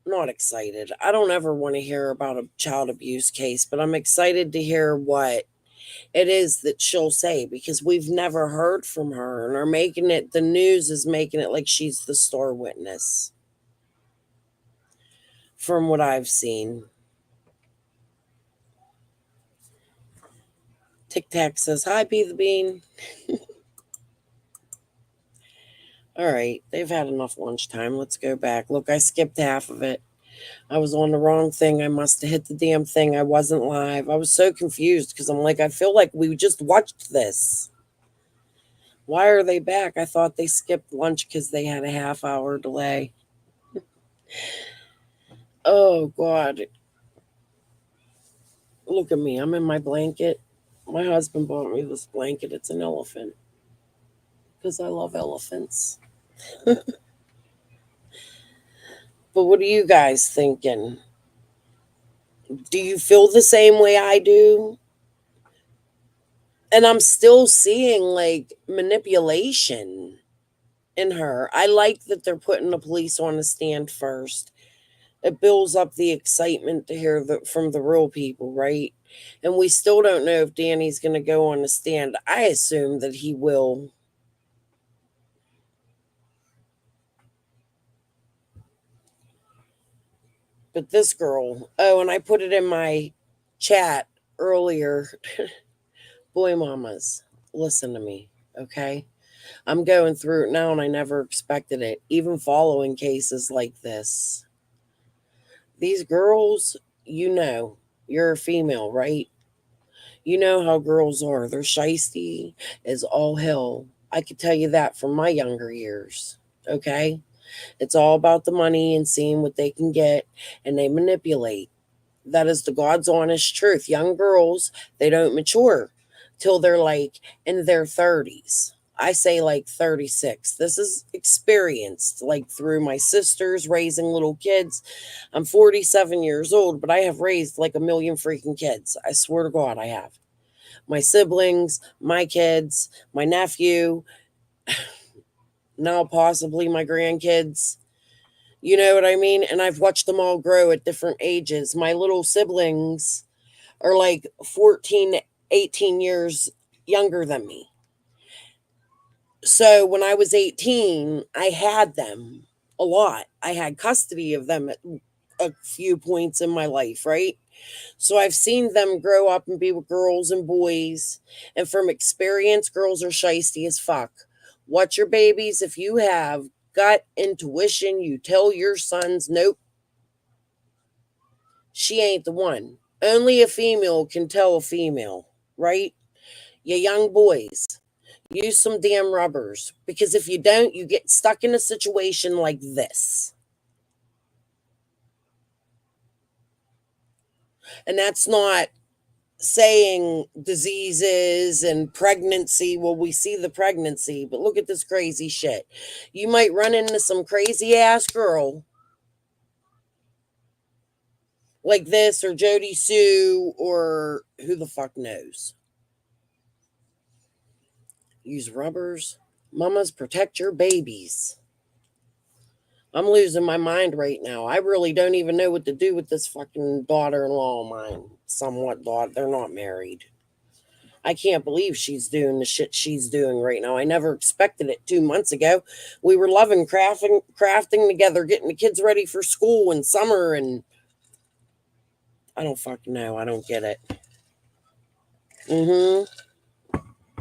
Not excited. I don't ever want to hear about a child abuse case, but I'm excited to hear what it is that she'll say because we've never heard from her and are making it, the news is making it like she's the star witness from what I've seen. Tic Tac says, hi, Be the Bean. All right, they've had enough lunchtime. Let's go back. Look, I skipped half of it. I was on the wrong thing. I must have hit the damn thing. I wasn't live. I was so confused because I'm like, I feel like we just watched this. Why are they back? I thought they skipped lunch because they had a half-hour delay. Oh, God. Look at me. I'm in my blanket. My husband bought me this blanket. It's an elephant because I love elephants. But what are you guys thinking? Do you feel the same way I do? And I'm still seeing like manipulation in her. I like that they're putting the police on the stand first. It builds up the excitement to hear from the real people, right? And we still don't know if Danny's going to go on the stand. I assume that he will. But this girl, oh, and I put it in my chat earlier. Boy, mamas, listen to me, okay? I'm going through it now and I never expected it, even following cases like this. These girls, you're a female, right? You know how girls are. They're shisty as all hell. I could tell you that from my younger years, okay? It's all about the money and seeing what they can get, and they manipulate. That is the God's honest truth. Young girls, they don't mature till they're like in their 30s. I say like 36. This is experienced like through my sisters raising little kids. I'm 47 years old, but I have raised like a million freaking kids. I swear to God, I have. My siblings, my kids, my nephew, now possibly my grandkids. You know what I mean? And I've watched them all grow at different ages. My little siblings are like 14, 18 years younger than me. So when I was 18, I had them a lot. I had custody of them at a few points in my life, right? So I've seen them grow up and be with girls and boys. And from experience, girls are shisty as fuck. Watch your babies. If you have gut intuition, you tell your sons, nope, she ain't the one. Only a female can tell a female, right? You young boys, use some damn rubbers. Because if you don't, you get stuck in a situation like this. And that's not saying diseases and pregnancy. Well, we see the pregnancy, but look at this crazy shit. You might run into some crazy ass girl like this or Jody Sue or who the fuck knows. Use rubbers. Mamas, protect your babies. I'm losing my mind right now. I really don't even know what to do with this fucking daughter-in-law of mine. Somewhat daughter. They're not married. I can't believe she's doing the shit she's doing right now. I never expected it 2 months ago. We were loving crafting together, getting the kids ready for school and summer, and I don't fucking know. I don't get it.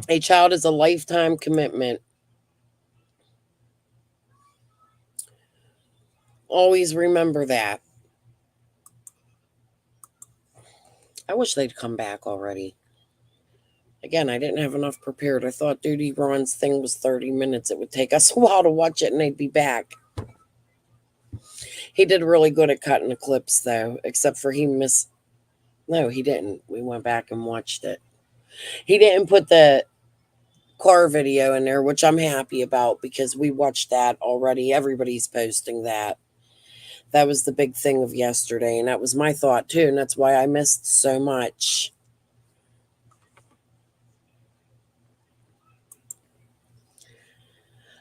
A child is a lifetime commitment. Always remember that. I wish they'd come back already. Again, I didn't have enough prepared. I thought Duty Ron's thing was 30 minutes. It would take us a while to watch it and they'd be back. He did really good at cutting the clips, though, except for he missed. No, he didn't. We went back and watched it. He didn't put the car video in there, which I'm happy about because we watched that already. Everybody's posting that. That was the big thing of yesterday, and that was my thought too, and that's why I missed so much.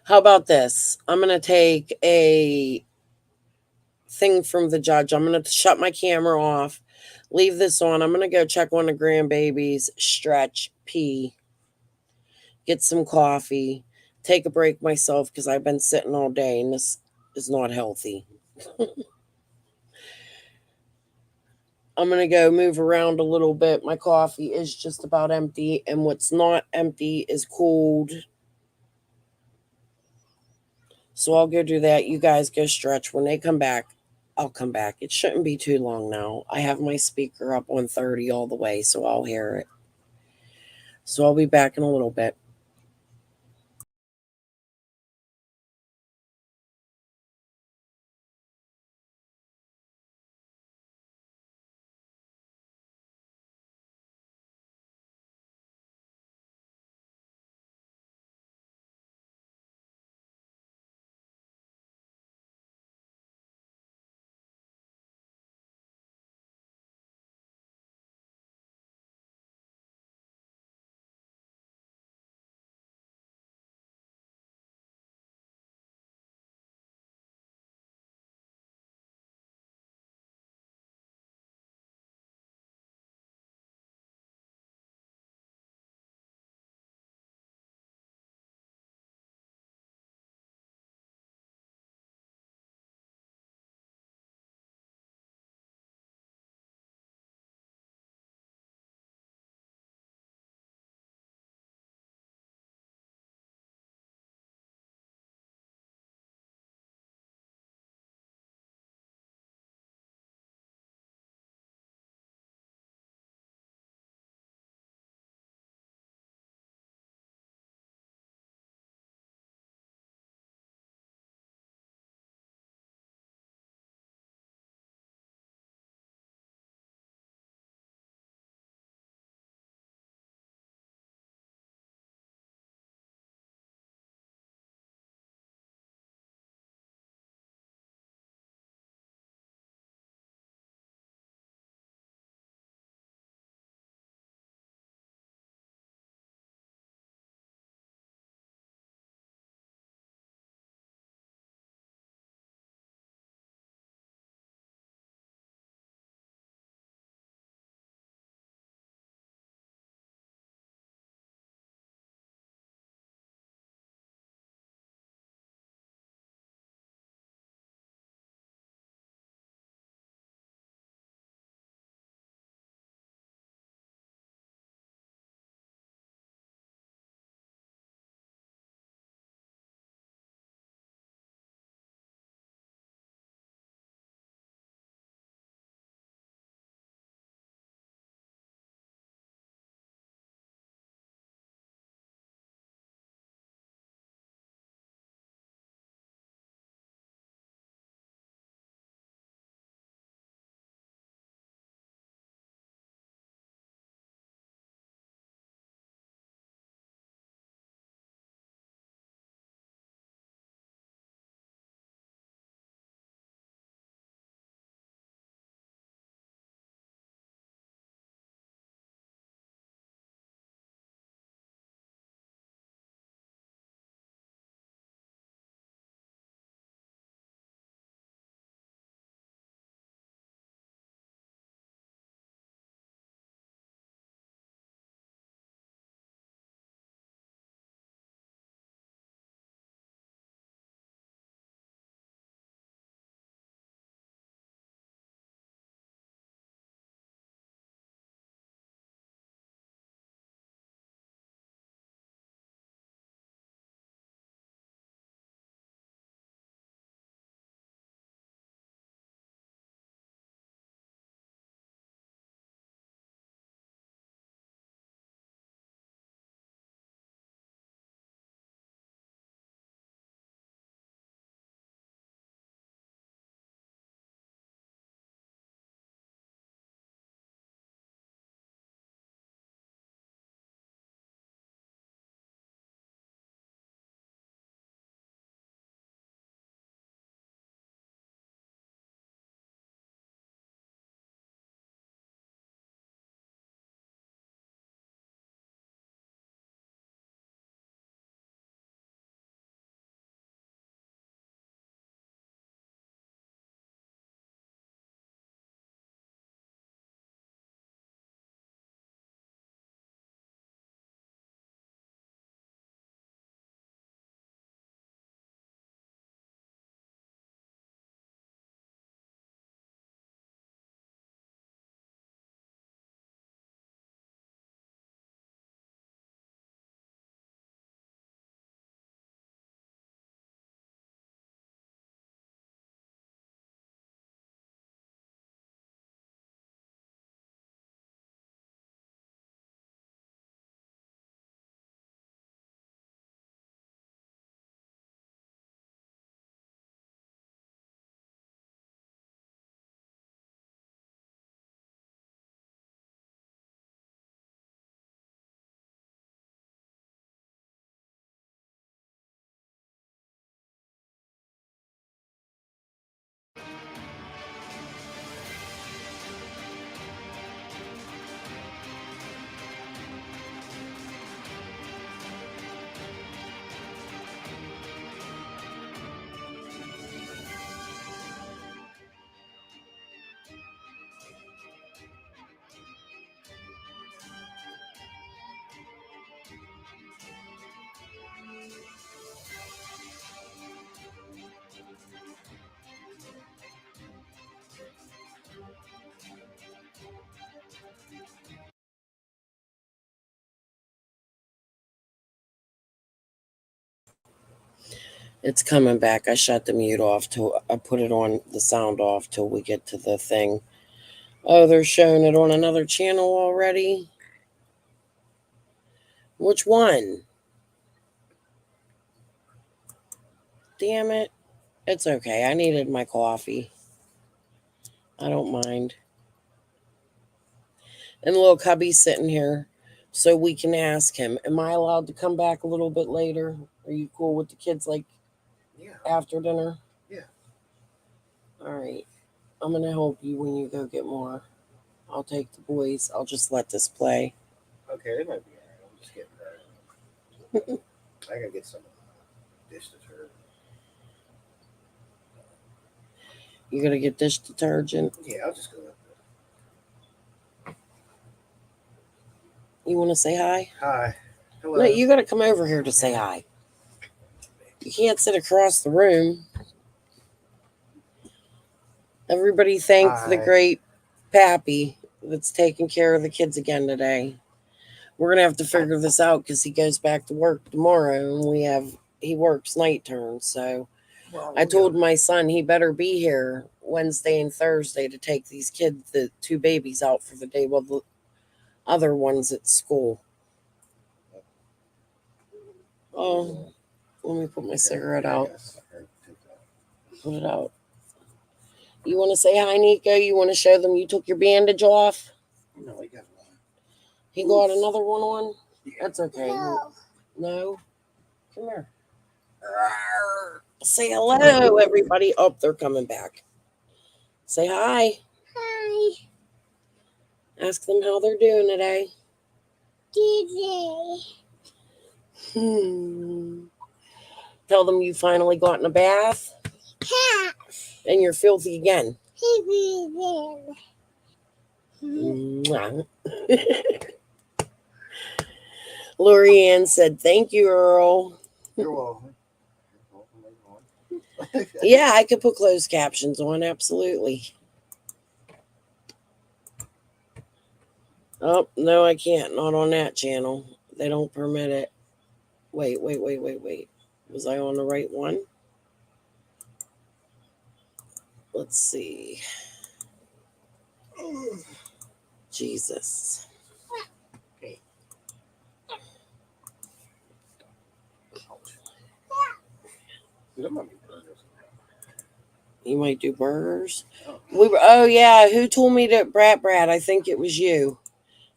How about this? I'm going to take a thing from the judge. I'm going to shut my camera off, leave this on. I'm going to go check on the grandbabies, stretch, pee, get some coffee, take a break myself because I've been sitting all day and this is not healthy. I'm going to go move around a little bit. My coffee is just about empty, and what's not empty is cold. So I'll go do that. You guys go stretch. When they come back, I'll come back. It shouldn't be too long now. I have my speaker up on 30 all the way, so I'll hear it. So I'll be back in a little bit. It's coming back. I shut the mute off till I put it on the sound off till we get to the thing. Oh, they're showing it on another channel already? Which one? Damn it. It's okay. I needed my coffee. I don't mind. And little Cubby's sitting here so we can ask him, am I allowed to come back a little bit later? Are you cool with the kids, like, after dinner? Yeah. All right. I'm going to help you when you go get more. I'll take the boys. I'll just let this play. Okay, they might be all right. I'm just getting I gotta get some dish detergent. You going to get dish detergent? Yeah, I'll just go up there. You want to say hi? Hi. Hello. No, you got to come over here to say hi. You can't sit across the room. Everybody thank the Hi. great Pappy that's taking care of the kids again today. We're gonna have to figure this out because he goes back to work tomorrow, and he works night turn. So I told my son he better be here Wednesday and Thursday to take these kids, the two babies, out for the day while the other one's at school. Oh, let me put my cigarette out. Put it out. You want to say hi, Nico? You want to show them you took your bandage off? No, he got one. He got another one on? That's okay. No. No? Come here. Say hello, everybody. Oh, they're coming back. Say hi. Hi. Ask them how they're doing today. Tell them you finally got in a bath. And you're filthy again. Mwah. Lori Ann said, thank you, Earl. You're welcome. Yeah, I could put closed captions on, absolutely. Oh, no, I can't. Not on that channel. They don't permit it. Wait. Was I on the right one? Let's see. Jesus. You might do burgers. Oh yeah, who told me that Brad? I think it was you.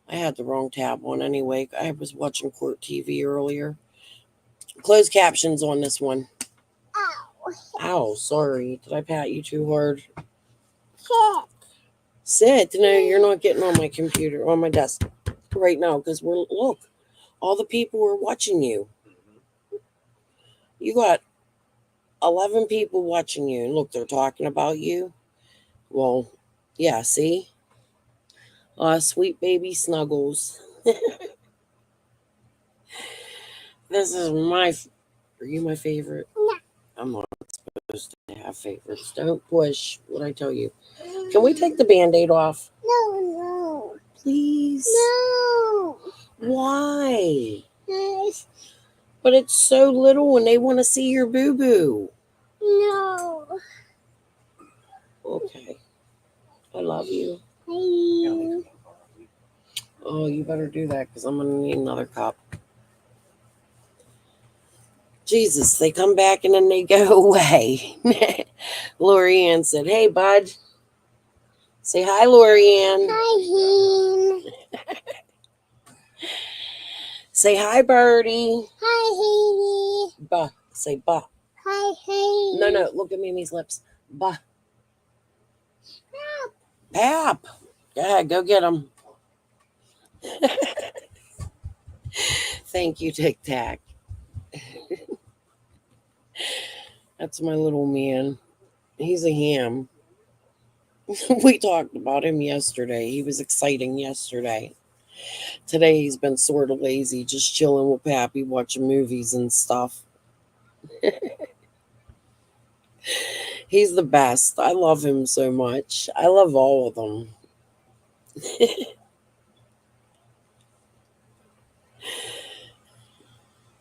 I had the wrong tab on anyway. I was watching Court TV earlier. Closed captions on this one. Ow, sorry. Did I pat you too hard? Sit. No, you're not getting on my computer, on my desk right now, because look, all the people are watching you. You got 11 people watching you. And look, they're talking about you. Well, yeah, see? Sweet baby Snuggles. This is are you my favorite? No. I'm not supposed to have favorites. Don't push what I tell you. Can we take the Band-Aid off? No. Please? No. Why? Yes. But it's so little and they want to see your boo-boo. No. Okay. I love you. Oh, you better do that because I'm going to need another cup. Jesus, they come back and then they go away. Lori Ann said, hey, bud. Say hi, Lori Ann. Hi, Heen. Say hi, Birdie. Hi, Haley. Bah. Say bah. Hi, Haley. No, look at Mimi's lips. Bah. Pap. Go ahead, go get him. Thank you, Tic Tac. That's my little man. He's a ham. We talked about him yesterday. He was exciting yesterday. Today he's been sort of lazy, just chilling with Pappy, watching movies and stuff. He's the best. I love him so much. I love all of them.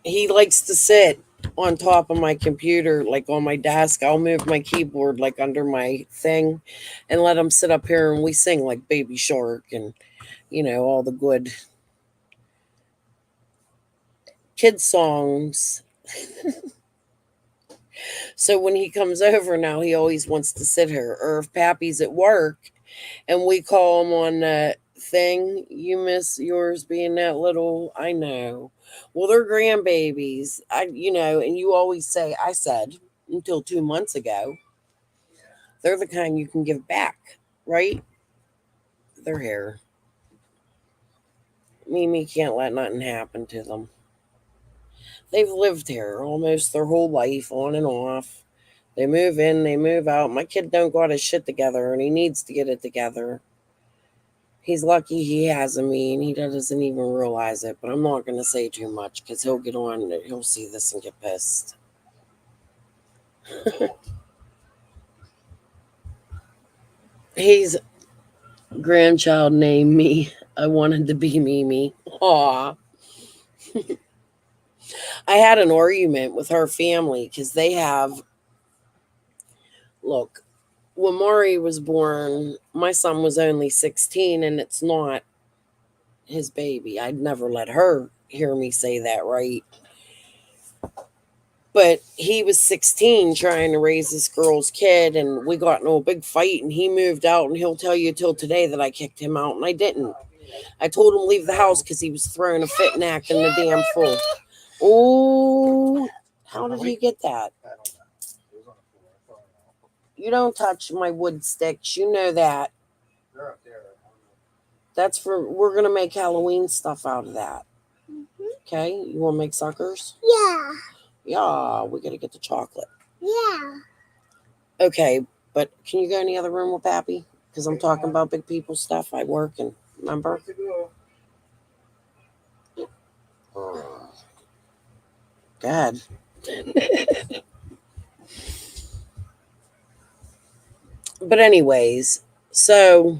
He likes to sit on top of my computer, like on my desk. I'll move my keyboard like under my thing and let him sit up here and we sing like Baby Shark and, all the good kid songs. So when he comes over now, he always wants to sit here. Or if Pappy's at work and we call him on that thing, you miss yours being that little. I know. Well, they're grandbabies. And you always say, I said until 2 months ago, they're the kind you can give back, right? Their hair. Mimi can't let nothing happen to them. They've lived here almost their whole life, on and off. They move in, they move out. My kid don't got his shit together, and he needs to get it together. He's lucky he has a me, and he doesn't even realize it. But I'm not going to say too much because he'll get on, he'll see this and get pissed. He's grandchild named me. I wanted to be Mimi. Aw. I had an argument with her family because they have. Look, when Maury was born, my son was only 16, and it's not his baby. I'd never let her hear me say that, right? But he was 16 trying to raise this girl's kid, and we got into a big fight, and he moved out, and he'll tell you till today that I kicked him out, and I didn't. I told him leave the house because he was throwing a fit and acting the damn fool. Oh, how did he get that? You don't touch my wood sticks. You know that. That's we're going to make Halloween stuff out of that. Okay? You want to make suckers? Yeah. Yeah, we got to get the chocolate. Yeah. Okay, but can you go in the other room with Pappy? Because I'm talking about big people stuff. I work and remember? God. But anyways, so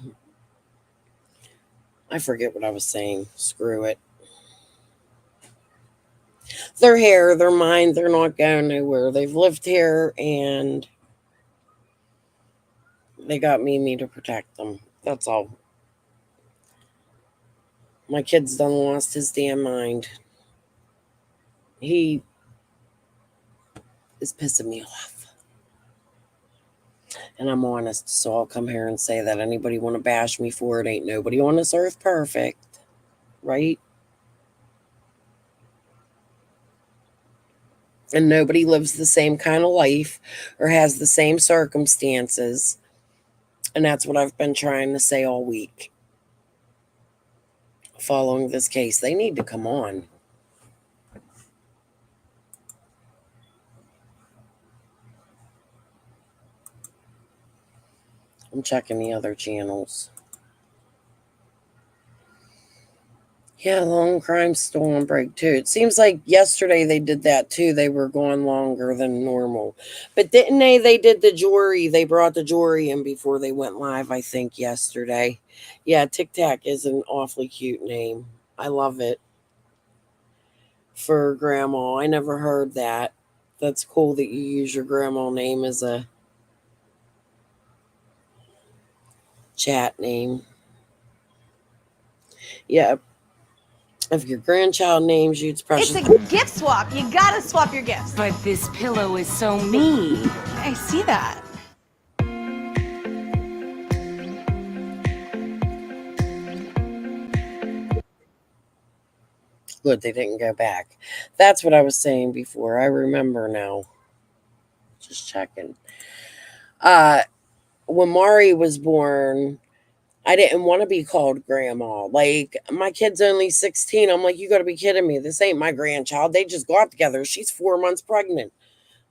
I forget what I was saying. Screw it. They're here, they're mine, they're not going nowhere. They've lived here and they got Mimi to protect them. That's all. My kid's done lost his damn mind. He is pissing me off. And I'm honest, so I'll come here and say that. Anybody want to bash me for it? Ain't nobody on this earth perfect, right? And nobody lives the same kind of life or has the same circumstances. And that's what I've been trying to say all week. Following this case, they need to come on. I'm checking the other channels. Yeah, long crime still on break too. It seems like yesterday they did that too. They were going longer than normal. But didn't they? They did the jury. They brought the jury in before they went live, I think, yesterday. Yeah, Tic Tac is an awfully cute name. I love it. For grandma. I never heard that. That's cool that you use your grandma name as a chat name. Yeah. If your grandchild names you, it's precious. It's a gift swap. You gotta swap your gifts. But this pillow is so mean. I see that. Good, they didn't go back. That's what I was saying before. I remember now. Just checking. when Mari was born, I didn't want to be called grandma. Like, my kid's only 16. I'm like, you got to be kidding me. This ain't my grandchild. They just got together. She's 4 months pregnant.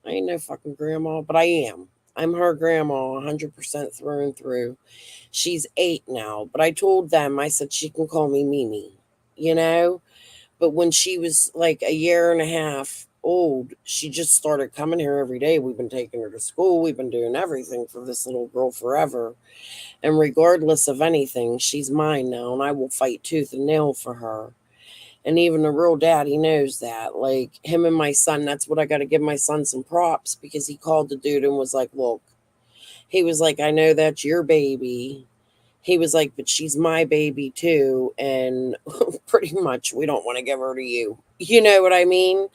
I ain't no fucking grandma, but I am. I'm her grandma 100% through and through. She's 8 now, but I told them, I said, she can call me Mimi, you know? But when she was like a year and a half old, she just started coming here every day. We've been taking her to school. We've been doing everything for this little girl forever. And regardless of anything, she's mine now, and I will fight tooth and nail for her. And even the real daddy knows that. Like, him and my son, that's what I got to give my son some props, because he called the dude and was like, look, he was like, I know that's your baby. He was like, but she's my baby too. And pretty much we don't want to give her to you. You know what I mean?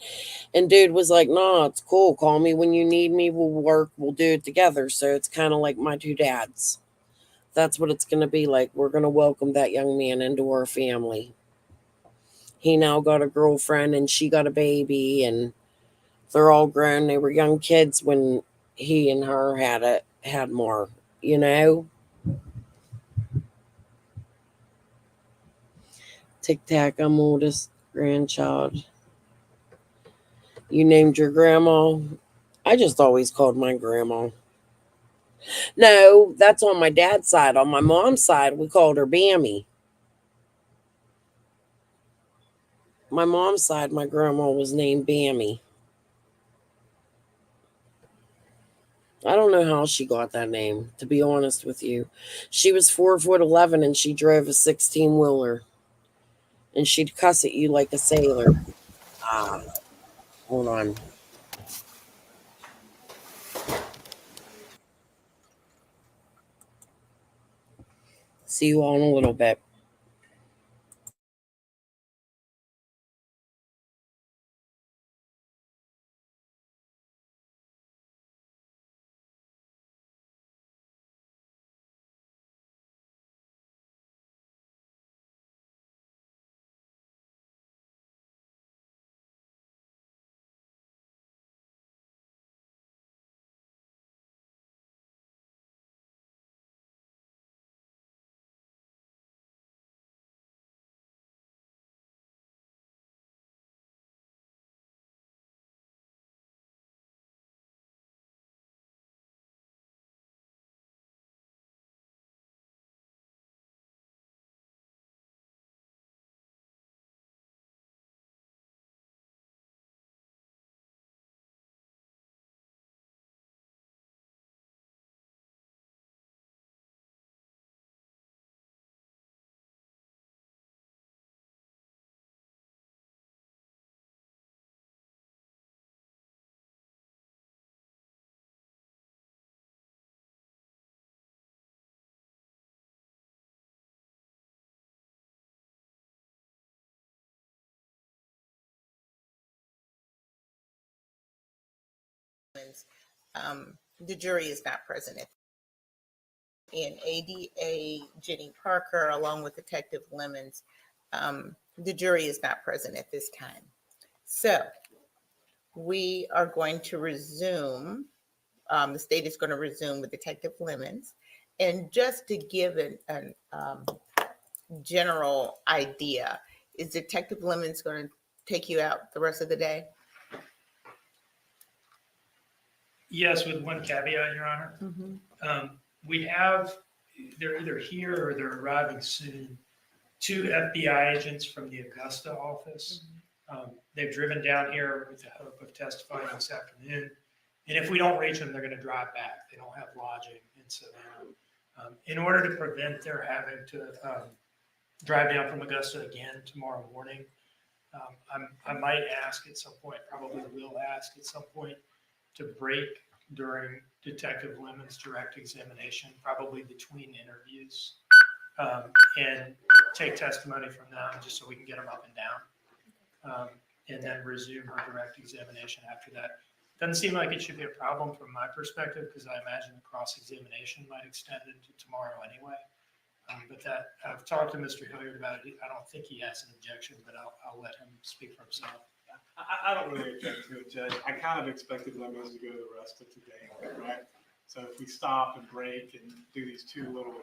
And dude was like, no, it's cool. Call me when you need me. We'll work. We'll do it together. So it's kind of like my two dads. That's what it's going to be like. We're going to welcome that young man into our family. He now got a girlfriend and she got a baby, and they're all grown. They were young kids when he and her had more, you know? Tic Tac, I'm oldest grandchild. You named your grandma? I just always called my grandma. No, that's on my dad's side. On my mom's side, we called her Bammy. My mom's side, my grandma was named Bammy. I don't know how she got that name, to be honest with you. She was 4'11" and she drove a 16-wheeler. And she'd cuss at you like a sailor. Ah, hold on. See you all in a little bit. The jury is not present. And ADA Jenny Parker, along with Detective Lemons, the jury is not present at this time. So we are going to resume. The state is going to resume with Detective Lemons. And just to give an general idea, is Detective Lemons going to take you out the rest of the day? Yes, with one caveat, Your Honor. We have, they're either here or they're arriving soon, 2 FBI agents from the Augusta office. They've driven down here with the hope of testifying this afternoon. And if we don't reach them, they're going to drive back. They don't have lodging in Savannah. In order to prevent their having to drive down from Augusta again tomorrow morning, I might ask at some point, probably will ask at some point, to break during Detective Lemon's direct examination, probably between interviews, and take testimony from them just so we can get them up and down, and then resume her direct examination after that. Doesn't seem like it should be a problem from my perspective, because I imagine the cross-examination might extend into tomorrow anyway. But that, I've talked to Mr. Hilliard about it. I don't think he has an objection, but I'll let him speak for himself. I don't really object to it, Judge. I kind of expected Lemons to go the rest of today, right? So if we stop and break and do these two little,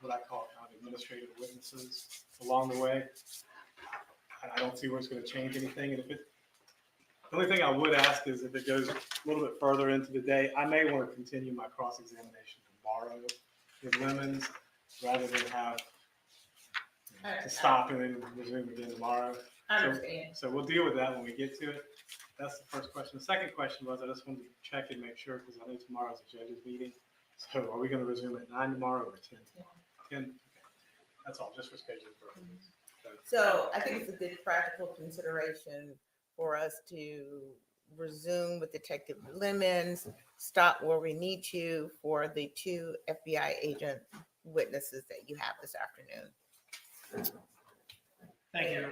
what I call administrative witnesses along the way, I don't see where it's going to change anything. And if it, the only thing I would ask is if it goes a little bit further into the day, I may want to continue my cross-examination tomorrow with Lemons rather than have to stop and then resume again tomorrow. I understand. So we'll deal with that when we get to it. That's the first question. The second question was, I just wanted to check and make sure, because I know tomorrow's a judges meeting. So are we going to resume at 9 tomorrow or 10? 10? Okay. That's all, just for scheduling purposes. So I think it's a good practical consideration for us to resume with Detective Lemons, stop where we need to for the two FBI agent witnesses that you have this afternoon. Thank you.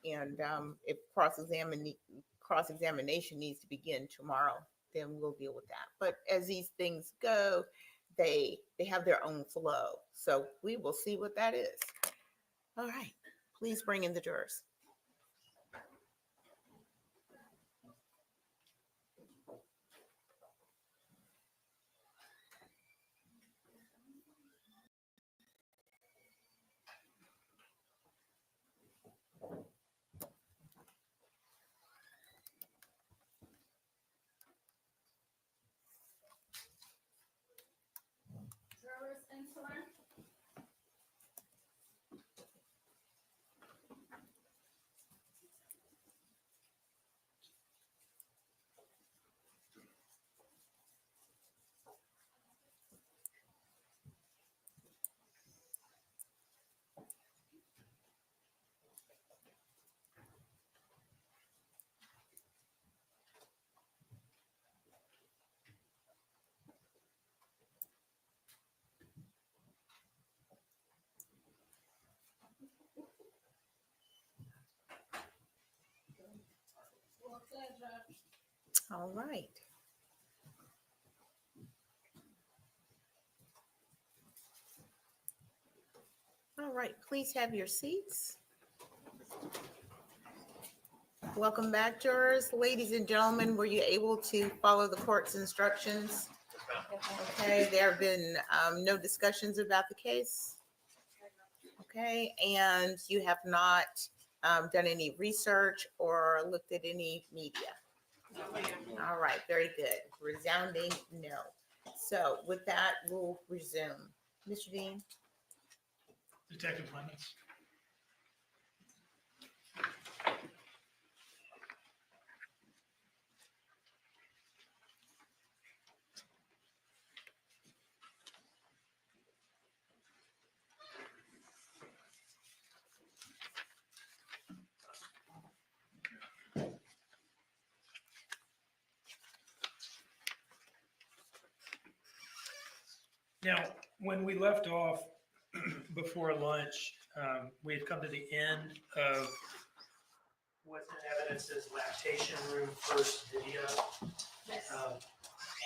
And if cross-examination needs to begin tomorrow, then we'll deal with that. But as these things go, they have their own flow. So we will see what that is. All right, please bring in the jurors. All right. All right, please have your seats. Welcome back, jurors. Ladies and gentlemen, were you able to follow the court's instructions? Okay, there have been no discussions about the case. Okay, and you have not done any research or looked at any media? All right, very good. Resounding no. So with that, we'll resume. Mr. Dean? Detective Lemons. Now, when we left off before lunch, we had come to the end of what's in evidence as lactation room first video. Yes.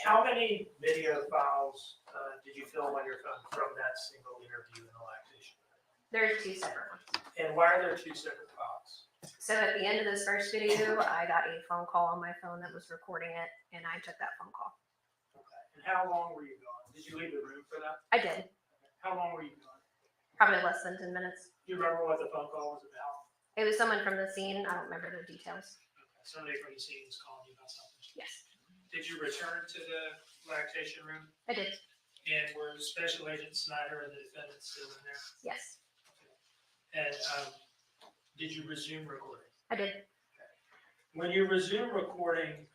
How many video files did you film on your phone from that single interview in the lactation room? There's two separate ones. And why are there two separate files? So at the end of this first video, I got a phone call on my phone that was recording it, and I took that phone call. Okay. And how long were you gone? Did you leave the room for that? I did. How long were you gone? Probably less than 10 minutes. Do you remember what the phone call was about? It was someone from the scene. I don't remember the details. Okay. Somebody from the scene was calling you about something. Yes, Did you return to the lactation room? I did. And were Special Agent Snyder and the defendant still in there? Yes, And did you resume recording? I did. When you resumed recording,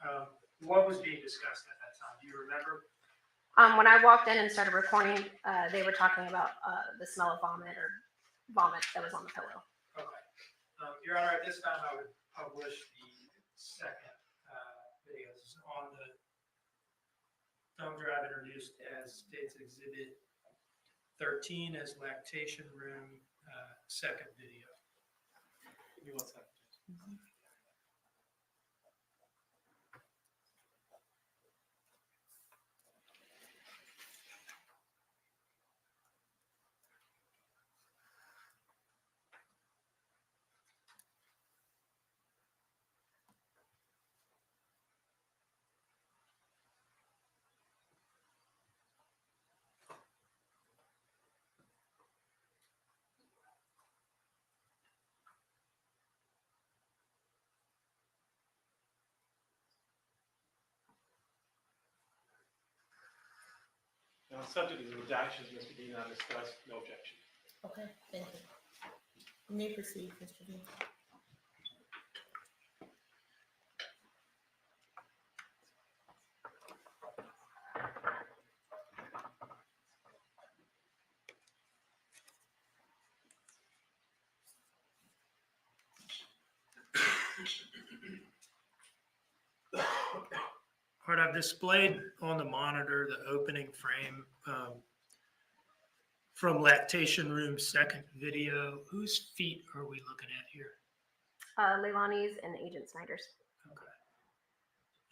what was being discussed at that time? Do you remember? When I walked in and started recording, they were talking about the smell of vomit that was on the pillow. Okay. Your Honor, at this time, I would publish the second videos on the thumb drive introduced as State's Exhibit 13 as lactation room second video. Give me 1 second. Subject to the redactions, Mr. Dean, I discussed, no objection. Okay, thank you. You may proceed, Mr. Dean. All right, I've displayed on the monitor the opening frame from lactation room second video. Whose feet are we looking at here? Leilani's and Agent Snyder's. Okay.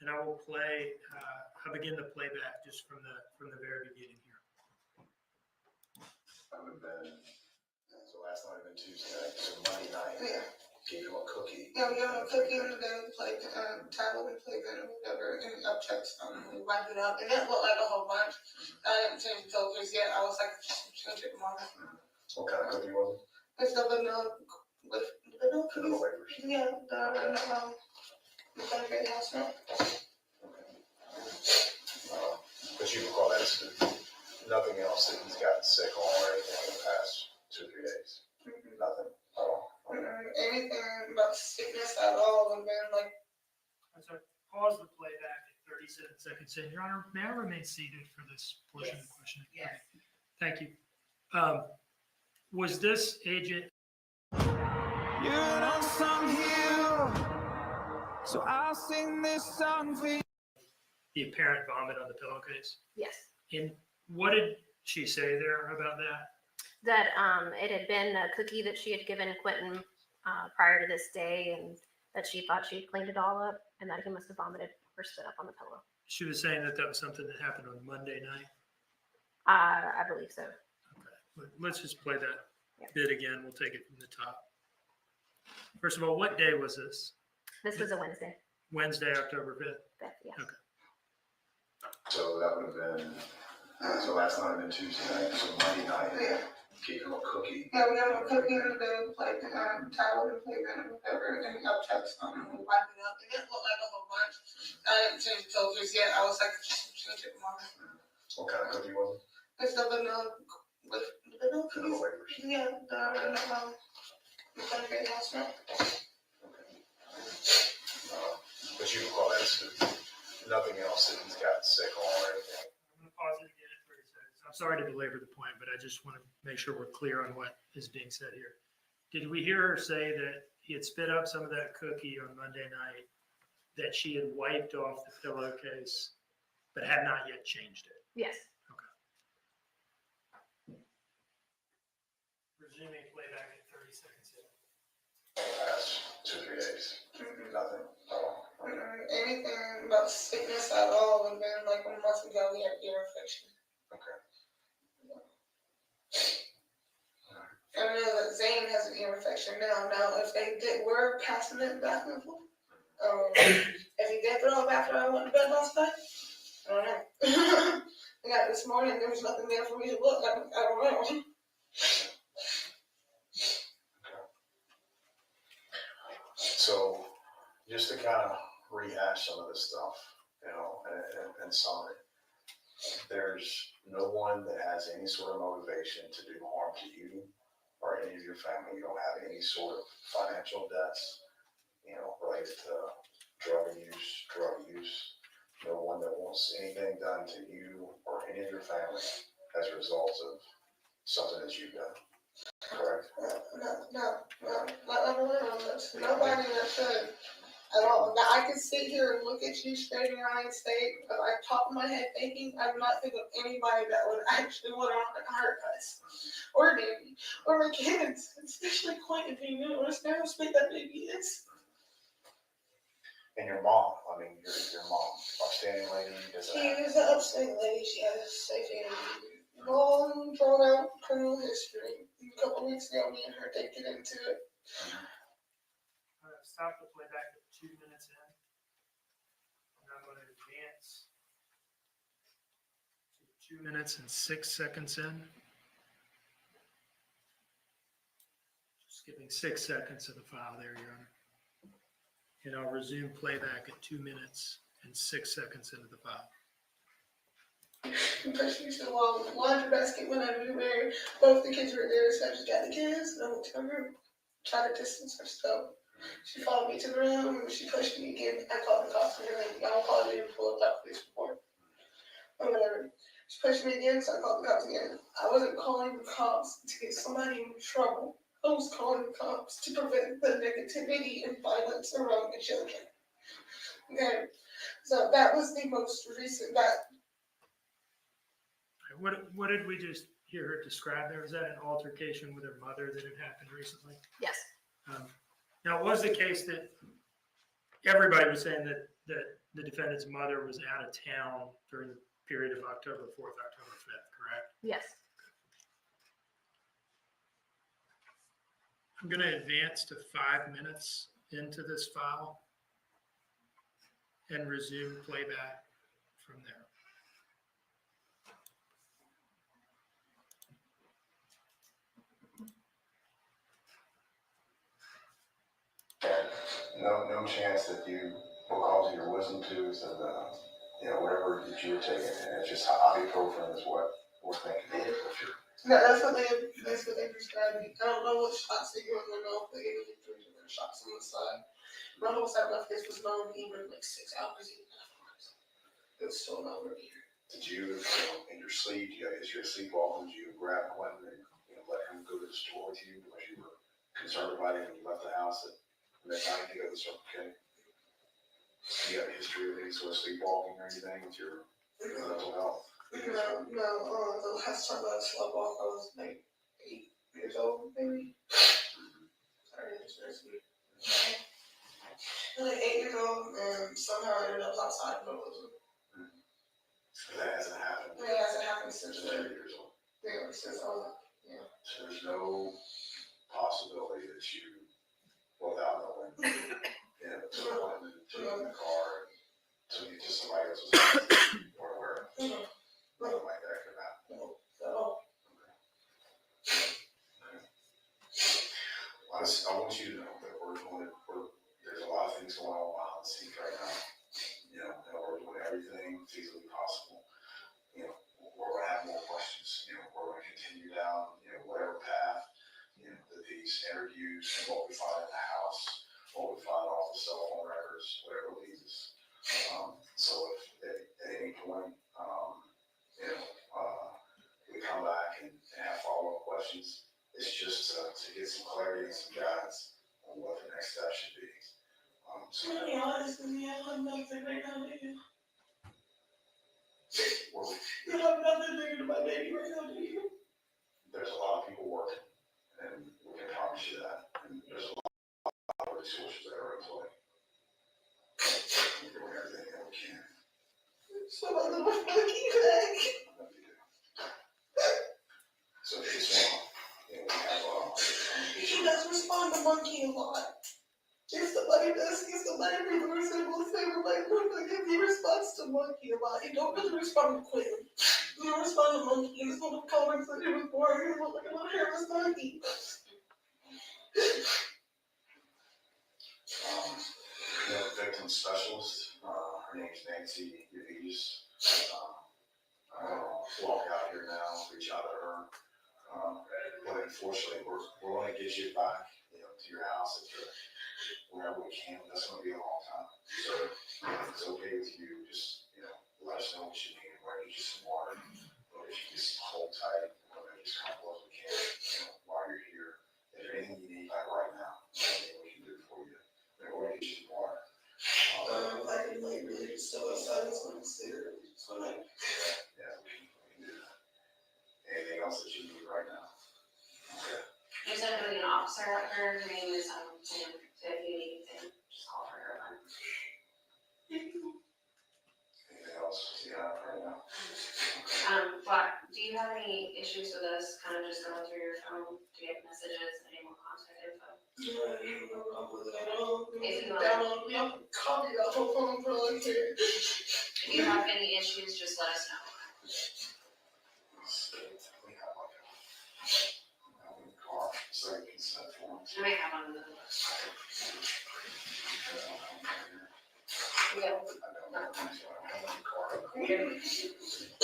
And I will play, I begin the playback just from the very beginning here. I would have been, so last night had been Tuesday night, so Monday night. Yeah. Gave him a cookie. Yeah, we gave him a cookie and then played tablet and played and whatever, and upchecks. We wiped it up, and it looked like a whole bunch. I didn't change the filters yet. I was like, just change it tomorrow. What kind of cookie was it? It's the vanilla with vanilla cookies. Vanilla wafers. Yeah, the country house milk. But you recall that's nothing else that he's gotten sick on or anything in the past 2 or 3 days. Nothing at all. Anything about sickness at all would have been like. I'm sorry, pause the playback at 37 seconds in. Your Honor, may I remain seated for this portion of the question? Yes. Thank you. Was this agent? You're an unsung hero, so I'll sing this song for you. The apparent vomit on the pillowcase? Yes. And what did she say there about that? That it had been a cookie that she had given Quinton prior to this day, and that she thought she had cleaned it all up, and that he must have vomited or spit up on the pillow. She was saying that that was something that happened on Monday night. I believe so. But let's just play that bit again. We'll take it from the top. First of all, what day was this? This was a Wednesday. Wednesday, October 5th. Yes. Okay. So that would have been, so last night had been Tuesday night, so Monday night. Yeah. Gave him a cookie. Yeah, we gave him a cookie and then played tablet and played and whatever, and upchecks. We wiped it up, and it looked like a whole bunch. I didn't change the filters yet. I was like, just change it tomorrow. What kind of cookie was it? It's the vanilla with vanilla Vanilla cookies. wafers. Yeah, the country house milk. But you recall that's nothing else that he's gotten sick on or anything. I'm going to pause it again at 30 seconds. I'm sorry to belabor the point, but I just want to make sure we're clear on what is being said here. Did we hear her say that he had spit up some of that cookie on Monday night, that she had wiped off the pillowcase, but had not yet changed it? Yes. Resuming playback at 30 seconds in. Past 2 or 3 days. Nothing at all. Anything about sickness at all would have been like a month ago. We had ear infection. Okay. I know that Zane has an ear infection now. Now, if they were passing it back and forth, if he did throw up after I went to bed last night, I don't know. I got this morning, there was nothing there for me to look. I don't know. So just to kind of rehash some of this stuff, in summary, there's no one that has any sort of motivation to do harm to you or any of your family. You don't have any sort of financial debts, related to drug use. No one that wants anything done to you or any of your family as a result of something that you've done. Correct? No. Nobody that should at all. Now, I can sit here and look at you straight in your eye and say, if I top of my head thinking, I do not think of anybody that would actually want to hurt us, or Danny, or my kids, especially Quinton. You know, it's never sweet that baby is. And your mom, your mom, upstanding lady, does She that? is an upstanding lady. She has a long, drawn out criminal history. A couple weeks ago, me and her did get into it. Stop the playback at 2 minutes in. And I'm going to advance to 2 minutes and 6 seconds in. Just giving 6 seconds of the file there, Your Honor. And I'll resume playback at 2 minutes and 6 seconds into the file. He pushed me to the wall with the laundry basket went everywhere. Both the kids were there, so I just got the kids and I went to my room. Tried to distance herself. She followed me to the room and she pushed me again. I called the cops and everything. I called you to pull up that police report. Or whatever. She pushed me again, so I called the cops again. I wasn't calling the cops to get somebody in trouble. I was calling the cops to prevent the negativity and violence around my children. Okay, so that was the most recent. What did we just hear her describe there? Was that an altercation with her mother that had happened recently? Yes. Now, it was the case that everybody was saying that the defendant's mother was out of town during the period of October 4th, October 5th, correct? Yes. I'm going to advance to 5 minutes into this file and resume playback from there. No chance that you will cause your wisdom tooth and whatever that you were taking, and it's just ibuprofen is what we're thinking. No, that's what they prescribed me. I don't know what shots they gave me. I don't know if they gave me 3 different shots on the side. My whole side of my face was numb even like 6 hours afterwards. It was still not working. Did you, in your sleep, as you're sleepwalking, did you grab Quinton and let him go to the store with you because you were concerned about him and you left the house at midnight to go to the Circle K? Do you have a history of any sort of sleepwalking or anything with your mental health? No. The last time I slept off, I was like 8 years old, maybe. Sorry, it's me. I was like 8 years old, and somehow I ended up outside of Melbourne. That hasn't happened. It hasn't happened since 30 years old. Yeah, since I was, yeah. So there's no possibility that you, without knowing, took Quinton, took him in the car, and took it to somebody else's house, or where nothing like that could happen. No, at all. I want you to know that there's a lot of things going on behind the scenes right now. And we're doing everything feasibly possible. We're going to have more questions. We're going to continue down, whatever path, that these interviews and what we find in the house, what we find off the cell phone records, whatever leads us. So if at any point, we come back and have follow-up questions, it's just to get some clarity and some guidance on what the next step should be. To be honest with you, I have nothing right now, do you? You have nothing to do to my baby right now, do you? There's a lot of people working, and we can promise you that. And there's a lot of resources that are employed. We're doing everything that we can. So my little monkey back. So if you say, we have She does respond to monkey a lot. If somebody will say, like, look, if he responds to monkey a lot, he don't really respond to Quinton. He don't respond to monkey. He's one of the comments that he was born. He was like a little hairless monkey. Victim specialist, her name's Nancy Yavides. I'm going to walk out here now, reach out to her. But unfortunately, we're going to get you back, to your house whenever we can. That's going to be a long time. So if it's okay with you, just let us know what you need. We're going to get you some water. But if you just hold tight, we're going to just come close as we can while you're here. If there's anything you need like right now, anything we can do for you, then we're going to get you some water. I can like really just so outside as long as they're so like. Yeah, we can do that. Anything else that you need right now? Okay. There's not going to be an officer at her name is Tim. So if you need anything, just call her. Anything else you have right now? But do you have any issues with us kind of just going through your phone to get messages and any more contact info? Yeah, you know, I'm with it. I don't If you want, download, we have to copy that whole phone for like here. if you have any issues, just let us know. We have like a car, so you can set forms. I may have one of those. Yeah. I don't know.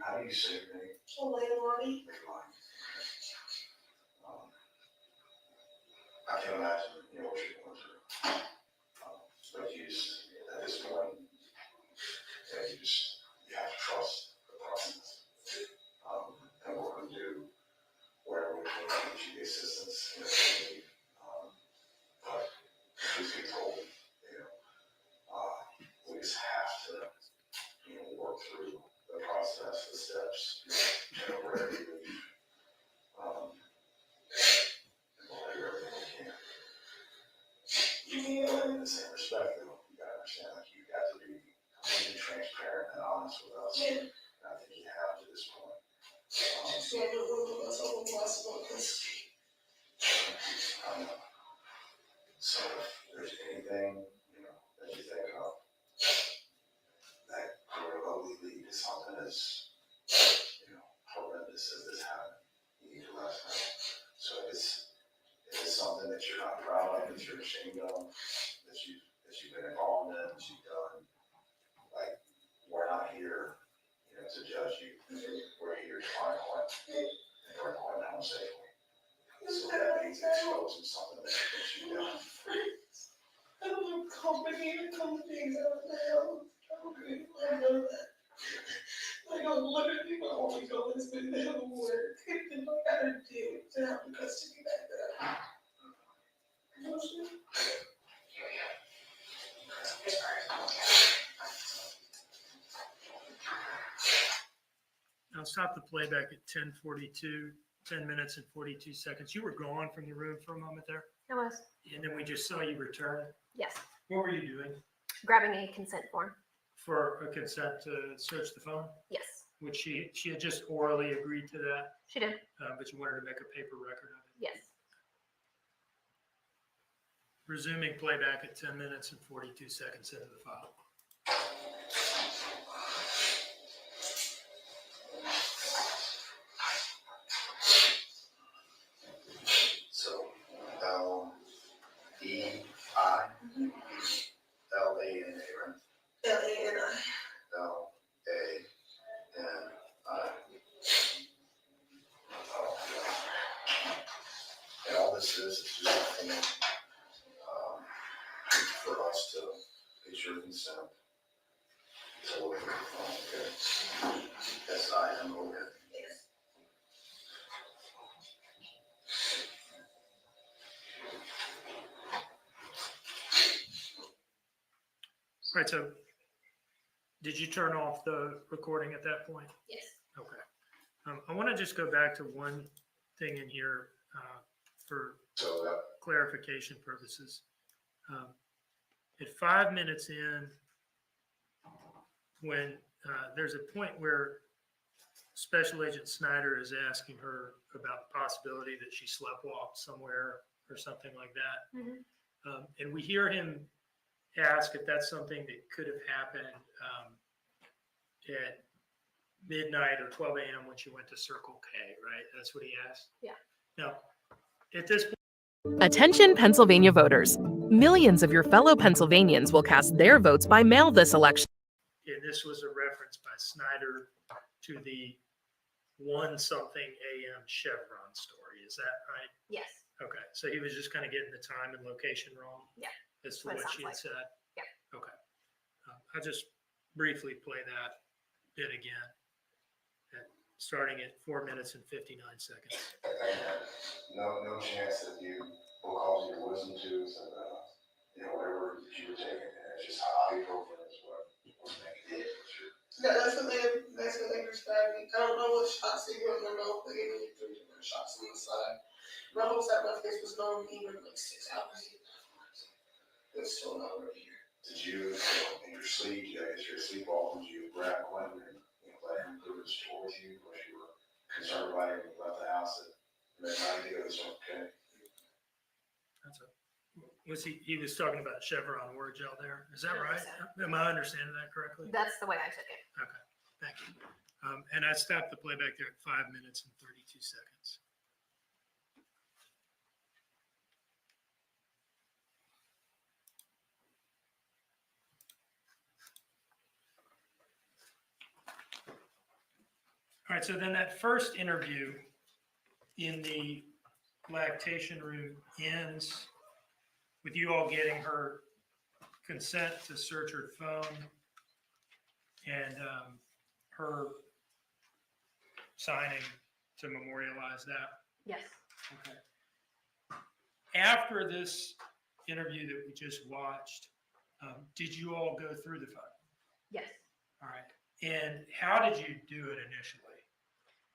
How do you say your name? Leilani. I can imagine, what you're going through. But you just, at this point, you have to trust the process. And we're going to do whatever we can to get you the assistance that you need. But please be told, we just have to, work through the process, the steps, wherever you leave. And we'll do everything we can. In the same respect, though, you gotta understand, you got to be completely transparent and honest with us. And I think you have to this point. So I don't know what's all possible because So if there's anything, that you think of that could remotely lead to something as, horrendous as this happened, you need to let us know. So if it's something that you're not proud of, that you're ashamed of, that you've been involved in, that you've done, like, we're not here, to judge you. We're here to find a way and bring home home safely. So that means exposing something that you've done. I don't know, complicated things out now. I know that. I know literally my only goal has been to have work. And I gotta do to have the custody back there. I'll stop the playback at 10:42, 10 minutes and 42 seconds. You were gone from the room for a moment there. I was. And then we just saw you return. Yes. What were you doing? Grabbing a consent form. For a consent to search the phone? Yes. Which she had just orally agreed to that, She did. but you wanted to make a paper record of it. Yes. Resuming playback at 10 minutes and 42 seconds into the file. So, L-E-I, L-A-N-A, right? L-A-N-I. L-A-N-I. And all this is just a thing for us to get your consent to look at the phone, okay? S-I-M-O-N. Yes. All right, so did you turn off the recording at that point? Yes. Okay. I want to just go back to one thing in here for clarification purposes. At 5 minutes in, when there's a point where Special Agent Snyder is asking her about the possibility that she sleptwalked somewhere or something like that. And we hear him ask if that's something that could have happened at midnight or 12 a.m. when she went to Circle K, right? That's what he asked? Yeah. Now, at this point, Attention Pennsylvania voters. Millions of your fellow Pennsylvanians will cast their votes by mail this election. and this was a reference by Snyder to the 1-something a.m. Chevron story. Is that right? Yes. Okay, so he was just kind of getting the time and location wrong? Yeah. As to What it what she had sounds said? Yeah. Okay. I'll just briefly play that bit again, starting at 4 minutes and 59 seconds. No chance that you will cause your wisdom tooth and, whatever you were taking. It's just ibuprofen is what making it. That's what they prescribed me. I don't know what shots they put in my mouth. They gave me 3 different shots on the side. My whole side of my face was numb even like 6 hours. It's still not over here. Did you, in your sleep, as you're sleepwalking, did you grab Quinton and let him move his towards you, or you were concerned about him and left the house at midnight? It was okay. Was he was talking about Chevron word gel there? Is that right? Am I understanding that correctly? That's the way I took it. Okay, thank you. And I stopped the playback there at 5 minutes and 32 seconds. All right, so then that first interview in the lactation room ends with you all getting her consent to search her phone and her signing to memorialize that. Yes. Okay. After this interview that we just watched, did you all go through the phone? Yes. All right. And how did you do it initially?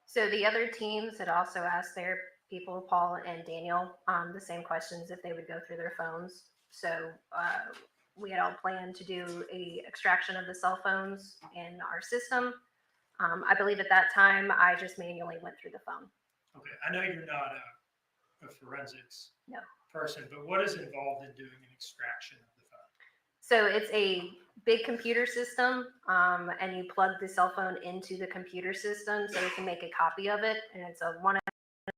So the other teams had also asked their people, Paul and Daniel, the same questions if they would go through their phones. So we had all planned to do a extraction of the cell phones in our system. I believe at that time I just manually went through the phone. Okay. I know you're not a forensics No. person, but what is involved in doing an extraction of the phone? So it's a big computer system, and you plug the cell phone into the computer system so you can make a copy of it. And it's a one at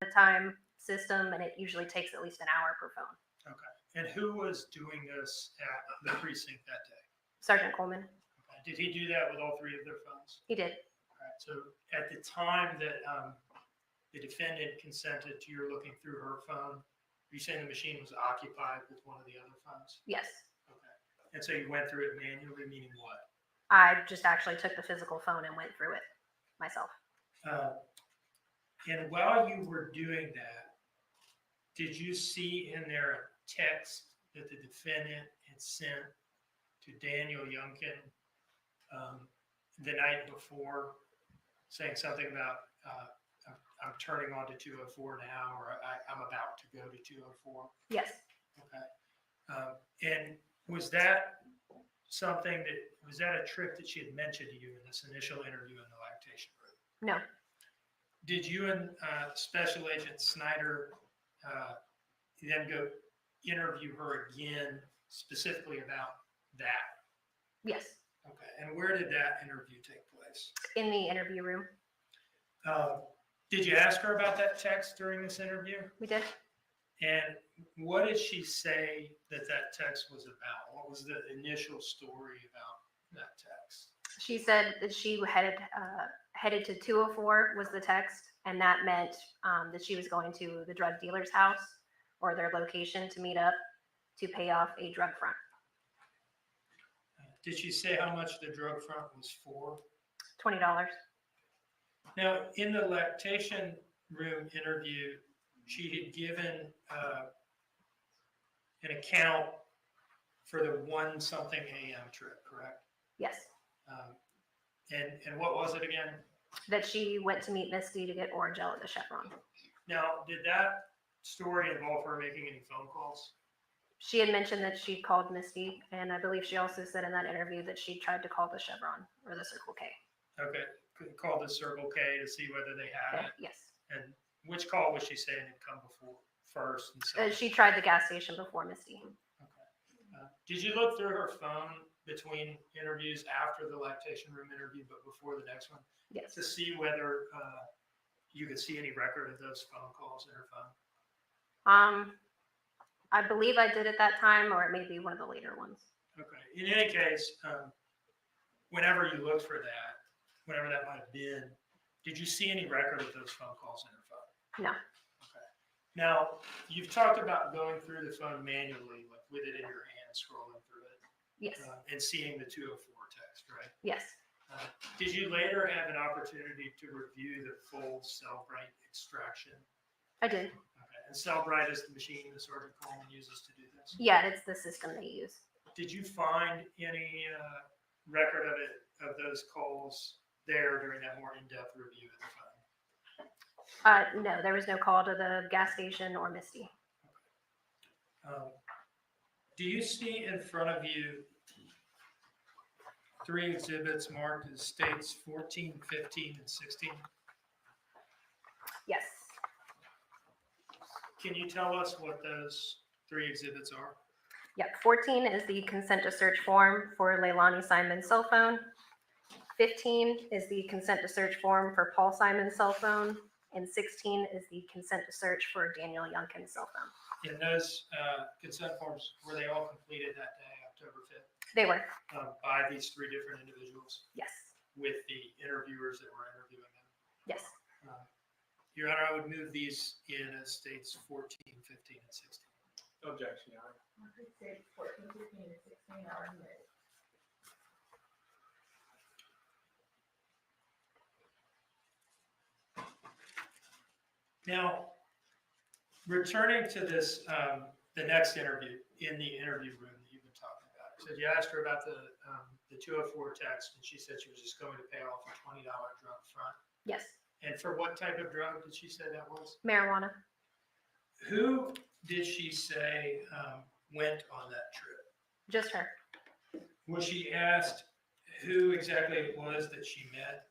a time system, and it usually takes at least an hour per phone. Okay. And who was doing this at the precinct that day? Sergeant Coleman. Okay. Did he do that with all three of their phones? He did. All right. So at the time that the defendant consented to your looking through her phone, are you saying the machine was occupied with one of the other phones? Yes. Okay. And so you went through it manually, meaning what? I just actually took the physical phone and went through it myself. And while you were doing that, did you see in there a text that the defendant had sent to Daniel Youngkin the night before, saying something about I'm turning on to 204 now, or I'm about to go to 204? Yes. Okay. And was that something was that a trick that she had mentioned to you in this initial interview in the lactation room? No. Did you and Special Agent Snyder then go interview her again specifically about that? Yes. Okay. And where did that interview take place? In the interview room. Did you ask her about that text during this interview? We did. And what did she say that text was about? What was the initial story about that text? She said that she headed to 204 was the text, and that meant that she was going to the drug dealer's house or their location to meet up to pay off a drug front. Did she say how much the drug front was for? $20. Now, in the lactation room interview, she had given an account for the 1-something a.m. trip, correct? Yes. And what was it again? That she went to meet Misty to get Orangel at the Chevron. Now, did that story involve her making any phone calls? She had mentioned that she called Misty, and I believe she also said in that interview that she tried to call the Chevron or the Circle K. Okay, call the Circle K to see whether they had it. Yes. And which call was she saying had come before first? And second? She tried the gas station before Misty. Did you look through her phone between interviews after the lactation room interview, but before the next one? Yes. To see whether you could see any record of those phone calls in her phone? I believe I did at that time, or it may be one of the later ones. Okay. In any case, whenever you looked for that, whenever that might have been, did you see any record of those phone calls in her phone? No. Okay. Now, you've talked about going through the phone manually, like with it in your hand, scrolling through it. Yes. And seeing the 204 text, right? Yes. Did you later have an opportunity to review the full Cellbrite extraction? I did. Okay. And Cellbrite is the machine that Sergeant Coleman uses to do this? Yeah, it's the system they use. Did you find any record of it, of those calls there during that more in-depth review of the phone? No, there was no call to the gas station or Misty. Do you see in front of you 3 exhibits marked as states 14, 15, and 16? Yes. Can you tell us what those 3 exhibits are? Yep. 14 is the consent to search form for Leilani Simon's cell phone. 15 is the consent to search form for Paul Simon's cell phone. And 16 is the consent to search for Daniel Youngkin's cell phone. And those consent forms, were they all completed that day, October 5th? They were. By these 3 different individuals? Yes. With the interviewers that were interviewing them? Yes. Your Honor, I would move these in as states 14, 15, and 16. Objection, Your Honor. 14, 15, and 16 are admitted. Now, returning to this, the next interview in the interview room that you've been talking about. So you asked her about the 204 text, and she said she was just going to pay off a $20 drug front. Yes. And for what type of drug did she say that was? Marijuana. Who did she say went on that trip? Just her. Was she asked who exactly it was that she met?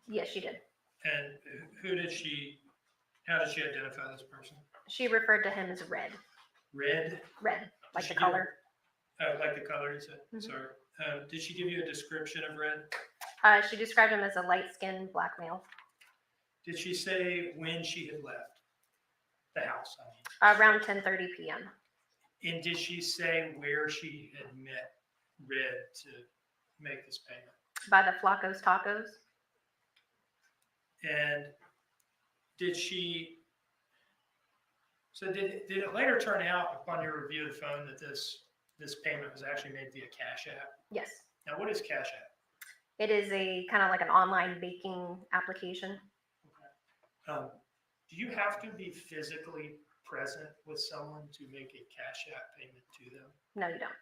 Yes, she did. And who did she, how did she identify this person? She referred to him as Red. Red? Red, like Did the she color. Oh, like the color, you said? Mhm. Sorry. Did she give you a description of Red? She described him as a light-skinned black male. Did she say when she had left the house? I mean. Around 10:30 p.m. And did she say where she had met Red to make this payment? By the Flacco's Tacos. And did she, so did it later turn out upon your review of the phone that this payment was actually made via Cash App? Yes. Now, what is Cash App? It is a kind of like an online baking application. Do you have to be physically present with someone to make a Cash App payment to them? No, you don't.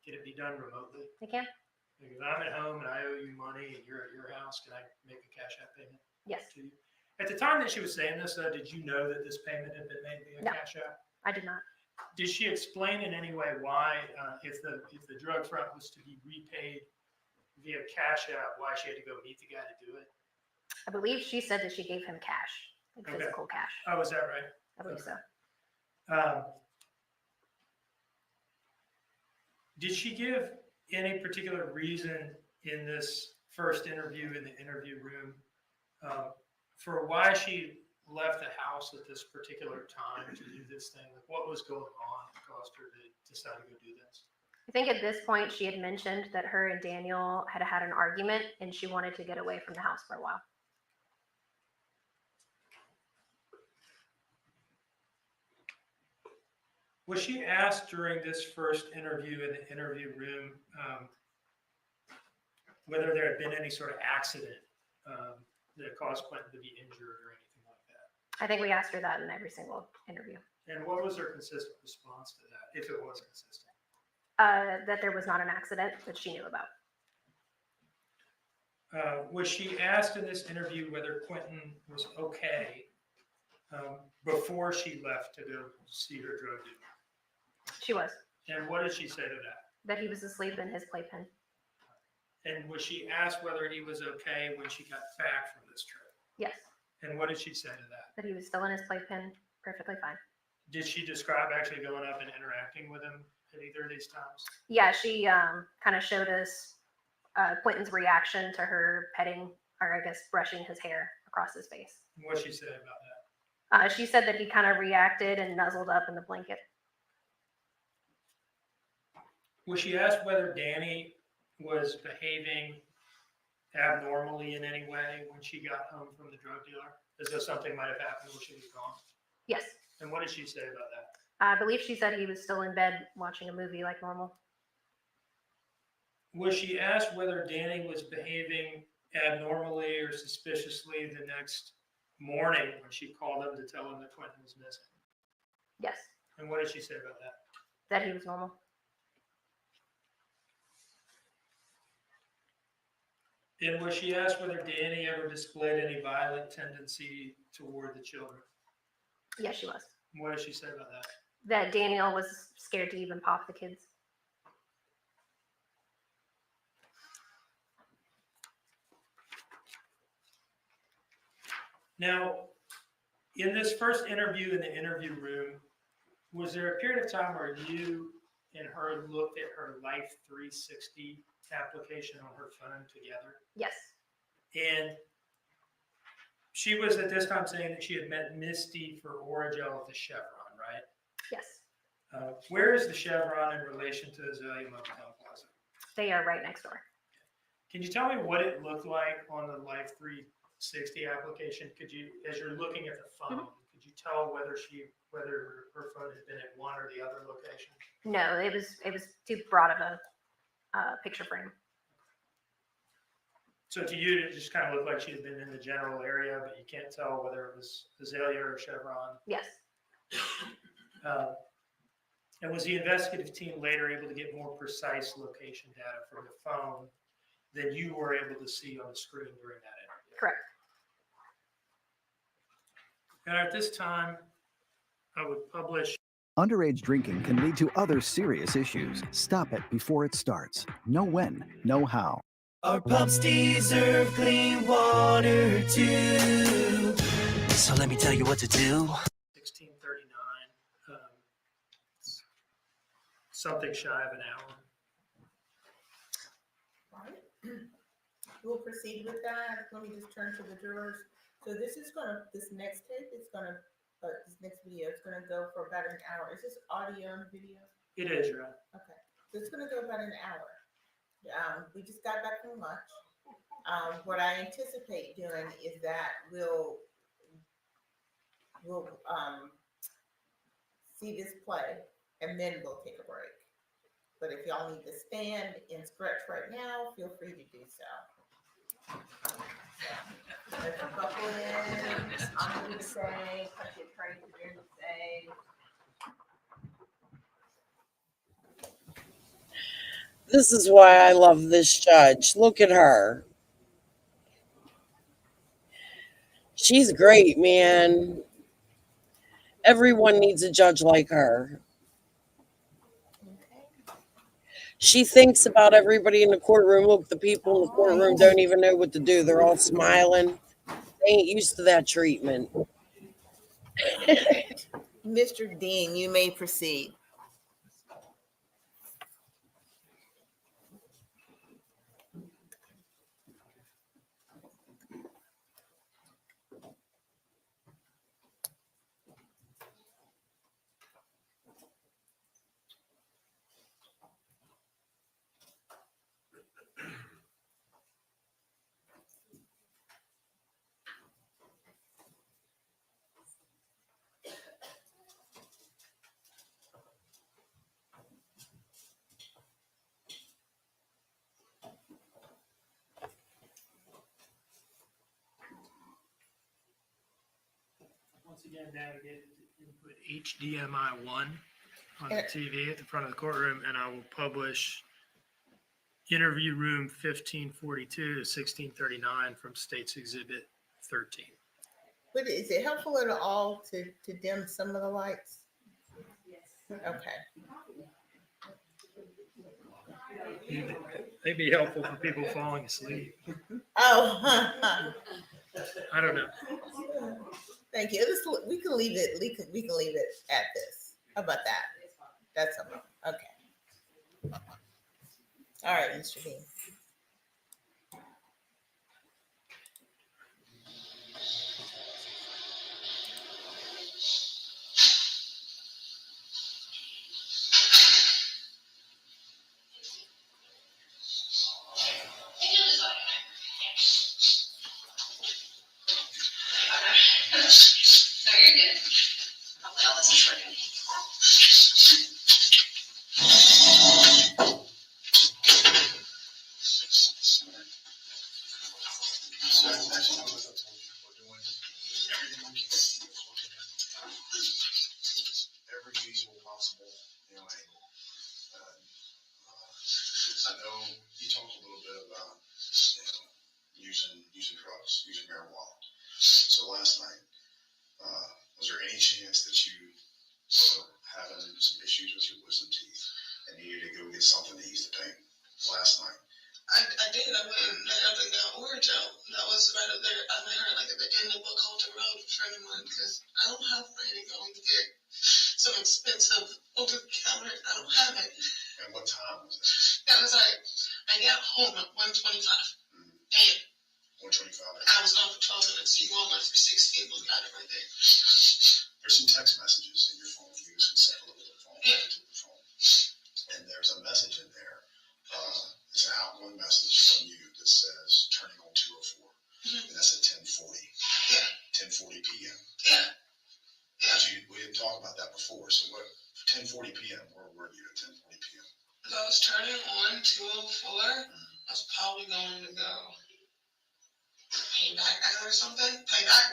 Can it be done remotely? You can? Like if I'm at home and I owe you money and you're at your house, can I make a Cash App payment? Yes. To you? At the time that she was saying this, though, did you know that this payment had been made via No. Cash App? I did not. Did she explain in any way why, if the drug front was to be repaid via Cash App, why she had to go meet the guy to do it? I believe she said that she gave him cash, like Okay. physical cash. Oh, is that right? I believe so. Did she give any particular reason in this first interview in the interview room for why she left the house at this particular time to do this thing? Like what was going on that caused her to decide to go do this? I think at this point she had mentioned that her and Daniel had had an argument and she wanted to get away from the house for a while. Was she asked during this first interview in the interview room whether there had been any sort of accident that caused Quinton to be injured or anything like that? I think we asked her that in every single interview. And what was her consistent response to that, if it was consistent? That there was not an accident that she knew about. Was she asked in this interview whether Quinton was okay before she left to go see her drug dealer? She was. And what did she say to that? That he was asleep in his playpen. And was she asked whether he was okay when she got back from this trip? Yes. And what did she say to that? That he was still in his playpen, perfectly fine. Did she describe actually going up and interacting with him at either of these times? Yeah, she kind of showed us Quentin's reaction to her petting, or I guess brushing his hair across his face. What did she say about that? She said that he kind of reacted and nuzzled up in the blanket. Was she asked whether Danny was behaving abnormally in any way when she got home from the drug dealer? As though something might have happened when she was gone? Yes. And what did she say about that? I believe she said he was still in bed watching a movie like normal. Was she asked whether Danny was behaving abnormally or suspiciously the next morning when she called him to tell him that Quinton was missing? Yes. And what did she say about that? That he was normal. And was she asked whether Danny ever displayed any violent tendency toward the children? Yes, she was. And what did she say about that? That Daniel was scared to even pop the kids. Now, in this first interview in the interview room, was there a period of time where you and her looked at her Life 360 application on her phone together? Yes. And she was at this time saying that she had met Misty for Oragel at the Chevron, right? Yes. Where is the Chevron in relation to Azalea Motel Plaza? They are right next door. Can you tell me what it looked like on the Life 360 application? Could you, as you're looking at the phone, could you tell whether her phone had been at one or the other location? No, it was too broad of a picture frame. So to you, it just kind of looked like she had been in the general area, but you can't tell whether it was Azalea or Chevron. Yes. And was the investigative team later able to get more precise location data from the phone than you were able to see on the screen during that interview? Correct. And at this time, I would publish. Underage drinking can lead to other serious issues. Stop it before it starts. Know when, know how. Our pups deserve clean water too. So let me tell you what to do. 16:39, something shy of an hour. All right. We'll proceed with that. Let me just turn to the jurors. So this next tape is gonna, this next video is gonna go for about an hour. Is this audio and video? It is, right? Okay, so it's gonna go about an hour. We just got back from lunch. What I anticipate doing is that we'll see this play and then we'll take a break. But if y'all need to stand and stretch right now, feel free to do so. Let's buckle in. I'm going to say, touch your tray to say. This is why I love this judge. Look at her. She's great, man. Everyone needs a judge like her. She thinks about everybody in the courtroom. Look, the people in the courtroom don't even know what to do. They're all smiling. They ain't used to that treatment. Mr. Dean, you may proceed. Once again, navigate input HDMI1 on the TV at the front of the courtroom, and I will publish interview room 1542 to 1639 from State's Exhibit 13. But is it helpful at all to dim some of the lights? Yes. Okay. They'd be helpful for people falling asleep. Oh, I don't know. Thank you. We can leave it. We can leave it at this. How about that? That's okay. All right, Mr. Dean. No, you're good. Hopefully all this is working. So actually, as I told you, we're doing everything we can. Every feasible possible, angle. I know you talked a little bit about using drugs, using marijuana. So last night, was there any chance that you were having some issues with your wisdom teeth and needed to go get something to ease the pain last night? I did. I went and I got orange out. That was right up there. I met her like at the end of Buckholter Road, a friend of mine, because I don't have money to go and get some expensive over the counter. I don't have it. And what time was that? That was like, I got home at 1:25 a.m. 1:25. I was gone for 12 minutes. You go on my 316, look at it right there. There's some text messages in your phone. You use some sample of the phone. Yeah. And there's a message in there. It's an outgoing message from you that talk about that before. So what, 10:40 p.m., where were you at 10:40 p.m.? I was turning on 204. I was probably going to go pay back or something. Pay back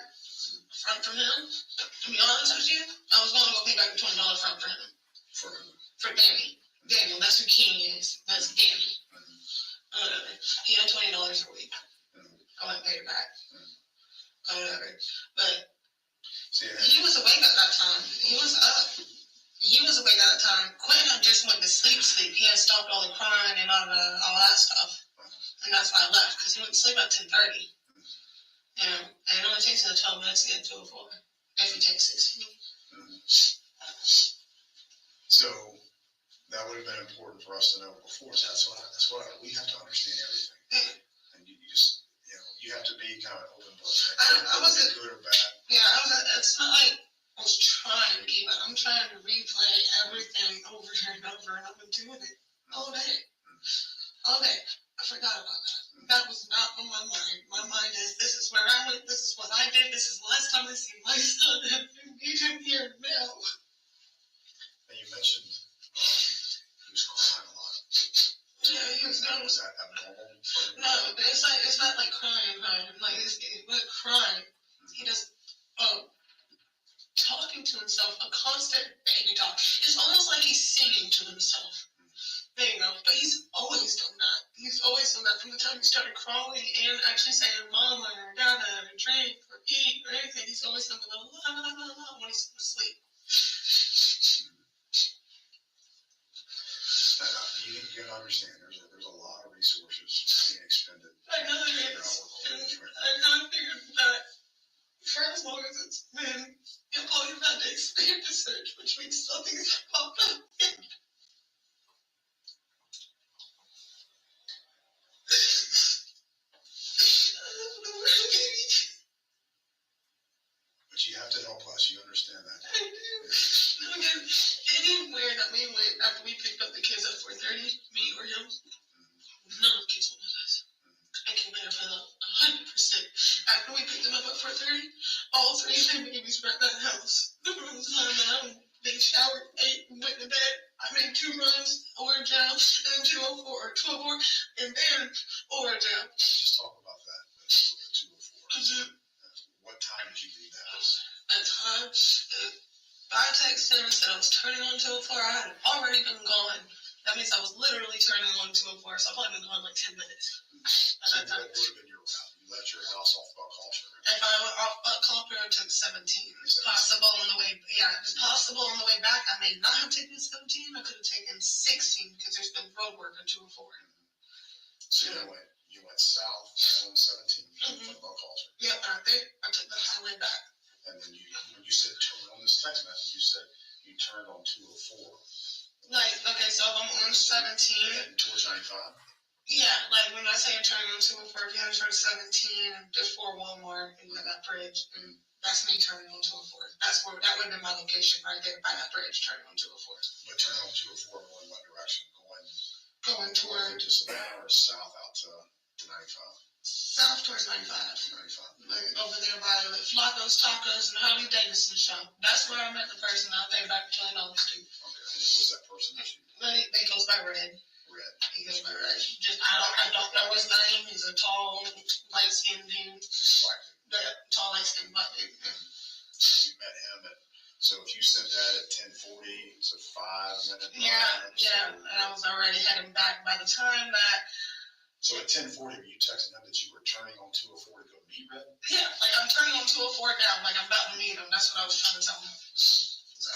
front from him. To be honest with you, I was going to go pay back a $20 front for him. For Danny. Daniel, that's who King is. That's Danny. He had $20 a week. I went and paid it back. Whatever. But he was awake at that time. He was up. He was awake at that time. Quinton had just went to sleep. He had stopped all the crying and all that stuff. And that's why I left, because he went to sleep at 10:30. You know, and it only takes him 12 minutes to get to a 4. If he takes 16. So that would have been important for us to know before. So that's what we have to understand everything. And you just, you have to be kind of open book. I wasn't good or bad. Yeah, it's not like I was trying to keep it. I'm trying to replay everything over and over, and I've been doing it all day. All day. I forgot about that. That was not on my mind. My mind is, this is where I went, this is what I did, this is the last time I see my son, and I need him here now. And you mentioned he was crying a lot. Yeah, he was not. Was that abnormal? No, it's not like crying. Like, it's crying. He just, talking to himself, a constant baby talk. It's almost like he's singing to himself. There you go. But he's always done that. He's always done that from the time he started crawling and actually saying mama or dada or drink or eat or anything. He's always done la la la la la when he's asleep. You gotta understand, there's a lot of resources being expended. I know there is. I know that for as long as it's been, you've always had to expand the search, which means something's popped up. But you have to help us. You understand that? I do. Anywhere that we went after we picked up the kids at 4:30, me or him, none of the kids went with us. I can verify that 100%. After we picked them up at 4:30, all 3 of their babies were at that house. The room was time and they showered, ate, and went to bed. I made 2 runs, orange out, and then 204, and then orange out. Just talk about that. 204. What time did you leave the house? That time, I texted him and said I was turning on 204. I had already been gone. That means I was literally turning on 204, so I've only been gone like 10 minutes. So what would have been your route? You left your house off Buck Culture. If I went off Buck Culture, I took 17. It's possible on the way. Yeah, it's possible on the way back. I may not have taken 17. I could have taken 16 because there's been road work on 204. So you went south on 17 from Buck Culture. Yep, and I took the highway back. And then when you said on this text message, you said you turned on 204. Like, okay, so if I'm on 17. Heading towards 95. Yeah, like when I say I'm turning on 204, if you have to 17 and before Walmart and by that bridge, and that's me turning on 204. That would have been my location right there by that bridge, turning on 204. But turning on 204 going what direction? Going toward to Savannah or south out to 95? South towards 95. Like over there by the Flacco's Tacos and Harley Davidson shop. That's where I met the person I'll pay back $20 to. Okay, and who was that person that you? They goes by Red. Red. He goes by Red. I don't know his name. He's a tall, light-skinned dude. Tall, light-skinned black dude. You met him so if you sent that at 10:40, it's a 5-minute ride. Yeah, and I was already heading back by the time that. So at 10:40, were you texting him that you were turning on 204 to go meet Red? Yeah, like I'm turning on 204 now, like I'm about to meet him. That's what I was trying to tell him. So.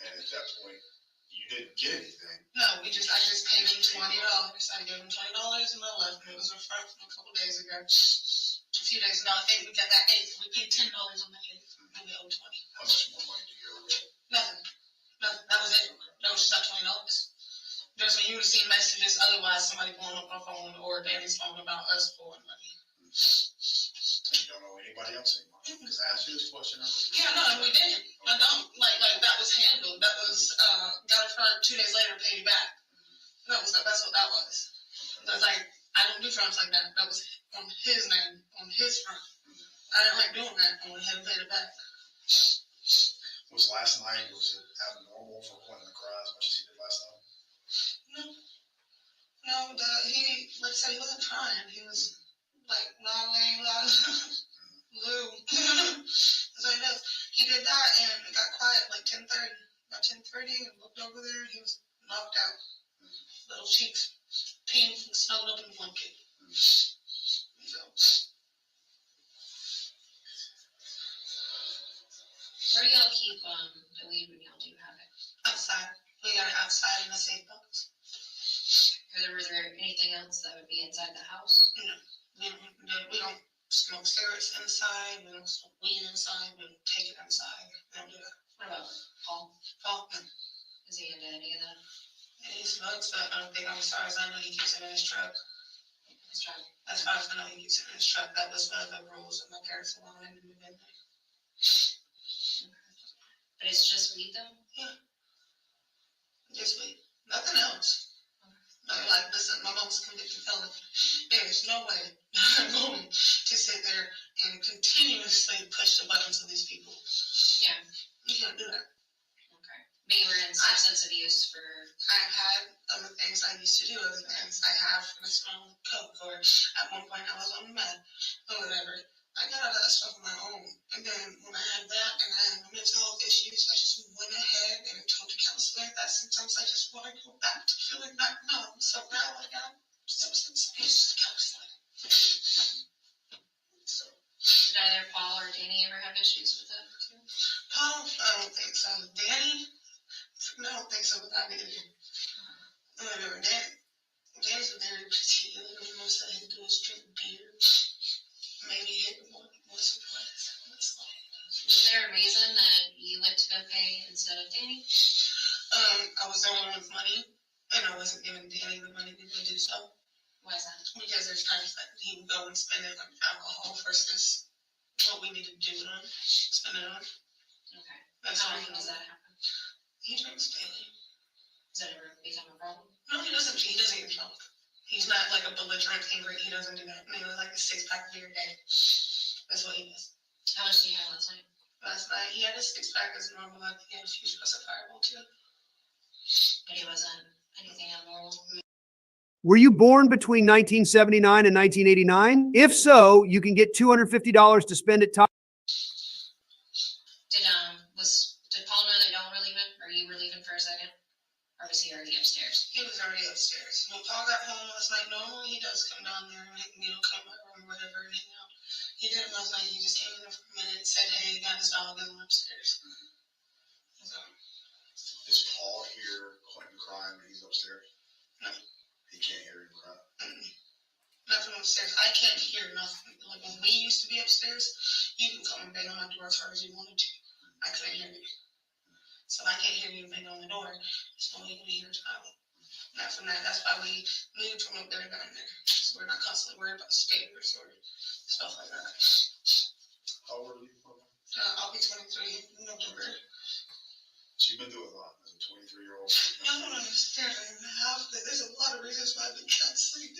And at that point, you didn't get anything. No, I just paid him $20. I gave him $20 and I left. And it was a friend from a couple days ago. A few days ago, I think we got that 8th. We paid $10 on the 8th. And we owed 20. How much more money did you owe Red? Nothing. That was it. That was just that $20. Just when you would have seen messages, otherwise somebody blowing up my phone or Danny's phone about us pulling money. And you don't know anybody else anymore? Because I asked you this question earlier. Yeah, no, we didn't. I don't. Like that was handled. That was got it front 2 days later, paid you back. That's what that was. That's like I don't do fronts like that. That was on his name, on his front. I didn't like doing that. I went ahead and paid it back. Was Was last night, was it abnormal for Quinton to cry as much as he did last night? No, he, like I said, he wasn't trying. He was like, la, Lou. That's what he does. He did that and it got quiet like 10:30. About 10:30, and looked over there and he was knocked out. Little cheeks, pink and snuggled up in the blanket. So. Where do y'all keep the weed when y'all do have it? Outside. We got it outside in a safe box. Was there anything else that would be inside the house? No. We don't smoke cigarettes inside. We don't smoke weed inside. We don't take it inside. We don't do that. What about Paul? Paul, no. Is he into any of that? Yeah, he smokes, but I don't think, as far as I know, he keeps it in his truck. His truck. As far as I know, he keeps it in his truck. That was one of the rules that my parents wanted him to move in there. But it's just weed though? Yeah. Just weed. Nothing else. Like, listen, my mom's a convicted felon. There's no way I'm going to sit there and continuously push the buttons of these people. Yeah. You can't do that. Okay. But you were in substance abuse for... I've had other things I used to do, other things I have for this own coke, or at one point I was on med, or whatever. I got all that stuff on my own. And then when I had that and I had mental health issues, I just went ahead and told the counselor that sometimes I just want to go back to feeling back numb. So now I got substance abuse counseling. So. Did either Paul or Danny ever have issues with that too? Paul, I don't think so. Danny, I don't think so with that either. Whatever, Danny's a very particular. Most of he do is drink beer. Maybe hit once or twice. Was there a reason that you went to go pay instead of Danny? I was the only one with money, and I wasn't giving Danny the money to go do so. Why is that? Because there's times that he would go and spend it on alcohol versus what we need to do it on, spend it on. Okay. That's how often does that happen? He drinks daily. Does that ever become a problem? No, he doesn't. He doesn't get drunk. He's not like a belligerent, angry. He doesn't do that. He was like a 6-pack beer a day. That's what he does. How much did you have last night? Last night, he had a 6-pack as normal. I think he had a few shots of Fireball too. But it wasn't anything abnormal? Were you born between 1979 and 1989? If so, you can get $250 to spend at Top. Did Paul know that y'all were leaving, or you were leaving for a second? Or was he already upstairs? He was already upstairs. When Paul got home last night, normally he does come down there and, come in my room or whatever and hang out. He didn't last night. He just came in there for a minute, said, hey, got his dog, and went upstairs. So. Is Paul hear Quinton crying when he's upstairs? No. He can't hear him cry? Not from upstairs. I can't hear nothing. Like when we used to be upstairs, you can come and bang on my door as hard as you wanted to. I couldn't hear you. So I can't hear you bang on the door. So we can hear child. Not from that. That's why we moved from up there down there. So we're not constantly worried about stairs or stuff like that. How old are you? I'll be 23 in November. So you've been through a lot as a 23-year-old. I don't understand half of it. There's a lot of reasons why I've been counseling.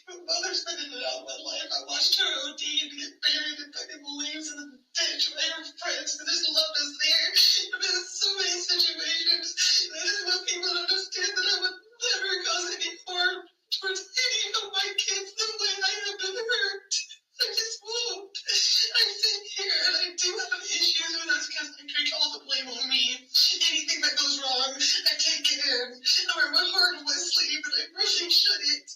My mother's been in and out of my life. I watched her OD and get buried in fucking leaves in the ditch with her friends. And this love is there. I've been in so many situations. And I just want people to understand that I would never cause any harm towards any of my kids the way I have been hurt. I just won't. I sit here and I do have issues with us because I take all the blame on me. Anything that goes wrong, I take it in. I wear my heart on my sleeve and I really shouldn't.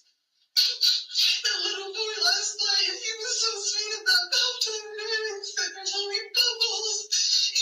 That little boy last night, he was so sweet about baptism. He told me bubbles. He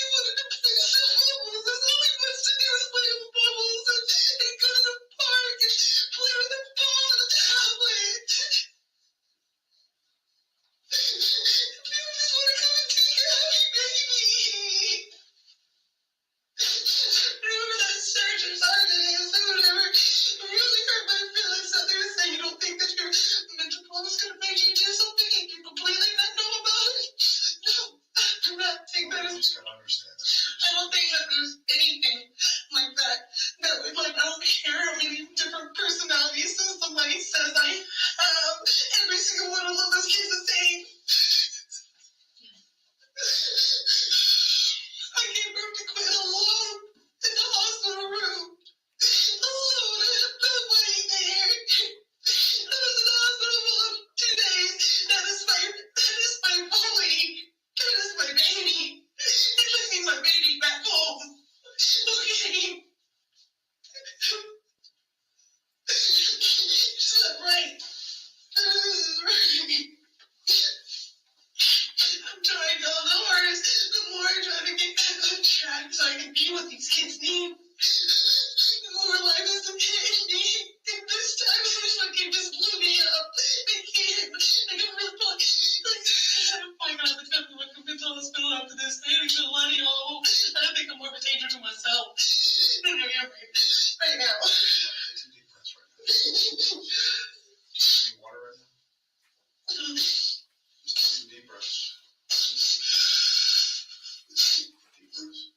gave birth to Quinn alone in the hospital room. Alone, I had nobody there. I was in the hospital for 2 days. That is my boy. That is my baby. You're taking my baby back home. Okay. Is that right? This is right. I'm trying all the hardest. The more I try to get back on track so I can be what these kids need. The more life is hitting me. And this time it was like it just blew me up. I can't. I got really like I'm gonna have to come to the hospital after this. I ain't gonna lie to y'all. I think I'm more of a danger to myself. No, you're right now. Take some deep breaths right now. Do you need water right now? Just take some deep breaths. Deep breaths.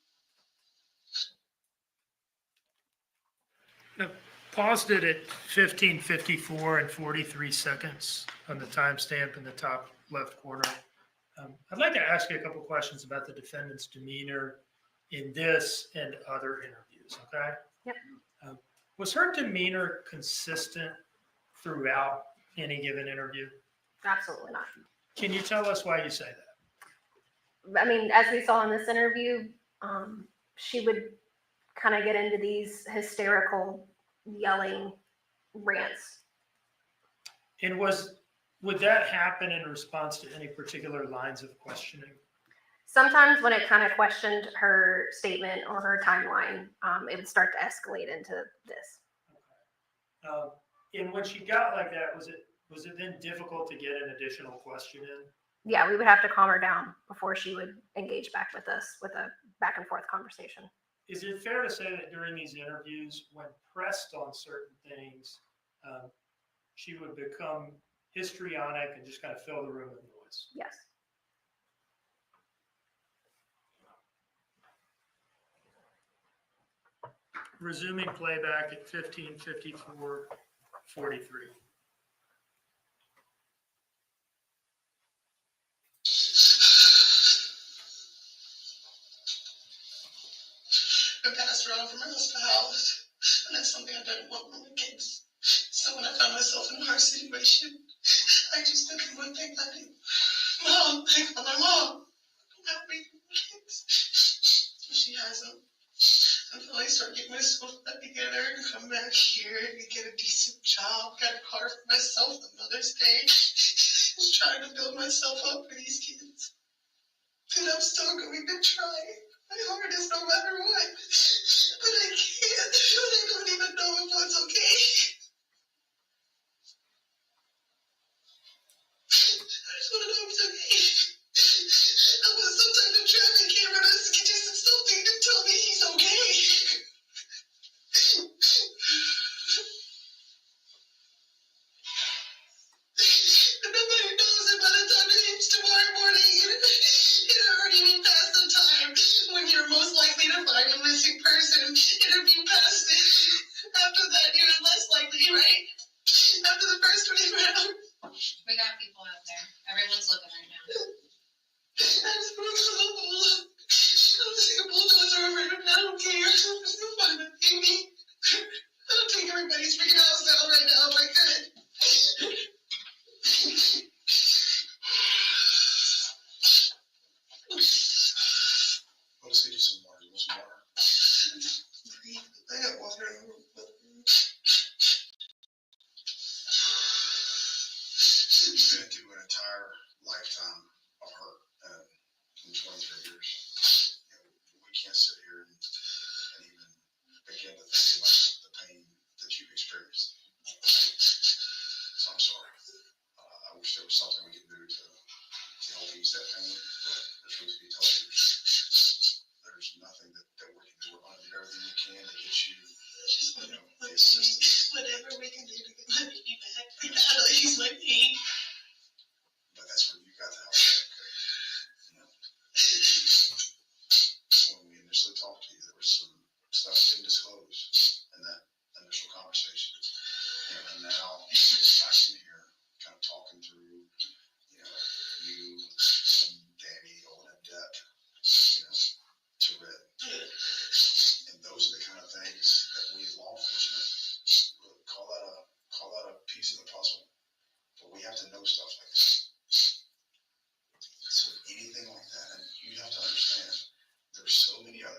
Now, paused it at 15:54 and 43 seconds on the timestamp in the top left corner. I'd like to ask you a couple questions about the defendant's demeanor in this and other interviews, okay? Yep. Was her demeanor consistent throughout any given interview? Absolutely not. Can you tell us why you say that? I mean, as we saw in this interview, she would kind of get into these hysterical yelling rants. And would that happen in response to any particular lines of questioning? Sometimes when it kind of questioned her statement or her timeline, it would start to escalate into this. And when she got like that, was it then difficult to get an additional question in? Yeah, we would have to calm her down before she would engage back with us with a back and forth conversation. Is it fair to say that during these interviews, when pressed on certain things, she would become histrionic and just kind of fill the room with noise? Yes. Resuming playback at 15:54:43. Been passed around from house to house, and that's something I don't want with my kids. So when I found myself in a hard situation, I just took one thing I did. Mom, I call my mom. Don't help me with my kids. She has them. Until I start getting myself back together and come back here and get a decent job, got a car for myself on Mother's Day. Just trying to build myself up for these kids. And I'm still going to try my hardest no matter what. But I can't. I don't even know if it's okay. I just want to know if it's okay. I want some type of traffic camera to just something to tell me he's okay. And nobody knows it by the time it hits tomorrow morning. It already been past the time when you're most likely to find a missing person. It'll be past it. After that, you're less likely, right? After the first 20 rounds. We got people out there. Everyone's looking right now. I just want to go. I'll take a bulldozer over it. I don't care. I'm just gonna find a baby. I'll take everybody's freaking house down right now if I could. I'll just get you some water. You want some water? I got water in the room. You've been through an entire lifetime of hurt in 23 years. You know, we can't sit here and even begin to think about the pain that you've experienced. So I'm sorry. I wish there was something we could do to help ease that pain, but the truth be told, there's nothing that we can do. We're going to do everything we can to get you, the assistance. Whatever we can do to get my baby back. We gotta ease my pain. But that's where you got the help. When we initially talked to you, there was some stuff you didn't disclose in that initial conversation. And now we're back in here kind of talking through, you and Danny going in depth, to Red.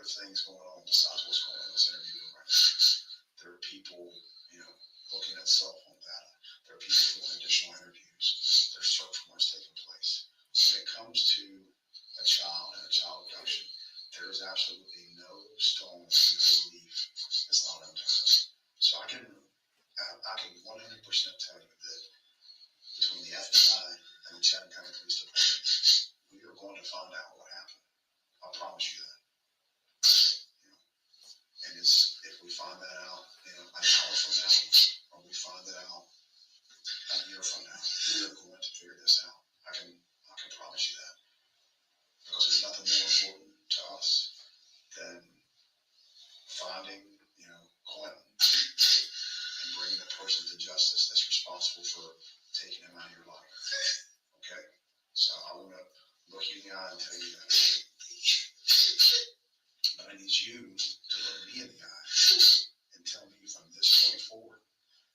other things going on besides what's going on in this interview room right now. There are people, looking at cell phone data. There are people doing additional interviews. There's search warrants taking place. When it comes to a child and a child abduction, there is absolutely no stone, no leaf that's not unturned. So I can 100% tell you that between the FBI and the Chatham County Police Department, we are going to find out what happened. I promise you that. And if we find that out, an hour from now, or we find it out a year from now, we are going to figure this out. I can promise you that. Because there's nothing more important to us than finding, Quinton and bringing the person to justice that's responsible for taking him out of your life. Okay? So I want to look you in the eye and tell you that. But I need you to look me in the eye and tell me from this point forward,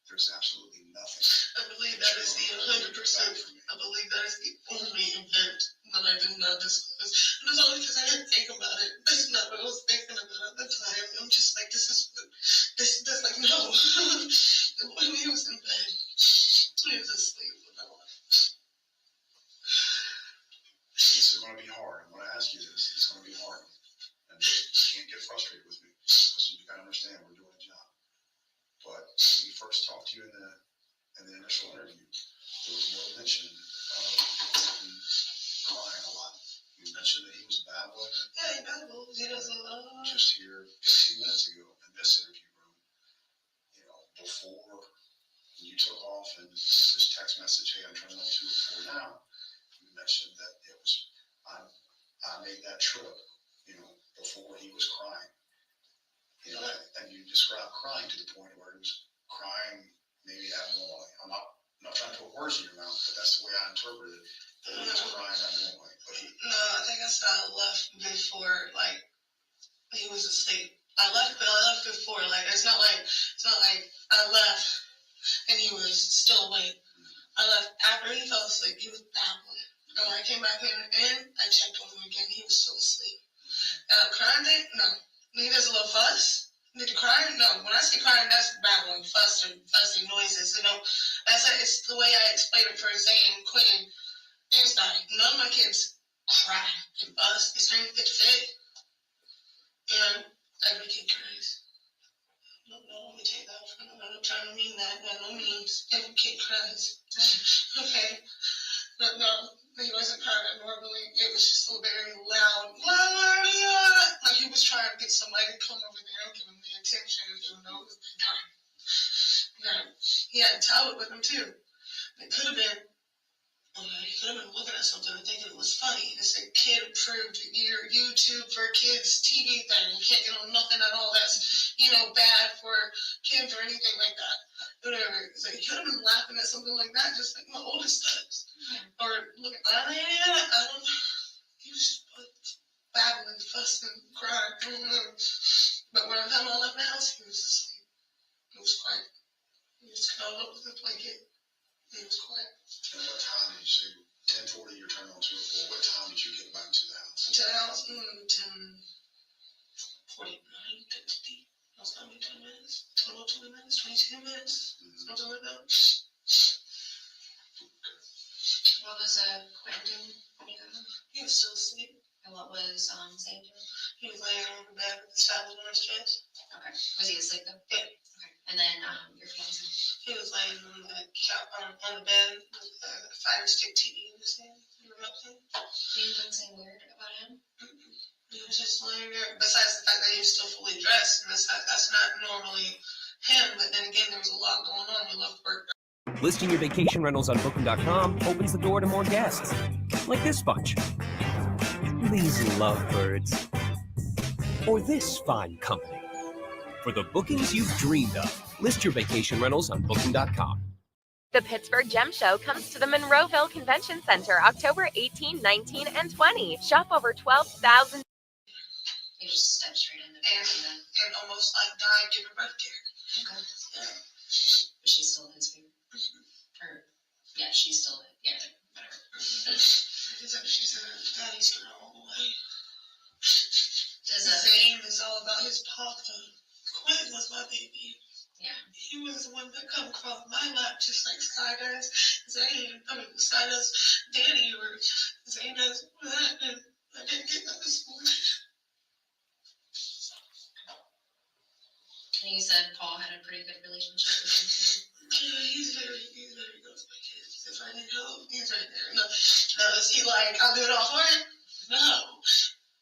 there's absolutely nothing. I believe that is the 100%. I believe that is the only event that I did not disclose. And it's only because I didn't think about it. That's not what I was thinking about at the time. I'm just like, that's like, no. When he was in bed, he was asleep. This is going to be hard. I'm going to ask you this. It's going to be hard. And you can't get frustrated with me because you got to understand we're doing a job. But when we first talked to you in the initial interview, there was no mention of him crying a lot. You mentioned that he was babbling. Yeah, he babbles. He does a lot. Just here 15 minutes ago in this interview room, before you took off and this text message, hey, I'm turning on 204 now, you mentioned that it was, I made that trip, before he was crying. And you described crying to the point where he was crying maybe abnormally. I'm not trying to put words in your mouth, but that's the way I interpreted it. That he was crying abnormally. No, I think I said I left before, like, he was asleep. I left before. Like, it's not like I left and he was still awake. I left after he fell asleep. He was babbling. And when I came back in, I checked on him again. He was still asleep. Crying? No. He does a little fuss. Did you cry? No. When I say crying, that's babbling, fussy noises. It's the way I explained it for Zane, Quinton. It's not. None of my kids cry and fuss. It's time to get fit. Every kid cries. No, let me take that off. I'm not trying to mean that. By no means. Every kid cries. Okay. But no, he wasn't crying normally. It was just so very loud. Like he was trying to get somebody to come over there and give him the attention, even though it was big time. He had a tablet with him too. It could have been. He could have been looking at something and thinking it was funny. It's a kid approved YouTube for kids TV thing. You can't get on nothing at all that's, bad for kids or anything like that. Whatever. So he could have been laughing at something like that, just like my oldest does. Or looking, he was just babbling, fussing, crying. I don't know. But when I left the house, he was asleep. He was quiet. He just curled up with a blanket. He was quiet. And what time did you, 10:40, you're turning on 204, what time did you get back to the house? To the house, 10:49, 50. I was gonna be 10 minutes, 20 minutes, 22 minutes, something like that. What was Quinton doing when you got home? He was still asleep. And what was Zane doing? He was laying on the bed with his tablet on his chest. Okay. Was he asleep though? Yeah. Okay. And then your fiance? He was laying on the bed with a Fire Stick TV in his hand. You remember that? Anything weird about him? He was just laying there. Besides the fact that he was still fully dressed, and that's not normally him. But then again, there was a lot going on. We left work. Listing your vacation rentals on Booking.com opens the door to more guests, like this bunch. Lazy lovebirds. Or this fine company. For the bookings you've dreamed of, list your vacation rentals on Booking.com. The Pittsburgh Gem Show comes to the Monroeville Convention Center October 18, 19, and 20. Shop over 12,000. You just stepped straight in and almost died giving birth to her. Okay. Yeah. But she's still his favorite. Or, yeah, she's still, whatever. She's a daddy's girl all the way. Did Zane is all about his papa. Quinton was my baby. Yeah. He was the one that come across my lap just like Sky does. Sky does Danny, or Zane does that, and I didn't get that this morning. And you said Paul had a pretty good relationship with him too. Yeah, he's very good with my kids. If I need help, he's right there. No, is he like, I'll do it all for you? No.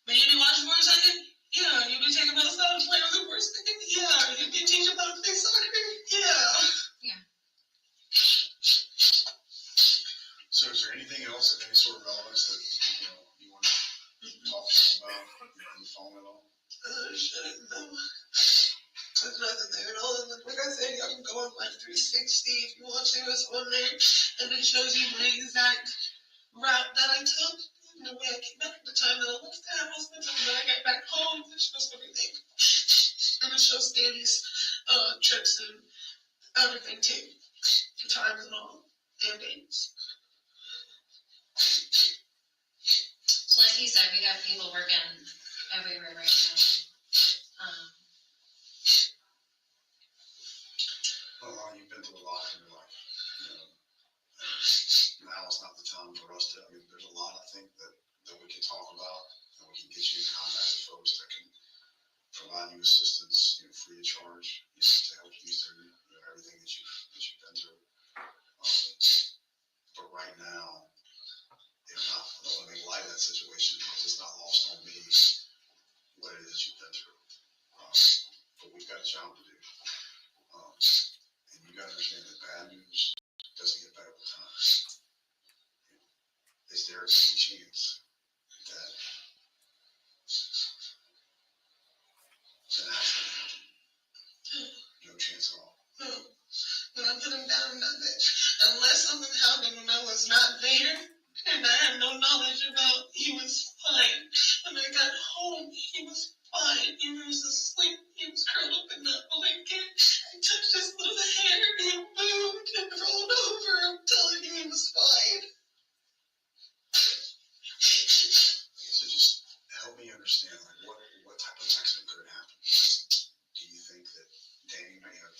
But you be watching for a second? Yeah. You be taking those out and playing with it for a second? Yeah. You be teaching about to play soccer? Yeah. Yeah. So is there anything else of any sort of relevance that you want to talk to us about on the phone at all? No. There's nothing there at all. And like I said, y'all can go on Life 360 if you want to. It's on there. And it shows you my exact route that I took. The way I came back, the time that I left the house, the time that I got back home. It shows everything. And it shows Danny's trips and everything too. The times and all. And dates. So like you said, we got people working everywhere right now. Well, you've been through a lot in your life. Now is not the time for us to. There's a lot I think that we can talk about, and we can get you in contact with folks that can provide you assistance, free of charge, to help you through everything that you've been through. But right now, I don't want to make light of that situation because it's not lost on me what it is that you've been through. But we've got a job to do. And you got to understand that bad news doesn't get better with time. Is there any chance that an accident happened? No chance at all. No. When I put him down, nothing. Unless something happened when I was not there, and I had no knowledge about, he was fine. When I got home, he was fine. He was asleep. He was curled up in that blanket. I touched his little hair, and he moved and rolled over. I'm telling you, he was fine. So just help me understand, what type of accident could have happened? Do you think that Danny may have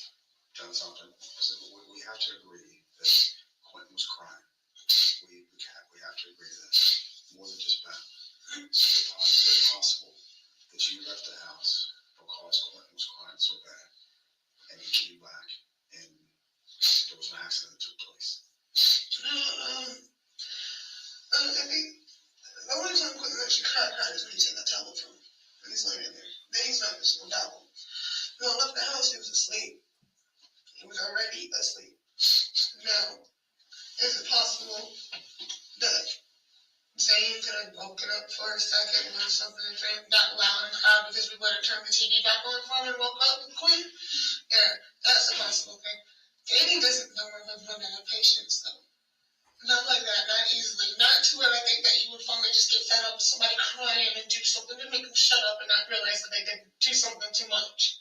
done something? Because we have to agree that Quinton was crying. We have to agree to that. More than just bad. Is it possible that you left the house because Quinton was crying so bad, and you came back and there was an accident that took place? I think the only time Quinton actually cried is when he took that towel from him. And he's laying in there. Then he's not just no towel. When I left the house, he was asleep. He was already asleep. Now, is it possible that Zane could have woken up for a second when something got loud and cried because we wouldn't turn the TV back on for him and woke up with Quinn? Yeah, that's a possible thing. Danny doesn't know if I'm going to have patience, though. Not like that, not easily. Not to where I think that he would finally just get fed up with somebody crying and do something to make him shut up and not realize that they did do something too much.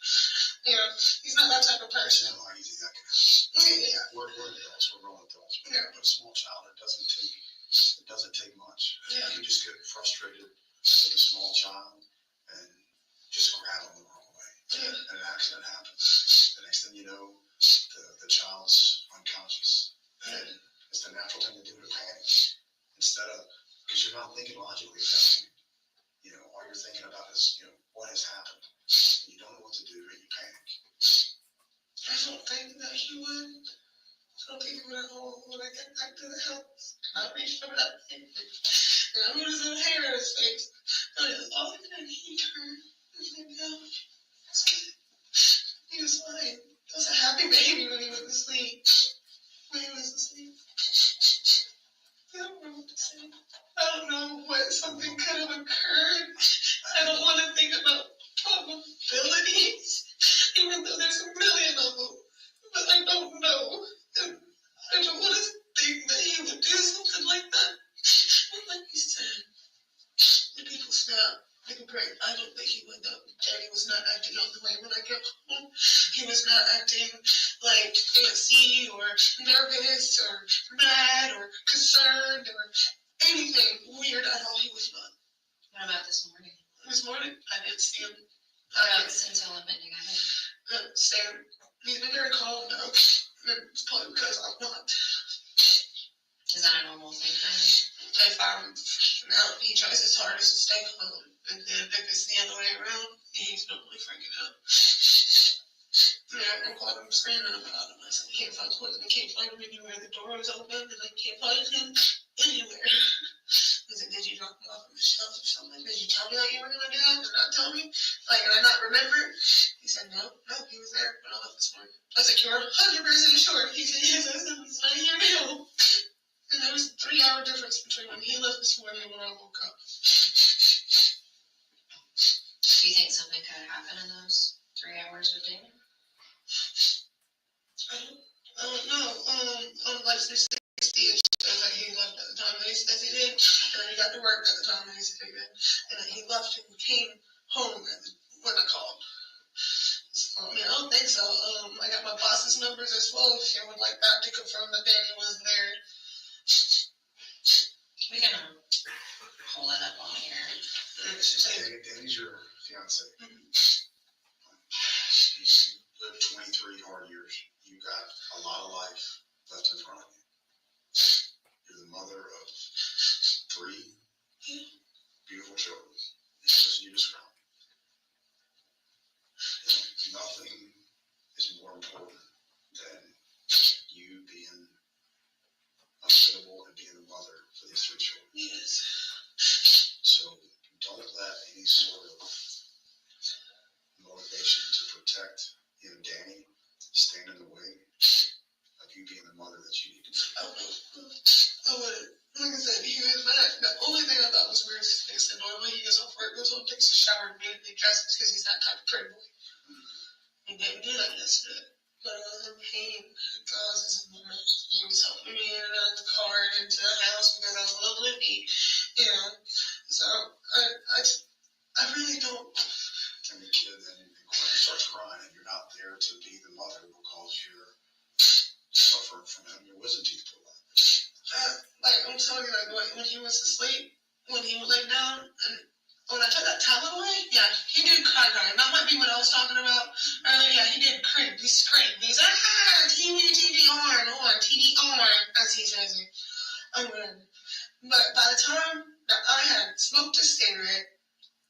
He's not that type of person. How easy that can happen. Yeah. We're adults, we're grown adults. Yeah. But a small child, it doesn't take much. Yeah. You just get frustrated with a small child and just grab them the wrong way. Yeah. And an accident happens. The next thing you know, the child's unconscious. And it's the natural thing to do to panic. Instead of, because you're not thinking logically at that point. All you're thinking about is, what has happened. You don't know what to do and you panic. I don't think that he would. I don't think he would at all when I get back to the house. And I reached over that thing. And I put his hair in his face. And he turned and laid down. He was fine. He was a happy baby when he was asleep. I don't know what to say. I don't know what something could have occurred. I don't want to think about probabilities, even though there's a million of them. But I don't know. And I don't want to think that he would do something like that. But like you said, when people snap, people break. I don't think he would though. Daddy was not acting out the way when I got home. He was not acting like antsy or nervous or mad or concerned or anything weird at all. He was not. What about this morning? this morning, I didn't see him. Since elementary, Sam, he's been very calm now. It's probably because I'm not. is that a normal thing for him? If I'm out, he tries his hardest to stay calm. And then if it's the other way around, he's normally freaking out. Yeah, I called him screaming about him. I said, I can't find Quinton. I can't find him anywhere. The door is open and I can't find him anywhere. He said, did you drop him off on the shelf or something? Did you tell me that you were going to do that? Did not tell me? Like, did I not remember? He said, no, he was there when I left this morning. I was like, you're 100% sure? He said, yes. I said, he's not here now. And there was a 3-hour difference between when he left this morning and when I woke up. Do you think something could have happened in those 3 hours with Dana? I don't know. Like 360, it says that he left at the time that he said he did, and then he got to work at the time that he said he did, and then he left and came home when I called. So, I mean, I don't think so. I got my boss's numbers as well if you would like that to confirm that Danny was there. We can pull it up on here. Danny's your fiance. Mm-hmm. You lived 23 hard years. You got a lot of life left in front of you. You're the mother of 3 beautiful children, as you described. Nothing is more important than you being available and being a mother for these 3 children. Yes. So don't let any sort of motivation to protect Danny stand in the way of you being the mother that you need to be. I would. Like I said, he was mad. The only thing I thought was weird is they said normally he gets off work, goes home, takes a shower, and immediately dresses because he's that type of pretty boy. He didn't do that yesterday. But I was in pain because this is normal. He was helping me in and out of the car and into the house because I was a little lippy, you know. So I really don't. And the kid then starts crying and you're not there to be the mother because you're suffering from having your wisdom teeth pulled out. Like I'm telling you, like when he was asleep, when he would lay down, and when I took that tablet away, yeah, he did cry. That might be what I was talking about earlier. Yeah, he did cry. He screamed. He's TV on, TV on, as he says it. But by the time that I had smoked a cigarette,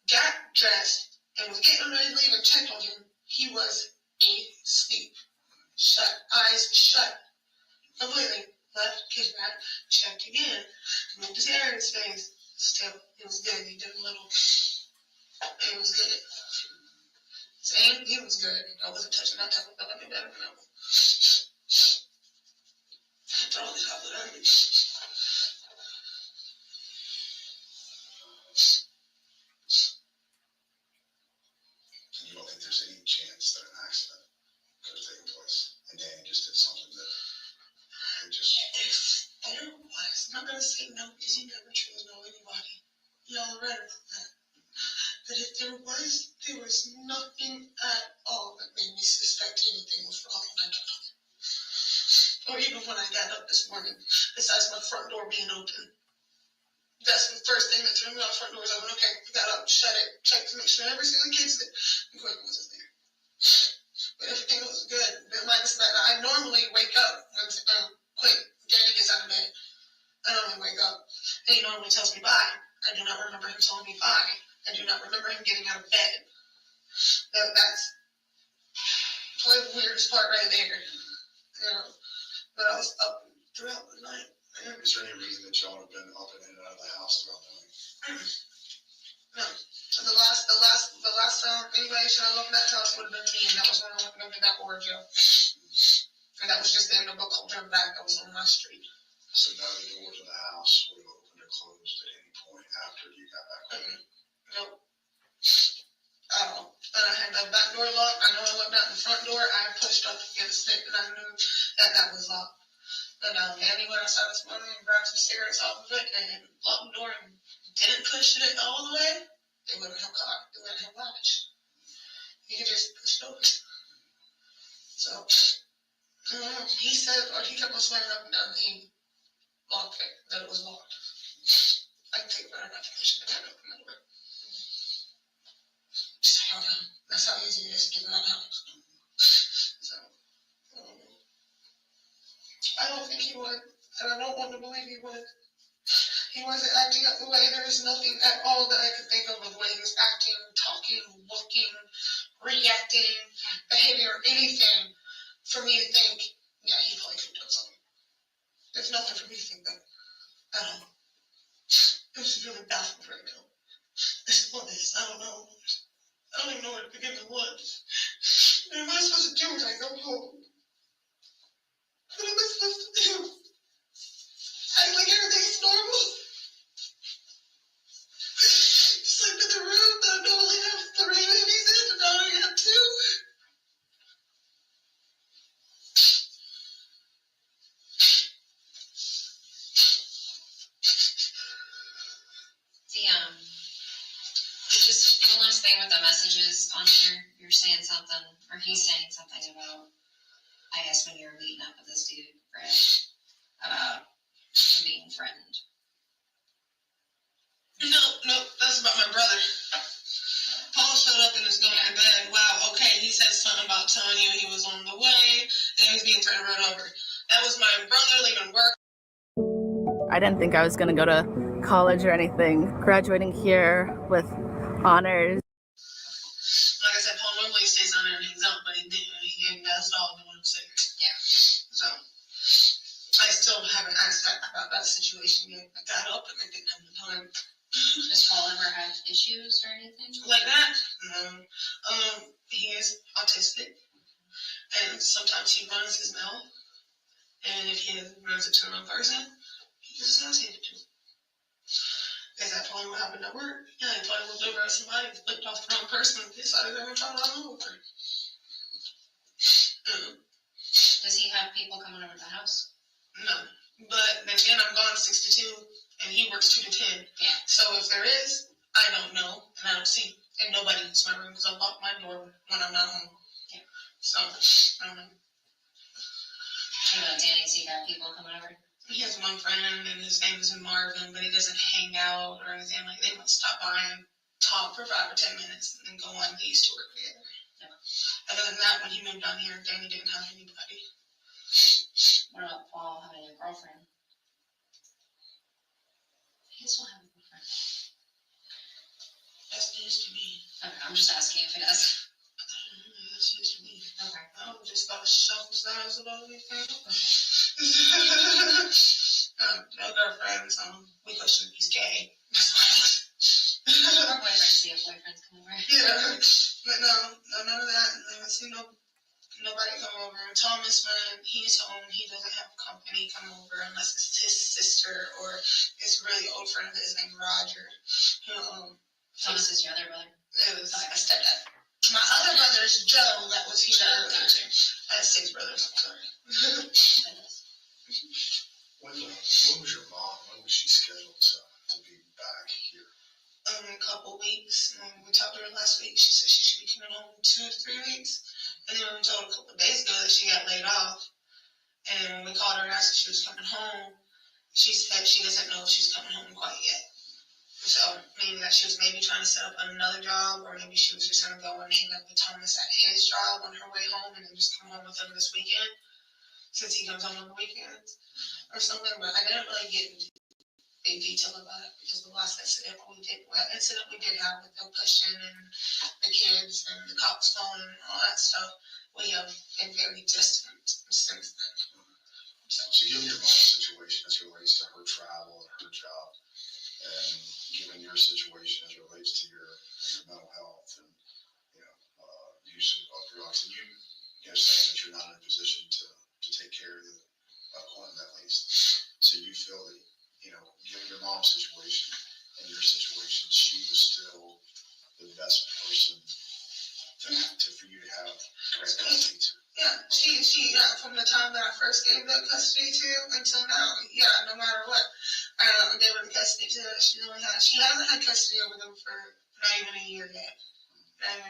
got dressed, and was getting ready to leave and checked on him, he was asleep. Eyes shut. Completely. Left, kicked back, checked again, moved his hair in his face. Still, it was good. He did a little. It was good. Same, he was good. I wasn't touching that tablet, but I knew better than I was. Throw the tablet at me. And you don't think there's any chance that an accident could have taken place and Danny just did something that it just. If there was, I'm not going to say no because you never truly know anybody. Y'all read that. But if there was nothing at all that made me suspect anything was wrong when I got up. Or even when I got up this morning, besides my front door being open. That's the first thing that threw me off. Front door was open. Okay, I got up, shut it, checked to make sure every single kid's there. And Quinton wasn't there. But everything was good. Minus that, I normally wake up when Danny gets out of bed. I normally wake up, and he normally tells me bye. I do not remember him telling me bye. I do not remember him getting out of bed. That's probably the weirdest part right there. You know, but I was up throughout the night. Is there any reason that y'all have been up and in and out of the house throughout the night? No. The last time anybody should have left that house would have been me, and that was when I went to go to that ordeal. And that was just the end of a culture back that was on my street. So none of the doors in the house were opened or closed at any point after you got back home? Nope. At all. And I had that back door locked. I know I looked out the front door. I pushed up against it, and I knew that was locked. But Danny went outside this morning and grabbed some cigarettes off of it and locked the door and didn't push it all the way. They wouldn't have caught. They wouldn't have latched. You could just push it over. So, he said, or he kept on swearing up and down that he locked it, that it was locked. I can take better not to push it and open the door. That's how easy it is to get him out of the house. So, I don't think he would, and I don't want to believe he would. He wasn't acting up the way. There is nothing at all that I could think of the way he was acting, talking, looking, reacting, behavior, anything for me to think, yeah, he probably could have done something. There's nothing for me to think that at all. It was really baffled right now. This place, I don't know. I don't even know where to begin to look. What am I supposed to do when I go home? What am I supposed to do? Act like everything's normal? Sleep in the room that I only have 3 babies in, and now I have 2? Just one last thing with the messages on here. You're saying something, or he's saying something about, I guess when you were meeting up with this dude, Fred, about him being threatened. No, that's about my brother. Paul showed up and is going to bed. Wow, okay, he said something about telling you he was on the way, and he was being trying to run over. That was my brother leaving work. I didn't think I was going to go to college or anything. Graduating here with honors. Like I said, Paul normally stays on there and hangs out, but he didn't. He passed all the one sick. Yeah. So I still haven't asked that about that situation yet. I got up and I didn't have the time. Does Paul ever have issues or anything? Like that? No. He is autistic, and sometimes he runs his mouth, and if he runs it to the wrong person, he just knows he did it. Is that probably what happened at work? Yeah, he probably looked over at somebody and flipped off the wrong person and decided they were trying to run him over. Does he have people coming over to the house? No. But then again, I'm gone 6 to 2, and he works 2 to 10. Yeah. So if there is, I don't know, and I don't see. And nobody in my room because I lock my door when I'm not home. Yeah. So, I don't know. What about Danny? Has he got people coming over? He has one friend, and his name is Marvin, but he doesn't hang out or anything. Like, they might stop by and talk for 5 or 10 minutes and then go on. They used to work together. Yeah. Other than that, when he moved down here, Danny didn't have anybody. What about Paul having a girlfriend? He still have a girlfriend. That's news to me. Okay, I'm just asking if he does. That's news to me. Okay. I don't just got to shuffle size about anything. No girlfriends. We question he's gay. Our boyfriends see if boyfriends come over. Yeah, but no, none of that. I haven't seen nobody come over. Thomas, when he's home, he doesn't have company come over unless it's his sister or his really old friend of his named Roger. Thomas is your other brother? It was my stepdad. My other brother is Joe, that was here earlier too. I had 6 brothers, I'm sorry. When was your mom? When was she scheduled to be back here? A couple weeks. We talked to her last week. She said she should be coming home in 2 to 3 weeks. And then we told her a couple of days ago that she got laid off. And when we called her and asked if she was coming home, she said she doesn't know if she's coming home quite yet. So meaning that she was maybe trying to set up another job, or maybe she was just going to go and hang out with Thomas at his job on her way home and then just come home with him this weekend, since he comes home on the weekends or something. But I didn't really get into big detail about it because the last incident we did have with the pushing and the kids and the cops calling and all that stuff, we have been very distant since then. So given your mom's situation as it relates to her travel and her job, and given your situation as it relates to your mental health and use of drugs, and you saying that you're not in a position to take care of Quinton at least, so you feel that given your mom's situation and your situation, she was still the best person for you to have custody to. Yeah, she from the time that I first gave them custody to until now, no matter what, they were in custody to. She hasn't had custody over them for not even a year yet. I'm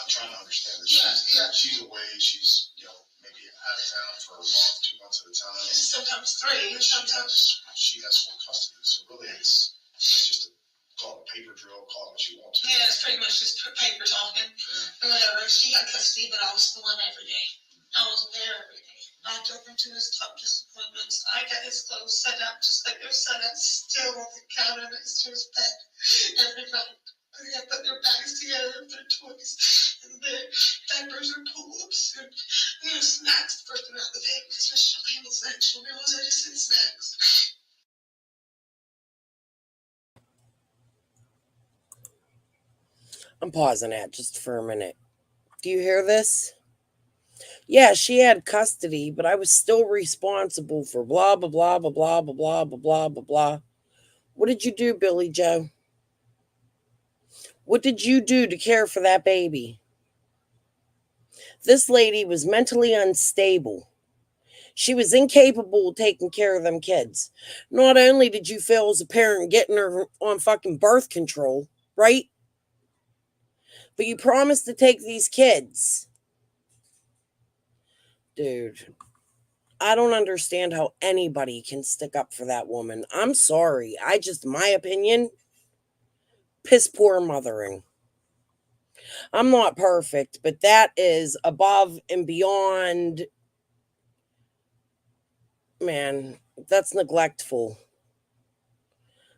trying to understand that she's away. She's maybe out of town for a month, 2 months at a time. Sometimes 3. Sometimes she has full custody. So really, it's just call it a paper drill, call it what you want to. Yeah, it's pretty much just paper talking. And whatever. She got custody, but I was the one every day. I was there every day. I took him to his doctor's appointments. I got his clothes set up just like they're set up still on the counter next to his bed every night. They have put their bags together with their toys and their diapers or pull-ups and snacks for throughout the day because Michelle handles that. She'll realize I just send snacks. I'm pausing that just for a minute. Do you hear this? Yeah, she had custody, but I was still responsible for blah, blah, blah, blah, blah, blah, blah, blah, blah, blah, blah. What did you do, Billy Joe? What did you do to care for that baby? This lady was mentally unstable. She was incapable of taking care of them kids. Not only did you fail as a parent getting her on fucking birth control, right? But you promised to take these kids. Dude, I don't understand how anybody can stick up for that woman. I'm sorry. My opinion, piss poor mothering. I'm not perfect, but that is above and beyond. Man, that's neglectful.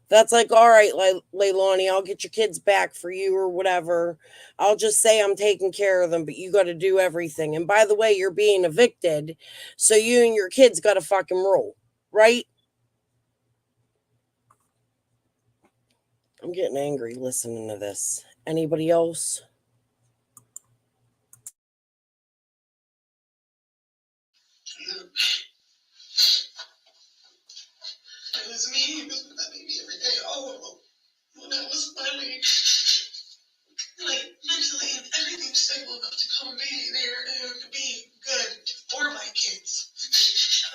That's like, all right, Leilani, I'll get your kids back for you or whatever. I'll just say I'm taking care of them, but you got to do everything. And by the way, you're being evicted, so you and your kids got to fucking roll, right? I'm getting angry listening to this. Anybody else? It was me who was with that baby every day, all of them. When I was finally, mentally and everything stable enough to come and be there and to be good for my kids.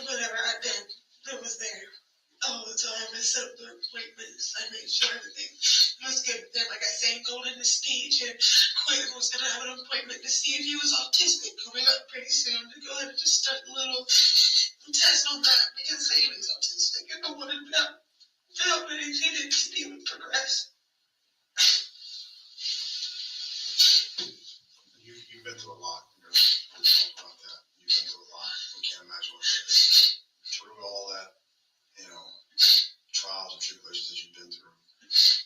Whatever I did, it was there all the time. I set up their appointments. I made sure everything was good with them. Like I sang golden to speech, and Quinton was going to have an appointment to see if he was autistic coming up pretty soon to go ahead and just start a little test on that because saying he's autistic and I wanted to help that he needed to be able to progress. You've been through a lot. We're going to talk about that. You've been through a lot. We can't imagine what it is. Through all that, trials and tribulations that you've been through,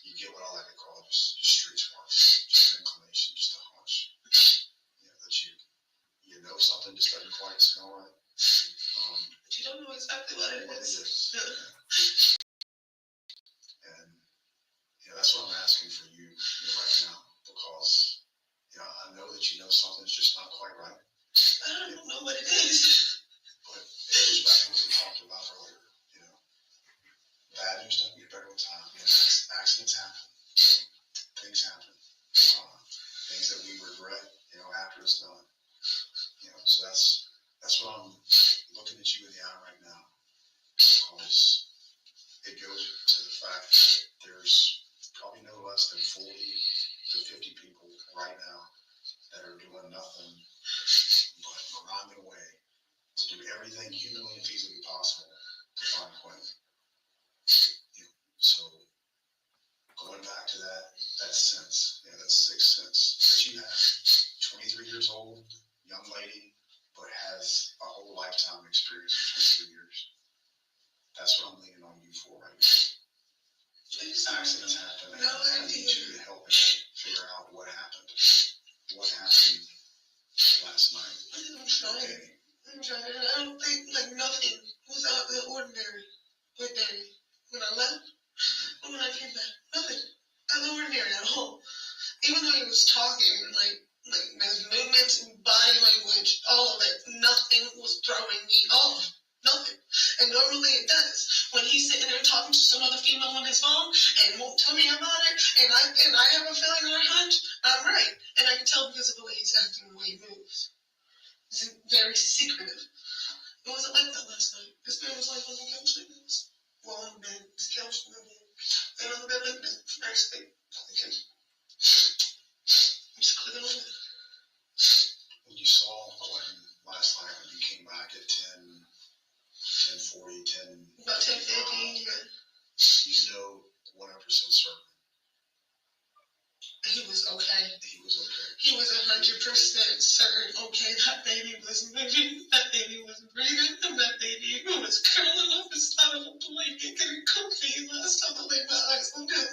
you get what I like to call just street smart, just an inclination, just a hunch. That you know something just doesn't quite smell right. But you don't know exactly what it is. And that's what I'm asking for you right now, because I know that you know something's just not quite right. I don't know what it is. But it goes back to what we talked about earlier. Bad news doesn't get better with time. Accidents happen. Things happen. Things that we regret, after it's done. So that's what I'm looking at you in the eye right now. Because it goes to the fact that there's probably no less than 40 to 50 people right now that are doing nothing but grinding away to do everything humanly and feasibly possible to find Quinton. So going back to that sense, that sixth sense that you have, 23 years old, young lady, but has a whole lifetime experience in 23 years. That's what I'm leaning on you for right now. Accidents happen, and I need you to help me figure out what happened. What happened last night? I'm trying. I don't think nothing was out of the ordinary with Daddy. When I left, and when I came back, nothing out of the ordinary at all. Even though he was talking, his movements and body language, all of it, nothing was throwing me off. Nothing. And normally it does. When he's sitting there talking to some other female on his phone and won't tell me about it, and I have a feeling or a hunch, I'm right. And I can tell because of the way he's acting and the way he moves. He's very secretive. It wasn't like that last night. This man was like on the couch like this. Well, on the bed, this couch on the bed. And on the bed like this. Nice big. I'm just clicking on it. When you saw Quinton last night, when you came back at 10:40, about 10:50, yeah. You know 100% certain 100% certain, okay, that baby was moving, that baby was breathing, and that baby was curling up inside of a blanket getting comfy last time I laid my eyes on him.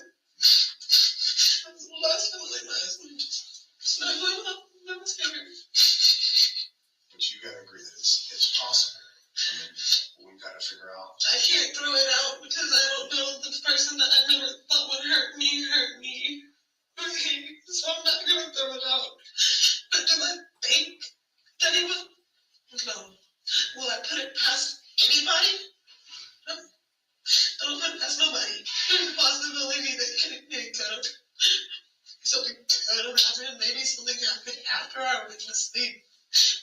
That was the last time I laid my eyes on him. Snuggling up, I was here. But you gotta agree that it's possible. I mean, we've got to figure out. I can't throw it out because I don't know the person that I never thought would hurt me. Okay, so I'm not gonna throw it out. But do I think that he would? No. Will I put it past anybody? No. I don't put it past nobody. There's a possibility that it could have. Something could have happened. Maybe something happened after I went to sleep.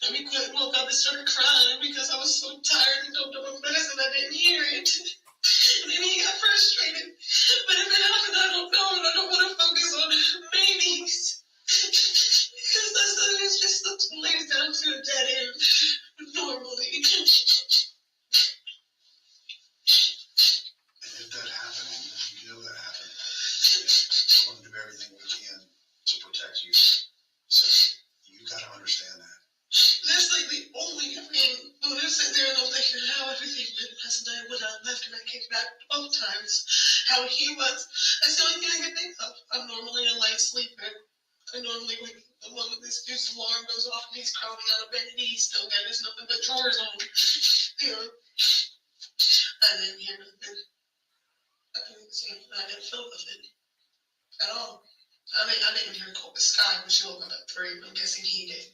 Maybe Quinton woke up and started crying because I was so tired and doped up on medicine I didn't hear it. And then he got frustrated. But if it happened, I don't know, and I don't want to focus on maybes. Because it's just leads down to a dead end normally. And if that happened, you know that happened, we're going to do everything we can to protect you. So you got to understand that. That's like the only thing. When I'm sitting there and I'm thinking how everything went last night when I left and I came back both times, how he was. That's the only thing I can think of. I'm normally a light sleeper. I normally wake up the moment this dude's alarm goes off and he's crawling out of bed and he's still got there's nothing but drawers on. You know, I didn't hear nothing. I didn't see anything. I didn't feel nothing at all. I didn't hear Cold Sky when she woke up at 3. I'm guessing he did.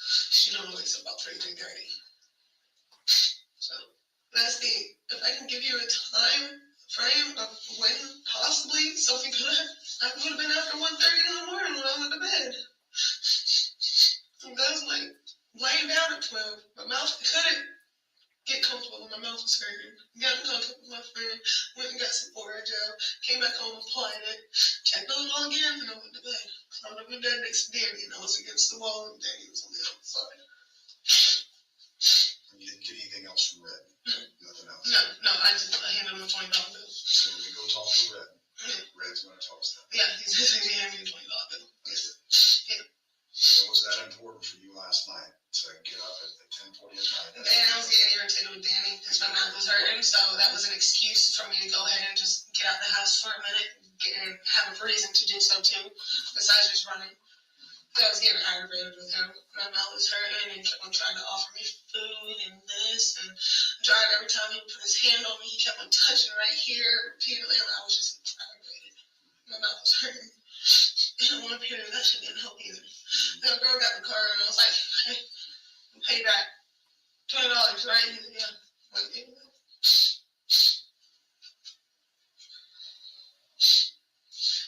She normally wakes up about 3:30. So that's if I can give you a time frame of when possibly something could have, I would have been after 1:30 in the morning when I went to bed. I was like laying down at 12. My mouth couldn't get comfortable when my mouth was hurting. Got in contact with my friend, went and got some Orajel, came back home, applied it, checked on it all again, and I went to bed. Climbed up in bed next to Danny, and I was against the wall, and Danny was on the other side. And you didn't get anything else from Red? Nothing else? No, I handed him a $20 bill. So when we go talk to Red, Red's going to tell us that. Yeah, he's going to hand me a $20 bill. That's it. Yeah. So was that important for you last night to get up at 10:40 at night? And I was getting irritated with Danny because my mouth was hurting, so that was an excuse for me to go ahead and just get out of the house for a minute and have a reason to do so too, besides just running. I was getting aggravated with him. My mouth was hurting and he kept on trying to offer me food and this, and I tried every time he would put his hand on me, he kept on touching right here repeatedly, and I was just aggravated. My mouth was hurting. And one period that shit didn't help either. Then a girl got in the car and I was like, hey, pay back $20, right? He said, yeah. Like, yeah.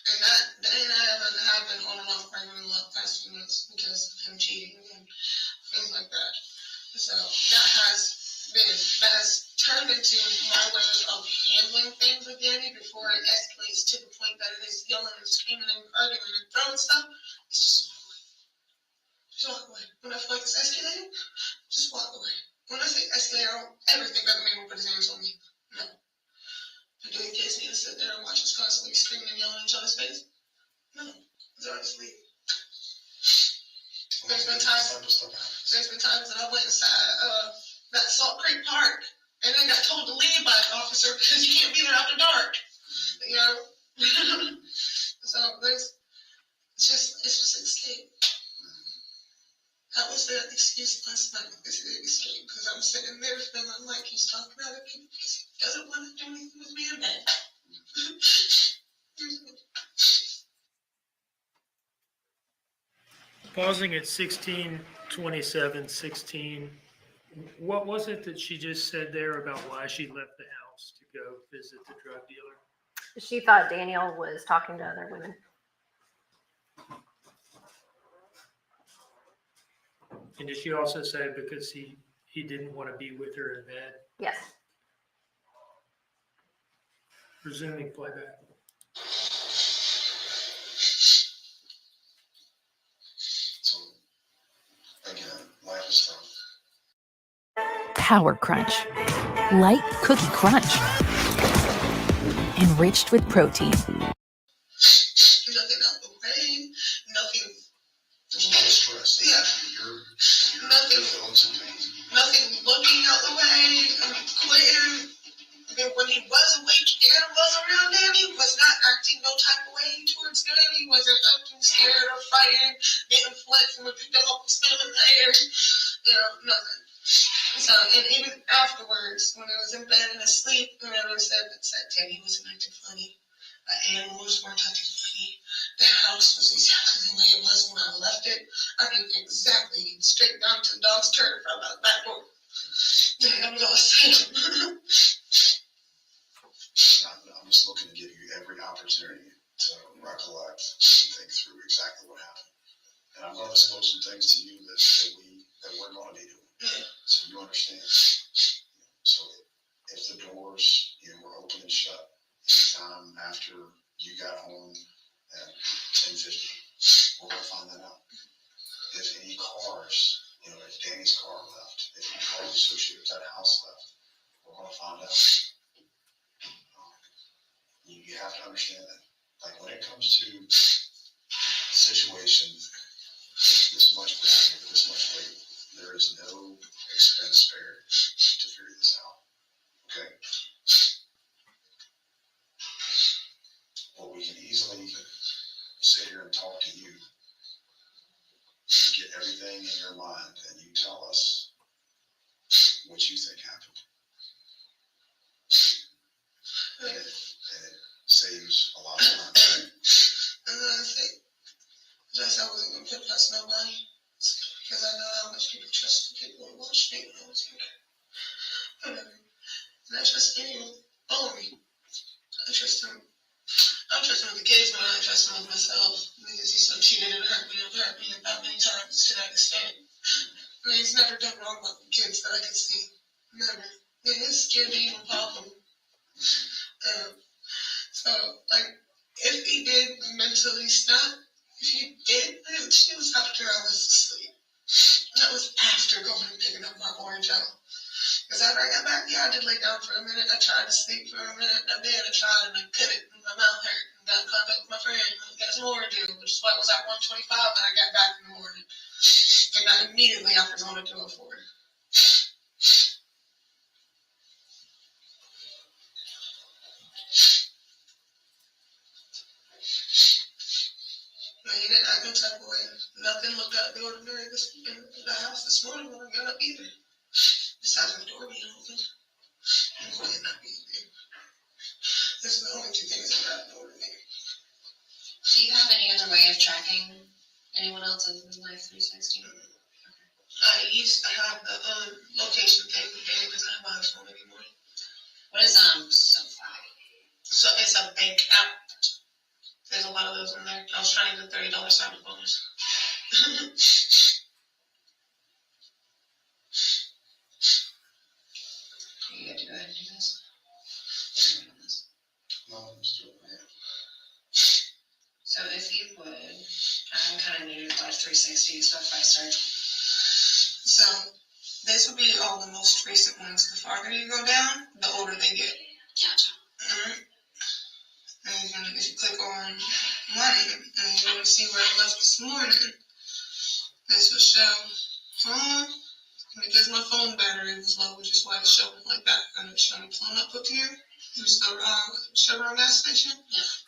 And that Danny and I have been on and off arguing a lot the past few months because of him cheating and things like that. So that has turned into my way of handling things with Danny before it escalates to the point that it is yelling and screaming and arguing and throwing stuff. It's just walk away. When I feel like it's escalating, just walk away. When I say escalate, I don't ever think that the man will put his hands on me. No. But do the kids need to sit there and watch us constantly screaming and yelling in each other's face? No. It's already sleep. There's been times that I went inside that Salt Creek Park and then got told to leave by an officer because you can't be there after dark. You know? So it's just escape. That was the excuse last night. It's the escape because I'm sitting there feeling like he's talking to other people because he doesn't want to do anything with me in bed. Pausing at 16:27:16. What was it that she just said there about why she left the house to go visit the drug dealer? She thought Daniel was talking to other women. And did she also say because he didn't want to be with her in bed? Yes. Resuming playback. So, again, life is tough. Power Crunch. Light cookie crunch. Enriched with protein. Nothing out the rain, nothing And was around Danny, was not acting no type of way towards Danny, wasn't acting scared or frightened, didn't flex and pick him up and spin him in the air, nothing. So, and even afterwards, when I was in bed and asleep, whoever said that Danny wasn't acting funny, the animals weren't acting funny, the house was exactly the way it was when I left it. I knew exactly, straight down to the dog's turn from the back door. I was all set. I'm just looking to give you every opportunity to recollect and think through exactly what happened. And I'm going to disclose some things to you that we're going to be doing, so you understand. So if the doors were open and shut anytime after you got home at 10:50, we're going to find that out. If any cars, if Danny's car left, if any cars associated with that house left, we're going to find out. You have to understand that. Like when it comes to situations this much gravity, this much weight, there is no expense spared to figure this out. Okay? Well, we can easily sit here and talk to you, get everything in your mind, and you tell us what you think happened. And it saves a lot of time. And then I say, I wasn't going to put past nobody, because I know how much people trust the people who watch me when I was younger. Whatever. And I trust anyone, all of me. I trust him. I trust him with the kids, but I trust him with myself. Because he's so cheated and hurt me about many times to that extent. And he's never done wrong by the kids that I could see. Never. And he's scared to even pop them. So, like, if he did mentally stop, if he did, she was after I was asleep. That was after going and picking up my orange out. Because after I got back, I did lay down for a minute. I tried to sleep for a minute. I did. I tried and I couldn't. And my mouth hurt. And got in contact with my friend. And got some more to do, which is why I was at 125 and I got back in the morning. And not immediately after going to 204. He didn't act no type of way. Nothing looked out the ordinary in the house this morning when I got up either. Besides the door being open. And he did not be there. Those are the only two things that are out of the ordinary. Do you have any other way of tracking anyone else other than Life 360? I used to have the location thing, but Danny doesn't have my phone anymore. What is SoFi? So it's a bank app. There's a lot of those in there. I was trying to get the $30 sign-up bonus. You got to go ahead and do this. No, I'm still there. So if you would, I'm kind of new to Life 360 stuff I search. So this would be all the most recent ones. The farther you go down, the older they get. Gotcha. Alright. And if you click on money and you want to see where it left this morning, this will show phone. Because my phone battery was low, which is why it's showing like that. And it's showing phone up here. Use the Chevron gas station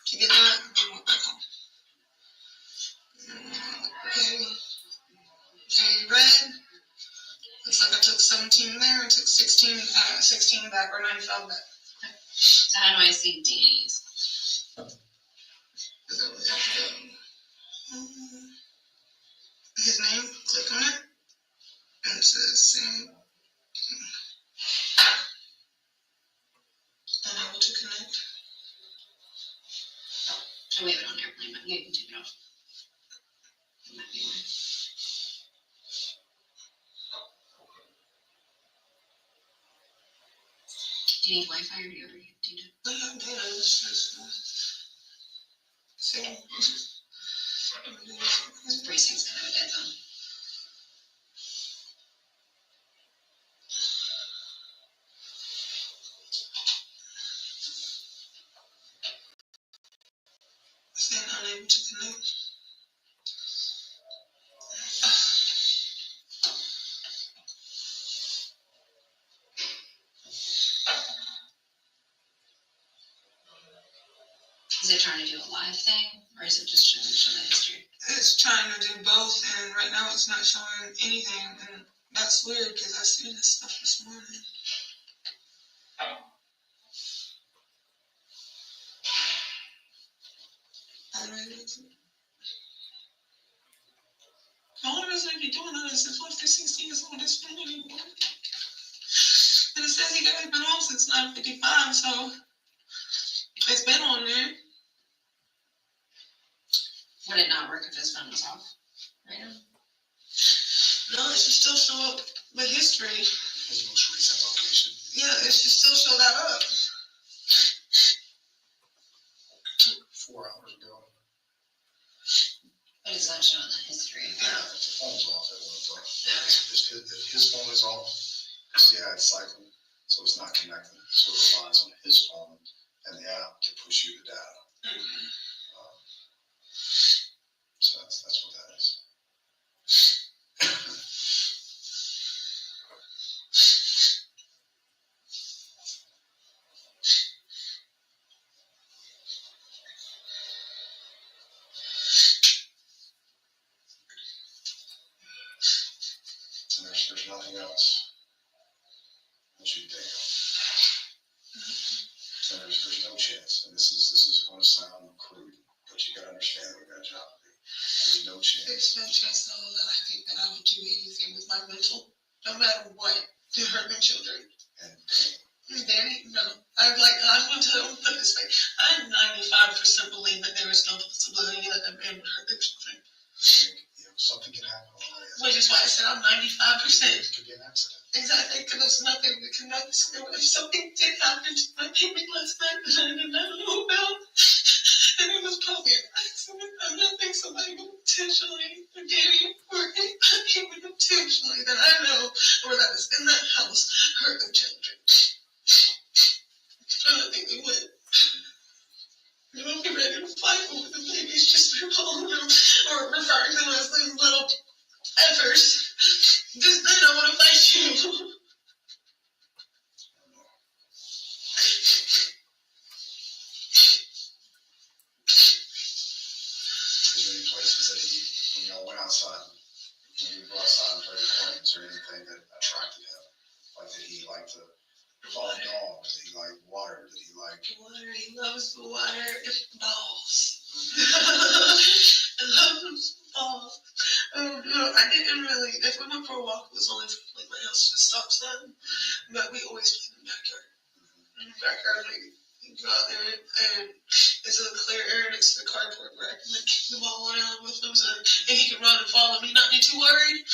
to get that and then went back home. Okay. Okay, red. Looks like I took 17 there and took 16 back or 95 back. So how do I see Danny's? His name, click on it, and it says same. Unable to connect. Oh, we have it on airplane, but you can take it off. It might be one. Do you need Wi-Fi or do you already do it? No, it's same. This precinct's kind of a dead zone. Saying unable to connect. Is it trying to do a live thing, or is it just showing the history? It's trying to do both, and right now it's not showing anything, and that's weird because I seen this stuff this morning. The only reason I be doing all this is after 16 years old, it's not anymore. And it says he guys been home since 9:55, so it's been on there. Would it not work if his phone was off right now? No, it should still show up the history. His most recent location. Yeah, it should still show that up. 4 hours ago. But it's not showing the history. Yeah, if the phone's off, it won't go. If his phone is off, yeah, it's cycling, so it's not connecting. So it relies on his phone and the app to push you the data. So that's what that is. And there's nothing else that you think of. And there's no chance. And this is going to sound crude, but you got to understand we got a job to do. There's no chance. There's no chance though that I think that I would do anything with my mental, no matter what, to hurt my children. And Danny, no. I'm going to put it this way. I'm 95% believe that there is no possibility that that man would hurt their children. Something can happen. Which is why I said I'm 95%. It could be an accident. Exactly, because there's nothing that can happen. If something did happen to my baby last night that I did not know about, then it was probably an accident. I don't think somebody would intentionally, or Danny, or anybody would intentionally that I know, or that was in that house, hurt the children. I don't think they would. You won't be ready to fight with the babies just for calling them or referring to them as these little effers. Just they don't want to fight you. Is there any places that when y'all went outside, when you go outside and play with coins or anything that attracted him? Like that he liked to follow dogs, that he liked water, that he liked Water, he loves the water and balls. I love balls. I didn't really, if we went for a walk, it was only from like my house to the stop sign, but we always played in the backyard. In the backyard, we go out there and it's a clear area next to the carport where I can like kick the ball around with him and he can run and follow me, not be too worried.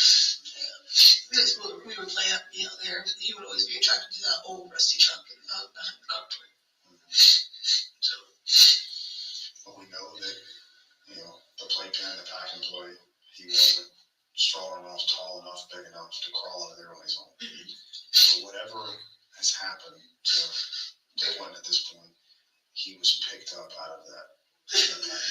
That's what we would play out there. He would always be attracted to that old rusty truck behind the carport. So, but we know that, the playpen, the pack and play, he wasn't strong enough, tall enough, big enough to crawl out of there on his own. So whatever has happened to Quinton at this point, he was picked up out of that pack and play.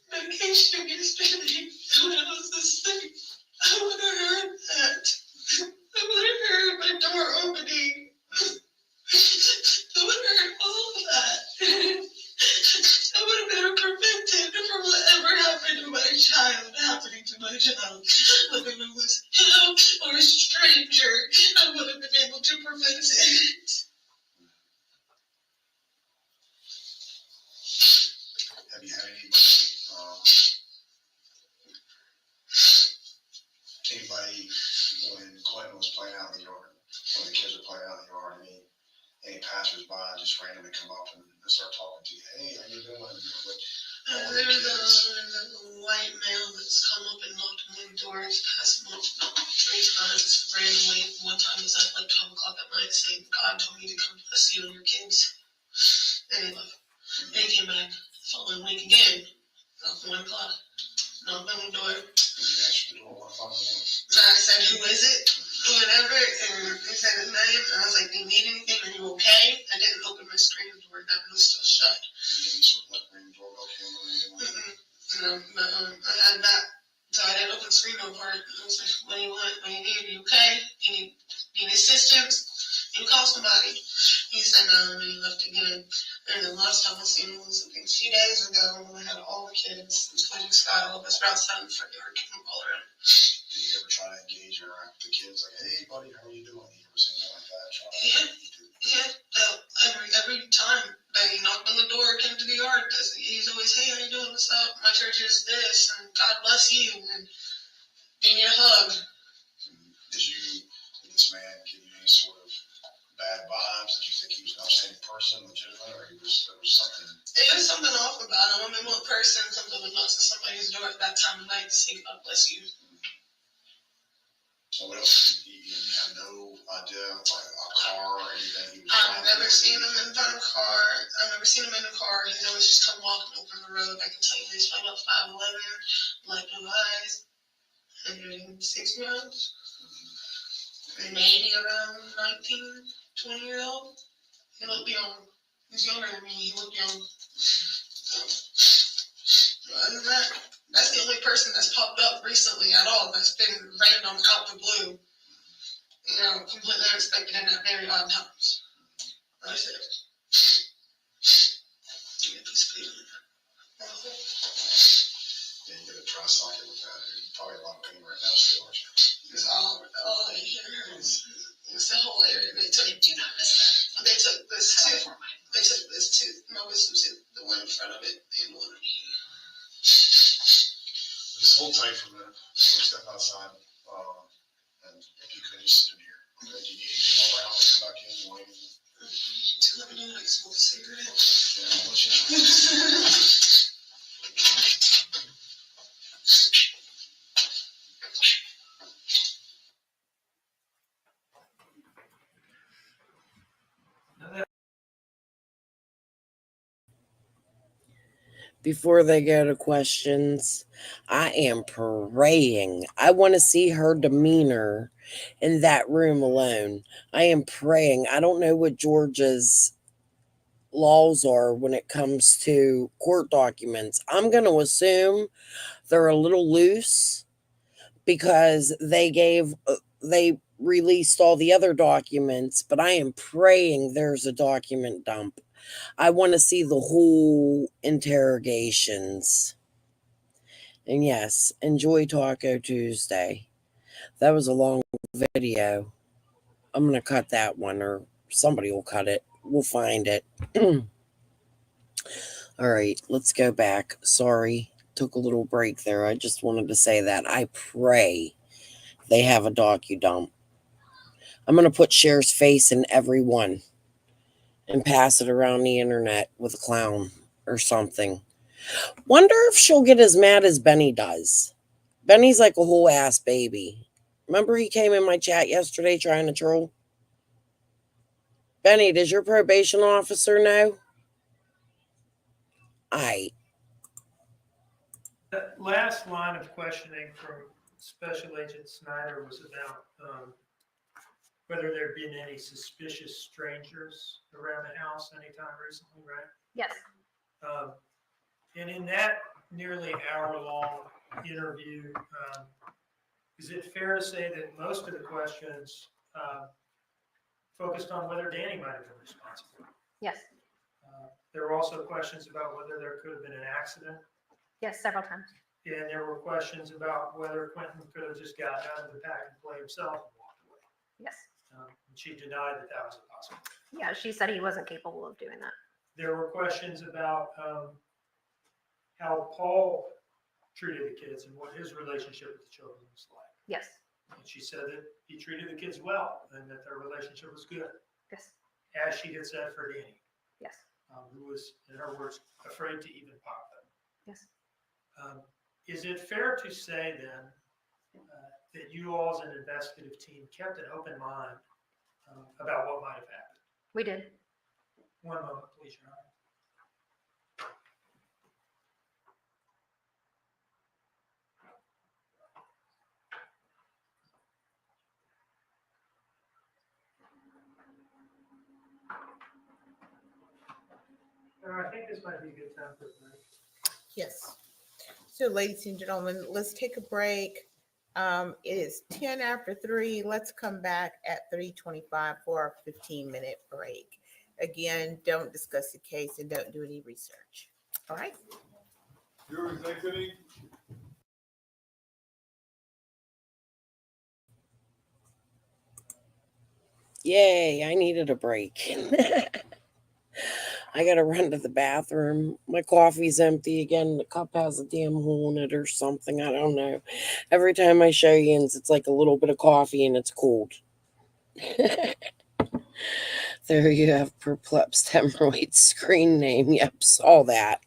Medication yesterday when I was asleep. I would have heard that. I would have heard my door opening. I would have heard all of that. I would have been prevented from whatever happened to my child happening to my child. Whether it was him or a stranger, I would have been able to prevent it. Have you had anybody when Quinton was playing out in the yard, when the kids were playing out in the yard, any passersby just randomly come up and start talking to you? Hey, how you doing? There was a white male that's come up and knocked on my door. He's passed him up 3 times randomly. One time was at like 12 o'clock at night saying, God told me to come bless you and your kids. And he left. And he came back the following week again, at 1 o'clock. Knocked on the door. So I said, who is it? Whatever. And he said his name. And I was like, do you need anything? Are you okay? I didn't open my screen door. That was still shut. No, but I had that. So I didn't open the screen door part. I was like, what do you somebody. He said no, and then he left again. And the last time I seen him was, I think, 2 days ago when I had all the kids, including Sky, all of us were outside in the front yard kicking the ball around. Did you ever try to engage or interact with the kids? Like, hey, buddy, how are you doing? You ever seen anything like that? Every time they knocked on the door, came to the yard, he's always, hey, how you doing? What's up? My church is this, and God bless you, and give me a hug. Did this man give you any sort of bad vibes? Did you think he was an upstanding person, legitimate, or there was something? There was something off about him. I mean, one person comes up and knocks on somebody's door at that time of night to say, God bless you. So what else? You have no idea, like a car or anything? I've never seen him in front of a car. I've never seen him in a car. He's always just come walking open the road. I can tell you he's probably about 5'11", light blue eyes, 160 pounds, maybe around 19, 20 years old. He looked young. He's younger than me. He looked young. Other than that, that's the only person that's popped up recently at all that's been random out the blue. You know, completely unexpected and at very odd times. That's it. Give me a piece of paper. Yeah, you gotta try something with that. There's probably a lot of pain right now still, aren't you? It's all it hurts. It's the whole area. They took, do not miss that. They took this tooth. They took this tooth, my wisdom tooth, the one in front of it and the one in here. Just hold tight for a minute. We'll step outside. And if you could just sit in here. Okay, do you need anything while we're out? We'll come back in. You want anything? To let me know I can smoke a cigarette. Yeah, I'll let you know. Before they go to questions, I am praying. I want to see her demeanor in that room alone. I am praying. I don't know what Georgia's laws are when it comes to court documents. I'm going to assume they're a little loose because they released all the other documents, but I am praying there's a document dump. I want to see the whole interrogations. And yes, enjoy Taco Tuesday. That was a long video. I'm going to cut that one, or somebody will cut it. We'll find it. All right, let's go back. Sorry, took a little break there. I just wanted to say that. I pray they have a docu-dump. I'm going to put Cher's face in every one and pass it around the internet with a clown or something. Wonder if she'll get as mad as Benny does. Benny's like a whole ass baby. Remember he came in my chat yesterday trying to troll? Benny, does your probation officer know? That last line of questioning from Special Agent Snyder was about whether there'd been any suspicious strangers around the house anytime recently, right? Yes. And in that nearly hour-long interview, is it fair to say that most of the questions focused on whether Danny might have been responsible? Yes. There were also questions about whether there could have been an accident. Yes, several times. And there were questions about whether Quinton could have just gotten out of the pack and played himself and walked away. Yes. And she denied that that was impossible. Yeah, she said he wasn't capable of doing that. There were questions about how Paul treated the kids and what his relationship with the children was like. Yes. And she said that he treated the kids well and that their relationship was good. Yes. As she had said for Danny. Yes. Who was, in her words, afraid to even pop them. Yes. Is it fair to say then that you all as an investigative team kept an open mind about what might have happened? We did. One moment, please, Your Honor. I think this might be a good time for a break. Yes. So ladies and gentlemen, let's take a break. It is 10 after 3. Let's come back at 3:25 for our 15-minute break. Again, don't discuss the case and don't do any research. All right? Yours exiting. Yay, I needed a break. I gotta run to the bathroom. My coffee's empty again. The cup has a damn hole in it or something. I don't know. Every time I show Yins, it's like a little bit of coffee and it's cold. There you have perplexed hemorrhoid screen name. Yep, saw that.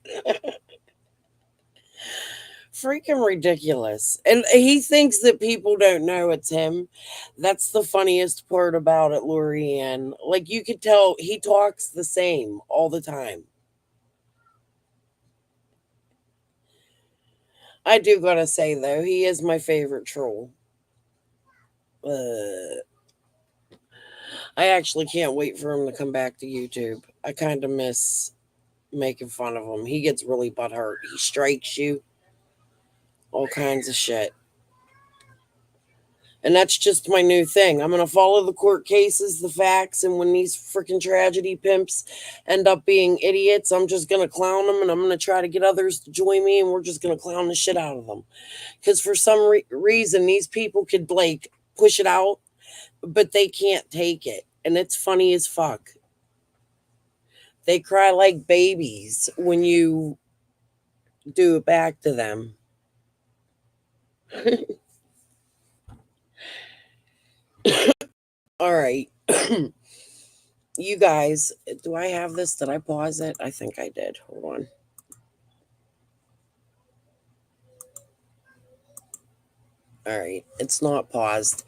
Freaking ridiculous. And he thinks that people don't know it's him. That's the funniest part about it, Lorianne. Like, you could tell he talks the same all the time. I do gotta say, though, he is my favorite troll. I actually can't wait for him to come back to YouTube. I kind of miss making fun of him. He gets really butthurt. He strikes you, all kinds of shit. And that's just my new thing. I'm going to follow the court cases, the facts, and when these freaking tragedy pimps end up being idiots, I'm just going to clown them and I'm going to try to get others to join me and we're just going to clown the shit out of them. Because for some reason, these people could like push it out, but they can't take it. And it's funny as fuck. They cry like babies when you do it back to them. All right. You guys, do I have this? Did I pause it? I think I did. Hold on. All right. It's not paused.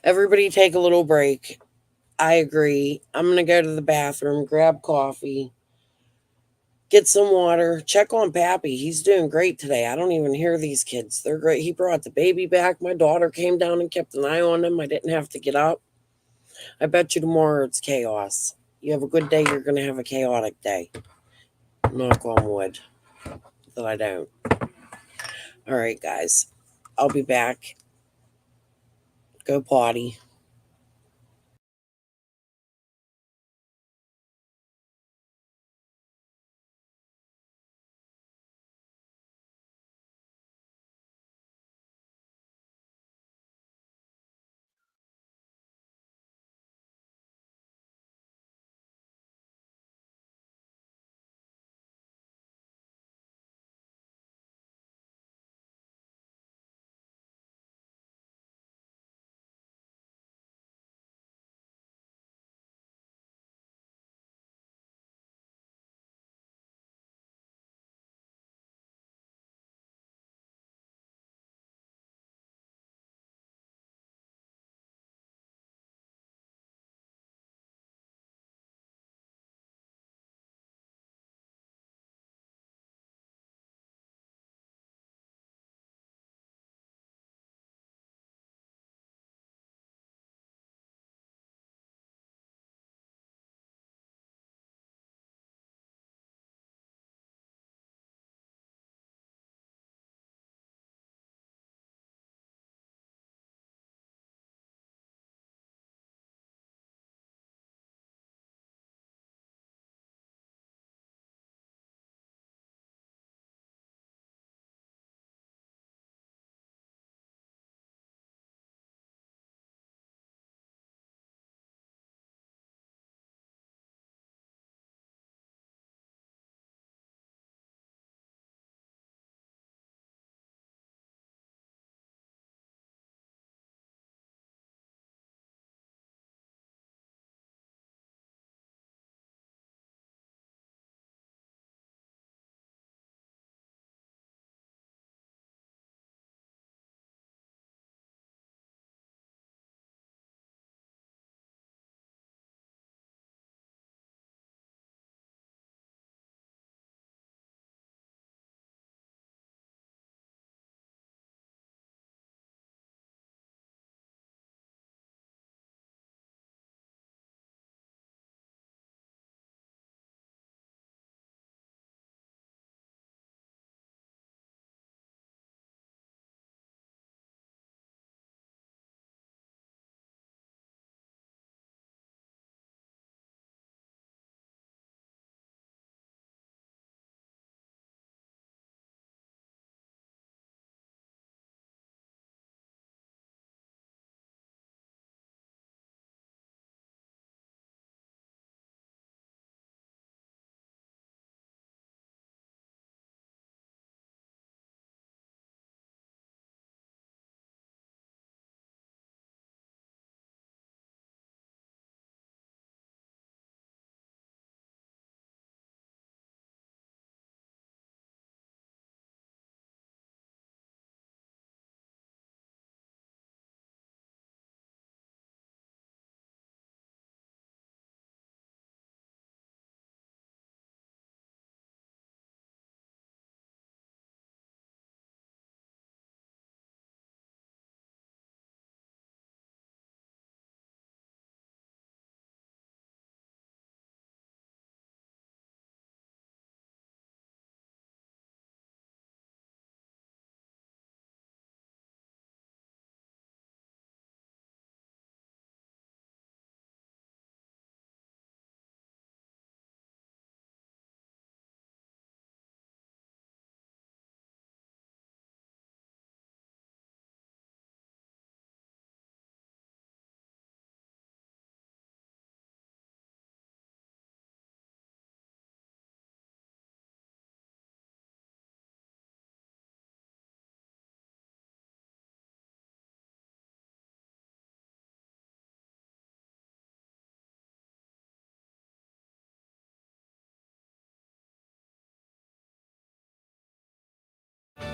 Everybody take a little break. I agree. I'm going to go to the bathroom, grab coffee, get some water, check on Pappy. He's doing great today. I don't even hear these kids. They're great. He brought the baby back. My daughter came down and kept an eye on him. I didn't have to get up. I bet you tomorrow it's chaos. You have a good day, you're going to have a chaotic day. Knock on wood that I don't. All right, guys. I'll be back. Go potty.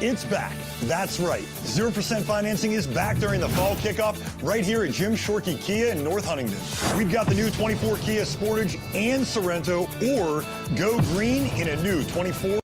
It's back. That's right. 0% financing is back during the fall kickoff right here at Jim Shorkey Kia in North Huntingdon. We've got the new 24 Kia Sportage and Sorrento, or go green in a new 24.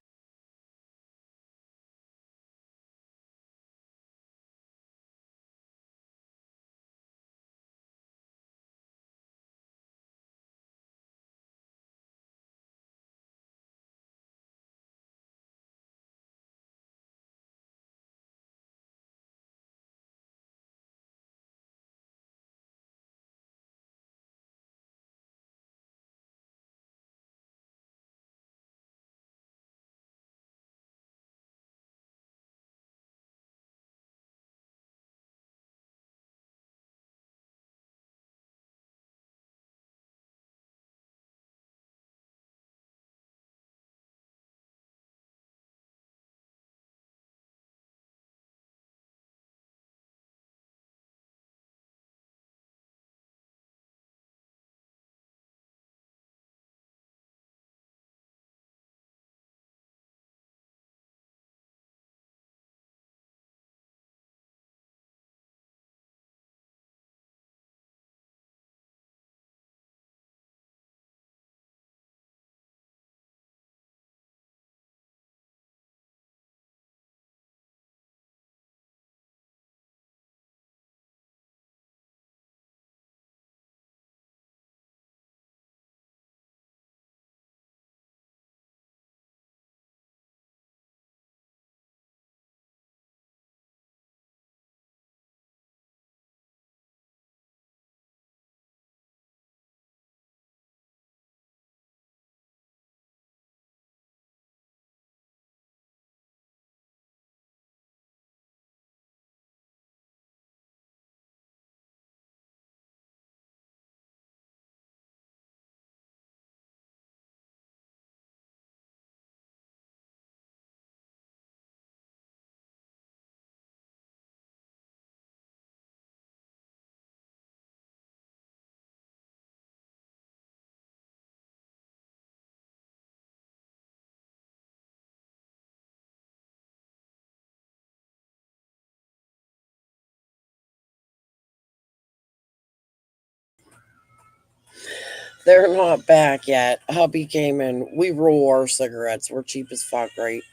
They're not back yet. Hubby came in. We roll our cigarettes. We're cheap as fuck, right?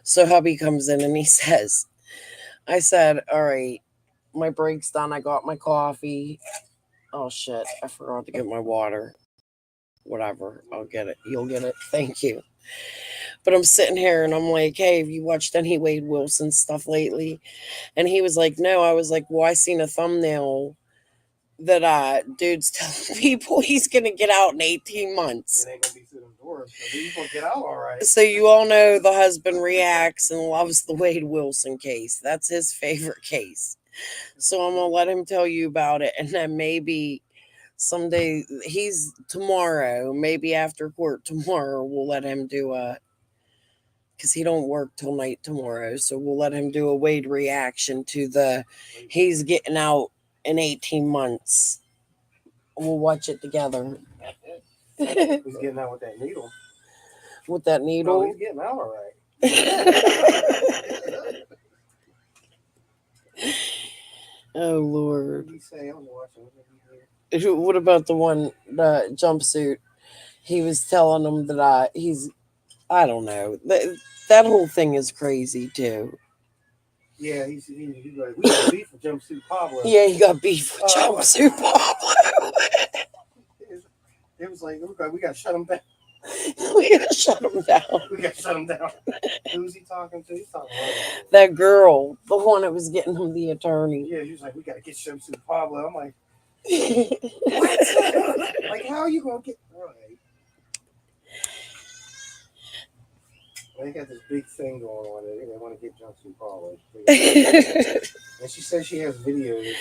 So hubby comes in and he says, I said, all right, my break's done. I got my coffee. Oh shit, I forgot to get my water. Whatever, I'll get it. You'll get it. Thank you. But I'm sitting here and I'm like, hey, have you watched any Wade Wilson stuff lately? And he was like, no. I was like, well, I seen a thumbnail that dude's telling people he's gonna get out in 18 months. It ain't gonna be through them doors, but he's gonna get out all right. So you all know the husband reacts and loves the Wade Wilson case. That's his favorite case. So I'm gonna let him tell you about it, and then maybe someday he's tomorrow, maybe after court tomorrow, we'll let him do a, because he don't work till night tomorrow, so we'll let him do a Wade reaction to the he's getting out in 18 months. We'll watch it together. He's getting out with that needle. With that needle? Oh, he's getting out all right. Oh Lord. What did he say? I was watching. What about the one, the jumpsuit? He was telling him that I don't know. That whole thing is crazy too. Yeah, he's like, we got beef with Jumpsuit Pablo. Yeah, he got beef with Jumpsuit Pablo. It was like, we got to shut him down. We got to shut him down. We got to shut him down. Who's he talking to? He's talking to that girl, the one that was getting him the attorney. Yeah, he was like, we got to get Jumpsuit Pablo. I'm like, what? Like, how are you going to get... All right. They got this big thing going on. They want to get Jumpsuit Pablo. And she says she has videos.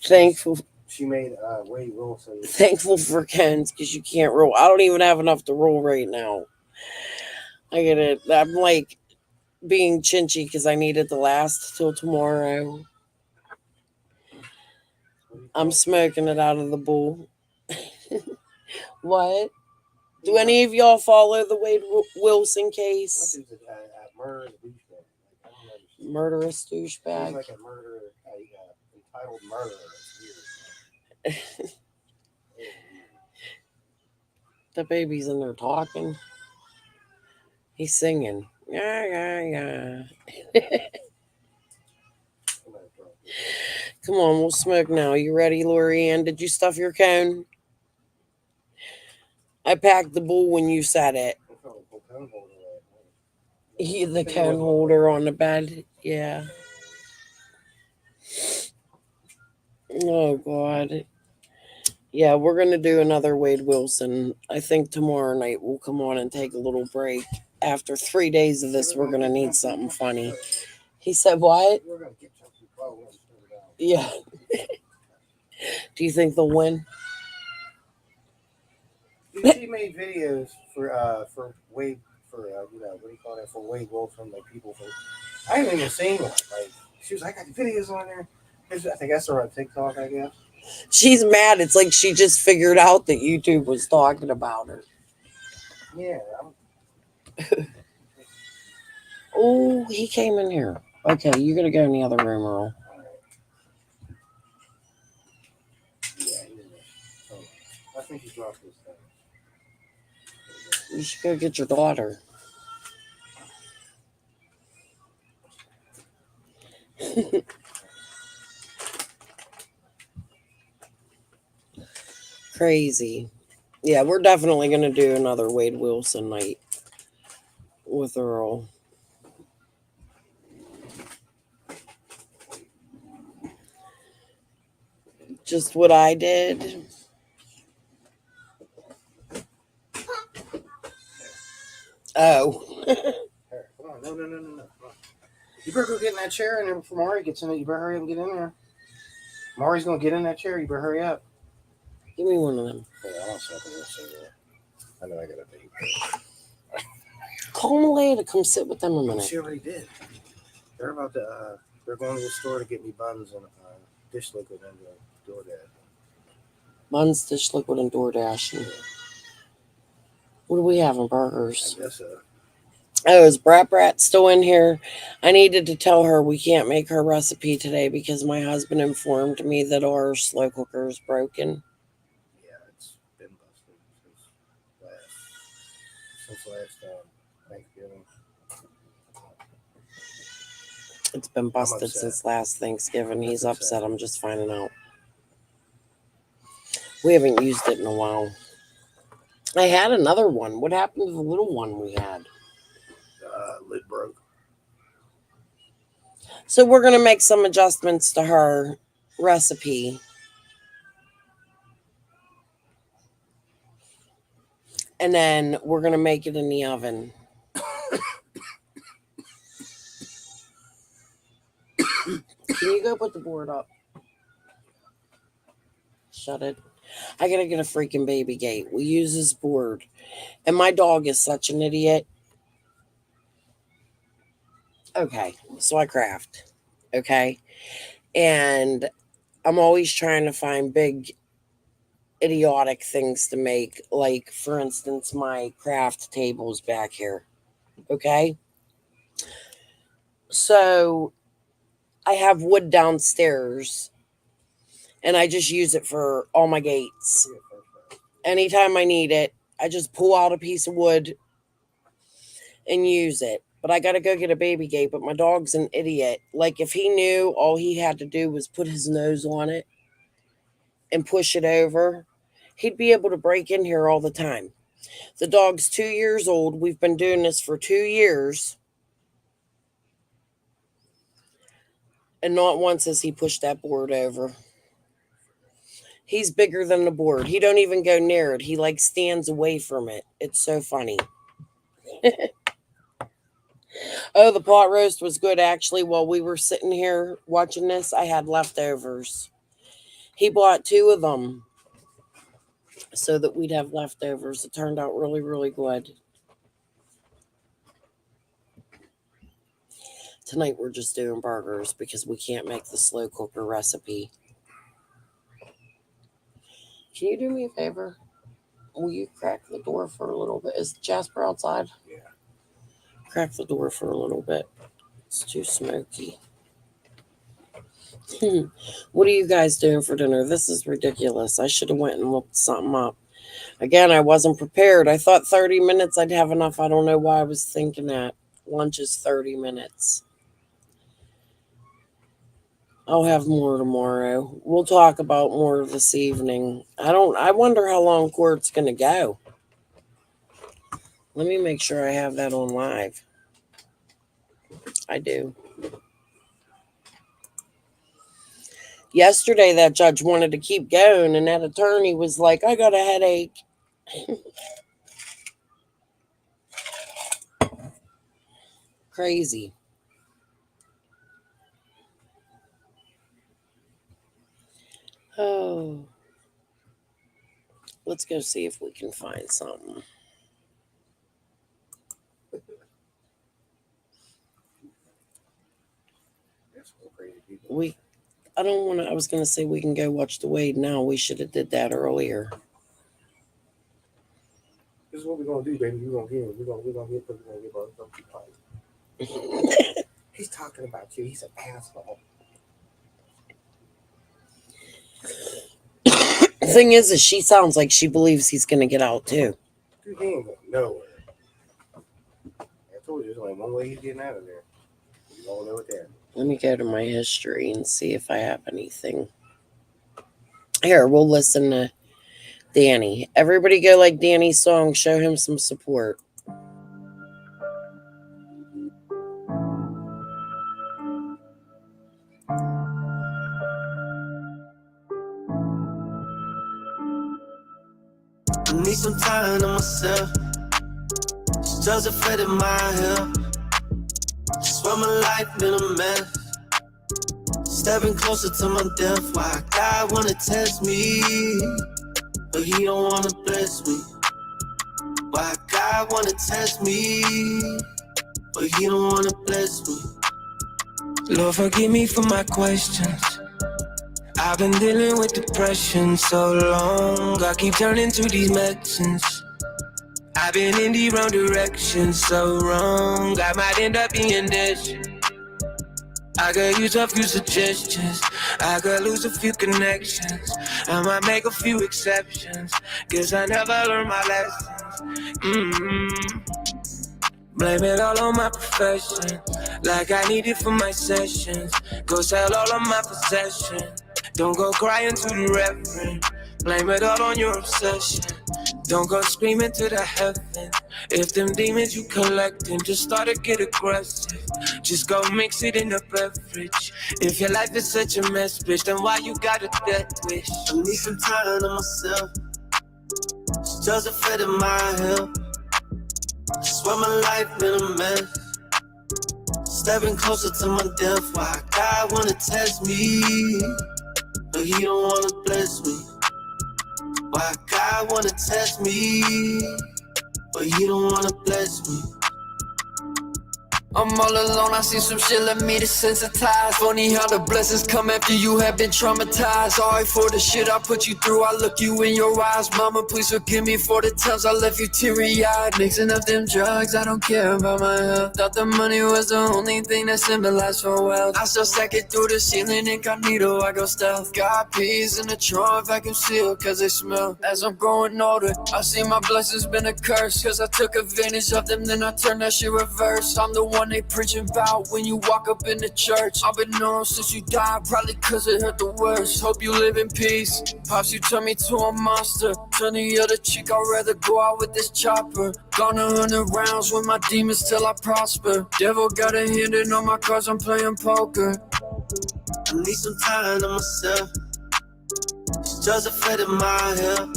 Thankful. She made Wade Wilson. Thankful for Ken's, because you can't roll. I don't even have enough to roll right now. I get it. I'm like being chinchy because I need it to last till tomorrow. I'm smoking it out of the bowl. What? Do any of y'all follow the Wade Wilson case? Murderous He's douchebag. like a murderer, entitled murderer. It's weird. The baby's in there talking. He's singing. Yeah, yeah, yeah. Come on, we'll smoke now. You ready, Lori Ann? Did you stuff your cone? I packed the bowl when you said it. The cone holder on the bed. Yeah. Oh, God. Yeah, we're going to do another Wade Wilson. I think tomorrow night we'll come on and take a little break. After 3 days of this, we're going to need something funny. He said, what? Yeah. Do you think they'll win? Dude, she made videos for Wade, for you know, what do you call that, for Wade Wilson, like people from, I haven't even seen one. Like, she was like, I got the videos on there. I think I saw her on TikTok, I guess. She's mad. It's like she just figured out that YouTube was talking about her. Yeah. Oh, he came in here. Okay, you're going to go in the other room, Earl. I think he dropped his thing. You should go get your daughter. Crazy. Yeah, we're definitely going to do another Wade Wilson night with Earl. Just what I did. Oh. Come on, no. You better go get in that chair, and then before Maury gets in it, you better hurry up and get in there. Maury's gonna get in that chair. You better hurry up. Give me one of them. Yeah, I don't smoke a cigarette. I know I got a baby. Call Malaya to come sit with them a minute. She already did. They're about to. They're going to the store to get me buns and dish liquid and DoorDash. Buns, dish liquid, and DoorDash. And what are we having? Burgers. I guess so. Oh, is Brat still in here? I needed to tell her we can't make her recipe today because my husband informed me that our slow cooker is broken. Yeah, it's been busted since last Thanksgiving. It's been busted since last Thanksgiving. He's upset. I'm just finding out. We haven't used it in a while. I had another one. What happened to the little one we had? Lid broke. So we're going to make some adjustments to her recipe. And then we're going to make it in the oven. Can you go put the board up? Shut it. I got to get a freaking baby gate. We use this board. And my dog is such an idiot. Okay, so I craft. Okay. And I'm always trying to find big idiotic things to make. Like, for instance, my craft tables back here. Okay. So I have wood downstairs. And I just use it for all my gates. Anytime I need it, I just pull out a piece of wood and use it. But I got to go get a baby gate. But my dog's an idiot. Like, if he knew all he had to do was put his nose on it and push it over, he'd be able to break in here all the time. The dog's 2 years old. We've been doing this for 2 years. And not once has he pushed that board over. He's bigger than the board. He don't even go near it. He like stands away from it. It's so funny. Oh, the pot roast was good. Actually, while we were sitting here watching this, I had leftovers. He bought 2 of them so that we'd have leftovers. It turned out really, really good. Tonight we're just doing burgers because we can't make the slow cooker recipe. Can you do me a favor? Will you crack the door for a little bit? Is Jasper outside? Yeah. Crack the door for a little bit. It's too smoky. What are you guys doing for dinner? This is ridiculous. I should have went and looked something up. Again, I wasn't prepared. I thought 30 minutes I'd have enough. I don't know why I was thinking that. Lunch is 30 minutes. I'll have more tomorrow. We'll talk about more this evening. I wonder how long court's going to go. Let me make sure I have that on live. I do. Yesterday, that judge wanted to keep going, and that attorney was like, I got a headache. Crazy. Oh. Let's go see if we can find something. I was going to say we can go watch the Wade now. We should have did that earlier. This is what we're gonna do, baby. We're gonna get He's talking about you. He's an asshole. The thing is she sounds like she believes he's going to get out too. Dude, he ain't going nowhere. I told you, there's only one way he's getting out of there. You all know it there. Let me go to my history and see if I have anything. Here, we'll listen to Danny. Everybody go like Danny's song. Show him some support. I need some time to myself. Just affected my health. Swear my life been a mess. Stepping closer to my death. Why God wanna test me, but he don't wanna bless me. Why God wanna test me, but he don't wanna bless me. Lord, forgive me for my questions. I've been dealing with depression so long. I keep turning to these medicines. I've been in the wrong direction so wrong. I might end up being this. I could use a few suggestions. I could lose a few connections. I might make a few exceptions. Guess I never learned my lessons. Blame it all on my profession. Like I need it for my sessions. Go sell all of my possessions. Don't go crying to the reverend. Blame it all on your obsession. Don't go screaming to the heaven. If them demons you collecting just start to get aggressive, just go mix it in a beverage. If your life is such a mess, bitch, then why you got a death wish? I need some time to myself. It's just affected my health. I swear my life been a mess. Stepping closer to my death. Why God wanna test me, but he don't wanna bless me. Why God wanna test me, but he don't wanna bless me. I'm all alone, I see some shit, let me desensitize. Funny how the blessings come after you have been traumatized. Sorry for the shit I put you through, I look you in your eyes. Mama, please forgive me for the times I left you teary-eyed. Mixing up them drugs, I don't care about my health. Thought the money was the only thing that symbolized for wealth. I still stack it through the ceiling, incognito, I go stealth. Got peas in the trunk, vacuum sealed, cause they smell. As I'm growing older, I see my blessings been a curse. Cause I took advantage of them, then I turned that shit reverse. I'm the one they preaching about when you walk up in the church. I've been known since you died, probably cause it hurt the worst. Hope you live in peace. Pops, you turn me to a monster. Turn the other cheek, I'd rather go out with this chopper. Gone 100 rounds with my demons till I prosper. Devil got a hand in on my cards, I'm playing poker. I need some time to myself. It's just affected my health.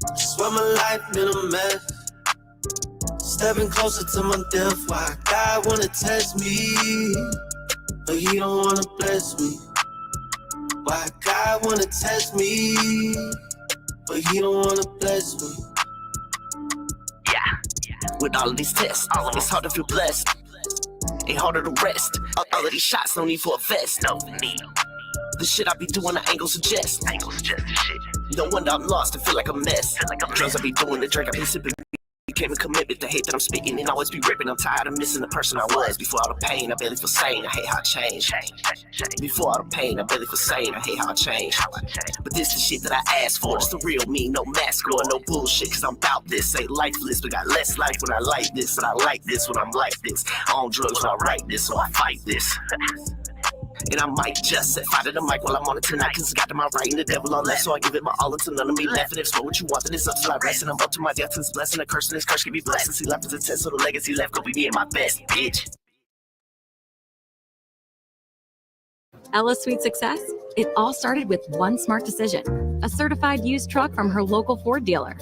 I swear my life been a mess. Stepping closer to my death. Why God wanna test me, but he don't wanna bless me. Why God wanna test me, but he don't wanna bless me. Yeah, with all of these tests, it's hard to feel blessed. Ain't harder to rest. All of these shots, no need for a vest. No need. The shit I be doing, the angle suggest. Angle suggest shit. No wonder I'm lost and feel like a mess. Drugs I be doing, the drink I be sipping. became a commitment. The hate that I'm spitting and always be ripping. I'm tired of missing the person I was. Before all the pain, I barely feel sane. I hate how I changed. Before all the pain, I barely feel sane. I hate how I changed. But this the shit that I asked for. It's the real me, no mask or no bullshit. Cause I'm about this. Ain't lifeless, but got less life when I like this. And I like this when I'm like this. On drugs when I write this, so I fight this. And I might just set fire to the mic while I'm on it tonight. Cause I got to my right and the devil on left. So I give it my all until none of me left. And if so what you want, then it's up to my rest. And I'm up to my death. And it's blessing, a curse, and this curse can be blessed. Since he left as a test, so the legacy left go be me and my best bitch. Ella's sweet success? It all started with one smart decision. A certified used truck from her local Ford dealer.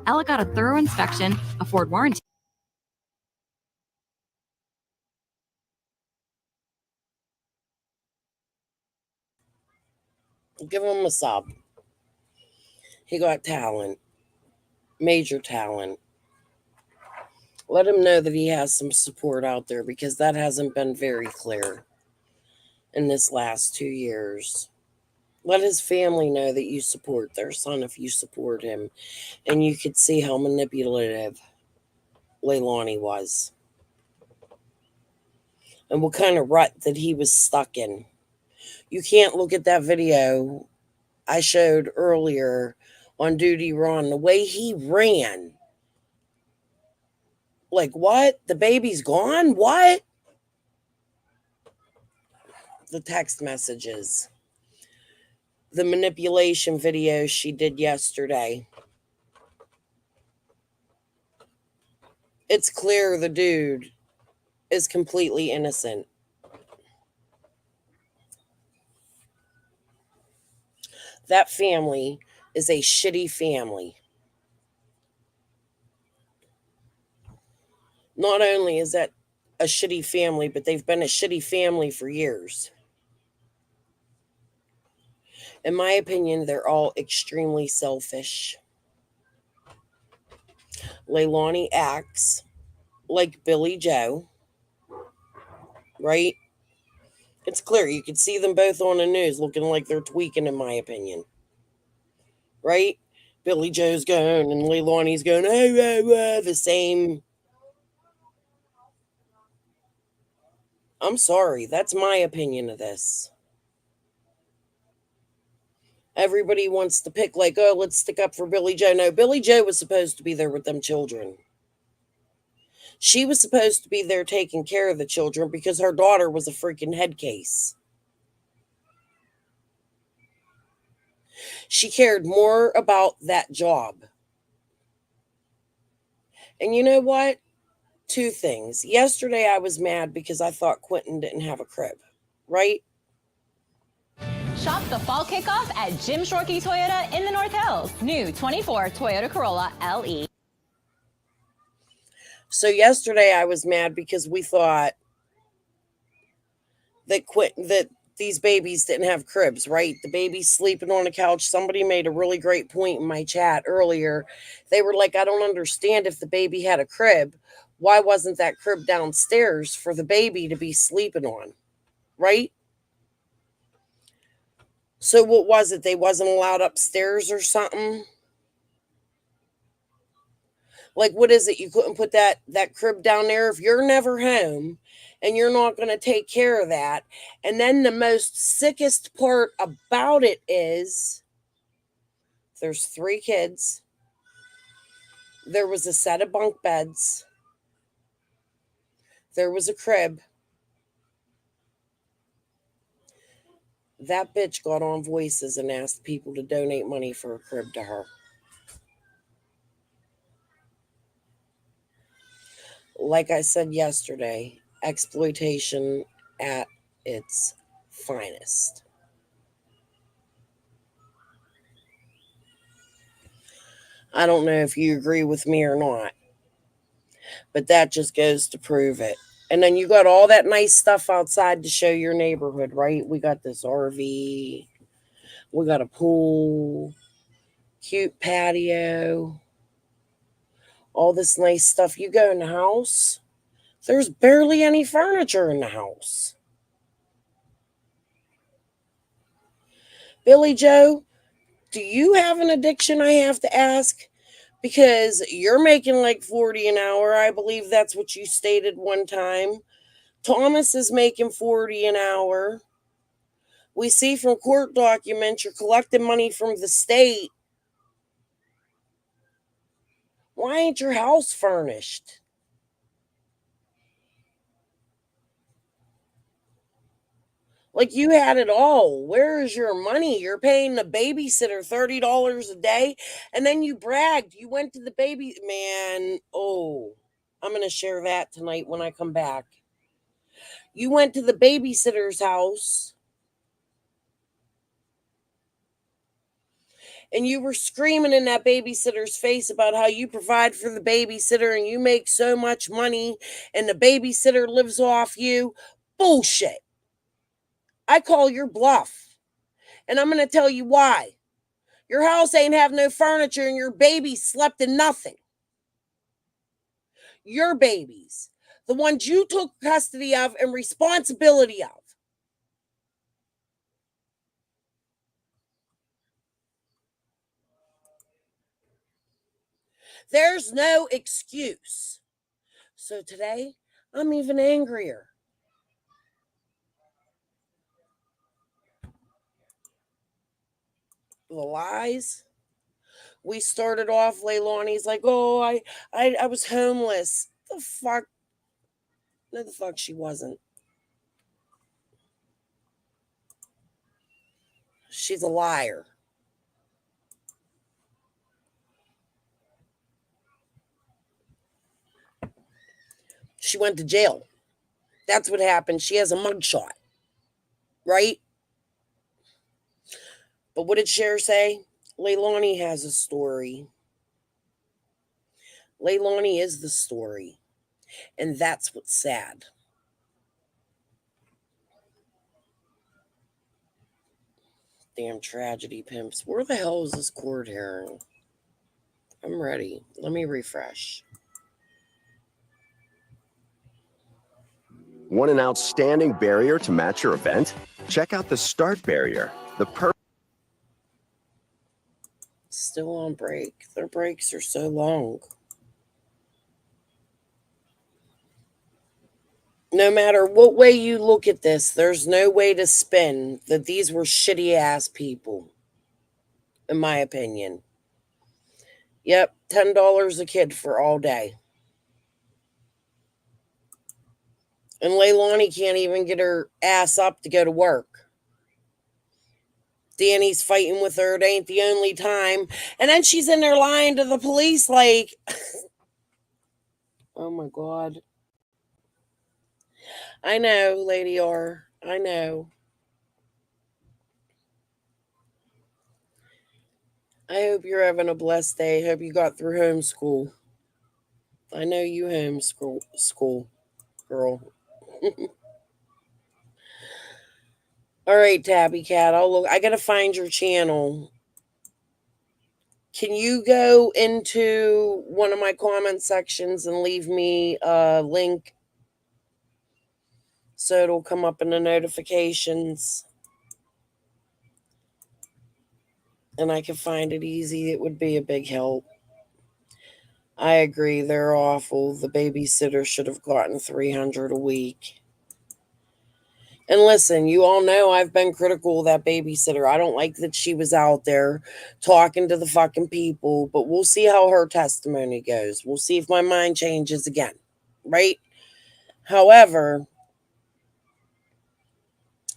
Ella got a thorough inspection, a Ford warranty. Give him a sub. He got talent. Major talent. Let him know that he has some support out there because that hasn't been very clear in this last 2 years. Let his family know that you support their son if you support him. And you could see how manipulative Leilani was. And what kind of rut that he was stuck in. You can't look at that video I showed earlier on Duty Ron. The way he ran. Like, what? The baby's gone? What? The text messages. The manipulation video she did yesterday. It's clear the dude is completely innocent. That family is a shitty family. Not only is that a shitty family, but they've been a shitty family for years. In my opinion, they're all extremely selfish. Leilani acts like Billy Joe, right? It's clear. You can see them both on the news looking like they're tweaking, in my opinion. Right? Billy Joe's going and Leilani's going, the same. I'm sorry. That's my opinion of this. Everybody wants to pick like, oh, let's stick up for Billy Joe. No, Billy Joe was supposed to be there with them children. She was supposed to be there taking care of the children because her daughter was a freaking head case. She cared more about that job. And you know what? 2 things. Yesterday I was mad because I thought Quinton didn't have a crib, right? Shop the fall kickoff at Jim Shorkey Toyota in the North Hills. New 24 Toyota Corolla LE. So yesterday I was mad because we thought that these babies didn't have cribs, right? The baby's sleeping on the couch. Somebody made a really great point in my chat earlier. They were like, I don't understand if the baby had a crib. Why wasn't that crib downstairs for the baby to be sleeping on, right? So what was it? They wasn't allowed upstairs or something? Like, what is it? You couldn't put that crib down there if you're never home and you're not going to take care of that. And then the most sickest part about it is there's 3 kids. There was a set of bunk beds. There was a crib. That bitch got on Voices and asked people to donate money for a crib to her. Like I said yesterday, exploitation at its finest. I don't know if you agree with me or not, but that just goes to prove it. And then you got all that nice stuff outside to show your neighborhood, right? We got this RV, we got a pool, cute patio, all this nice stuff. You go in the house, there's barely any furniture in the house. Billy Joe, do you have an addiction, I have to ask? Because you're making like 40 an hour. I believe that's what you stated one time. Thomas is making 40 an hour. We see from court documents you're collecting money from the state. Why ain't your house furnished? Like you had it all. Where is your money? You're paying the babysitter $30 a day, and then you bragged. You went to the baby man. Oh, I'm gonna share that tonight when I come back. You went to the babysitter's house and you were screaming in that babysitter's face about how you provide for the babysitter and you make so much money and the babysitter lives off you. Bullshit. I call your bluff. And I'm going to tell you why. Your house ain't have no furniture and your baby slept in nothing. Your babies, the ones you took custody of and responsibility of. There's no excuse. So today, I'm even angrier. The lies. We started off, Leilani's like, oh, I was homeless. The fuck? No, the fuck she wasn't. She's a liar. She went to jail. That's what happened. She has a mugshot. Right? But what did Cher say? Leilani has a story. Leilani is the story. And that's what's sad. Damn tragedy pimps. Where the hell is this court hearing? I'm ready. Let me refresh. Want an outstanding barrier to match your event? Check out the Start Barrier, the Still on break. Their breaks are so long. No matter what way you look at this, there's no way to spin that these were shitty ass people, in my opinion. Yep, $10 a kid for all day. And Leilani can't even get her ass up to go to work. Danny's fighting with her. It ain't the only time. And then she's in there lying to the police like, oh my God. I know, Lady R. I know. I hope you're having a blessed day. Hope you got through homeschool. I know you homeschool, girl. All right, Tabby Cat. I'll look. I gotta find your channel. Can you go into one of my comment sections and leave me a link so it'll come up in the notifications and I can find it easy? It would be a big help. I agree. They're awful. The babysitter should have gotten $300 a week. And listen, you all know I've been critical of that babysitter. I don't like that she was out there talking to the fucking people, but we'll see how her testimony goes. We'll see if my mind changes again, right? However,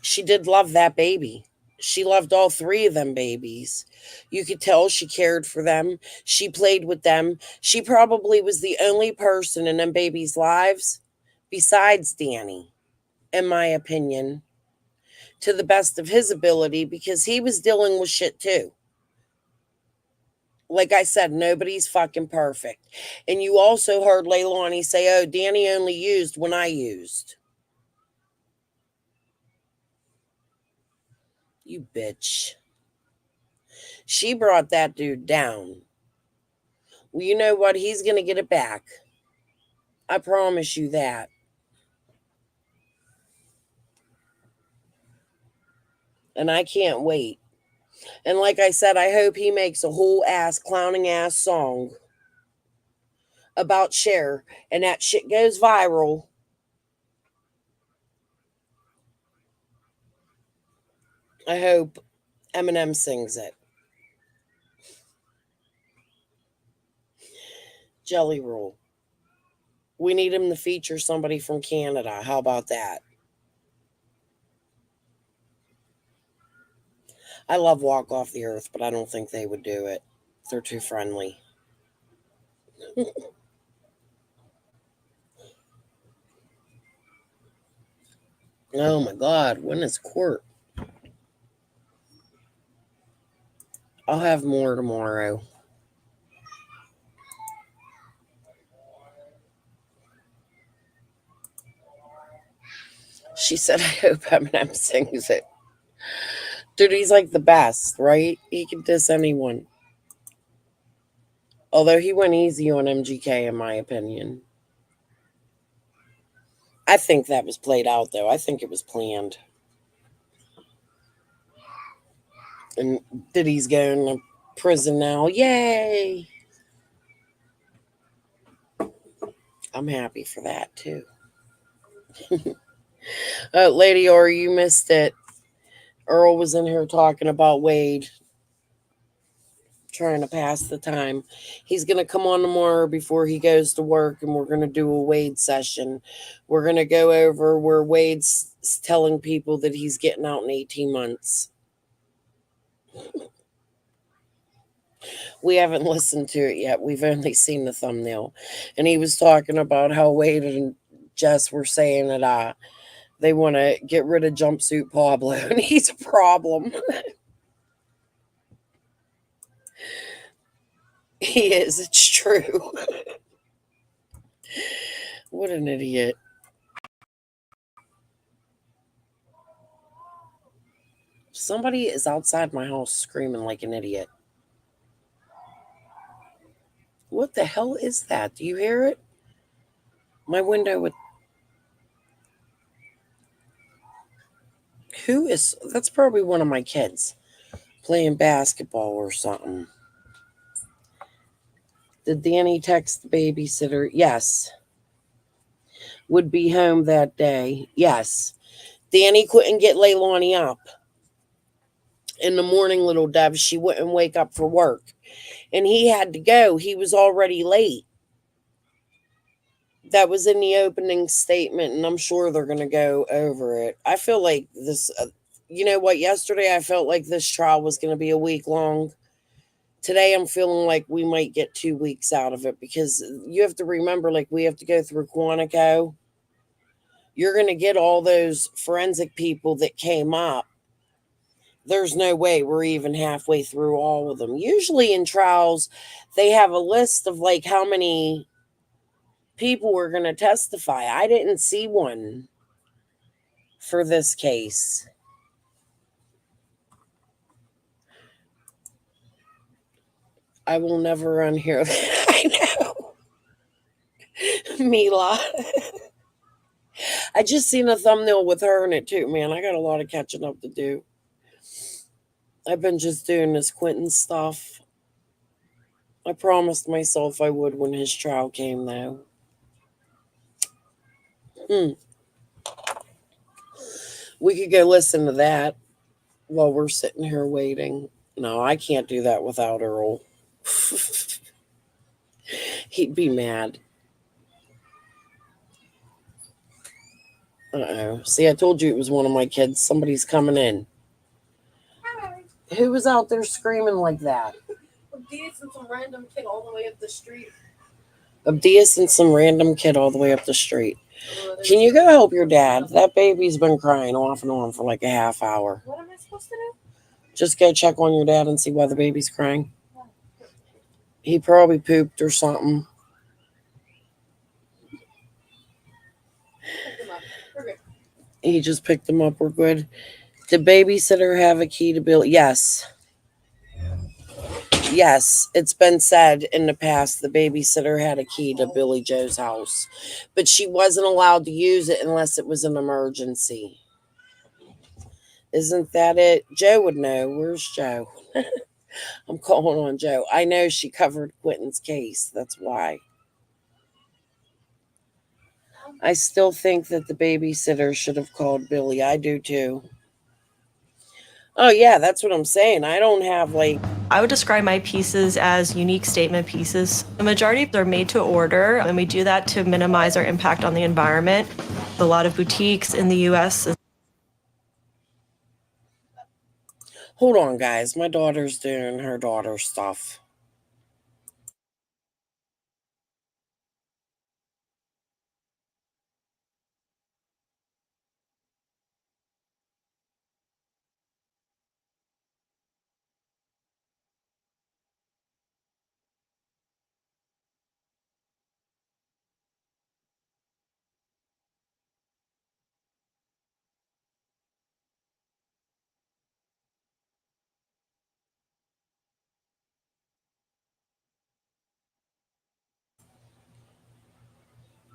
she did love that baby. She loved all three of them babies. You could tell she cared for them. She played with them. She probably was the only person in them babies' lives besides Danny, in my opinion, to the best of his ability, because he was dealing with shit too. Like I said, nobody's fucking perfect. And you also heard Leilani say, oh, Danny only used when I used. You bitch. She brought that dude down. Well, you know what? He's going to get it back. I promise you that. And I can't wait. And like I said, I hope he makes a whole ass clowning ass song about Cher, and that shit goes viral. I hope Eminem sings it. Jelly Roll. We need him to feature somebody from Canada. How about that? I love Walk Off the Earth, but I don't think they would do it. They're too friendly. Oh my God, when is court? I'll have more tomorrow. She said, I hope Eminem sings it. Dude, he's like the best, right? He can diss anyone. Although he went easy on MGK, in my opinion. I think that was played out, though. I think it was planned. And Diddy's going to prison now. Yay! I'm happy for that, too. Lady or you missed it. Earl was in here talking about Wade, trying to pass the time. He's going to come on tomorrow before he goes to work, and we're going to do a Wade session. We're going to go over where Wade's telling people that he's getting out in 18 months. We haven't listened to it yet. We've only seen the thumbnail. And he was talking about how Wade and Jess were saying that they want to get rid of Jumpsuit Pablo, and he's a problem. He is. It's true. What an idiot. Somebody is outside my house screaming like an idiot. What the hell is that? Do you hear it? My window with... Who is... That's probably one of my kids playing basketball or something. Did Danny text the babysitter? Yes. Would be home that day. Yes. Danny couldn't get Leilani up. In the morning, little Dev, she wouldn't wake up for work. And he had to go. He was already late. That was in the opening statement, and I'm sure they're going to go over it. I feel like this, you know what, yesterday I felt like this trial was going to be a week long. Today I'm feeling like we might get 2 weeks out of it, because you have to remember, like, we have to go through Quantico. You're going to get all those forensic people that came up. There's no way we're even halfway through all of them. Usually in trials, they have a list of like how many people were going to testify. I didn't see one for this case. I will never run here. I know. Mila. I just seen a thumbnail with her in it too, man. I got a lot of catching up to do. I've been just doing this Quinton stuff. I promised myself I would when his trial came, though. We could go listen to that while we're sitting here waiting. No, I can't do that without Earl. He'd be mad. Uh-oh. See, I told you it was one of my kids. Somebody's coming in. Hi. Who was out there screaming like that? Abdias and some random kid all the way up the street. Abdias and some random kid all the way up the street. Can you go help your dad? That baby's been crying off and on for like a half hour. What am I supposed to do? Just go check on your dad and see why the baby's crying. He probably pooped or something. He just picked them up. We're good. Did babysitter have a key to Bill? Yes. Yes, it's been said in the past the babysitter had a key to Billy Joe's house, but she wasn't allowed to use it unless it was an emergency. Isn't that it? Joe would know. Where's Joe? I'm calling on Joe. I know she covered Quinton's case. That's why. I still think that the babysitter should have called Billy. I do too. Oh, yeah, that's what I'm saying. I don't have like. I would describe my pieces as unique statement pieces. The majority are made to order, and we do that to minimize our impact on the environment. A lot of boutiques in the US. Hold on, guys. My daughter's doing her daughter stuff.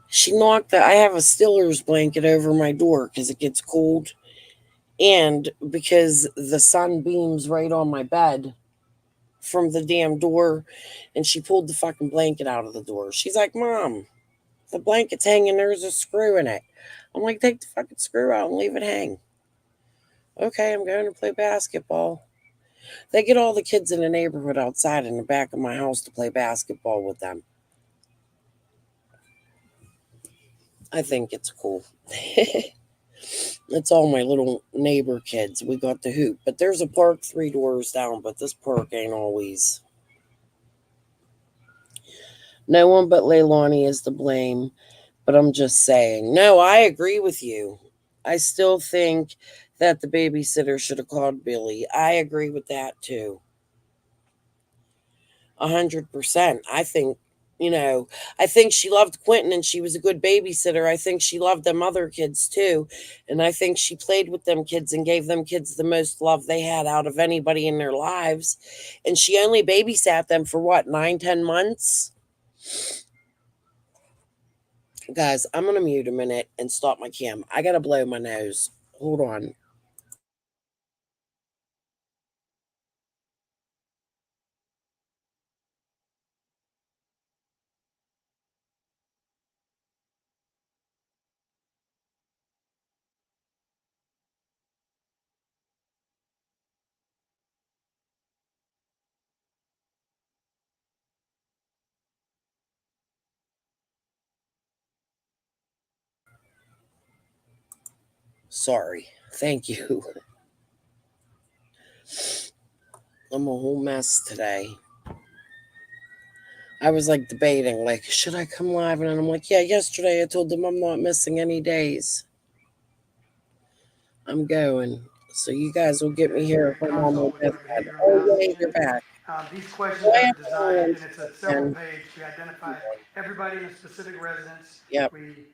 She knocked the. I have a Stiller's blanket over my door because it gets cold, and because the sun beams right on my bed from the damn door, and she pulled the fucking blanket out of the door. She's like, "Mom, the blanket's hanging. There's a screw in it." I'm like, "Take the fucking screw out and leave it hang." Okay, I'm going to play basketball. They get all the kids in the neighborhood outside in the back of my house to play basketball with them. I think it's cool. It's all my little neighbor kids. We got the hoop. But there's a park 3 doors down, but this park ain't always. No one but Leilani is to blame. But I'm just saying. No, I agree with you. I still think that the babysitter should have called Billy. I agree with that too. 100%. I think, I think she loved Quinton and she was a good babysitter. I think she loved them other kids too. And I think she played with them kids and gave them kids the most love they had out of anybody in their lives. And she only babysat them for what, 9, 10 months? Guys, I'm going to mute a minute and stop my cam. I got to blow my nose. Hold on. Sorry. Thank you. I'm a whole mess today. I was like debating, like, should I come live? And I'm like, yeah, yesterday I told them I'm not missing any days. I'm going. So you guys will get me here if I'm on my deathbed. Oh, wait, you're back. These Do questions I are have to go designed, on and it's a several again? page. We identify everybody in a specific residence. Yep. We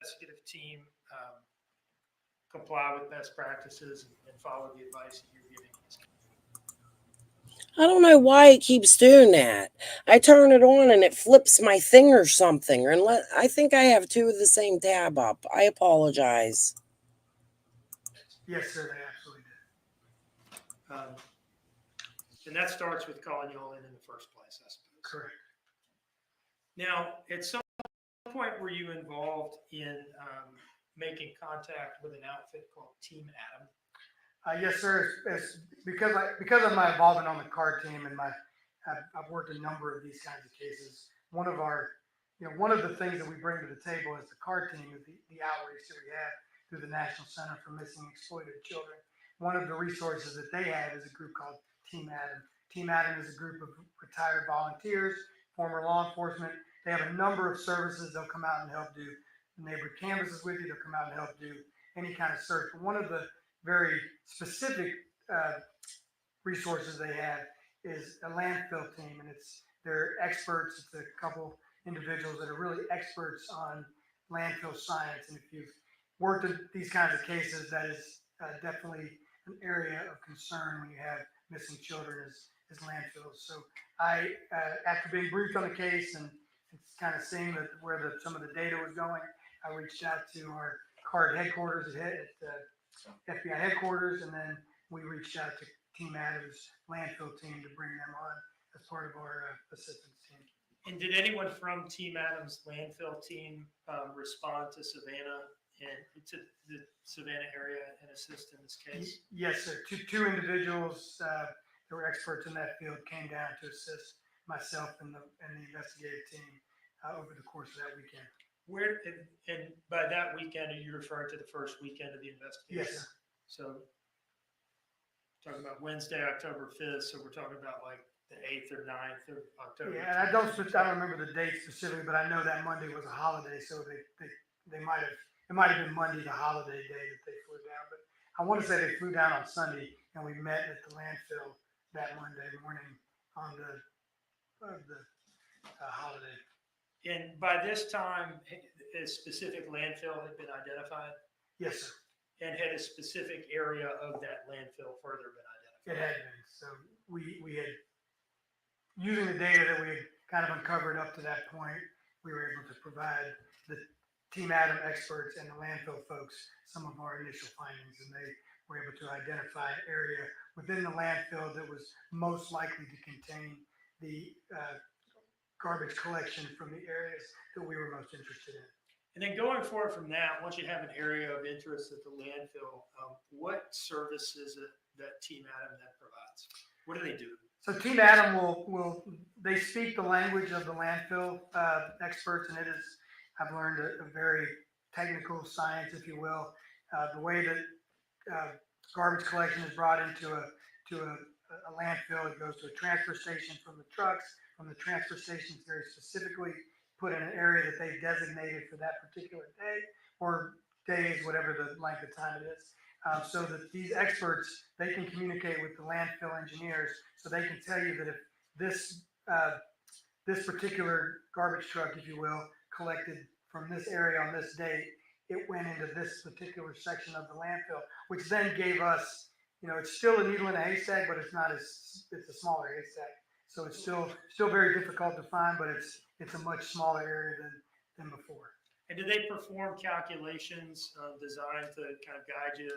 Investigative team comply with best practices and follow the advice that you're giving. I don't know why it keeps doing that. I turn it on and it flips my thing or something. I think I have 2 of the same tab up. I apologize. yes, sir, they absolutely did. And that starts with calling you all in the first place, I suppose. Correct. Now, at some point, were you involved in making contact with an outfit called Team Adam? Yes, sir. It's because of my involvement on the card team and I've worked a number of these kinds of cases. One of the things that we bring to the table as the card team is the outreach that we have through the National Center for Missing and Exploited Children. One of the resources that they have is a group called Team Adam. Team Adam is a group of retired volunteers, former law enforcement. They have a number of services. They'll come out and help do neighborhood canvases with you. They'll come out and help do any kind of search. But one of the very specific resources they have is a landfill team, and they're experts. It's a couple individuals that are really experts on landfill science. And if you've worked in these kinds of cases, that is definitely an area of concern when you have missing children is landfills. So I, after being briefed on the case and kind of seeing where some of the data was going, I reached out to our card headquarters at FBI headquarters, and then we reached out to Team Adams landfill team to bring them on as part of our assistance team. And did anyone from Team Adams landfill team respond to Savannah and to the Savannah area and assist in this case? Yes, sir. Two individuals that were experts in that field came down to assist myself and the investigative team over the course of that weekend. Where and by that weekend, are you referring to the first weekend of the investigation? Yes, sir. So talking about Wednesday, October 5th. So we're talking about like the 8th or 9th of October. Yeah, and I don't remember the date specifically, but I know that Monday was a holiday, so it might have been Monday, the holiday day that they flew down. But I want to say they flew down on Sunday, and we met at the landfill that Monday morning on the holiday. And by this time, a specific landfill had been identified? Yes, sir. And had a specific area of that landfill further been identified? It had been. So we had, using the data that we had kind of uncovered up to that point, we were able to provide the Team Adam experts and the landfill folks some of our initial findings, and they were able to identify an area within the landfill that was most likely to contain the garbage collection from the areas that we were most interested in. And then going forward from that, once you have an area of interest at the landfill, what service is it that Team Adam then provides? What do they do? So Team Adam they speak the language of the landfill experts, and it is, I've learned, a very technical science, if you will. The way that garbage collection is brought into a landfill, it goes to a transfer station from the trucks. From the transfer stations, very specifically put in an area that they've designated for that particular day or days, whatever the length of time it is. So that these experts, they can communicate with the landfill engineers, so they can tell you that if this particular garbage truck, if you will, collected from this area on this date, it went into this particular section of the landfill, which then gave us, it's still a needle in a haystack, but it's a smaller haystack. So it's still very difficult to find, but it's a much smaller area than before. And do they perform calculations designed to kind of guide you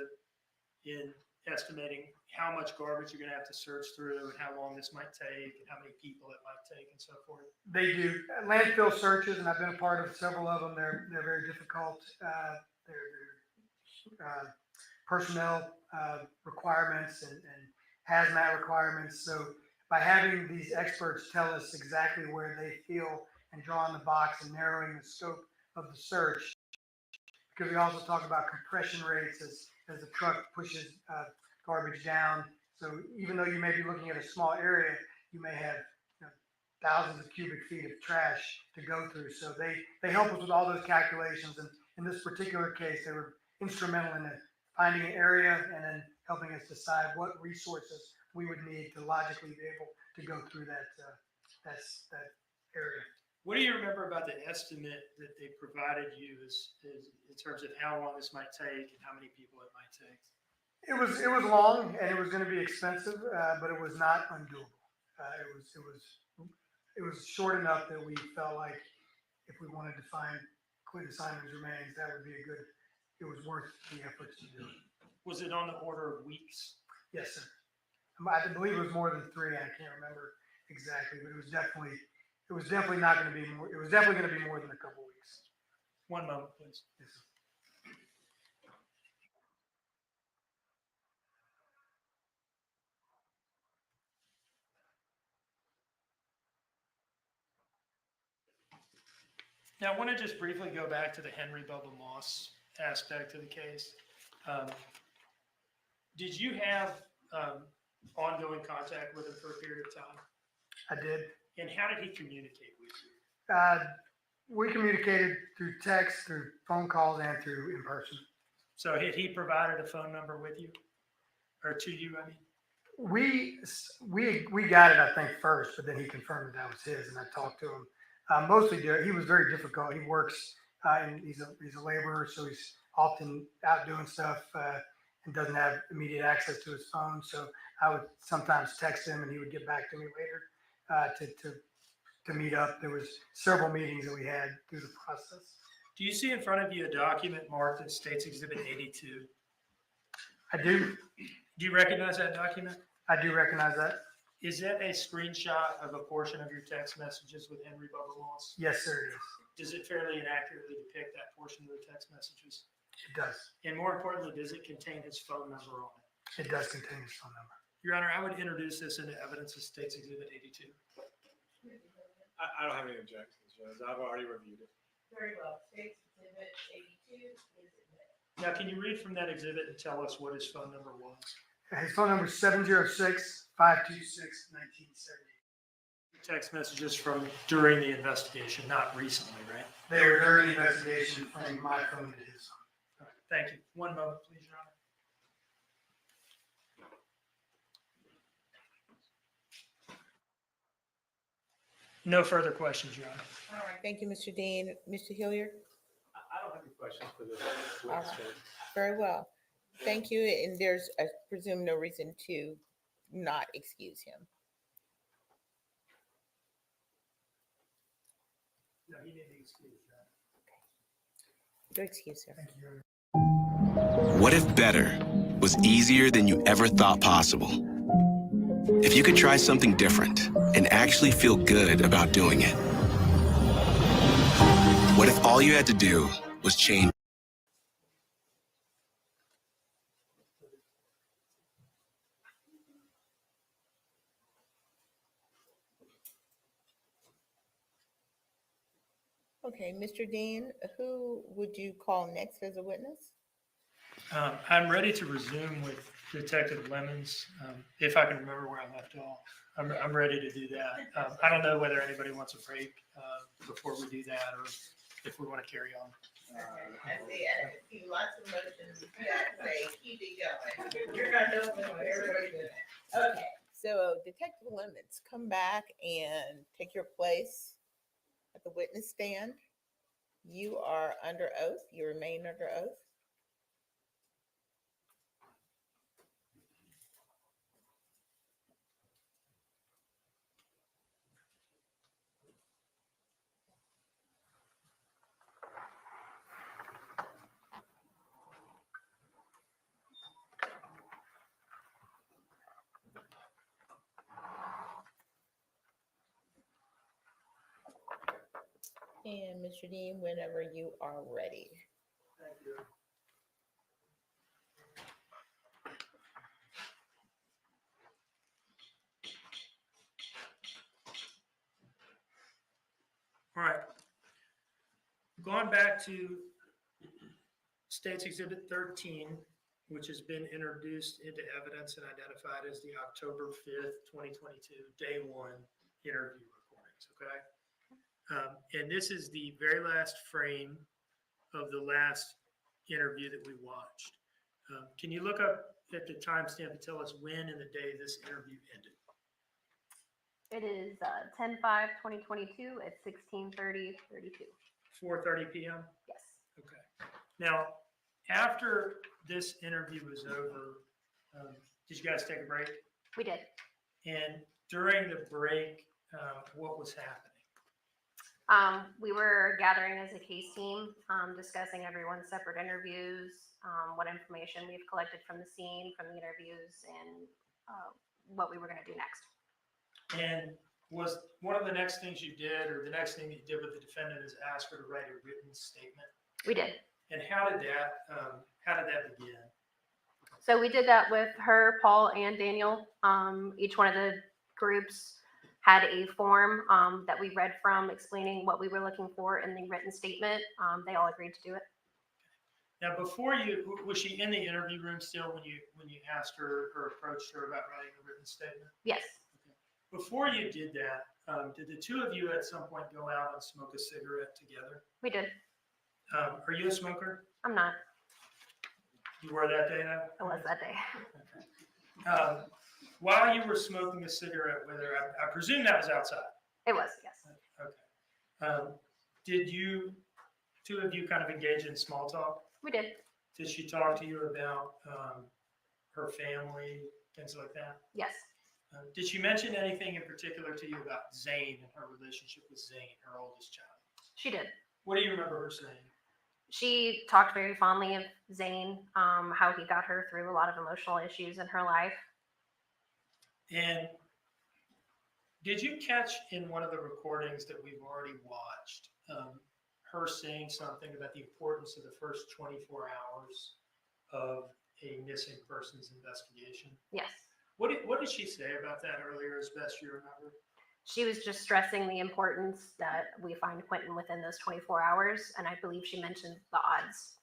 in estimating how much garbage you're going to have to search through and how long this might take and how many people it might take and so forth? They do. Landfill searches, and I've been a part of several of them. They're very difficult. They're personnel requirements and hazmat requirements. So by having these experts tell us exactly where they feel and drawing the box and narrowing the scope of the search, because we also talk about compression rates as the truck pushes garbage down. So even though you may be looking at a small area, you may have thousands of cubic feet of trash to go through. So they help us with all those calculations. And in this particular case, they were instrumental in finding an area and then helping us decide what resources we would need to logically be able to go through that area. What do you remember about the estimate that they provided you as in terms of how long this might take and how many people it might take? It was long and it was going to be expensive, but it was not undoable. It was short enough that we felt like if we wanted to find Quinton Simon's remains, that would be it was worth the efforts to do it. Was it on the order of weeks? Yes, sir. I believe it was more than 3. I can't remember exactly, but it was definitely it was definitely not going to be more. It was definitely going to be more than a couple weeks. One moment, please. Yes, sir. Now, I want to just briefly go back to the Henry Bubba Moss aspect of the case. Um, Did you have ongoing contact with him for a period of time? I did. And how did he communicate with you? We communicated through text, through phone calls, and through in person. So had he provided a phone number with you, or to you, I mean? We got it, I think, first, but then he confirmed that was his, and I talked to him. Mostly, he was very difficult. He works, and he's a laborer, so he's often out doing stuff and doesn't have immediate access to his phone. So I would sometimes text him, and he would get back to me later to meet up. There was several meetings that we had through the process. Do you see in front of you a document marked as States Exhibit 82? I do. Do you recognize that document? I do recognize that. Is that a screenshot of a portion of your text messages with Henry Bubba Moss? Yes, sir, it is. Does it fairly and accurately depict that portion of the text messages? It does. And more importantly, does it contain his phone number on it? It does contain his phone number. Your Honor, I would introduce this into evidence of States Exhibit 82. I don't have any objections, Judge. I've already reviewed it. Very well. States Exhibit 82 is admitted. Now, can you read from that exhibit and tell us what his phone number was? His phone number is 706-526-1970. Text messages from during the investigation, not recently, right? They were during the investigation from my phone to his phone. All right, thank you. One moment, please, Your Honor. No further questions, Your Honor. All right, thank you, Mr. Dean. Mr. Hilliard? I don't have any questions for this All right. witness, Judge. Very well. Thank you, and there's, I presume, no reason to not excuse him. No, he didn't excuse that. Go excuse her. Thank you. What if better was easier than you ever thought possible? If you could try something different and actually feel good about doing it? What if all you had to do was change? Okay, Mr. Dean, who would you call next as a witness? I'm ready to resume with Detective Lemons, if I can remember where I left off. I'm ready to do that. I don't know whether anybody wants a break before we do that, or if we want to carry on. I see lots of motions that say keep it going. You're not doing what everybody's doing. Okay, so Detective Lemons, come back and take your place at the witness stand. You are under oath. You remain under oath. And Mr. Dean, whenever you are ready. Thank you. All right. Going back to States Exhibit 13, which has been introduced into evidence and identified as the October 5th, 2022, day one interview recordings, okay? And this is the very last frame of the last interview that we watched. Can you look up at the timestamp and tell us when in the day this interview ended? It is 10/5/2022 at 16:30:32. 4:30 p.m.? Yes. Okay. Now, after this interview was over, did you guys take a break? We did. And during the break, what was happening? We were gathering as a case team, discussing everyone's separate interviews, what information we've collected from the scene, from the interviews, and what we were going to do next. And Was one of the next things you did, or the next thing you did with the defendant, is ask her to write a written statement? We did. And how did that begin? So we did that with her, Paul, and Daniel. Each one of the groups had a form that we read from explaining what we were looking for in the written statement. They all agreed to do it. Now, before was she in the interview room still when you asked her or approached her about writing a written statement? Yes. Before you did that, did the two of you at some point go out and smoke a cigarette together? We did. Are you a smoker? I'm not. You were that day, though? I was that day. While you were smoking a cigarette with her, I presume that was outside. It was, yes. Okay. Did you two of you kind of engage in small talk? We did. Did she talk to you about her family, things like that? Yes. Did she mention anything in particular to you about Zane and her relationship with Zane, her oldest child? She did. What do you remember her saying? She talked very fondly of Zane, how he got her through a lot of emotional issues in her life. And did you catch in one of the recordings that we've already watched her saying something about the importance of the first 24 hours of a missing persons investigation? Yes. What did she say about that earlier, as best you remember? She was just stressing the importance that we find Quinton within those 24 hours. And I believe she mentioned the odds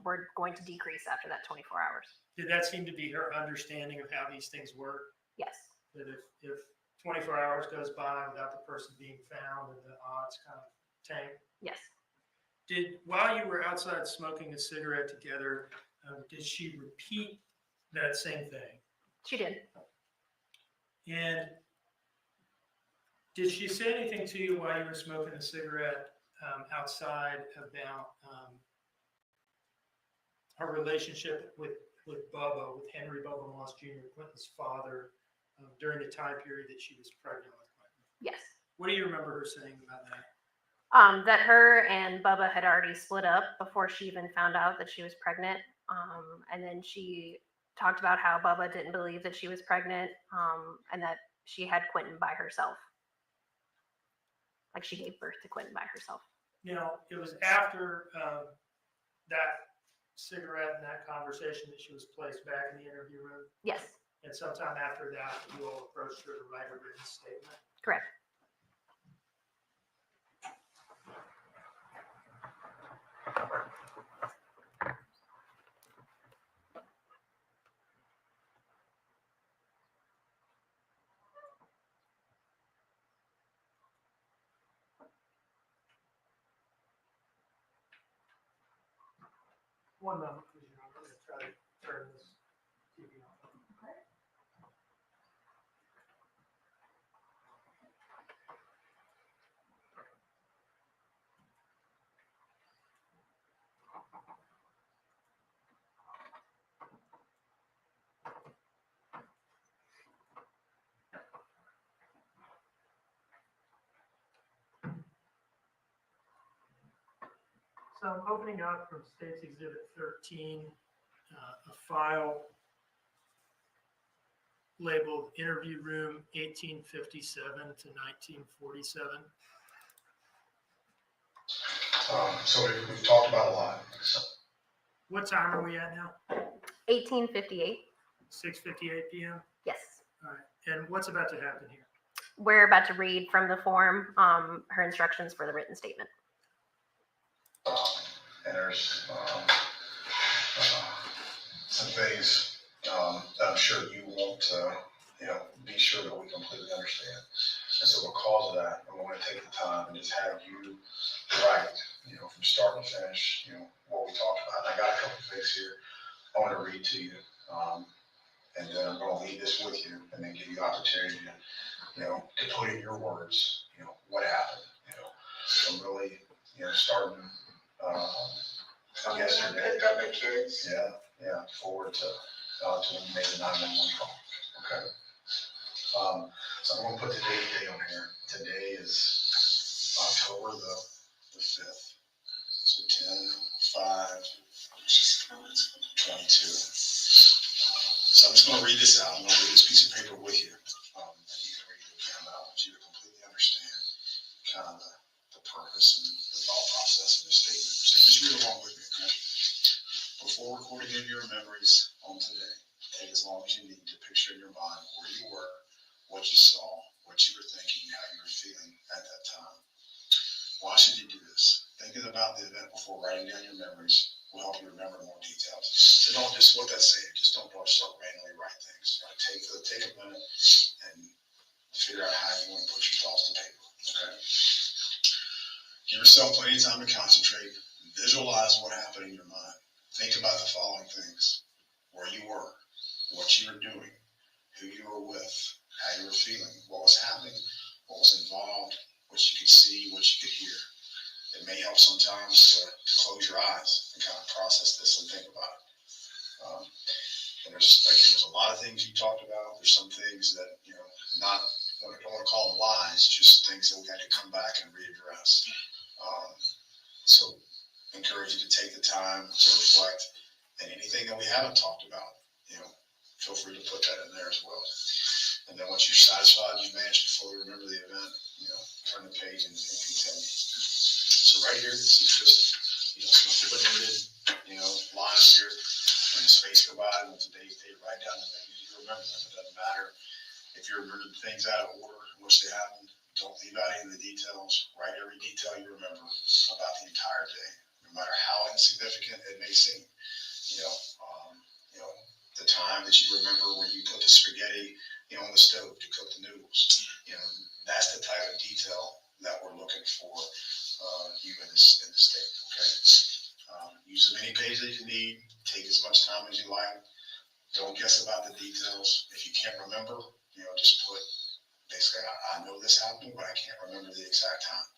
were going to decrease after that 24 hours. Did that seem to be her understanding of how these things work? Yes. That if 24 hours goes by without the person being found, and the odds kind of tank? Yes. While you were outside smoking a cigarette together, did she repeat that same thing? She did. And did she say anything to you while you were smoking a cigarette outside about her relationship with Bubba, with Henry Bubba Moss Jr., Quinton's father, during the time period that she was pregnant with Quinton? Yes. What do you remember her saying about that? That her and Bubba had already split up before she even found out that she was pregnant. And then she talked about how Bubba didn't believe that she was pregnant, and that she had Quinton by herself. Like she gave birth to Quinton by herself. Now, it was after that cigarette and that conversation that she was placed back in the interview room? Yes. And sometime after that, you all approached her to write a written statement? Correct. One moment, please. I'm going to try to turn this TV on. Okay. So I'm opening up from State's Exhibit 13, a file labeled Interview Room 1857 to 1947. So we've talked about a lot. What time are we at now? 1858. 6:58 p.m.? Yes. All right. And what's about to happen here? We're about to read from the form her instructions for the written statement. And there's some things that I'm sure you want to, be sure that we completely understand. And so because of that, I'm going to take the time and just have you write, from start to finish, what we talked about. And I got a couple of things here I want to read to you. And then I'm going to leave this with you and then give you opportunity to put in your words, what happened, I'm really, starting, yesterday. Yeah, forward to when you made the 911 call. Okay. So I'm going to put today's date on here. Today is October the 5th. So 10/5/22. So I'm just going to read this out. I'm going to read this piece of paper with you. And you can read it again, but I want you to kind of the purpose and the thought process of the statement. So just read along with me, okay? Before recording in your memories on today, take as long as you need to picture in your mind where you were, what you saw, what you were thinking, how you were feeling at that time. Why should you do this? Thinking about the event before writing down your memories will help you remember more details. So don't just, what that's saying, just don't start randomly write things. Right? Take a minute and figure out how you want to put your thoughts to paper. Okay? Give yourself plenty of time to concentrate. Visualize what happened in your mind. Think about the following things: where you were, what you were doing, who you were with, how you were feeling, what was happening, what was involved, what you could see, what you could hear. It may help sometimes to close your eyes and kind of process this and think about it. And there's a lot of things you talked about. There's some things that, I don't want to call them lies, just things that we had to come back and readdress. So encourage you to take the time to reflect, and anything that we haven't talked about, feel free to put that in there as well. And then once you're satisfied you've managed to fully remember the event, turn the page and continue. So right here, this is just, some open-ended, lines here. When the space provided on today's date, write down the things you remember them. It doesn't matter if you remember things out of order in which they happened. Don't leave out any of the details. Write every detail you remember about the entire day, no matter how insignificant it may seem. The time that you remember when you put the spaghetti, on the stove to cook the noodles. That's the type of detail that we're looking for you in this statement. Okay. Use as many pages as you need. Take as much time as you like. Don't guess about the details. If you can't remember, just put basically, I know this happened, but I can't remember the exact time.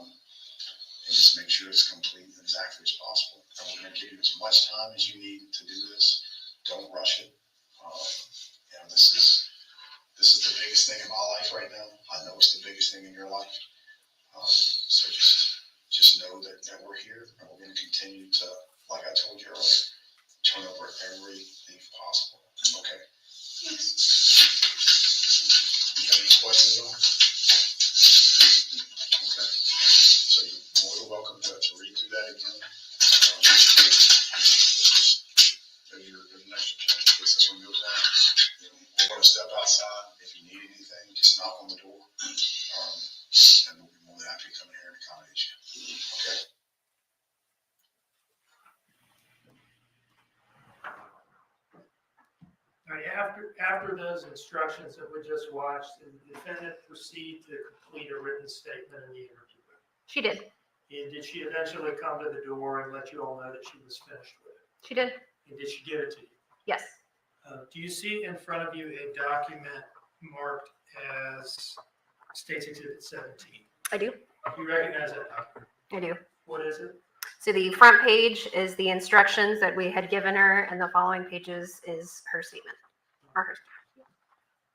And just make sure it's complete and exactly as possible. And we're going to give you as much time as you need to do this. Don't rush it. This is the biggest thing in my life right now. I know it's the biggest thing in your life. So just know that we're here, and we're going to continue to, like I told you earlier, turn over every leaf possible. Okay. You have any questions on it? Okay. So you're more than welcome to read through that again. There's an extra pen in case this one goes down. We're going to step outside. If you need anything, just knock on the door. And we'll be more than happy to come here and accommodate you. Okay? All right, after those instructions that we just watched, did the defendant proceed to complete a written statement in the interview? She did. And did she eventually come to the door and let you all know that she was finished with it? She did. And did she give it to you? Yes. Do you see in front of you a document marked as States Exhibit 17? I do. You recognize that document? I do. What is it? So the front page is the instructions that we had given her, and the following pages is her statement.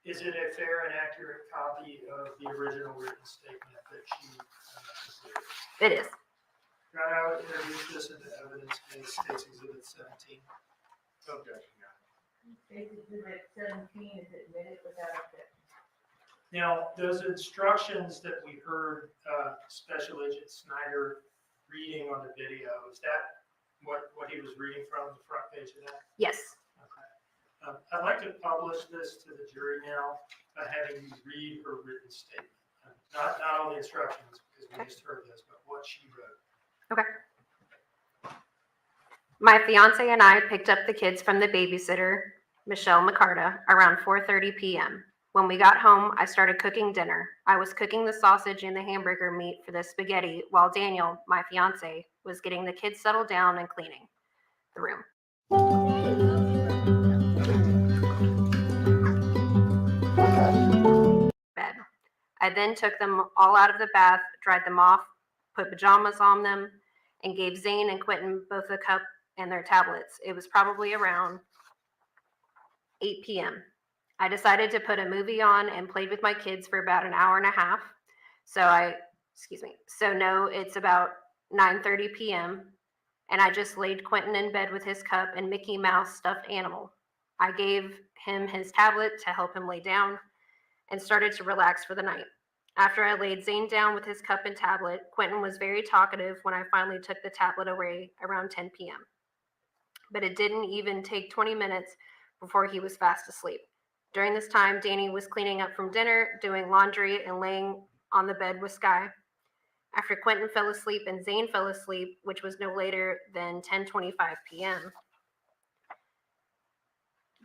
Is it a fair and accurate copy of the original written statement that she completed? It is. Right, I would introduce this into evidence as States Exhibit 17. Objection, States Exhibit 17 is admitted without objection. Now, those instructions that we heard Special Agent Snyder reading on the video, is that what he was reading from the front page of that? Yes. Okay. I'd like to publish this to the jury now by having you read her written statement. Not all the instructions, because we just heard this, but what she wrote. Okay. My fiance and I picked up the kids from the babysitter, Michelle McCarta, around 4:30 p.m. When we got home, I started cooking dinner. I was cooking the sausage and the hamburger meat for the spaghetti while Daniel, my fiance, was getting the kids settled down and cleaning the room. Bed. I then took them all out of the bath, dried them off, put pajamas on them, and gave Zane and Quinton both a cup and their tablets. It was probably around 8 p.m. I decided to put a movie on and played with my kids for about an hour and a half. So no, it's about 9:30 p.m. and I just laid Quinton in bed with his cup and Mickey Mouse stuffed animal. I gave him his tablet to help him lay down and started to relax for the night. After I laid Zane down with his cup and tablet, Quinton was very talkative when I finally took the tablet away around 10 p.m. But it didn't even take 20 minutes before he was fast asleep. During this time, Danny was cleaning up from dinner, doing laundry, and laying on the bed with Sky. After Quinton fell asleep and Zane fell asleep, which was no later than 10:25 p.m.,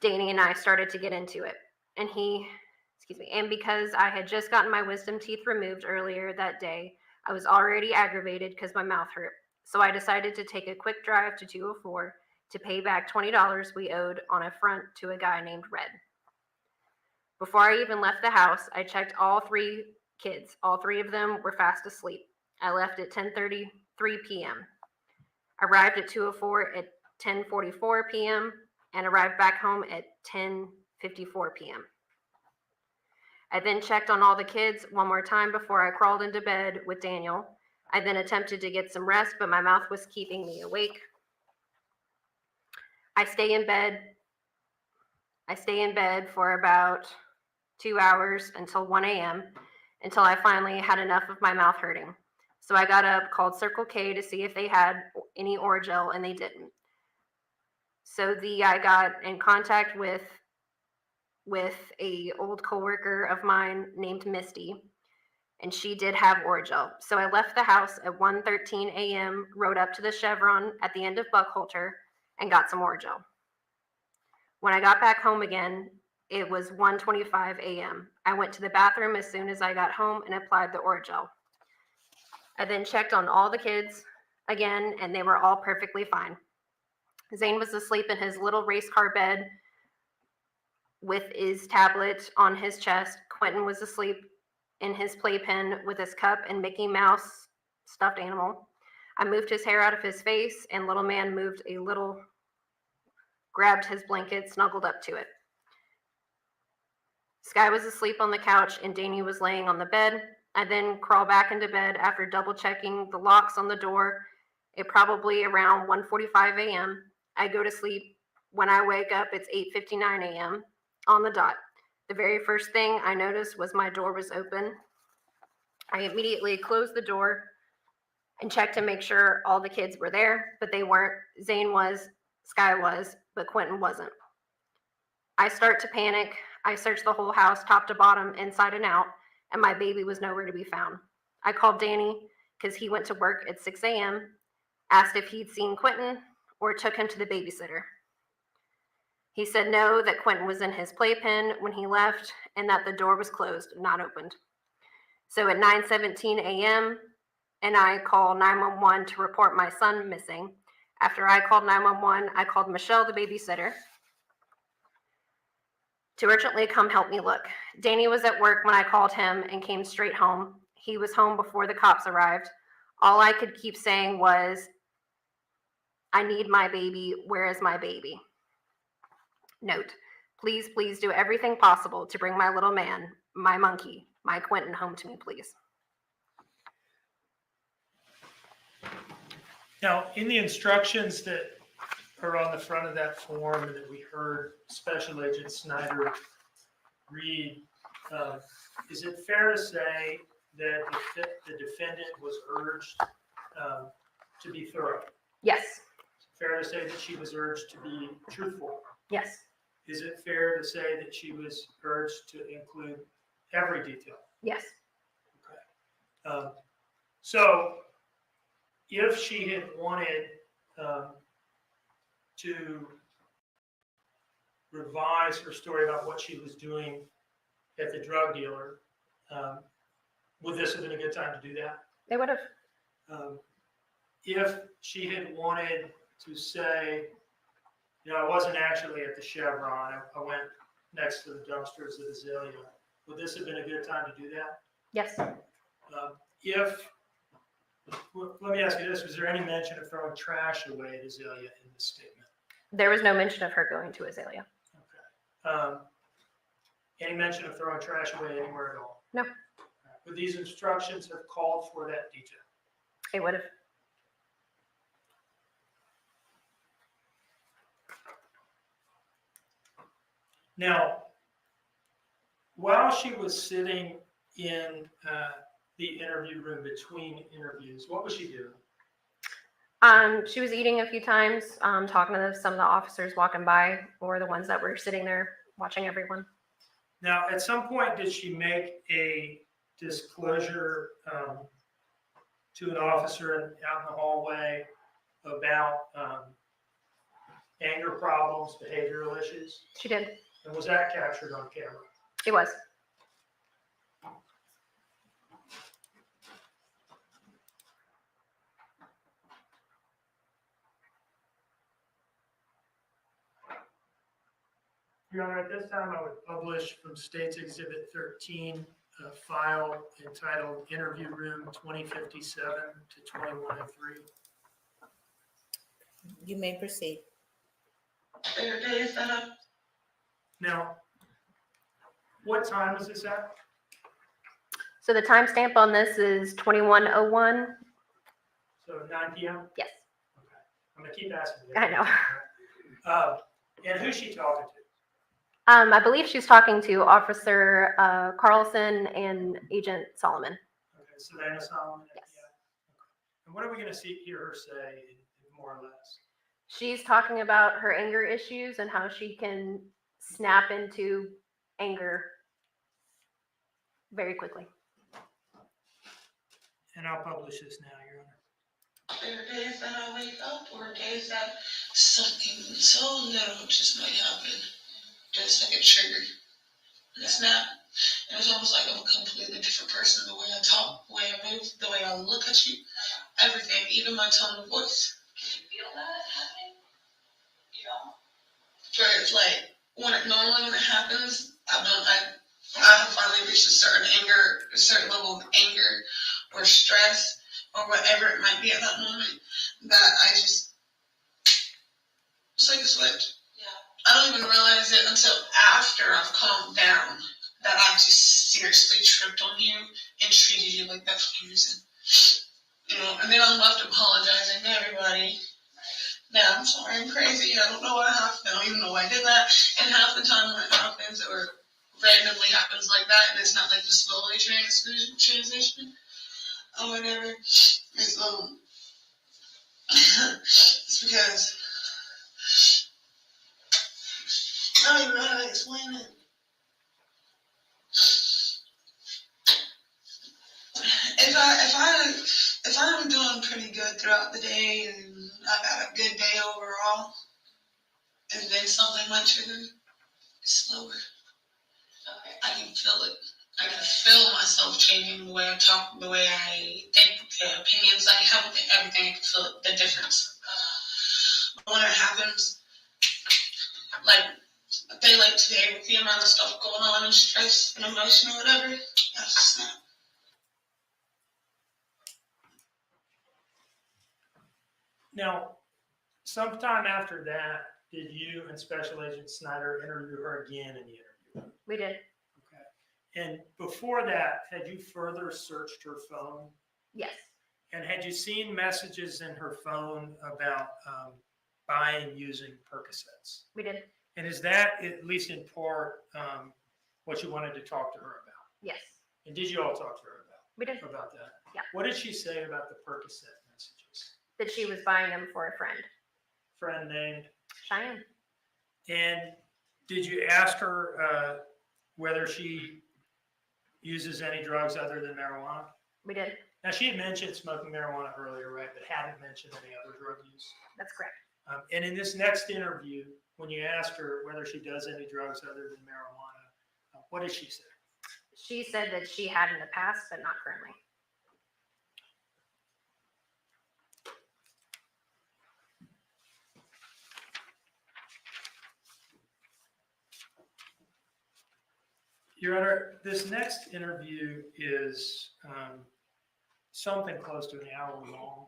Danny and I started to get into it. And because I had just gotten my wisdom teeth removed earlier that day, I was already aggravated because my mouth hurt. So I decided to take a quick drive to 204 to pay back $20 we owed on a front to a guy named Red. Before I even left the house, I checked all three kids. All three of them were fast asleep. I left at 10:33 p.m. Arrived at 204 at 10:44 p.m. and arrived back home at 10:54 p.m. I then checked on all the kids one more time before I crawled into bed with Daniel. I then attempted to get some rest, but my mouth was keeping me awake. I stay in bed for about 2 hours until 1 a.m. until I finally had enough of my mouth hurting. So I got up, called Circle K to see if they had any Orajel, and they didn't. So I got in contact with a old coworker of mine named Misty, and she did have Orajel. So I left the house at 1:13 a.m., rode up to the Chevron at the end of Buckholter, and got some Orajel. When I got back home again, it was 1:25 a.m. I went to the bathroom as soon as I got home and applied the Orajel. I then checked on all the kids again, and they were all perfectly fine. Zane was asleep in his little race car bed with his tablet on his chest. Quinton was asleep in his playpen with his cup and Mickey Mouse stuffed animal. I moved his hair out of his face, and little man moved a little, grabbed his blanket, snuggled up to it. Sky was asleep on the couch, and Danny was laying on the bed. I then crawled back into bed after double checking the locks on the door at probably around 1:45 a.m. I go to sleep. When I wake up, it's 8:59 a.m. on the dot. The very first thing I noticed was my door was open. I immediately closed the door and checked to make sure all the kids were there, but they weren't. Zane was, Sky was, but Quinton wasn't. I start to panic. I searched the whole house, top to bottom, inside and out, and my baby was nowhere to be found. I called Danny because he went to work at 6 a.m., asked if he'd seen Quinton or took him to the babysitter. He said no, that Quinton was in his playpen when he left and that the door was closed, not opened. So at 9:17 a.m., and I called 911 to report my son missing. After I called 911, I called Michelle, the babysitter, to urgently come help me look. Danny was at work when I called him and came straight home. He was home before the cops arrived. All I could keep saying was, I need my baby. Where is my baby? Note, please, please do everything possible to bring my little man, my monkey, my Quinton home to me, please. Now, in the instructions that are on the front of that form and that we heard Special Agent Snyder read, is it fair to say that the defendant was urged to be thorough? Yes. Is it fair to say that she was urged to be truthful? Yes. Is it fair to say that she was urged to include every detail? Yes. Okay. So if she had wanted to revise her story about what she was doing at the drug dealer, would this have been a good time to do that? They would have. If she had wanted to say, I wasn't actually at the Chevron, I went next to the dumpsters at Azalea, would this have been a good time to do that? Yes. Let me ask you this, was there any mention of throwing trash away at Azalea in this statement? There was no mention of her going to Azalea. Any mention of throwing trash away anywhere at all? No. Would these instructions have called for that detail? They would have. Now, while she was sitting in the interview room between interviews? What was she doing? She was eating a few times, talking to some of the officers walking by, or the ones that were sitting there watching everyone. Now, at some point, did she make a disclosure to an officer out in the hallway about anger problems, behavioral issues? She did. And was that captured on camera? It was. Your Honor, at this time, I would publish from State's Exhibit 13 a file entitled Interview Room 2057 to 2103. You may proceed. Now, what time is this at? So the timestamp on this is 21:01. So 9 p.m.? Yes. I'm going to keep asking you. I know. And who's she talking to? I believe she's talking to Officer Carlson and Agent Solomon. Okay, Savannah Solomon? Yes. Yeah. Okay. And what are we going to hear her say, more or less? She's talking about her anger issues and how she can snap into anger very quickly. And I'll publish this now, Your Honor. There are days that I wake up, or days that something so little just might happen. Just like a trigger. And a snap. And it's almost like I'm a completely different person. The way I talk, the way I move, the way I look at you, everything, even my tone of voice. Can you feel that happening? You know? Where it's like, when it happens, I have finally reached a certain level of anger or stress or whatever it might be at that moment, that it's like a switch. I don't even realize it until after I've calmed down that I just seriously tripped on you and treated you like that for no reason. You know, and then I'm left apologizing to everybody. Yeah, I'm sorry, I'm crazy. I don't know what happened. I don't even know why I did that. And half the time when it happens or randomly happens like that, and it's not like the slowly transition or whatever, it's it's because I don't even know how to explain it. If I'm doing pretty good throughout the day and I've got a good day overall, and then something might trigger, it's slower. Okay. I can feel it. I can feel myself changing the way I talk, the way I think, the opinions I have, everything. I can feel it, the difference. But when it happens, like a day like today, with the amount of stuff going on and stress and emotion or whatever, I just snap. Now, sometime after that, did you and Special Agent Snyder interview her again in the interview? We did. Okay. And before that, had you further searched her phone? Yes. And had you seen messages in her phone about buying, using Percocets? We did. And is that, at least in part, what you wanted to talk to her about? Yes. And did you all talk to her We did. about that? Yeah. What did she say about the Percocet messages? That she was buying them for a friend. Friend named? Cheyenne. And did you ask her whether she uses any drugs other than marijuana? We did. Now, she had mentioned smoking marijuana earlier, right, but hadn't mentioned any other drug use. That's correct. And in this next interview, when you asked her whether she does any drugs other than marijuana, what did she say? She said that she had in the past, but not currently. Your Honor, this next interview is something close to an hour long.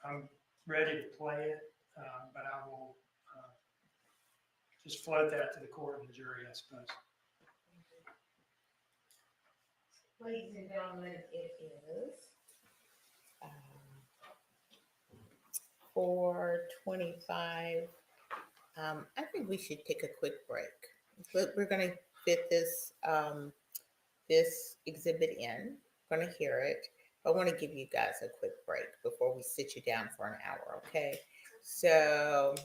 I'm ready to play it, but I will just float that to the court and the jury, I suppose. Ladies and gentlemen, it is 4:25. I think we should take a quick break. But we're going to fit this this exhibit in, going to hear it. I want to give you guys a quick break before we sit you down for an hour, okay? So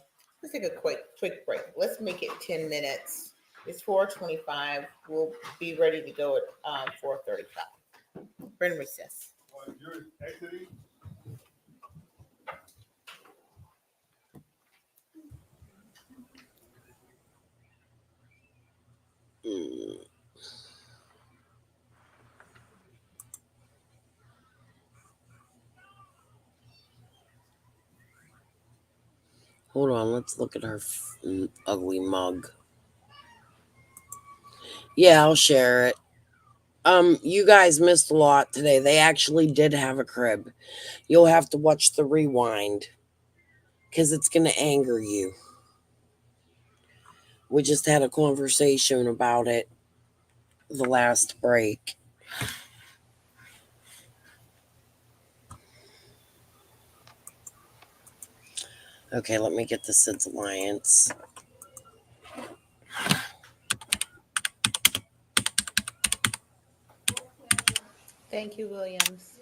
let's take a quick break. Let's make it 10 minutes. It's 4:25. We'll be ready to go at 4:35. We're in recess. You're exiting? Hold on, let's look at her ugly mug. Yeah, I'll share it. You guys missed a lot today. They actually did have a crib. You'll have to watch the rewind because it's going to anger you. We just had a conversation about it the last break. Okay, let me get the SIDS Alliance. Thank you, Williams.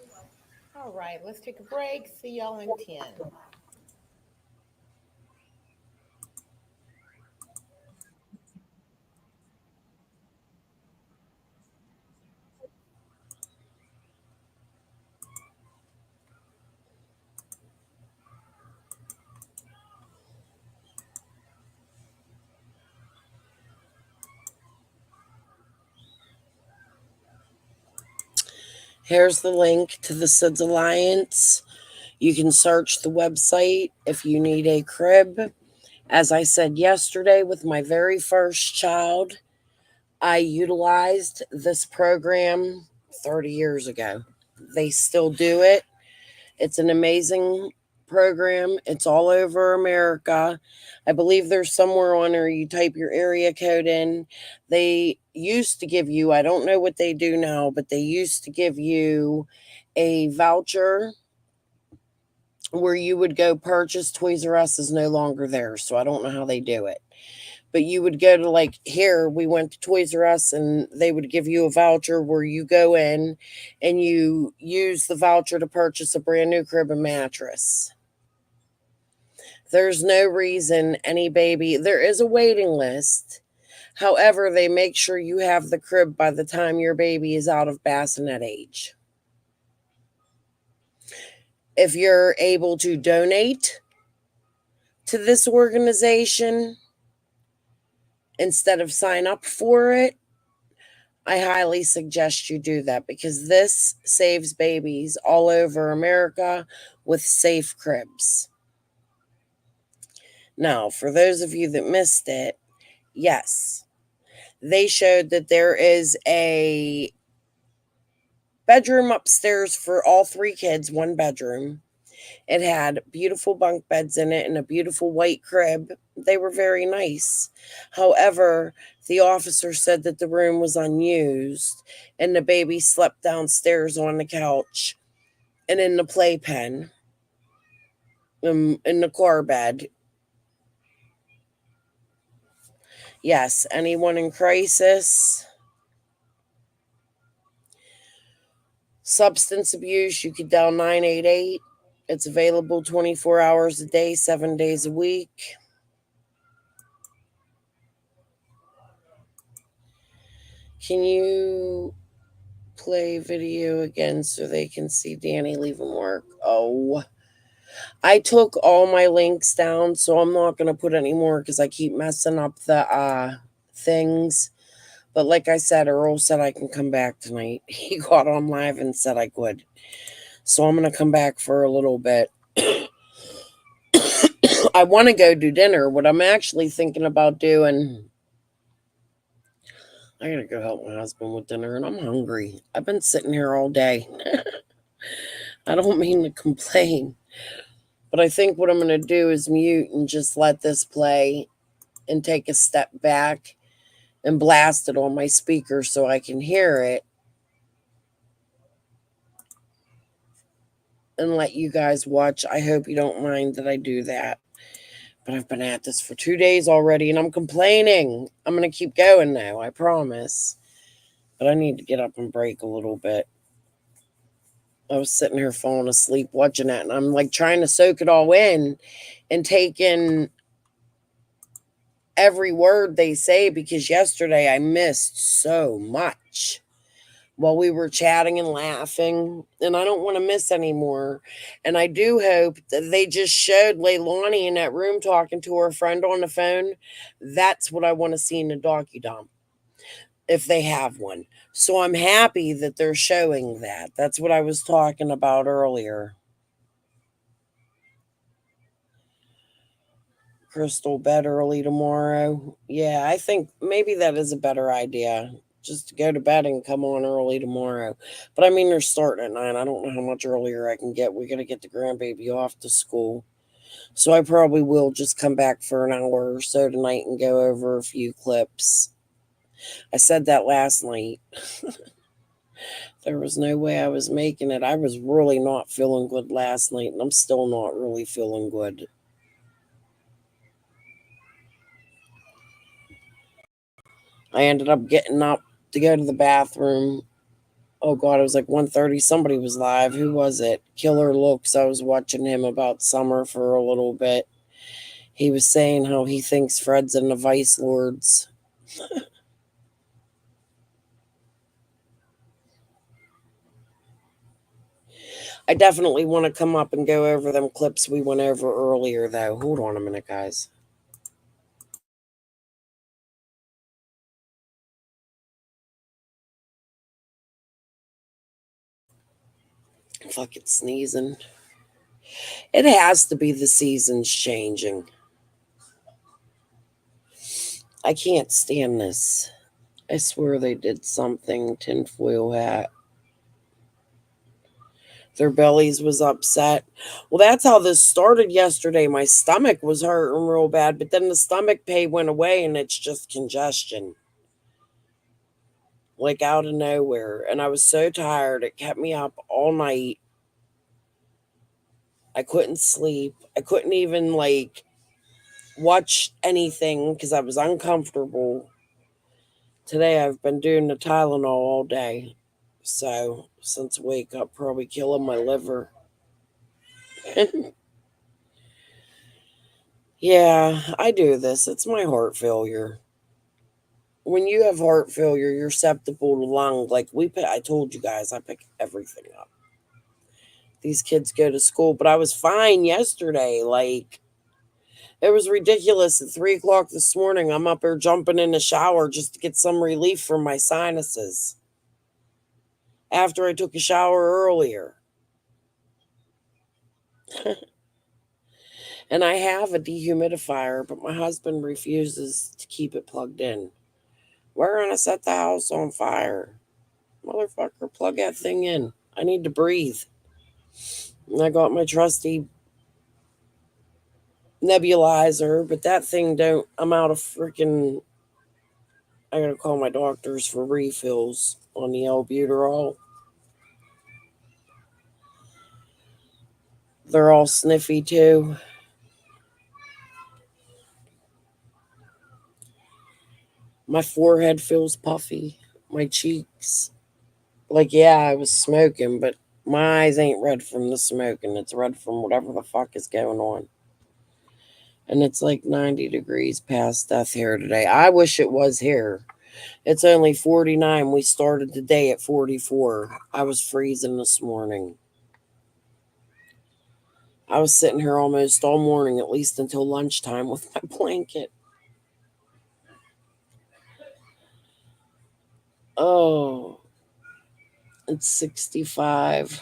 All right, let's take a break. See y'all in 10. Here's the link to the SIDS Alliance. You can search the website if you need a crib. As I said yesterday with my very first child, I utilized this program 30 years ago. They still do it. It's an amazing program. It's all over America. I believe there's somewhere on there you type your area code in. They used to give you, I don't know what they do now, but they used to give you a voucher where you would go purchase. Toys R Us is no longer there, so I don't know how they do it. But you would go to, like, here, we went to Toys R Us and they would give you a voucher where you go in and you use the voucher to purchase a brand new crib and mattress. There's no reason any baby, there is a waiting list. However, they make sure you have the crib by the time your baby is out of bassinet age. If you're able to donate to this organization instead of sign up for it, I highly suggest you do that because this saves babies all over America with safe cribs. Now, for those of you that missed it, yes, they showed that there is a bedroom upstairs for all 3 kids, 1 bedroom. It had beautiful bunk beds in it and a beautiful white crib. They were very nice. However, the officer said that the room was unused and the baby slept downstairs on the couch and in the playpen, in the car bed. Yes, anyone in crisis, substance abuse, you could dial 988. It's available 24 hours a day, 7 days a week. Can you play video again so they can see Danny leaving work? Oh, I took all my links down, so I'm not going to put any more because I keep messing up the things. But like I said, Earl said I can come back tonight. He got on live and said I could. So I'm going to come back for a little bit. I want to go do dinner. What I'm actually thinking about doing, I got to go help my husband with dinner, and I'm hungry. I've been sitting here all day. I don't mean to complain, but I think what I'm going to do is mute and just let this play and take a step back and blast it on my speaker so I can hear it and let you guys watch. I hope you don't mind that I do that. But I've been at this for 2 days already and I'm complaining. I'm going to keep going now, I promise. But I need to get up and break a little bit. I was sitting here falling asleep watching that, and I'm like trying to soak it all in and take in every word they say, because yesterday I missed so much while we were chatting and laughing, and I don't want to miss anymore. And I do hope that they just showed Leilani in that room talking to her friend on the phone. That's what I want to see in the docu-dump, if they have one. So I'm happy that they're showing that. That's what I was talking about earlier. Crystal, bed early tomorrow. Yeah, I think maybe that is a better idea. Just to go to bed and come on early tomorrow. But I mean, they're starting at 9. I don't know how much earlier I can get. We're going to get the grandbaby off to school. So I probably will just come back for an hour or so tonight and go over a few clips. I said that last night. There was no way I was making it. I was really not feeling good last night, and I'm still not really feeling good. I ended up getting up to go to the bathroom. Oh God, it was like 1:30. Somebody was live. Who was it? Killer Looks. I was watching him about Summer for a little bit. He was saying how he thinks Fred's in the Vice Lords. I definitely want to come up and go over them clips we went over earlier, though. Hold on a minute, guys. I'm fucking sneezing. It has to be the seasons changing. I can't stand this. I swear they did something. Tinfoil hat. Their bellies was upset. Well, that's how this started yesterday. My stomach was hurting real bad, but then the stomach pain went away and it's just congestion. Like out of nowhere. And I was so tired. It kept me up all night. I couldn't sleep. I couldn't even watch anything because I was uncomfortable. Today I've been doing the Tylenol all day. So since wake up, probably killing my liver. Yeah, I do this. It's my heart failure. When you have heart failure, you're susceptible to lung. I told you guys, I pick everything up. These kids go to school, but I was fine yesterday. It was ridiculous. At 3 o'clock this morning, I'm up here jumping in the shower just to get some relief from my sinuses. After I took a shower earlier. And I have a dehumidifier, but my husband refuses to keep it plugged in. We're going to set the house on fire. Motherfucker, plug that thing in. I need to breathe. And I got my trusty nebulizer, but that thing don't, I'm out of freaking, I gotta call my doctors for refills on the albuterol. They're all sniffy too. My forehead feels puffy. My cheeks. Yeah, I was smoking, but my eyes ain't red from the smoking. It's red from whatever the fuck is going on. And it's like 90 degrees past death here today. I wish it was here. It's only 49. We started the day at 44. I was freezing this morning. I was sitting here almost all morning, at least until lunchtime, with my blanket. Oh, it's 65.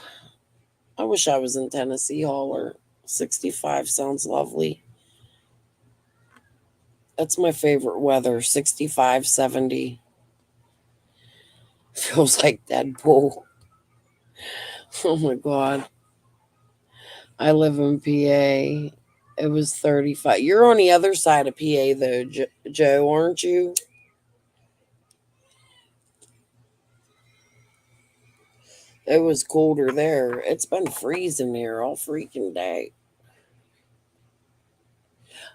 I wish I was in Tennessee Holler. 65 sounds lovely. That's my favorite weather, 65, 70. Feels like Deadpool. Oh my God. I live in PA. It was 35. You're on the other side of PA though, Joe, aren't you? It was colder there. It's been freezing here all freaking day.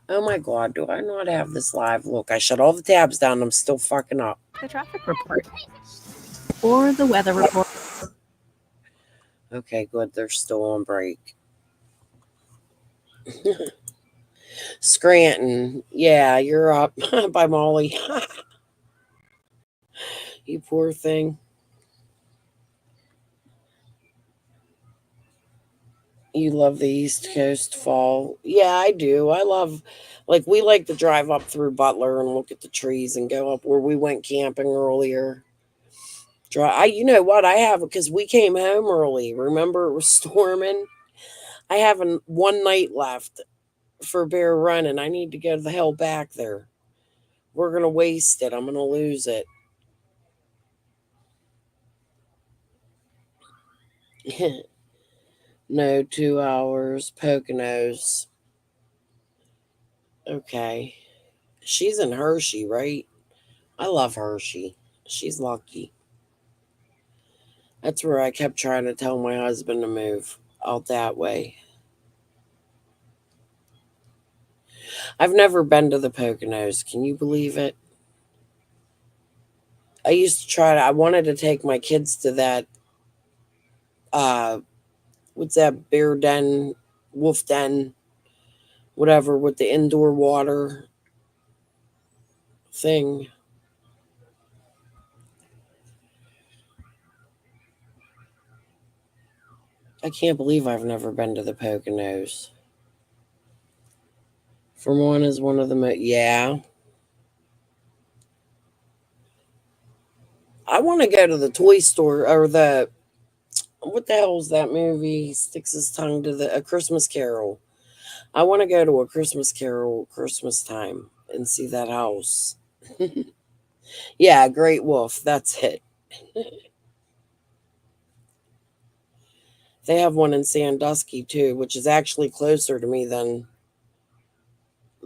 Oh my God, do I not have this live? Look, I shut all the tabs down. I'm still fucking up. The traffic report. or the weather report. Okay, good. They're still on break. Scranton. Yeah, you're up by Molly. You poor thing. You love the East Coast fall. Yeah, I do. I love, like, we like to drive up through Butler and look at the trees and go up where we went camping earlier. You know what? I have, because we came home early. Remember, it was storming. I have one night left for Bear Run, and I need to go to the hell back there. We're going to waste it. I'm going to lose it. No, 2 hours. Poconos. Okay. She's in Hershey, right? I love Hershey. She's lucky. That's where I kept trying to tell my husband to move out that way. I've never been to the Poconos. Can you believe it? I used to I wanted to take my kids to that, uh, what's that, bear den, wolf den, whatever, with the indoor water thing. I can't believe I've never been to the Poconos. Vermont is one of the yeah. I want to go to the toy store or what the hell is that movie? He sticks his tongue to A Christmas Carol. I want to go to A Christmas Carol Christmas time and see that house. Yeah, Great Wolf. That's it. They have one in Sandusky too, which is actually closer to me than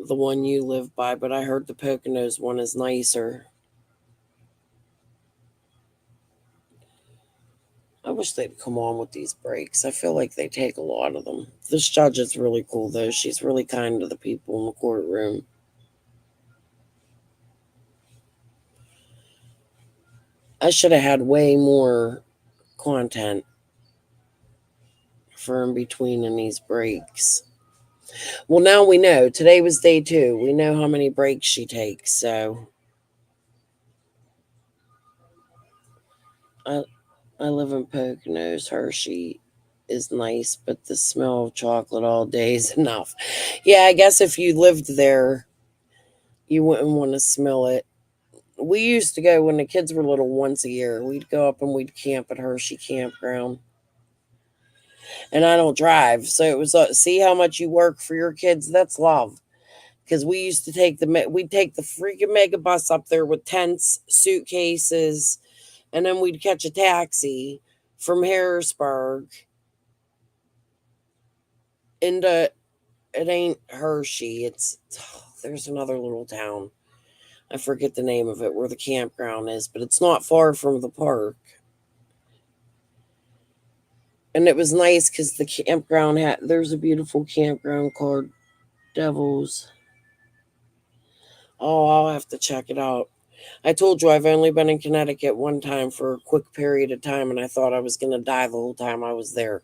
the one you live by, but I heard the Poconos one is nicer. I wish they'd come on with these breaks. I feel like they take a lot of them. This judge is really cool, though. She's really kind to the people in the courtroom. I should have had way more content for in between in these breaks. Well, now we know. Today was day 2. We know how many breaks she takes, so I live in Poconos. Hershey is nice, but the smell of chocolate all day is enough. Yeah, I guess if you lived there, you wouldn't want to smell it. We used to go when the kids were little once a year. We'd go up and we'd camp at Hershey Campground. And I don't drive, so it was see how much you work for your kids. That's love. Because we used to we'd take the freaking mega bus up there with tents, suitcases, and then we'd catch a taxi from Harrisburg into, it ain't Hershey. There's another little town. I forget the name of it where the campground is, but it's not far from the park. And it was nice because the campground there's a beautiful campground called Devils. Oh, I'll have to check it out. I told you I've only been in Connecticut one time for a quick period of time, and I thought I was going to die the whole time I was there.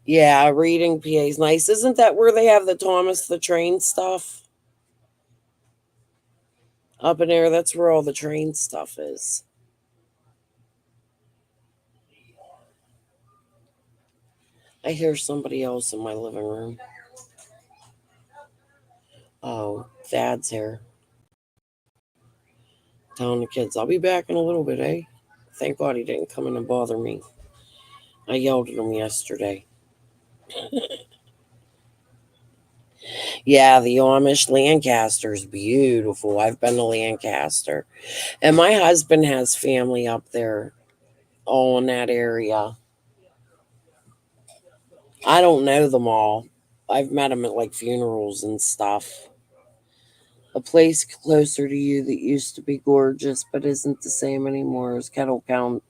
Yeah, reading PA is nice. Isn't that where they have the Thomas the Train stuff? Up in there, that's where all the train stuff is. I hear somebody else in my living room. Oh, Dad's here. Telling the kids, I'll be back in a little bit, eh? Thank God he didn't come in and bother me. I yelled at him yesterday. Yeah, the Amish Lancaster's beautiful. I've been to Lancaster. And my husband has family up there, all in that area. I don't know them all. I've met them at like funerals and stuff. A place closer to you that used to be gorgeous but isn't the same anymore is Kettle County.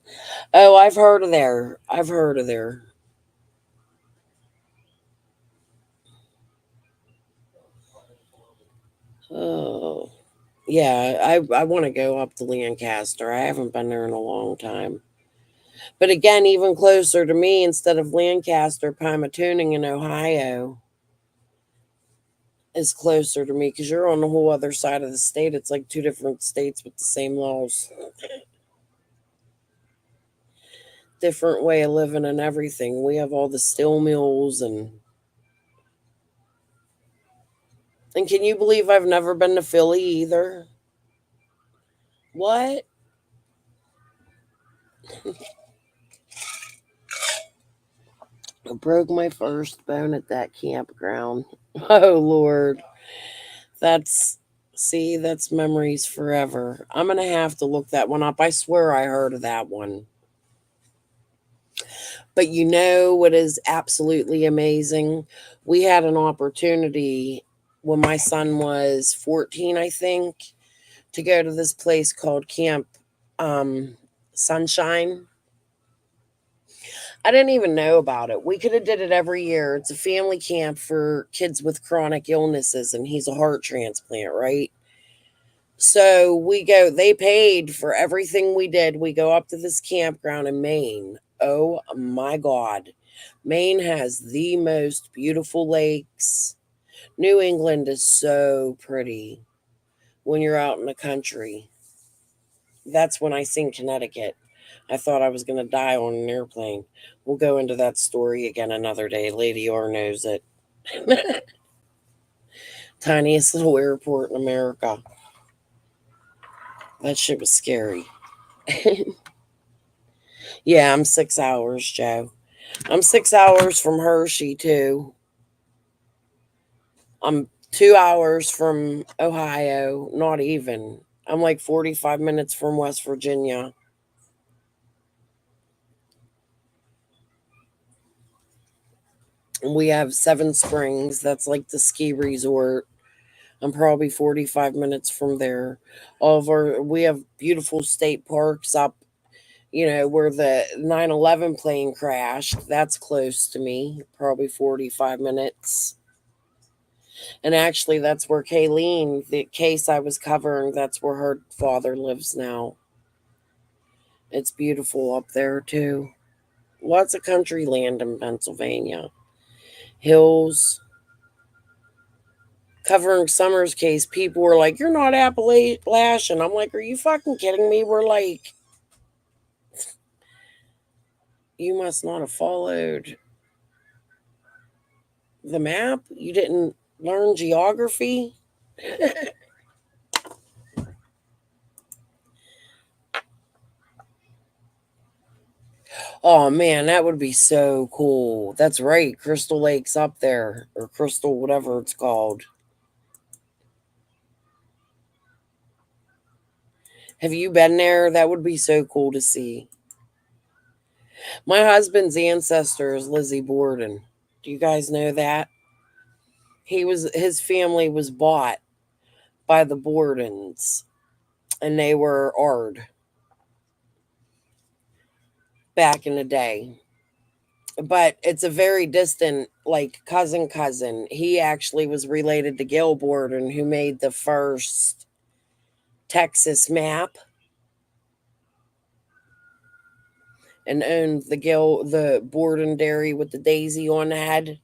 Oh, I've heard of there. I've heard of there. Oh. Yeah, I want to go up to Lancaster. I haven't been there in a long time. But again, even closer to me, instead of Lancaster, Pymatooning in Ohio is closer to me because you're on the whole other side of the state. It's like two different states with the same laws, different way of living and everything. We have all the steel mills and can you believe I've never been to Philly either? What? I broke my first bone at that campground. Oh Lord. That's see, that's memories forever. I'm gonna have to look that one up. I swear I heard of that one. But you know what is absolutely amazing? We had an opportunity when my son was 14, I think, to go to this place called Camp Sunshine. I didn't even know about it. We could have did it every year. It's a family camp for kids with chronic illnesses, and he's a heart transplant, right? So we go, they paid for everything we did. We go up to this campground in Maine. Oh my God. Maine has the most beautiful lakes. New England is so pretty when you're out in the country. That's when I seen Connecticut. I thought I was going to die on an airplane. We'll go into that story again another day. Lady R knows it. Tiniest little airport in America. That shit was scary. Yeah, I'm 6 hours, Joe. I'm 6 hours from Hershey, too. I'm 2 hours from Ohio, not even. I'm like 45 minutes from West Virginia. And we have Seven Springs. That's like the ski resort. I'm probably 45 minutes from there. We have beautiful state parks up, where the 9/11 plane crashed. That's close to me, probably 45 minutes. And actually, that's where Kayleen, the case I was covering, that's where her father lives now. It's beautiful up there, too. Lots of country land in Pennsylvania. Hills. Covering Summer's case, people were like, "You're not Appalachian." I'm like, "Are you fucking kidding me?" We're like, you must not have followed the map. You didn't learn geography. Oh man, that would be so cool. That's right. Crystal Lake's up there, or Crystal, whatever it's called. Have you been there? That would be so cool to see. My husband's ancestor is Lizzie Borden. Do you guys know that? His family was bought by the Bordens, and they were Ard back in the day. But it's a very distant, like, cousin. He actually was related to Gil Borden, who made the first Texas map and owned the Borden dairy with the daisy on the head.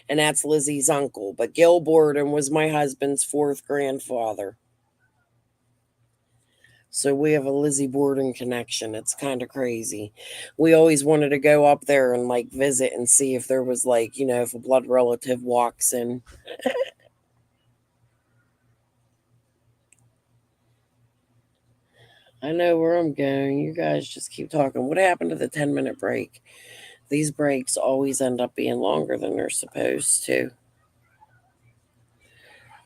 And that's Lizzie's uncle. But Gil Borden was my husband's fourth grandfather. So we have a Lizzie Borden connection. It's kind of crazy. We always wanted to go up there and like visit and see if there was like, if a blood relative walks in. I know where I'm going. You guys just keep talking. What happened to the 10-minute break? These breaks always end up being longer than they're supposed to.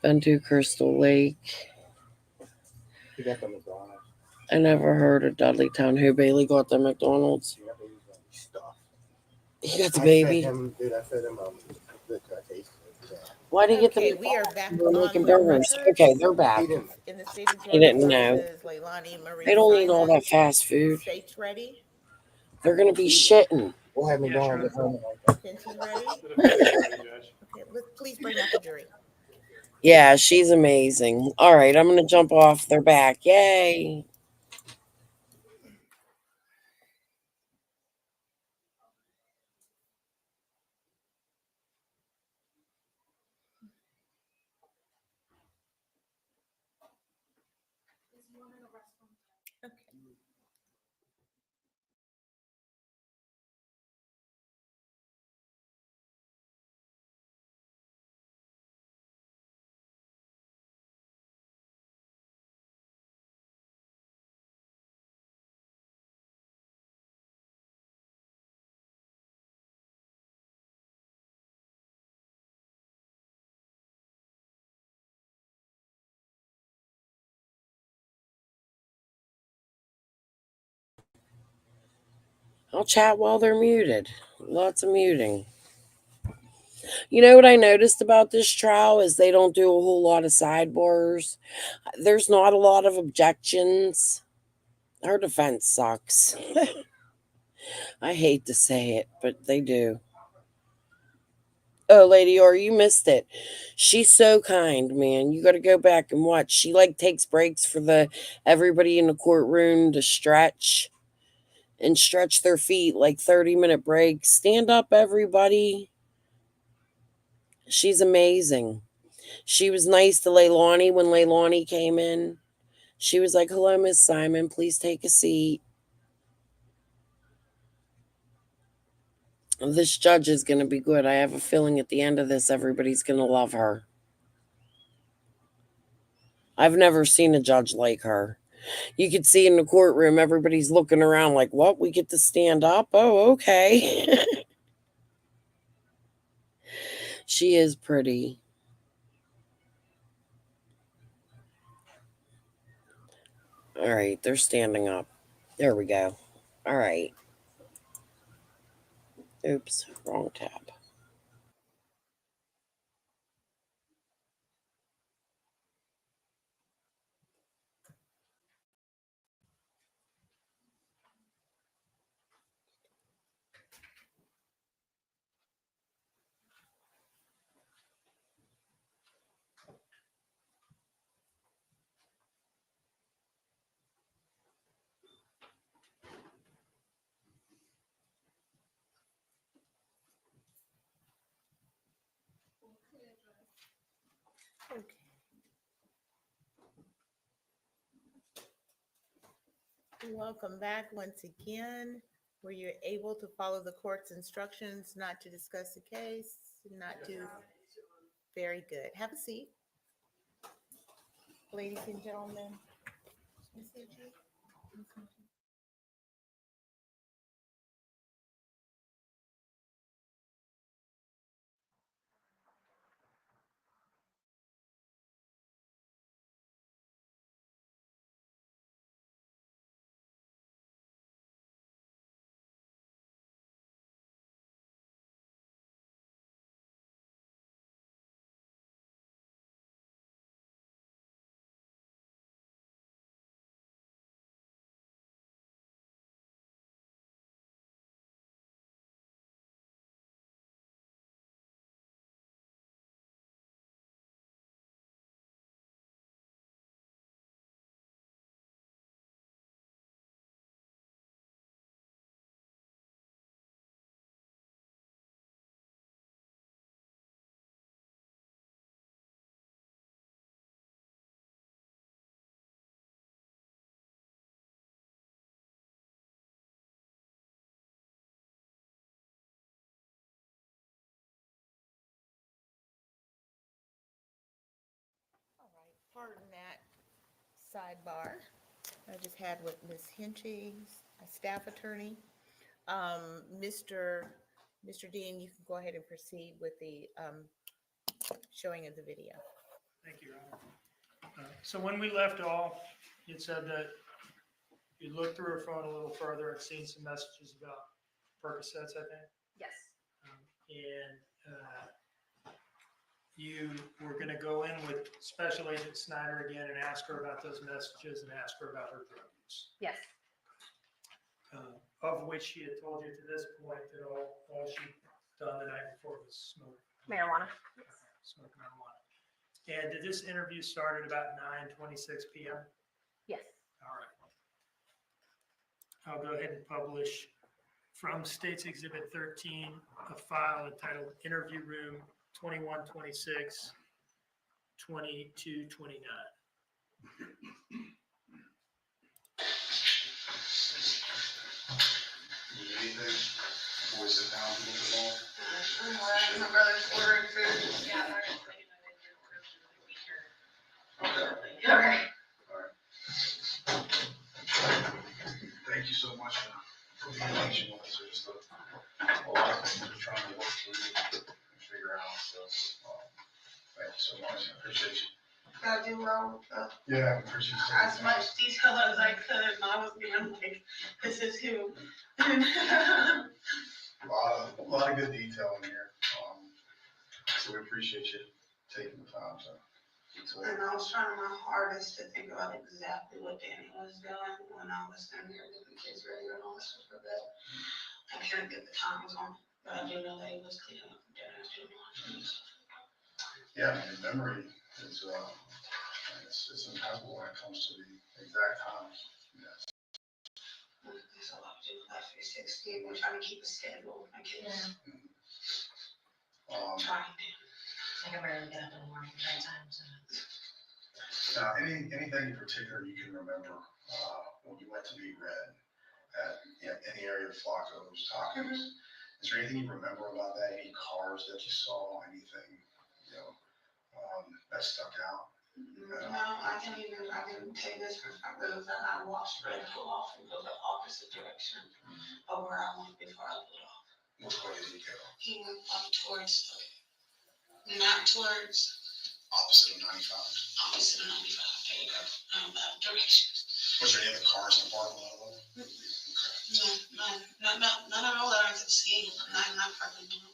Been to Crystal Lake. You got the McDonald's. I never heard of Dudleytown. Who Bailey got the McDonald's? Stuff. He got the baby. I fed him good taste. Why did he get the Okay, we are McDonald's? back We're on making the burgers. record. Okay, they're back. In the state of He Georgia didn't know. versus Leilani Marie They don't eat all Simon. that fast food. States ready? They're going to be shitting. We'll have McDonald's at home. Quinton ready? Okay, please bring out the jury. Yeah, she's amazing. All right, I'm going to jump off. They're back. Yay. I'll chat while they're muted. Lots of muting. You know what I noticed about this trial is they don't do a whole lot of sidebars. There's not a lot of objections. Her defense sucks. I hate to say it, but they do. Oh, Lady R, you missed it. She's so kind, man. You got to go back and watch. She like takes breaks for the everybody in the courtroom to stretch and stretch their feet, like 30-minute breaks. Stand up, everybody. She's amazing. She was nice to Leilani when Leilani came in. She was like, "Hello, Miss Simon. Please take a seat." This judge is going to be good. I have a feeling at the end of this, everybody's going to love her. I've never seen a judge like her. You could see in the courtroom, everybody's looking around like, "What? We get to stand up? Oh, okay." She is pretty. All right, they're standing up. There we go. All right. Oops, wrong tab. Okay. Welcome back once again. Were you able to follow the court's instructions not to discuss the case, not to? Very good. Have a seat. Ladies and gentlemen. All right, pardon that sidebar I just had with Ms. Hinchy, a staff attorney. Mr. Dean, you can go ahead and proceed with the showing of the video. Thank you, Your Honor. So when we left off, you said that you looked through her phone a little further and seen some messages about Percocets, I think. Yes. And you were going to go in with Special Agent Snyder again and ask her about those messages and ask her about her drug use. Yes. Of which she had told you to this point that all she'd done the night before was smoke. Marijuana. Smoke marijuana. And did this interview start at about 9:26 p.m.? Yes. All right. I'll go ahead and publish from States Exhibit 13, a file entitled Interview Room 2126, 2229. Anything before we sit down a little bit more? My brother's ordering food. Yeah, Okay. all right. Thank you so much for being patient with us. There's just a lot of things we're trying to work through and figure out. So, thank you so much. I appreciate you. Gotta do well. Yeah, I appreciate you. As much detail as I could. I was being like, this is who. A lot of good detail in here. So we appreciate you taking the time. And I was trying my hardest to think about exactly what Danny was doing when I was in there getting the kids ready and all that stuff for bed. I couldn't get the times on, but I do know that he was cleaning up and dinner doing lunch. Yeah, I mean, memory is it's impeccable when it comes to the exact times. Yes. There's a lot to do with that 360. We're trying to keep a schedule with my kids. Trying to. I can barely get up in the morning at the right time, so. Now, anything in particular you can remember when you went to meet Red at any area of Flacco's Tacos? Is there anything you remember about that? Any cars that you saw? Anything that stuck out? No, I can tell you this for fact that I watched Red pull off and go the opposite direction of where I went before I pulled off. Which way did he go? He went up towards, not towards. Opposite of 95? Opposite of 95, there you go. That direction. Was there any other cars in the parking lot of it? No, none at all that I could see. Not parking lot.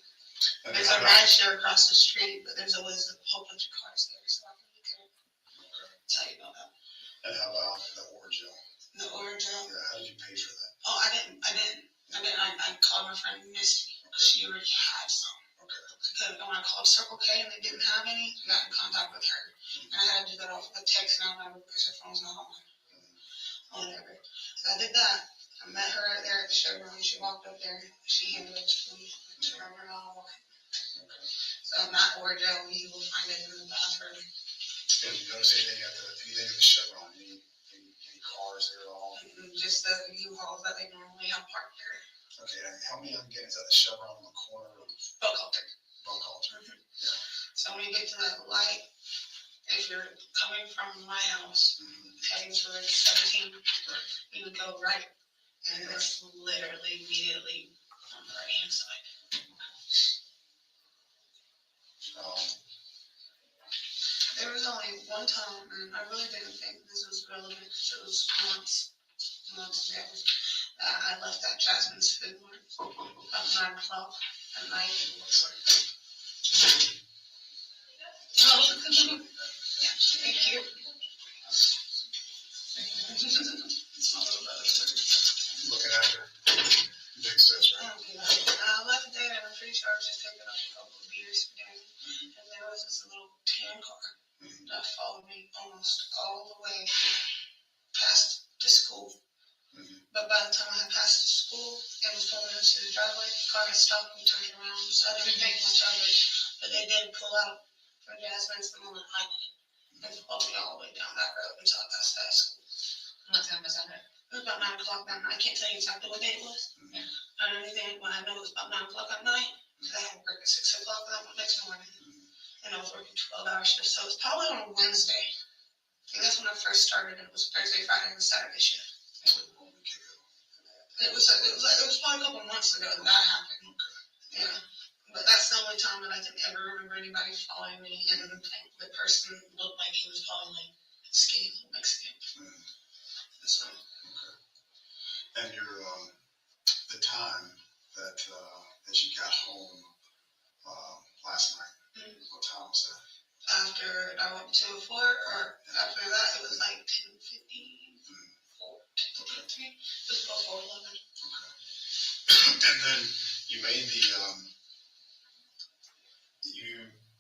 And There's a rideshare across the street, but there's always a whole bunch of cars there, so I really can't tell you about that. And how about the Orgel? The Orgel? Yeah, how did you pay for that? Oh, I didn't. I called my friend Misty. She already had some. Okay. Because when I called Circle K and they didn't have any, I got in contact with her. And I had to do that off of a text now because her phone's not on. Whatever. So I did that. I met her right there at the showroom. She walked up there. She handed it to me. To remember how I walked. So not Orgel, you will find it in the bathroom. Did you notice anything at the Chevron? Any cars there at all? Just the U-Hauls that they normally have parked there. Okay, and help me again. Is that the Chevron on the corner of Buckhalter? Buckhalter. Yeah. So when you get to that light, if you're coming from my house, heading towards 17, you would go right. And it's literally immediately on the right hand side. There was only one time, and I really didn't think this was relevant because it was months ago. I left at Jasmine's Food Mart at 9 o'clock at night. Oh, yeah, thank you. It's my little brother. Looking after big sis, right? I left there and I'm pretty sure I was just picking up a couple of beers for dinner. And there was this little tan car that followed me almost all the way past the school. But by the time I had passed the school and was pulling into the driveway, the car had stopped and turned around. So I didn't think much of it. But they did pull out for Jasmine's the moment I did. And followed me all the way down that road until I passed that school. What time was that? It was about 9 o'clock that night. I can't tell you exactly what day it was. I don't even when I know it was about 9 o'clock at night. Because I had work at 6 o'clock that next morning. And I was working 12-hour shifts. So it was probably on a Wednesday. I think that's when I first started. It was Thursday, Friday, and Saturday shift. It was probably a couple months ago that happened. Yeah. But that's the only time that I can ever remember anybody following me. And the person looked like he was probably like skinny little Mexican. So. And the time that you got home last night, what time was that? After I went to 4, or after that, it was like 10:54. 10:53. It was before 11. Okay. And then you made the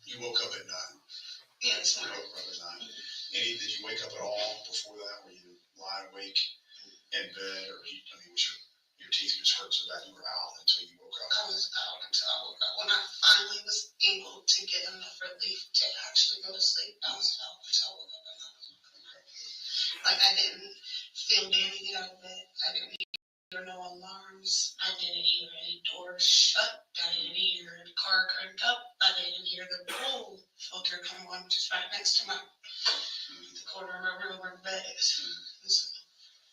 you woke up at 9. Yeah, this You morning. woke up at 9. Did you wake up at all before that? Were you lying awake in bed, or was your teeth just hurt so bad you were out until you woke up? I was out until I woke up. When I finally was able to get enough relief to actually go to sleep, I was out until I woke up at 9. Like, I didn't feel Danny get out of bed. I didn't hear no alarms. I didn't hear any doors shut. I didn't hear the car cranked up. I didn't hear the pool filter come on just right next to the corner of my room where the bed is. So,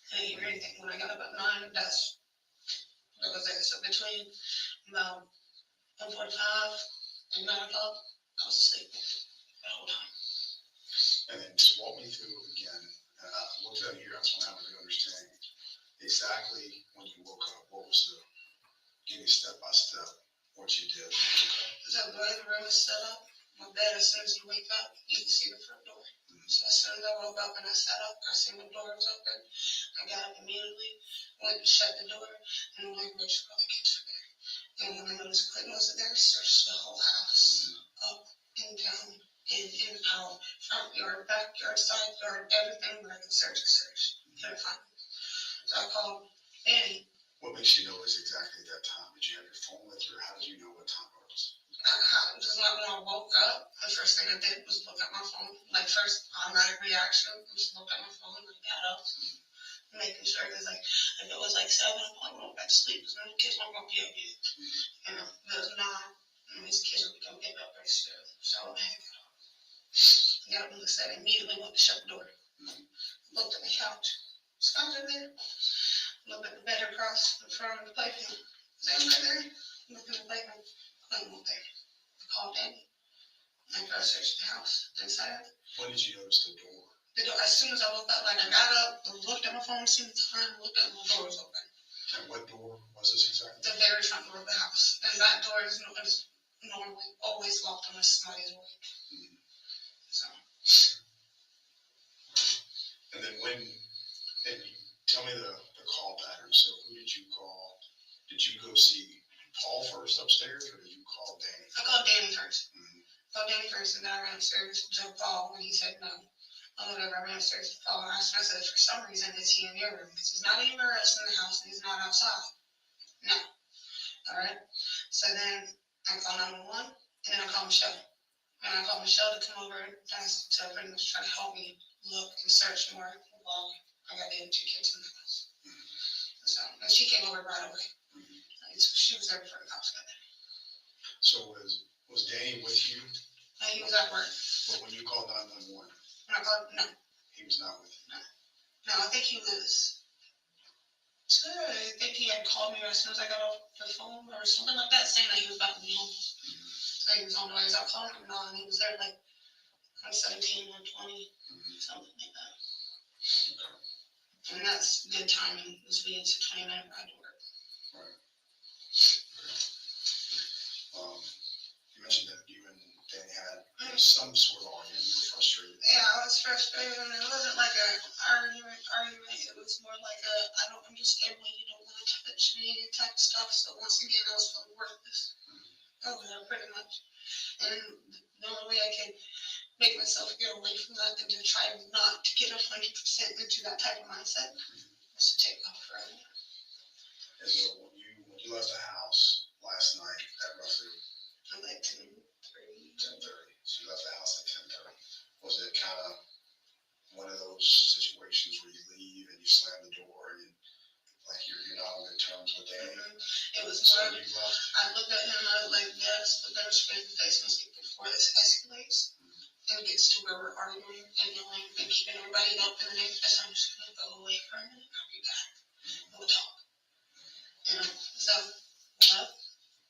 I didn't hear anything. When I got up at 9, that's what was there. So between about 1:45 and 9 o'clock, I was asleep the whole time. And then just walk me through again. Looked at here, I just want to have a good understanding. Exactly when you woke up, what was give me step by step what you did when you woke up. So the way the room is set up, my bed, as soon as you wake up, you can see the front door. So as soon as I woke up and I sat up, I seen the door was open. I got up immediately, went and shut the door, and went and made sure all the kids were there. And when I noticed Quinton wasn't there, I searched the whole house, up and down, in and out, front yard, backyard, side yard, everything that I could search. Couldn't find him. So I called Annie. What makes you know it was exactly that time? Did you have your phone with you, or how did you know what time it was? Just like when I woke up, the first thing I did was look at my phone. Like, first automatic reaction was look at my phone. I got up, making sure, because like if it was like 7 o'clock, I went back to sleep because the kids weren't gonna be up yet. You know, if it was 9, and these kids would be gonna get up very soon. So I had to got up and looked at it, immediately went to shut the door. Looked at the couch. Scott's in there. Looked at the bed across in front of the playpen. Is anyone there? Looked at the playpen. Couldn't look there. I called Danny. I go search the house inside. When did you notice the door? The door, as soon as I woke up, like I got up, looked at my phone, seen the time, looked at my door was open. And what door was this exactly? The very front door of the house. And that door is normally always locked unless somebody's awake. So. And then tell me the call pattern. So who did you call? Did you go see Paul first upstairs, or did you call Danny? I called Danny first. Called Danny first, and then I ran upstairs to Paul when he said no. I ran upstairs to Paul and I said, for some reason, is he in your room? Because he's not anywhere else in the house and he's not outside. No. All right. So then I called 911 and then I called Michelle. And I called Michelle to come over and to pretty much try to help me look and search more while I got the other 2 kids in the house. So, and she came over right away. She was there before the cops got there. So was Danny with you? He was at work. But when you called 911? When I called, no. He was not with you? No, I think he was. I think he had called me as soon as I got off the phone or something like that, saying that he was about to be home. So he was on the way. So I called him, and he was there like 17 or 20, something like that. And that's good timing. This being a 20-minute ride to work. Right. You mentioned that you and Danny had some sort of argument. You were frustrated. Yeah, I was frustrated, and it wasn't like an argument. It was more like I don't understand why you don't want to touch me type of stuff. So once again, I was feeling worthless. Pretty much. And the only way I could make myself get away from that and to try not to get 100% into that type of mindset was to take off running. And so when you left the house last night at roughly like 10:30. So you left the house at 10:30. Was it kind of one of those situations where you leave and you slam the door and like you're not on good terms with Danny? It was so more. I looked at him. I was like, yes, but then straight in the face and speak before this escalates and gets to where we're arguing and yelling and keeping everybody up in the name. So I'm just gonna go away for a minute. I'll be back. We'll talk. So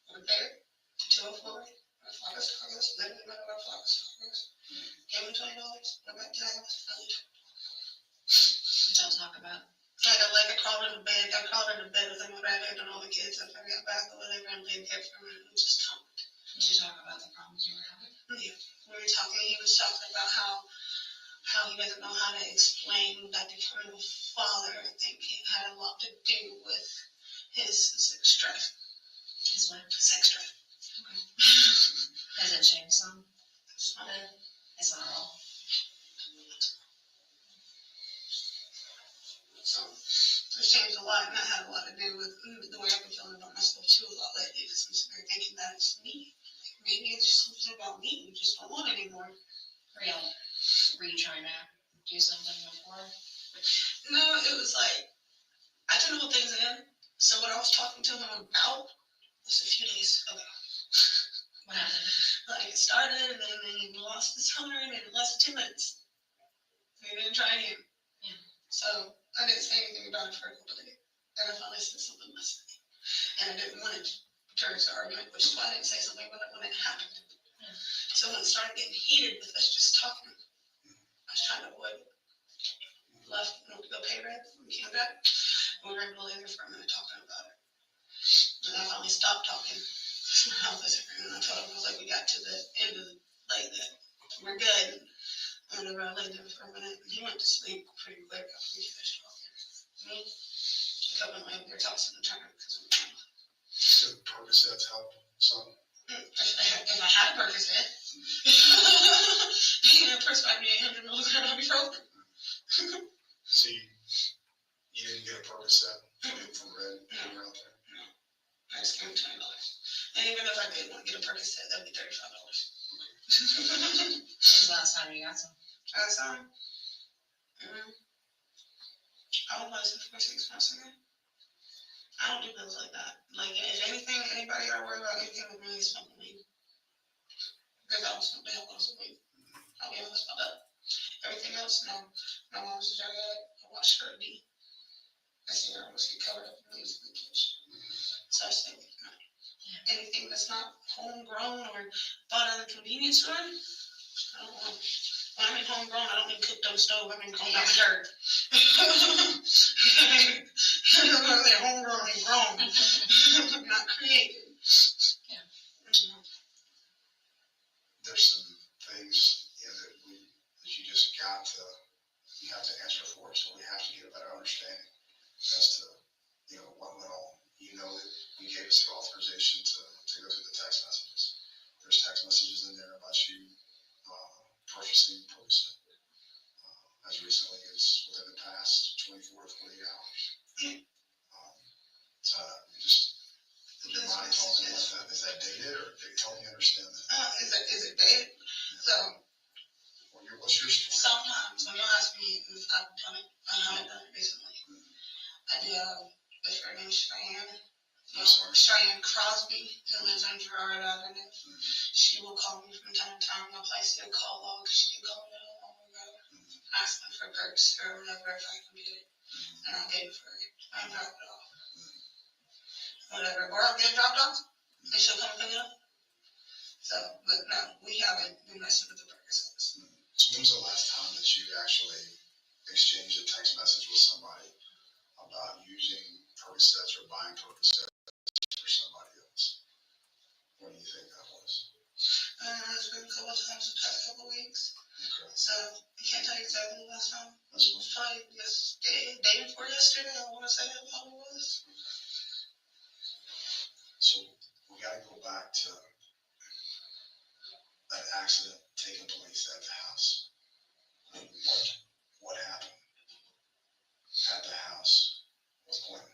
we're there to 204. August, living in the middle of August. Gave him $20. Went back to the house. Don't talk about. Like I crawled in the bed. I crawled in the bed with my redhead and all the kids. I got back or whatever and laid there for a minute and just talked. Did you talk about the problems you were having? Yeah. We were talking. He was talking about how he doesn't know how to explain that becoming a father. I think it had a lot to do with his sex drive. His what? Sex drive. Okay. Has it changed some? It's not. It's not a changed a lot, and that had a lot to do with the way I've been feeling about myself too a lot lately. Because I'm sitting there thinking that it's me. Like, maybe it's just something about me. You just don't want it anymore. Real. Were you trying to do something before? No, it was like I didn't hold things in. So what I was talking to him about was a few days ago. What happened? Like it started, and then he lost his toner, and it lasted 2 minutes. He didn't try again. Yeah. So I didn't say anything about it for a couple of days. And I finally said something last night. And I didn't want it to turn into an argument, which is why I didn't say something about it when it happened. Yeah. So when it started getting heated with us just talking, I was trying to avoid it. Left, went to go pay rent, and came back. And we were able to lay there for a minute talking about it. And I finally stopped talking. My health is hurting. And I told him, I was like, we got to the end of the like that. We're good. And whenever I laid there for a minute, and he went to sleep pretty quick after we finished talking. Me, I kept laying there tossing and turning because I'm trying. Did Percocets help some? If I had a Percocet, he would prescribe me 800 milligrams of ibuprofen. So you didn't get a Percocet from Red when you were out there? No. I just gave him $20. And even if I did want to get a Percocet, that would be $35. When was the last time you got some? Last time? I would buy some for 6 months ago. I don't do pills like that. Like, if anything, anybody got to worry about anything with me is smoking weed. Because I don't smoke the hell out of weed. I'll be honest about that. Everything else, no. My mom's a drug addict. I watched her be. I see her almost get covered up in leaves in the kitchen. So I stay away from that. Anything that's not homegrown or bought at a convenience store, I don't want. When I mean homegrown, I don't mean cooked on the stove. I mean grown out the dirt. They're homegrown and grown, not created. Yeah. There's some things that you just you have to answer for, so we have to get a better understanding as to, what went on. You know that you gave us the authorization to go through the text messages. There's text messages in there about you purchasing Percocet as recently as within the past 24 to 48 hours. So would you mind talking about that? Is that dated, or help me understand that? Is it dated? So, what's your story? sometimes when you ask me if I've done it, I haven't done it recently. I do have a friend named Cheyenne. Cheyenne Crosby, who lives on Gerard Avenue. She will call me from time to time. I'll probably see a call log. She can call me not long ago, asking for perks or whatever if I can get it. And I'll get it for her. I'll drop it off. Whatever. Or I'll get it dropped off and she'll come pick it up. So, but no, we haven't been messing with the Percocets. So when was the last time that you actually exchanged a text message with somebody about using Percocets or buying Percocets for somebody else? When do you think that was? It's been a couple of times the past couple of weeks. Okay. So I can't tell you exactly the last time. It was probably day before yesterday. I want to say that probably was. So we got to go back to an accident taking place at the house. What happened at the house with Quinton?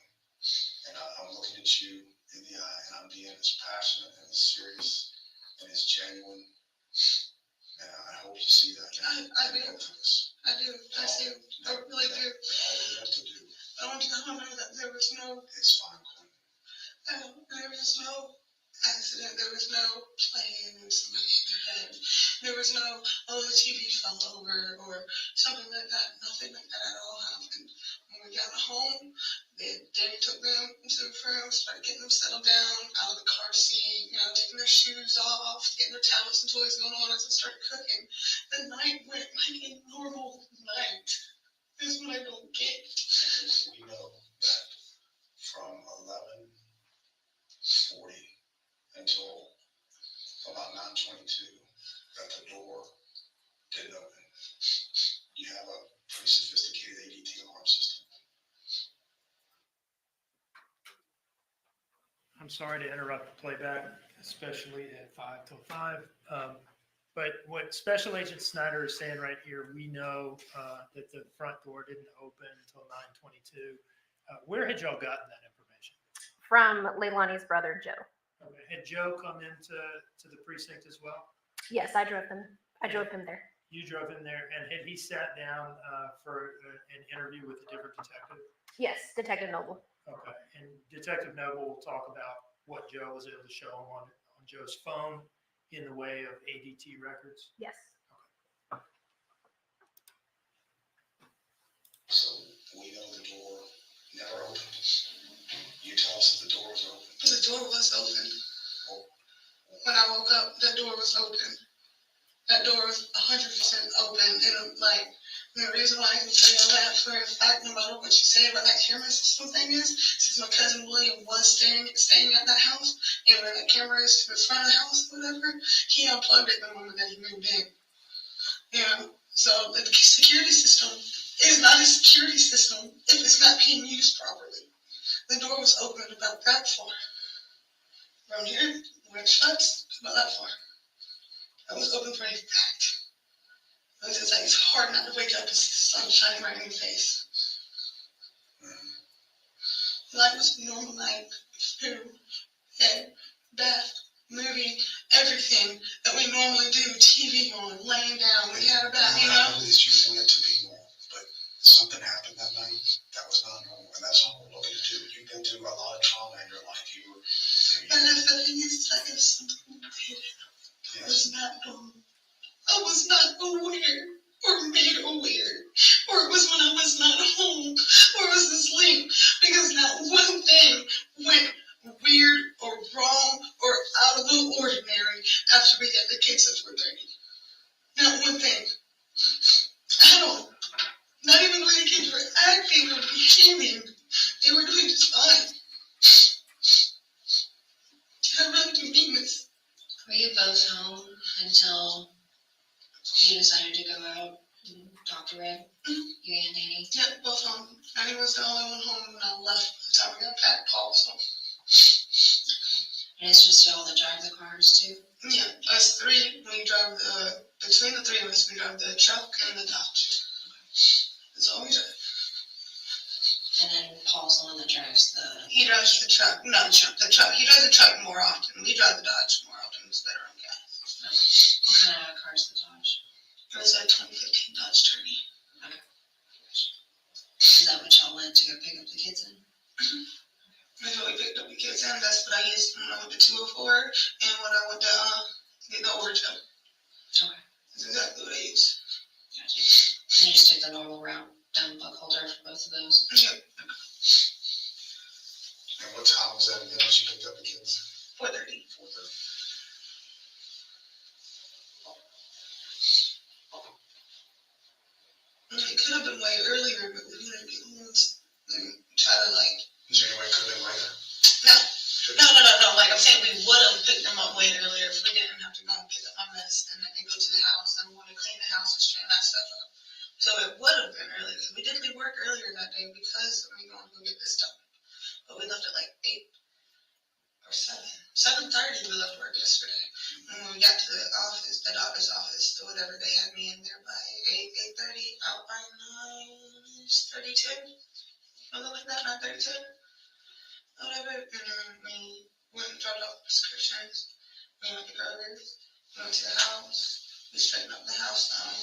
And I'm looking at you in the eye, and I'm being as passionate and as serious and as genuine. And I hope you see that. I do. I do. I do. I really do. All we have to do. I want you to know that there was no. It's fine, Quinton. There was no accident. There was no plane and somebody hit their head. There was no, the TV fell over or something like that. Nothing like that at all happened. When we got home, Danny took them into the room, started getting them settled down out of the car seat, taking their shoes off, getting their tablets and toys going on as I started cooking. The night went like a normal night. This is what I don't get. We know that from 11:40 until about 9:22 that the door didn't open. You have a pretty sophisticated ADT alarm system. I'm sorry to interrupt the playback, especially at 5 till 5. But what Special Agent Snyder is saying right here, we know that the front door didn't open until 9:22. Where had y'all gotten that information? From Leilani's brother, Joe. Okay. Had Joe come into the precinct as well? Yes, I drove him. I drove him there. You drove him there, and had he sat down for an interview with a different detective? Yes, Detective Noble. Okay, and Detective Noble will talk about what Joe was able to show him on Joe's phone in the way of ADT records? Yes. So we know the door never opened. You tell us that the door was open. The door was open. When I woke up, the door was open. That door was 100% open. And like, the reason why I can tell you that for a fact, no matter what you say about that camera system thing is, since my cousin William was staying at that house, and where that camera is to the front of the house or whatever, he unplugged it the moment that he moved in. You know, so the security system is not a security system if it's not being used properly. The door was open about that far. From here, where it shuts, it's about that far. It was open for a fact. It's just like it's hard not to wake up and see the sun shining right in your face. Life was a normal night. Food, bed, bath, movie, everything that we normally do. TV on, laying down. We had a bath, you know. It's using it to be normal, but something happened that night that was not normal, and that's all we're looking to do. You've been through a lot of trauma in your life. And if the thing is, like, if something did, it was not normal. I was not aware or made aware, or it was when I was not home or was asleep, because not one thing went weird or wrong or out of the ordinary after we got the kids at 4:30. Not one thing. At all. Not even the way the kids were acting or behaving. They were doing just fine. I really do mean this. Were you both home until you decided to go out and talk to Red? You and Danny? Yeah, both home. Danny was the only one home when I left by the time we got back, Paul, so. And it's just y'all that drive the cars too? Yeah, us three, we drive between the three of us, we drive the truck and the Dodge. That's all we drive. And then Paul's the one that drives He drives the truck, not the truck. He drives the truck more often. We drive the Dodge more often. It's better on gas. What kind of car's the Dodge? It was a 2015 Dodge Journey. Okay. Is that what y'all went to go pick up the kids in? That's what we picked up the kids in. That's what I used when I went to 204 and when I went to get the older job. Okay. That's exactly what I used. Gotcha. And you just took the normal route down Buckholder for both of those? Yep. And what time was that again when she picked up the kids? 4:30. 4:30. It could have been way earlier, but we didn't get home and try to like. Is there any way it could have been later? No. Like I'm saying, we would have picked them up way earlier if we didn't have to go and pick up my mess and then go to the house and want to clean the house and straighten that stuff up. So it would have been earlier. We did leave work earlier that day because we wanted to go get this stuff. But we left at like 8 or 7. 7:30 we left work yesterday. And when we got to the office, the doctor's office, or whatever, they had me in there by 8:30, out by 9:32. Something like that, 9:32. Whatever. And then we went and dropped off prescriptions. We went to Kroger's. We went to the house. We straightened up the house down.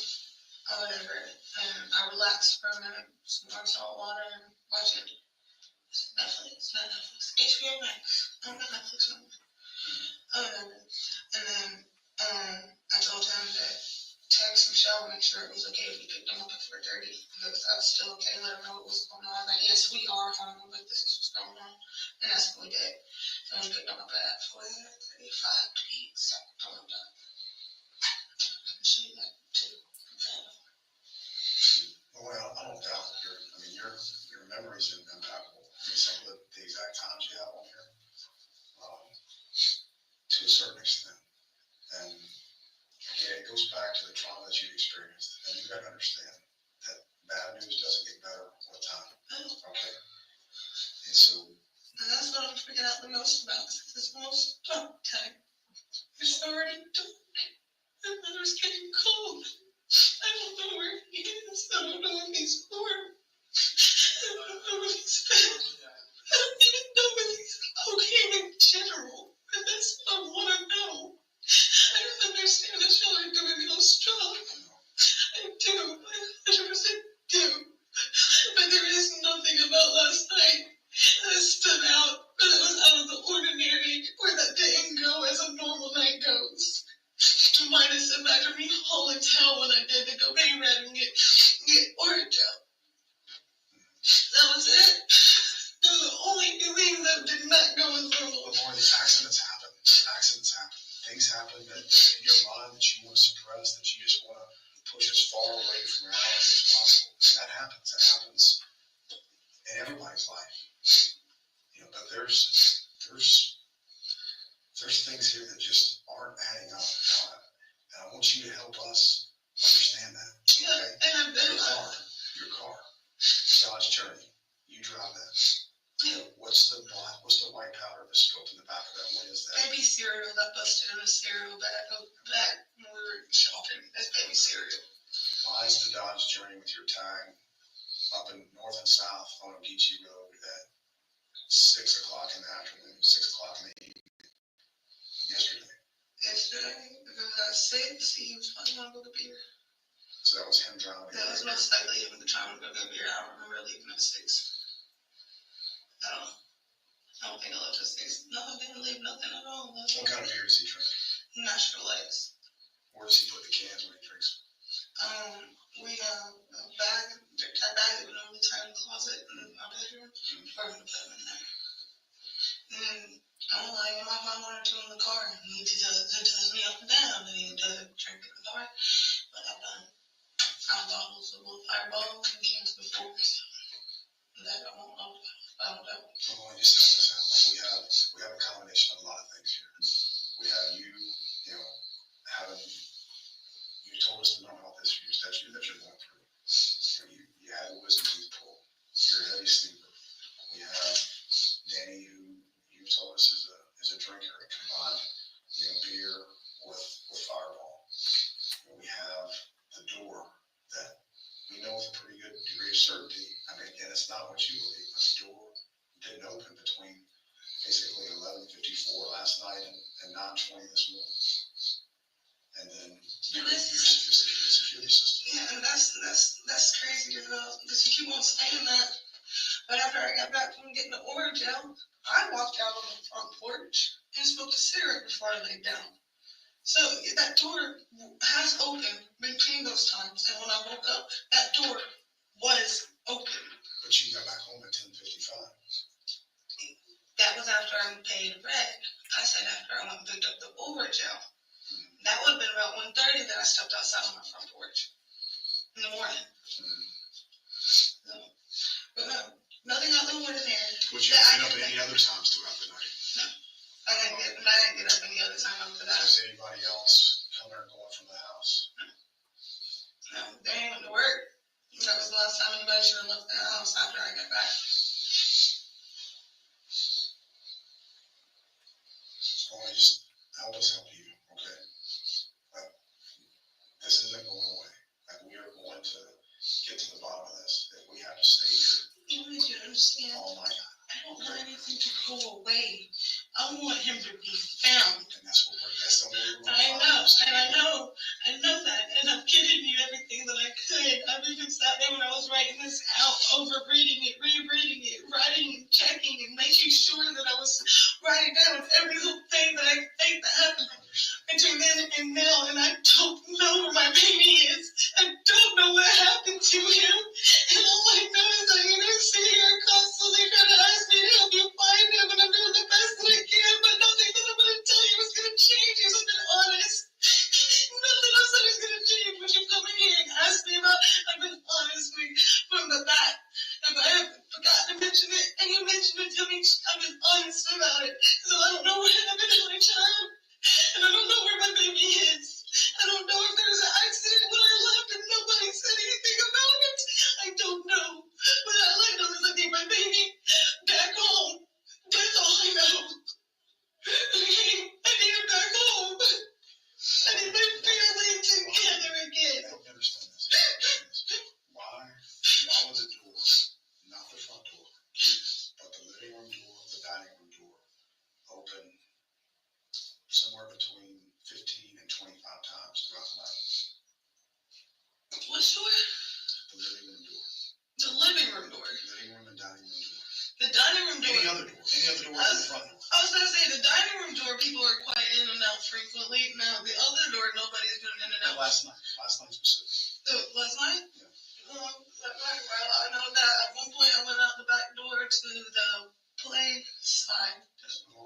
Or whatever. And I relaxed for a minute. Some more salt water and watching Netflix. Not Netflix. HBO Max. I don't got Netflix no more. And then I told him that text Michelle, make sure it was okay if we picked them up at 4:30. If that was still okay, let her know what was going on. Like, yes, we are home, but this is what's going on. And that's what we did. And we picked them up at 4:35 to be exact. I can show you that too. Well, I don't doubt that your memories are impeccable. I mean, some of the exact times you have on here, to a certain extent. And again, it goes back to the trauma that you experienced. And you got to understand that bad news doesn't get better all the time. Okay. And so. And that's what I'm freaking out the most about. This most dark time. It's already dark. And weather's getting cold. I don't know where he is. I don't know if he's warm. Nobody's fed. I don't even know if he's okay in general. And that's what I want to know. I don't understand that y'all are doing y'all's job. I do. I 100% do. But there is nothing about last night that stood out, that was out of the ordinary, or that didn't go as a normal night goes. Minus the fact of me hauling tail when I did to go pay red and get orange out. That was it. Those are the only two things that did not go as normal. But Lauren, accidents happen. Accidents happen. Things happen that in your mind that you want to suppress, that you just want to push as far away from reality as possible. And that happens. That happens in everybody's life. You know, but there's things here that just aren't adding up. And I want you to help us understand that. Yeah, okay? and I'm very Your car, Dodge Journey. You drive that. Yeah. What's the white powder that's spilled in the back of that? What is that? Baby cereal that busted in a cereal bag when we were shopping. That's baby cereal. Why is the Dodge Journey with your tag up in north and south on Ogeechee Road at 6 o'clock in the afternoon, 6 o'clock in the evening yesterday? Yesterday, because at 6, he was probably going to go get beer. So that was him driving. That was most likely him trying to go get beer. I don't remember leaving at 6. I don't think I left at 6. No, I didn't leave nothing at all. What kind of beer does he drink? Natural Lights. Where does he put the cans when he drinks? We have a bag that we normally tie in the closet in our bedroom. We're going to put them in there. And I'm like, I might find one or two in the car. And he tells me up and down that he does drink in the car. But I've done found bottles of little Fireball and cans before. So that I don't know. Well, just help us out. Like we have a combination of a lot of things here. We have you know, you told us to know about this that you're going through. You had a wisdom tooth pull. You're a heavy sleeper. We have Danny, who you told us is a drinker, and combined, beer with Fireball. And we have the door that we know with a pretty good degree of certainty. I mean, again, it's not what you believe, but the door didn't open between basically 11:54 last night and 9:20 this morning. And then your sophisticated security system. Yeah, and that's crazy because you keep on saying that. But after I got back from getting the orange out, I walked out on the front porch and smoked a cigarette before I laid down. So that door has opened between those times, and when I woke up, that door was open. But you got back home at 10:55. That was after I paid rent. I said after I went and picked up the overage out. That would have been about 1:30 that I stepped outside on my front porch in the morning. So, but no, nothing out of the ordinary. Would you get up any other times throughout the night? No. I didn't get up any other time after that. Was anybody else coming or going from the house? No, they ain't went to work. That was the last time anybody should have left the house after I got back. Well, just help us help you, okay? This isn't going away. We are going to get to the bottom of this. If we have to stay here. You need to understand. Oh my God. I don't want anything to go away. I want him to be found. And that's the only way we're going to I know that, and I've given you everything that I could. I've even sat there when I was writing this out, over reading it, rereading it, writing and checking and making sure that I was writing down every little thing that I think that happened between then and now, and I don't know where my baby is. I don't know what happened to him, and all I know is that you're sitting here constantly trying to ask me to help you find him, and I'm doing the best that I can, but nothing that I'm going to tell you is going to change you. So I've been honest. Nothing else that is going to change what you come in here and ask me about. I've been honest from the back. If I have forgotten to mention it, and you mention dining room door. Any other door in the front door. I was gonna say the dining room door. People are quite in and out frequently. Now the other door, nobody's been in and out. Last night specific. Last night. Yeah. Well, I know that at one point I went out the back door to the play side.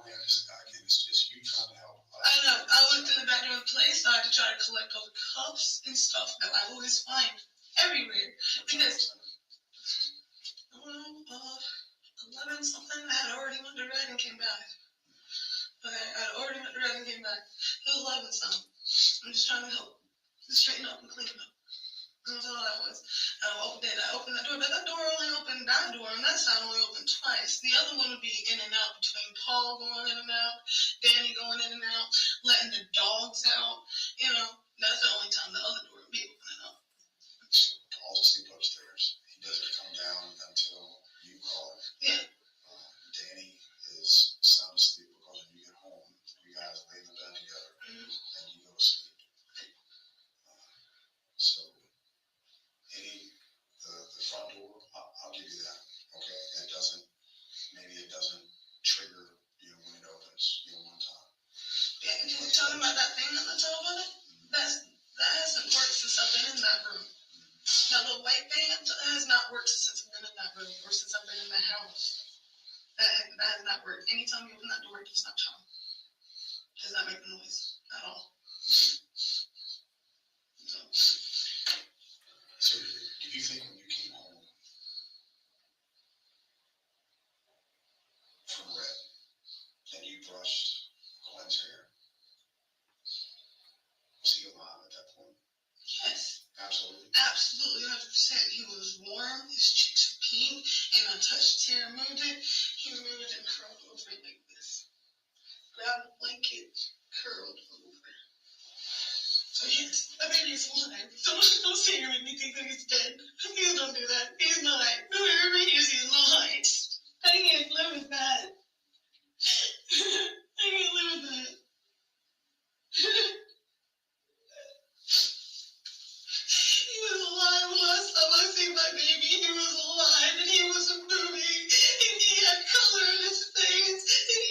Again, it's just you trying to help. I know. I went to the back door of the play side to try to collect all the cups and stuff that I always find everywhere because. 11 something. I had already went to red and came back. Okay, I had already went to red and came back. It was 11 something. I'm just trying to help straighten up and clean up. That's all that was. I opened that door, but that door only opened that door, and that side only opened twice. The other one would be in and out between Paul going in and out, Danny going in and out, letting the dogs out. You know, that's the only time the other door would be opening up. Paul's asleep upstairs. He doesn't come down until you call him. Yeah. Danny is sound asleep because when you get home, you guys lay in the bed together, and you go to sleep. So, the front door, I'll give you that. Okay, maybe it doesn't trigger when it opens one time. Yeah, and you were talking about that thing on the top of it? That hasn't worked since I've been in that room. That little white thing has not worked since I've been in that room or since I've been in the house. That has not worked. Anytime you open that door, it does not chime. Does not make a noise at all. So, do you think when you came home from red and you brushed Glenn's hair, was he alive at that point? Yes. Absolutely. Absolutely, 100%. He was warm, his cheeks were pink, and I touched his hair, moved it. He moved and curled over it like this. Grabbed the blanket, curled over. So yes, the baby is alive. Don't say or anything that he's dead. Please don't do that. He's not. Whoever he is, he's not. I can't live with that. I can't live with that. He was alive last time I seen my baby. He was alive and he was moving and he had color in his face and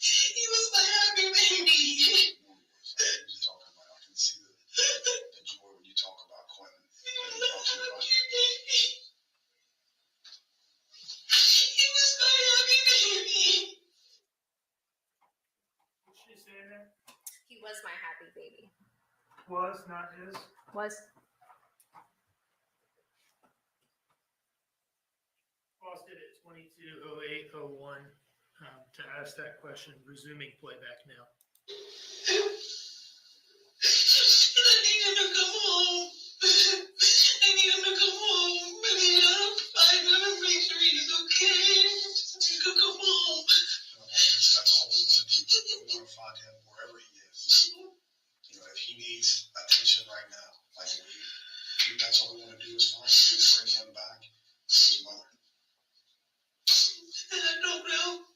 he was my happy baby. I can see the joy when you talk about Quinton. He was my happy baby. He was my happy baby. What's she saying there? He was my happy baby. Was, not is. Was. Paused it at 22:08:01 to ask that question. Resuming playback now. I need him to come home. I need him to come home. I need him to find him and make sure he's okay. He could come home. That's all we want to do. We want to find him wherever he is. If he needs attention right now, that's all we want to do is find him, bring him back to his mother. And I don't know.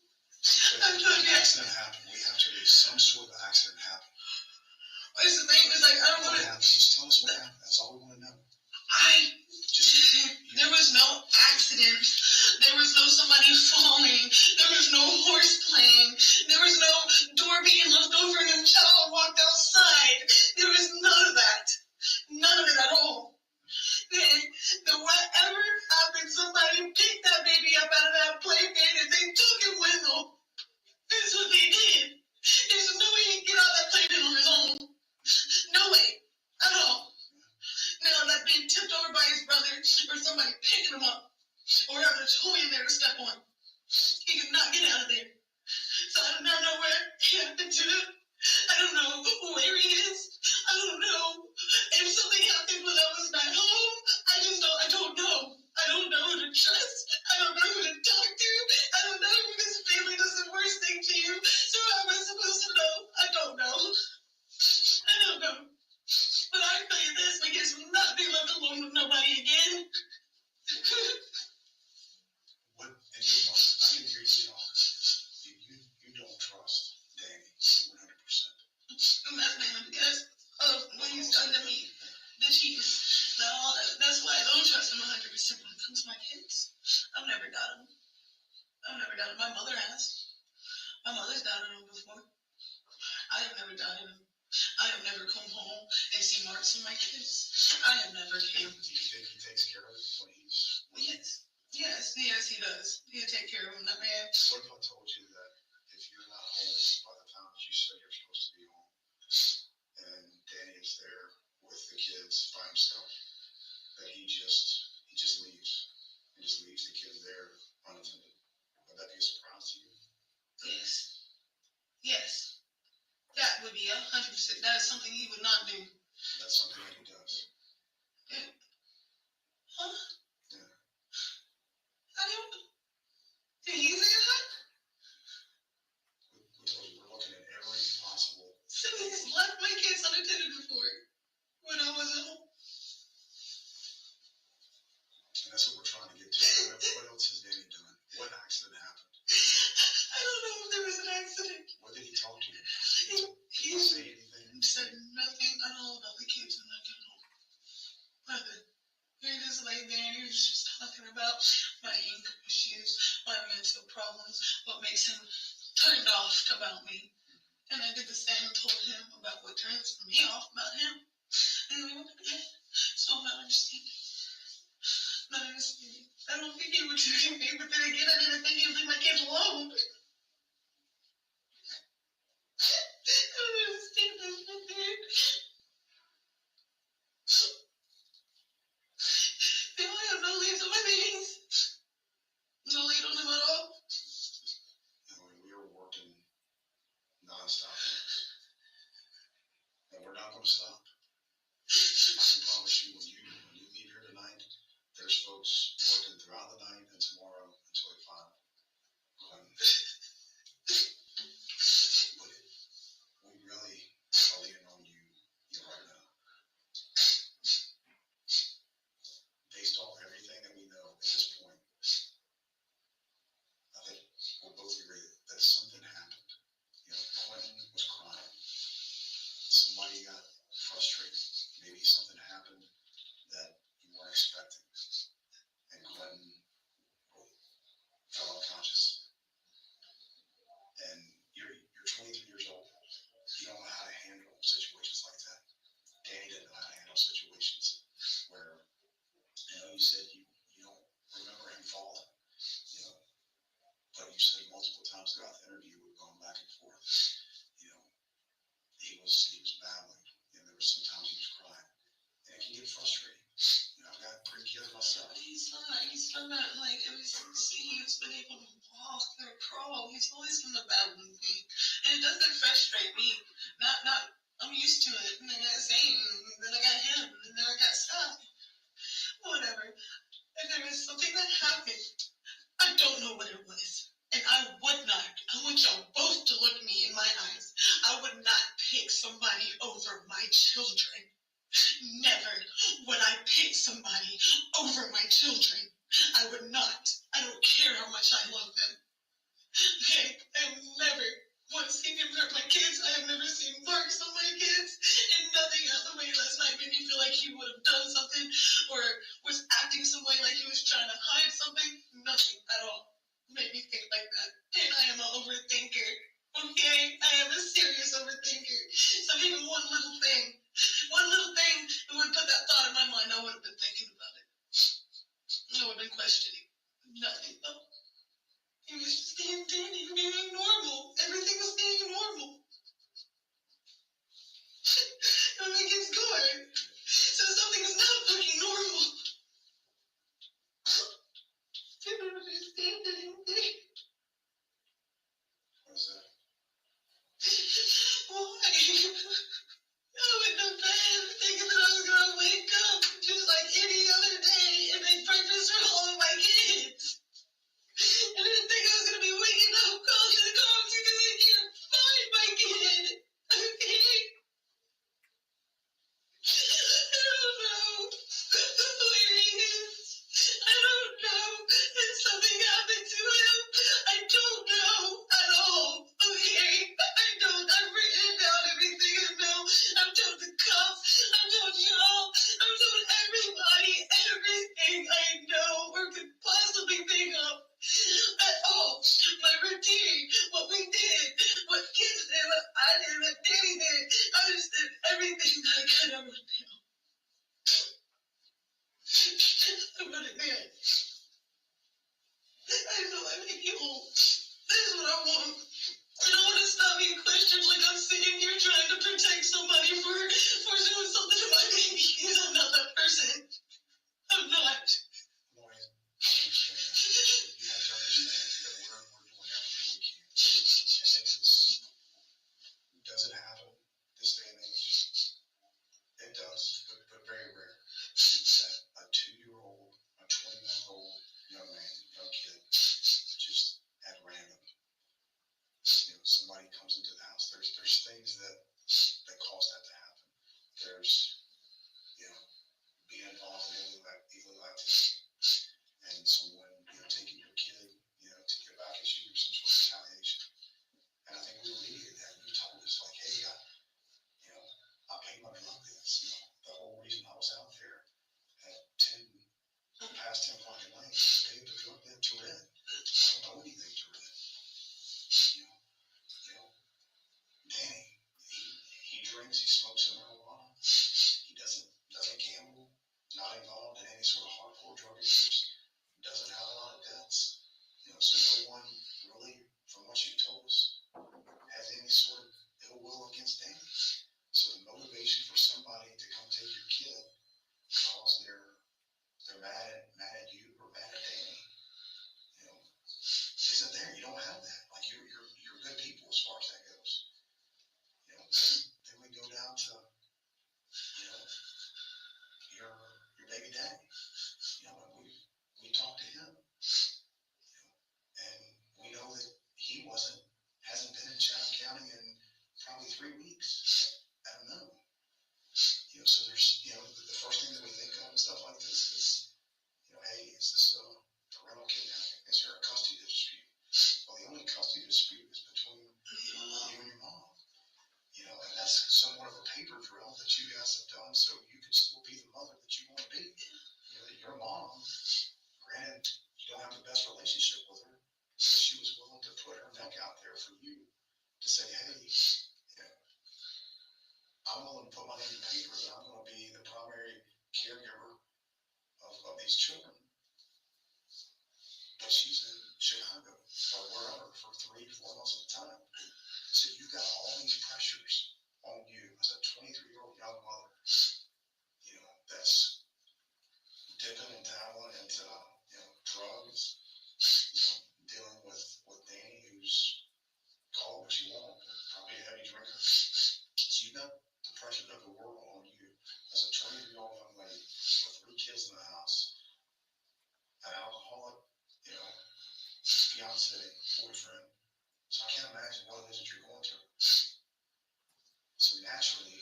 But an accident happened. We have to do some sort of accident happen. doubted. My mother has. My mother's doubted him before. I have never doubted him. I have never come home and seen marks on my kids. I have never came. Do you think he takes care of it when he's? Yes. Yes, he does. He'll take care of him, that man. What if I told you that if you're not home by the time that you said you're supposed to be home, and Danny is there with the kids by himself, that he just leaves? He just leaves the kids there unattended. Would that be a surprise to you? Yes. Yes. That would be 100%. That is something he would not do. That's something that he does. Yeah. Huh? Yeah. I don't. Did he say that? We told you we're looking at every possible. So he's left my kids unattended before when I wasn't home. And that's what we're trying to get to. What else has Danny done? What accident happened? I don't know if there was an accident. What did he talk to you? He say anything? said nothing at all about the kids when I came home. Nothing. He just laid there and he was just talking about my anger issues, my mental problems, what makes him turned off about me. And I did the same and told him about what turns me off about him. And we went to bed. So I'm not understanding. Not understanding. I don't think he would do me, but then again, I didn't think he would leave my kids alone. I don't understand this nothing. Now I have no leads on my babies. No lead on them at all. We are working nonstop. And we're not going to stop. I can promise you when you leave here tonight, there's folks working throughout the night and tomorrow until we find them. But we really are leaning on you right now. Based off everything that we know at this point, I think we'll both agree that something happened. Quinton was crying. Somebody got frustrated. Maybe something happened that you weren't expecting. And Quinton fell unconscious. And you're 23 years old. You don't know how to handle situations like that. Danny didn't know how to handle situations where, you said you don't remember him falling, but you said multiple times throughout the interview, we've gone back and forth. He was battling, and there were some times he was crying, and it can get frustrating. I've got 3 kids myself. He's not like ever since he's been able to walk or crawl. He's always been the battling thing, and it doesn't frustrate me. I'm used to it. And then I got Zane, and then I got him, and then I got Scott. Whatever. And there was something that happened. I don't know what it was. And I would not. I want y'all both to look me in my eyes. I would not pick somebody over my children. Never would I pick somebody over my children. I would not. I don't care how much I love them. Okay? I have never once seen him hurt my kids. I have never seen marks on my kids. And nothing out the way last night made me feel like he would have done something or was acting some way like he was trying to hide something. Nothing at all made me think like that. And I am an overthinker. Okay? I am a serious overthinker. So even one little thing that would put that thought in my mind, I would have been thinking about it. I would have been questioning. Nothing though. He was just being Danny, being normal. Everything was being normal. Everything keeps going. So something is not fucking normal. I don't understand anything. say, hey, I'm willing to put my name to paper that I'm going to be the primary caregiver of these children. But she's in Chicago or wherever for 3 to 4 months at a time. So you've got all these pressures on you as a 23-year-old young mother, that's dipping and dabbling into, drugs, dealing with Danny, who's, call it what you want, probably a heavy drinker. So you got the pressure of the world on you as a 20-year-old young lady with 3 kids in the house, an alcoholic, fiance, boyfriend. So I can't imagine what it is that you're going through. So naturally,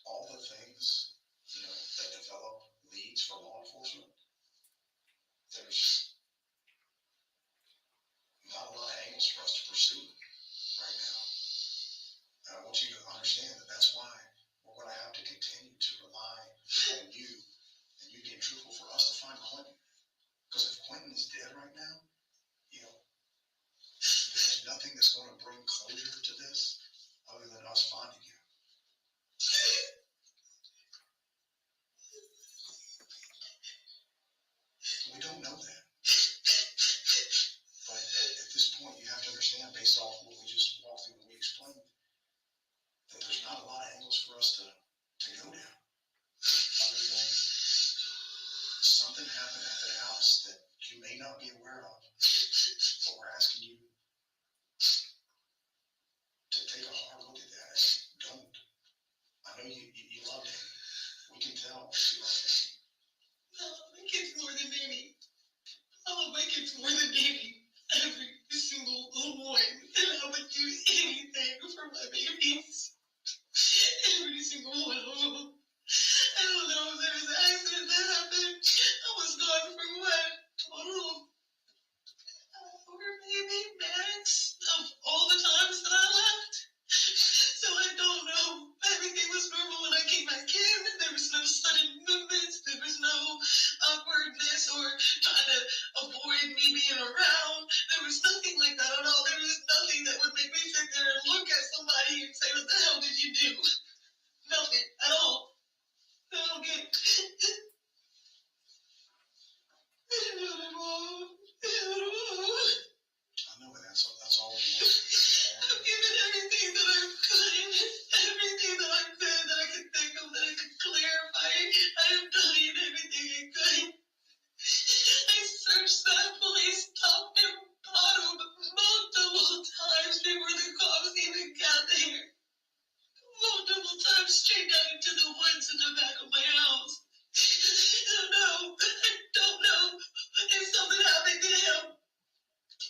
all the things, that develop leads for law enforcement, there's not a lot of angles for us to pursue right now. And I want you to understand that that's why we're going to have to continue to rely on you and you being truthful for us to find Quinton. Because if Quinton is dead right now, there's nothing that's going to bring closure to this other than us finding you. We don't know that. But at this point, you have to understand, based off what we just walked through and we explained, that there's not a lot of angles for us to go down. Other than something happened at the house that you may not be aware of. But we're asking you to take a hard look at that and don't. I know you love Danny. We can tell you love Danny. I love my kids more than Danny. I love my kids more than Danny. Every single one. And I would do anything for my babies. Every single one of them. I don't know if there was an accident that happened. I was gone for what? Total over maybe max of all the times that I left. So I don't know. Everything was normal when I came back in. There was no sudden movements. There was no awkwardness or trying to avoid me being around. There was nothing like that at all. There was nothing that would make me sit there and look at somebody and say, what the hell did you do? Nothing at all. I don't get it. I know that's all we want. I've given everything that I've could, everything that I've been that I could think of that I could clarify. I have done everything I could. I searched that place top and bottom multiple times before the cops even got there. Multiple times straight down into the woods in the back of my house. I don't know if something happened to him.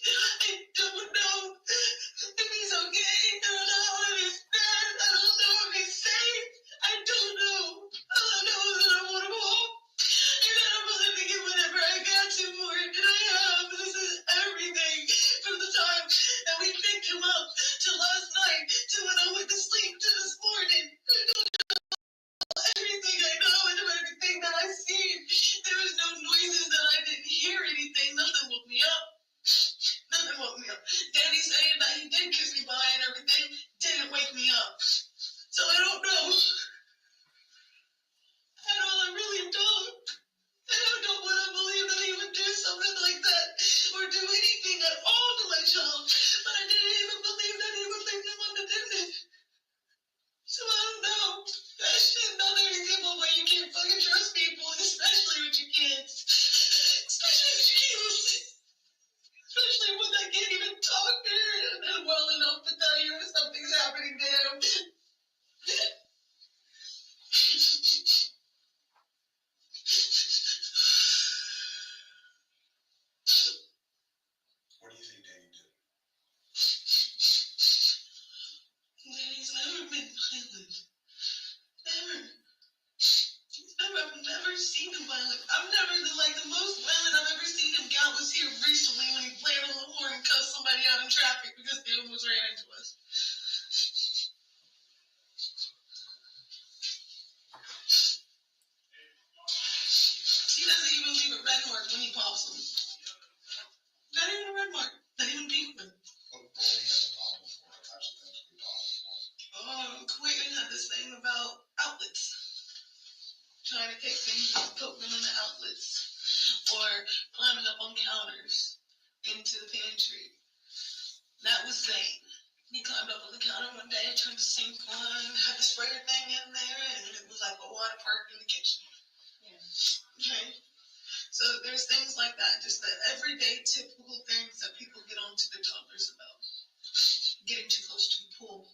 I don't know if he's okay. I don't know if he's dead. I don't know if he's safe. I don't know. All I know is that I want him home. And I'm willing to give whatever I got to for it. And I have. This is everything from the time that we picked him up to last night to when I went to sleep to this morning. Everything I know and everything that I've seen. There was no noises that I didn't hear anything. Nothing woke me up. Nothing woke me up. Danny saying that he did kiss me by and everything didn't wake me up. So I don't know. I really don't. I don't want to believe that he would do something like that or do anything at all to my child. But I didn't even believe that he would leave them unattended. So I don't know. That's just another example why you can't fucking trust people, especially with your kids. Especially with your kids. Especially when they can't even talk to her well enough to tell you if something's happening to him. What do you think Danny did? Danny's never been violent. Never. I've never seen him violent. I've never, the most violent I've ever seen him get was here recently when he played on the horn and cussed somebody out in traffic because they almost ran into us. He doesn't even leave a red mark when he pops them. Not even a red mark. Not even That was Zane. He climbed up on the counter one day, turned the sink on, had the sprayer thing in there, and it was like a water park in the kitchen. Yeah. Okay. So there's things like that, just the everyday typical things that people get onto their toddlers about. Getting too close to the pool,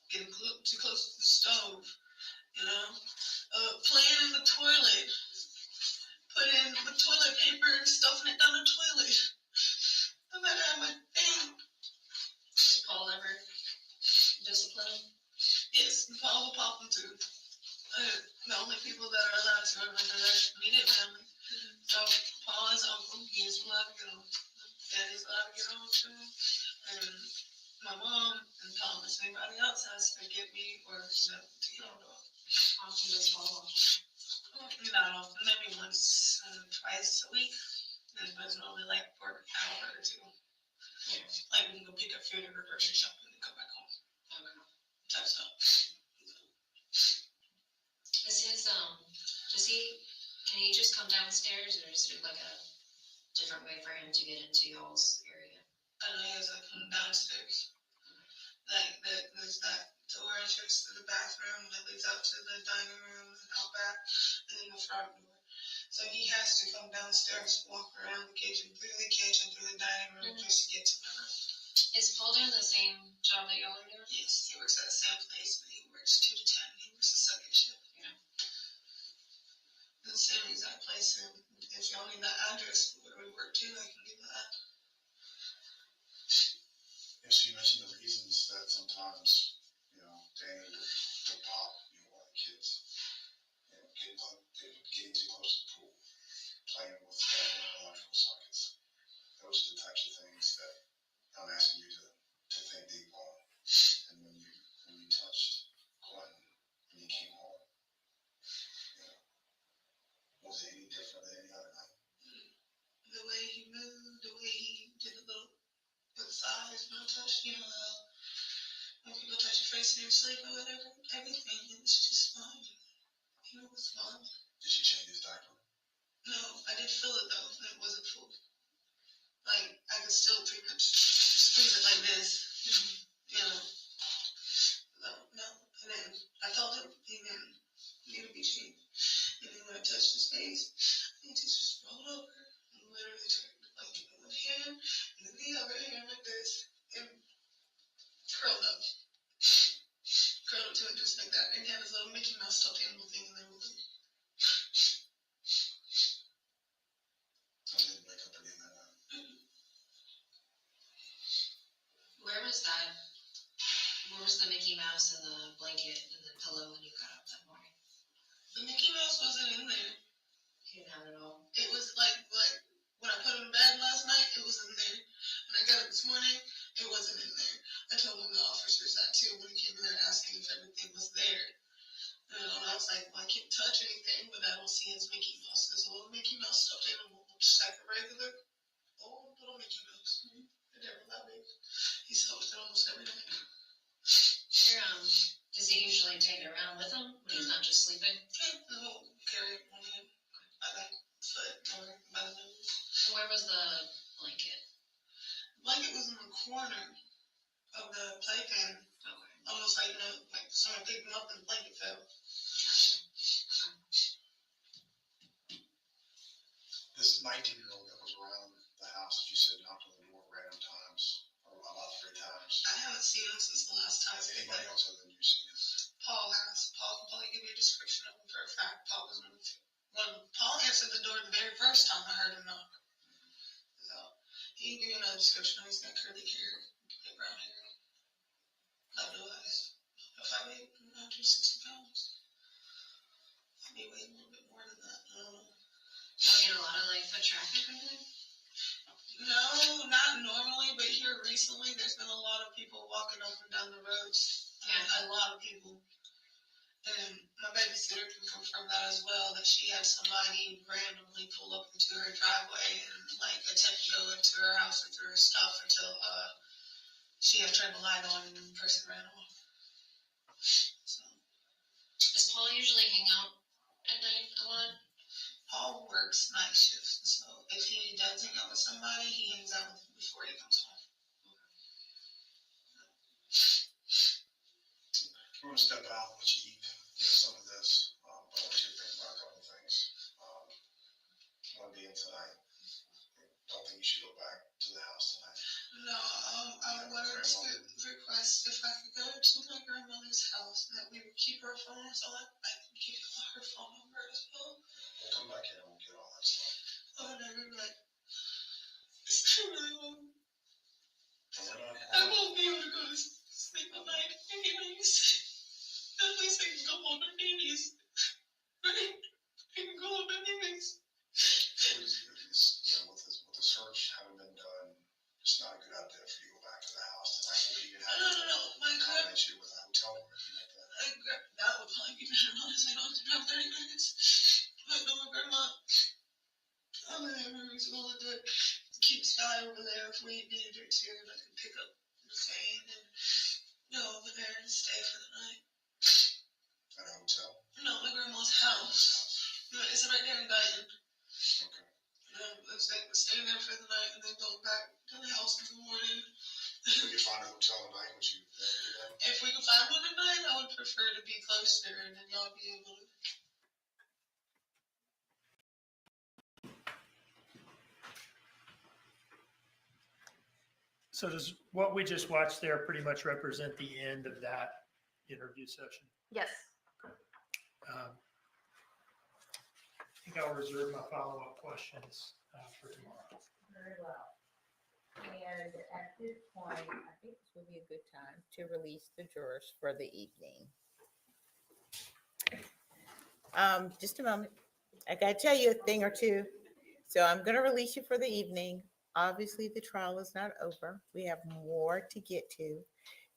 getting too close to the stove, you know, playing in the toilet, putting the toilet paper and stuffing it down the toilet. No matter how much pain. Does Paul ever discipline? Yes, Paul will pop them too. The only people that are allowed to are their immediate family. So Paul is uncle, he is allowed to get on. Daddy's allowed to get on too. And my mom and Thomas, anybody else has to get me or to get on dog. Often does Paul watch? Not often, maybe once, twice a week. And but it's normally like for an hour or two. Yeah. Like we can go pick up food or grocery shopping and come back home. Okay. Type stuff. Is his does he can he just come downstairs, or is there like a different way for him to get into y'all's area? I know he has to come downstairs. Like there's that door entrance to the bathroom that leads out to the dining room and out back, and then the front door. So he has to come downstairs, walk around the kitchen, through the dining room, just to get to my room. Is Paul doing the same job that y'all are doing? Yes, he works at the same place, but he works 2 to 10. He works the second shift. Yeah. The same exact place. And if y'all need that address where we work too, I can give that. Yeah, so you mentioned the reasons that sometimes, Danny would pop, one of the kids, getting too close to the pool, playing with electrical sockets. Those are the types of things that I'm asking you to think deep on. And when you touched Quinton when you came home, was it any different than any other night? The way he moved, the way he did the little with his eyes when I touched, when people touch your face in your sleep or whatever, everything, it was just fine. It was fine. Did you change his diaper? No, I did feel it though, and it wasn't full. Like, I could still pretty much squeeze it like this, No, and then I told him he didn't need to be changed. And then when I touched his face, he just rolled over and literally turned like one hand and then the other hand like this and curled up. Curled up to it just like that. And he had his little Mickey Mouse stuffed animal thing in there with him. I didn't wake up again that night. Where was that? Where was the Mickey Mouse and the blanket and the pillow when you got up that morning? The Mickey Mouse wasn't in there. He didn't have it all. It was like when I put him in bed last night, it was in there. When I got up this morning, it wasn't in there. I told one of the officers that too when he came in there asking if everything was there. And I was like, well, I can't touch anything, but I don't see his Mickey Mouse. There's a little Mickey Mouse stuffed animal, just like a regular old little Mickey Mouse. They're never that big. He sells it almost every night. Does he usually take it around with him when he's not just sleeping? No, carry it on him by the foot or by the nose. Where was the blanket? The blanket was in the corner of the playpen. Okay. Almost like, like someone picked him up and the blanket fell. This 19-year-old that was around the house, you said knocked on the door random times, or about 3 times. I haven't seen him since the last time. Has anybody else other than you seen him? Paul has. Paul can probably give you a description of him for a fact. Paul answered the door the very first time I heard him knock. So he can give you another description. He's got curly hair, brown hair, light blue eyes. If I weigh 160 pounds, I'd be weighing a little bit more than that. I don't know. Y'all get a lot of foot traffic right there? No, not normally, but here recently there's been a lot of people walking up and down the roads. Yeah. A lot of people. And my babysitter can confirm that as well, that she had somebody randomly pull up into her driveway and attempt to go into her house with her stuff until she had turned the light on and the person ran off. So. Does Paul usually hang out at night a lot? Paul works night shifts, so if he does hang out with somebody, he hangs out with them before he comes home. step out, let you eat some of this. I want you to think about a couple of things. One being tonight. Don't think you should go back to the house tonight. No, I wanted to request if I could go to my grandmother's house and that we would keep her phones on. I can keep her phone number as well. We'll come back here and we'll get all that stuff. Oh, no, we're like, it's really long. I won't be able to go to sleep at night anyways. At least I can go on my babies. Right? I can go on my babies. With the search having been done, it's not a good idea for you to go back to the house tonight. We'll even have No. My accommodate you with a hotel room or anything like that. that would probably be better, honestly. I don't have to drive 30 minutes. But no, my grandma, I'm in every reasonable to keep Sky over there if we needed her to, and I can pick up Hussein and go over there and stay for the night. At a hotel? No, my grandma's house. No, it's right there in Guyton. Okay. I'm staying there for the night and then go back to the house in the morning. If we could find a hotel tonight, would you do that? If we could find one tonight, I would prefer to be closer and then y'all be able to. So does what we just watched there pretty much represent the end of that interview session? Yes. I think I'll reserve my follow-up questions for tomorrow. Very well. And at this point, I think this would be a good time to release the jurors for the evening. Just a moment. I gotta tell you a thing or two. So I'm gonna release you for the evening. Obviously, the trial is not over. We have more to get to.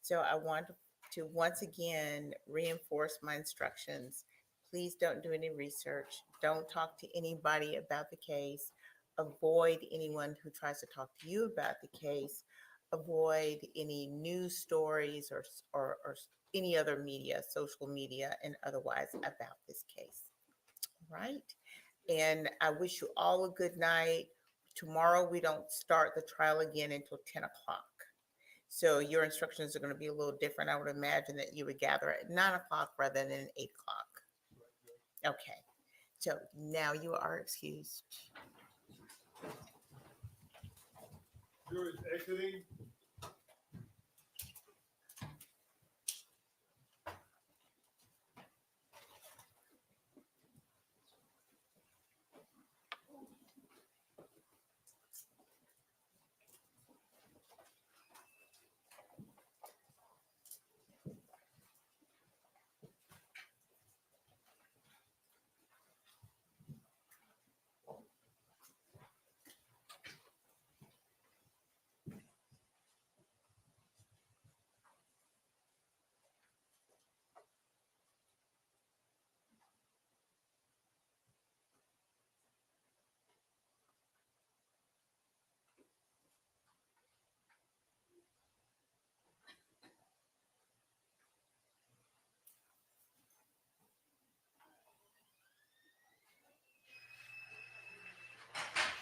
So I want to once again reinforce my instructions. Please don't do any research. Don't talk to anybody about the case. Avoid anyone who tries to talk to you about the case. Avoid any news stories or any other media, social media, and otherwise about this case. All right. And I wish you all a good night. Tomorrow, we don't start the trial again until 10 o'clock. So your instructions are going to be a little different. I would imagine that you would gather at 9 o'clock rather than 8 o'clock. Okay. So now you are excused. Jurors exiting.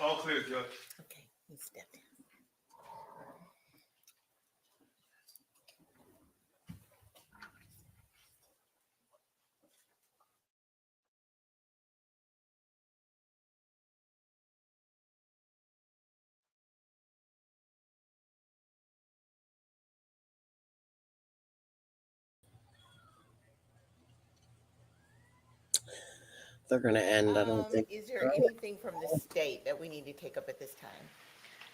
All clear, Judge. Okay, you step down. They're going to end. I don't think. Is there anything from the state that we need to take up at this time?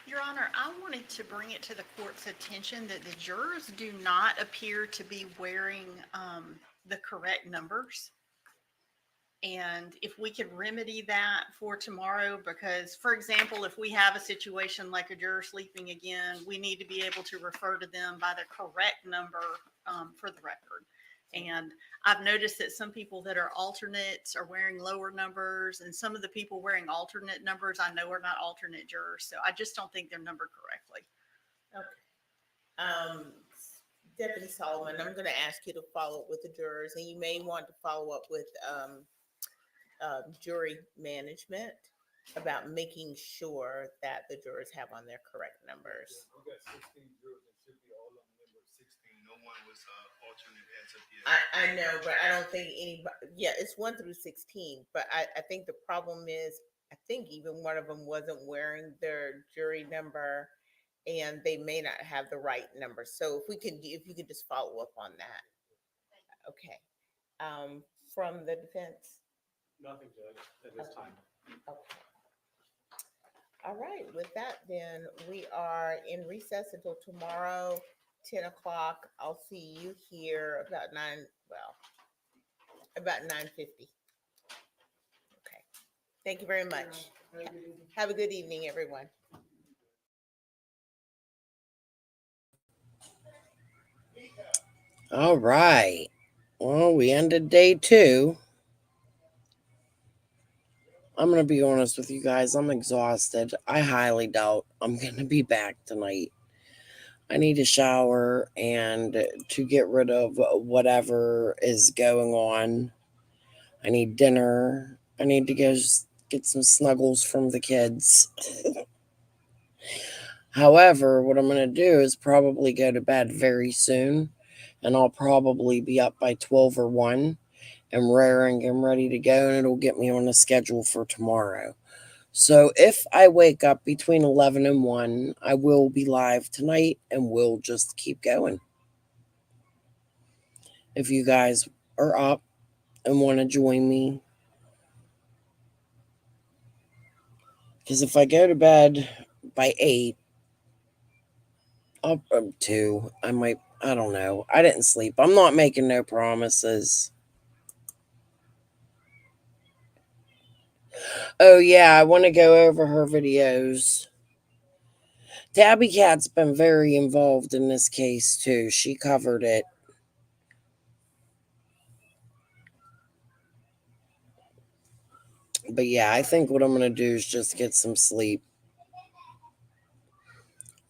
Your Honor, I wanted to bring it to the court's attention that the jurors do not appear to be wearing the correct numbers. And if we could remedy that for tomorrow, because for example, if we have a situation like a juror sleeping again, we need to be able to refer to them by the correct number for the record. And I've noticed that some people that are alternates are wearing lower numbers, and some of the people wearing alternate numbers I know are not alternate jurors. So I just don't think they're numbered correctly. Okay. Deputy Solomon, I'm going to ask you to follow up with the jurors, and you may want to follow up with jury management about making sure that the jurors have on their correct numbers. We got 16 jurors and should be all on number 16. No one I know, but I don't think anybody, yeah, it's 1 through 16, but I think the problem is, I think even one of them wasn't wearing their jury number and they may not have the right number. So if you could just follow up on that. Okay. From the defense. Nothing, Judge, at this time. Okay. All right, with that, then we are in recess until tomorrow, 10 o'clock. I'll see you here about 9:50. Okay. Thank you very much. Have a good evening, everyone. All right. Well, we ended day 2. I'm going to be honest with you guys. I'm exhausted. I highly doubt I'm going to be back tonight. I need a shower and to get rid of whatever is going on. I need dinner. I need to go get some snuggles from the kids. However, what I'm going to do is probably go to bed very soon, and I'll probably be up by 12 or 1 and raring and ready to go, and it'll get me on the schedule for tomorrow. So if I wake up between 11 and 1, I will be live tonight, and we'll just keep going. If you guys are up and want to join me. Because if I go to bed by 8, up 2, I don't know. I didn't sleep. I'm not making no promises. Oh, yeah, I want to go over her videos. Tabby Cat's been very involved in this case, too. She covered it. But yeah, I think what I'm going to do is just get some sleep.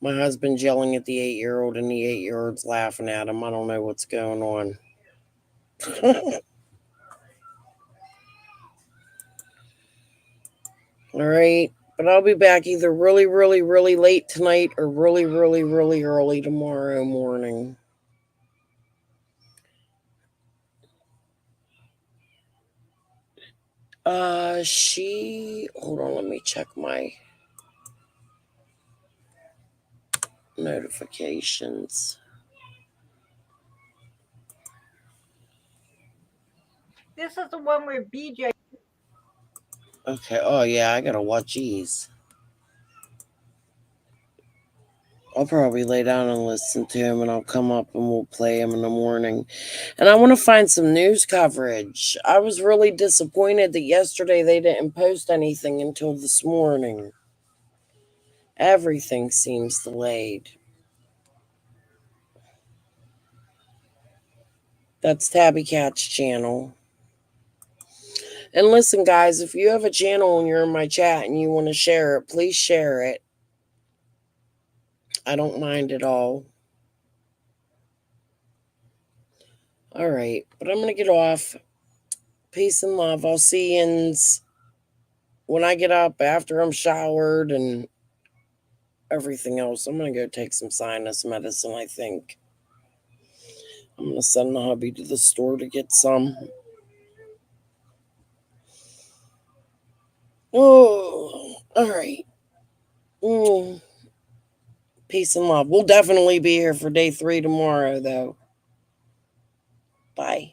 My husband's yelling at the 8-year-old, and the 8-year-old's laughing at him. I don't know what's going on. All right. But I'll be back either really, really, really late tonight or really, really, really early tomorrow morning. Hold on, let me check my notifications. This is the one where BJ. Okay, oh yeah, I gotta watch these. I'll probably lay down and listen to him, and I'll come up and we'll play him in the morning. And I want to find some news coverage. I was really disappointed that yesterday they didn't post anything until this morning. Everything seems delayed. That's Tabby Cat's channel. And listen, guys, if you have a channel and you're in my chat and you want to share it, please share it. I don't mind at all. All right, but I'm going to get off. Peace and love. I'll see you when I get up after I'm showered and everything else. I'm going to go take some sinus medicine, I think. I'm going to send the hubby to the store to get some. Oh, all right. Peace and love. We'll definitely be here for day 3 tomorrow, though. Bye.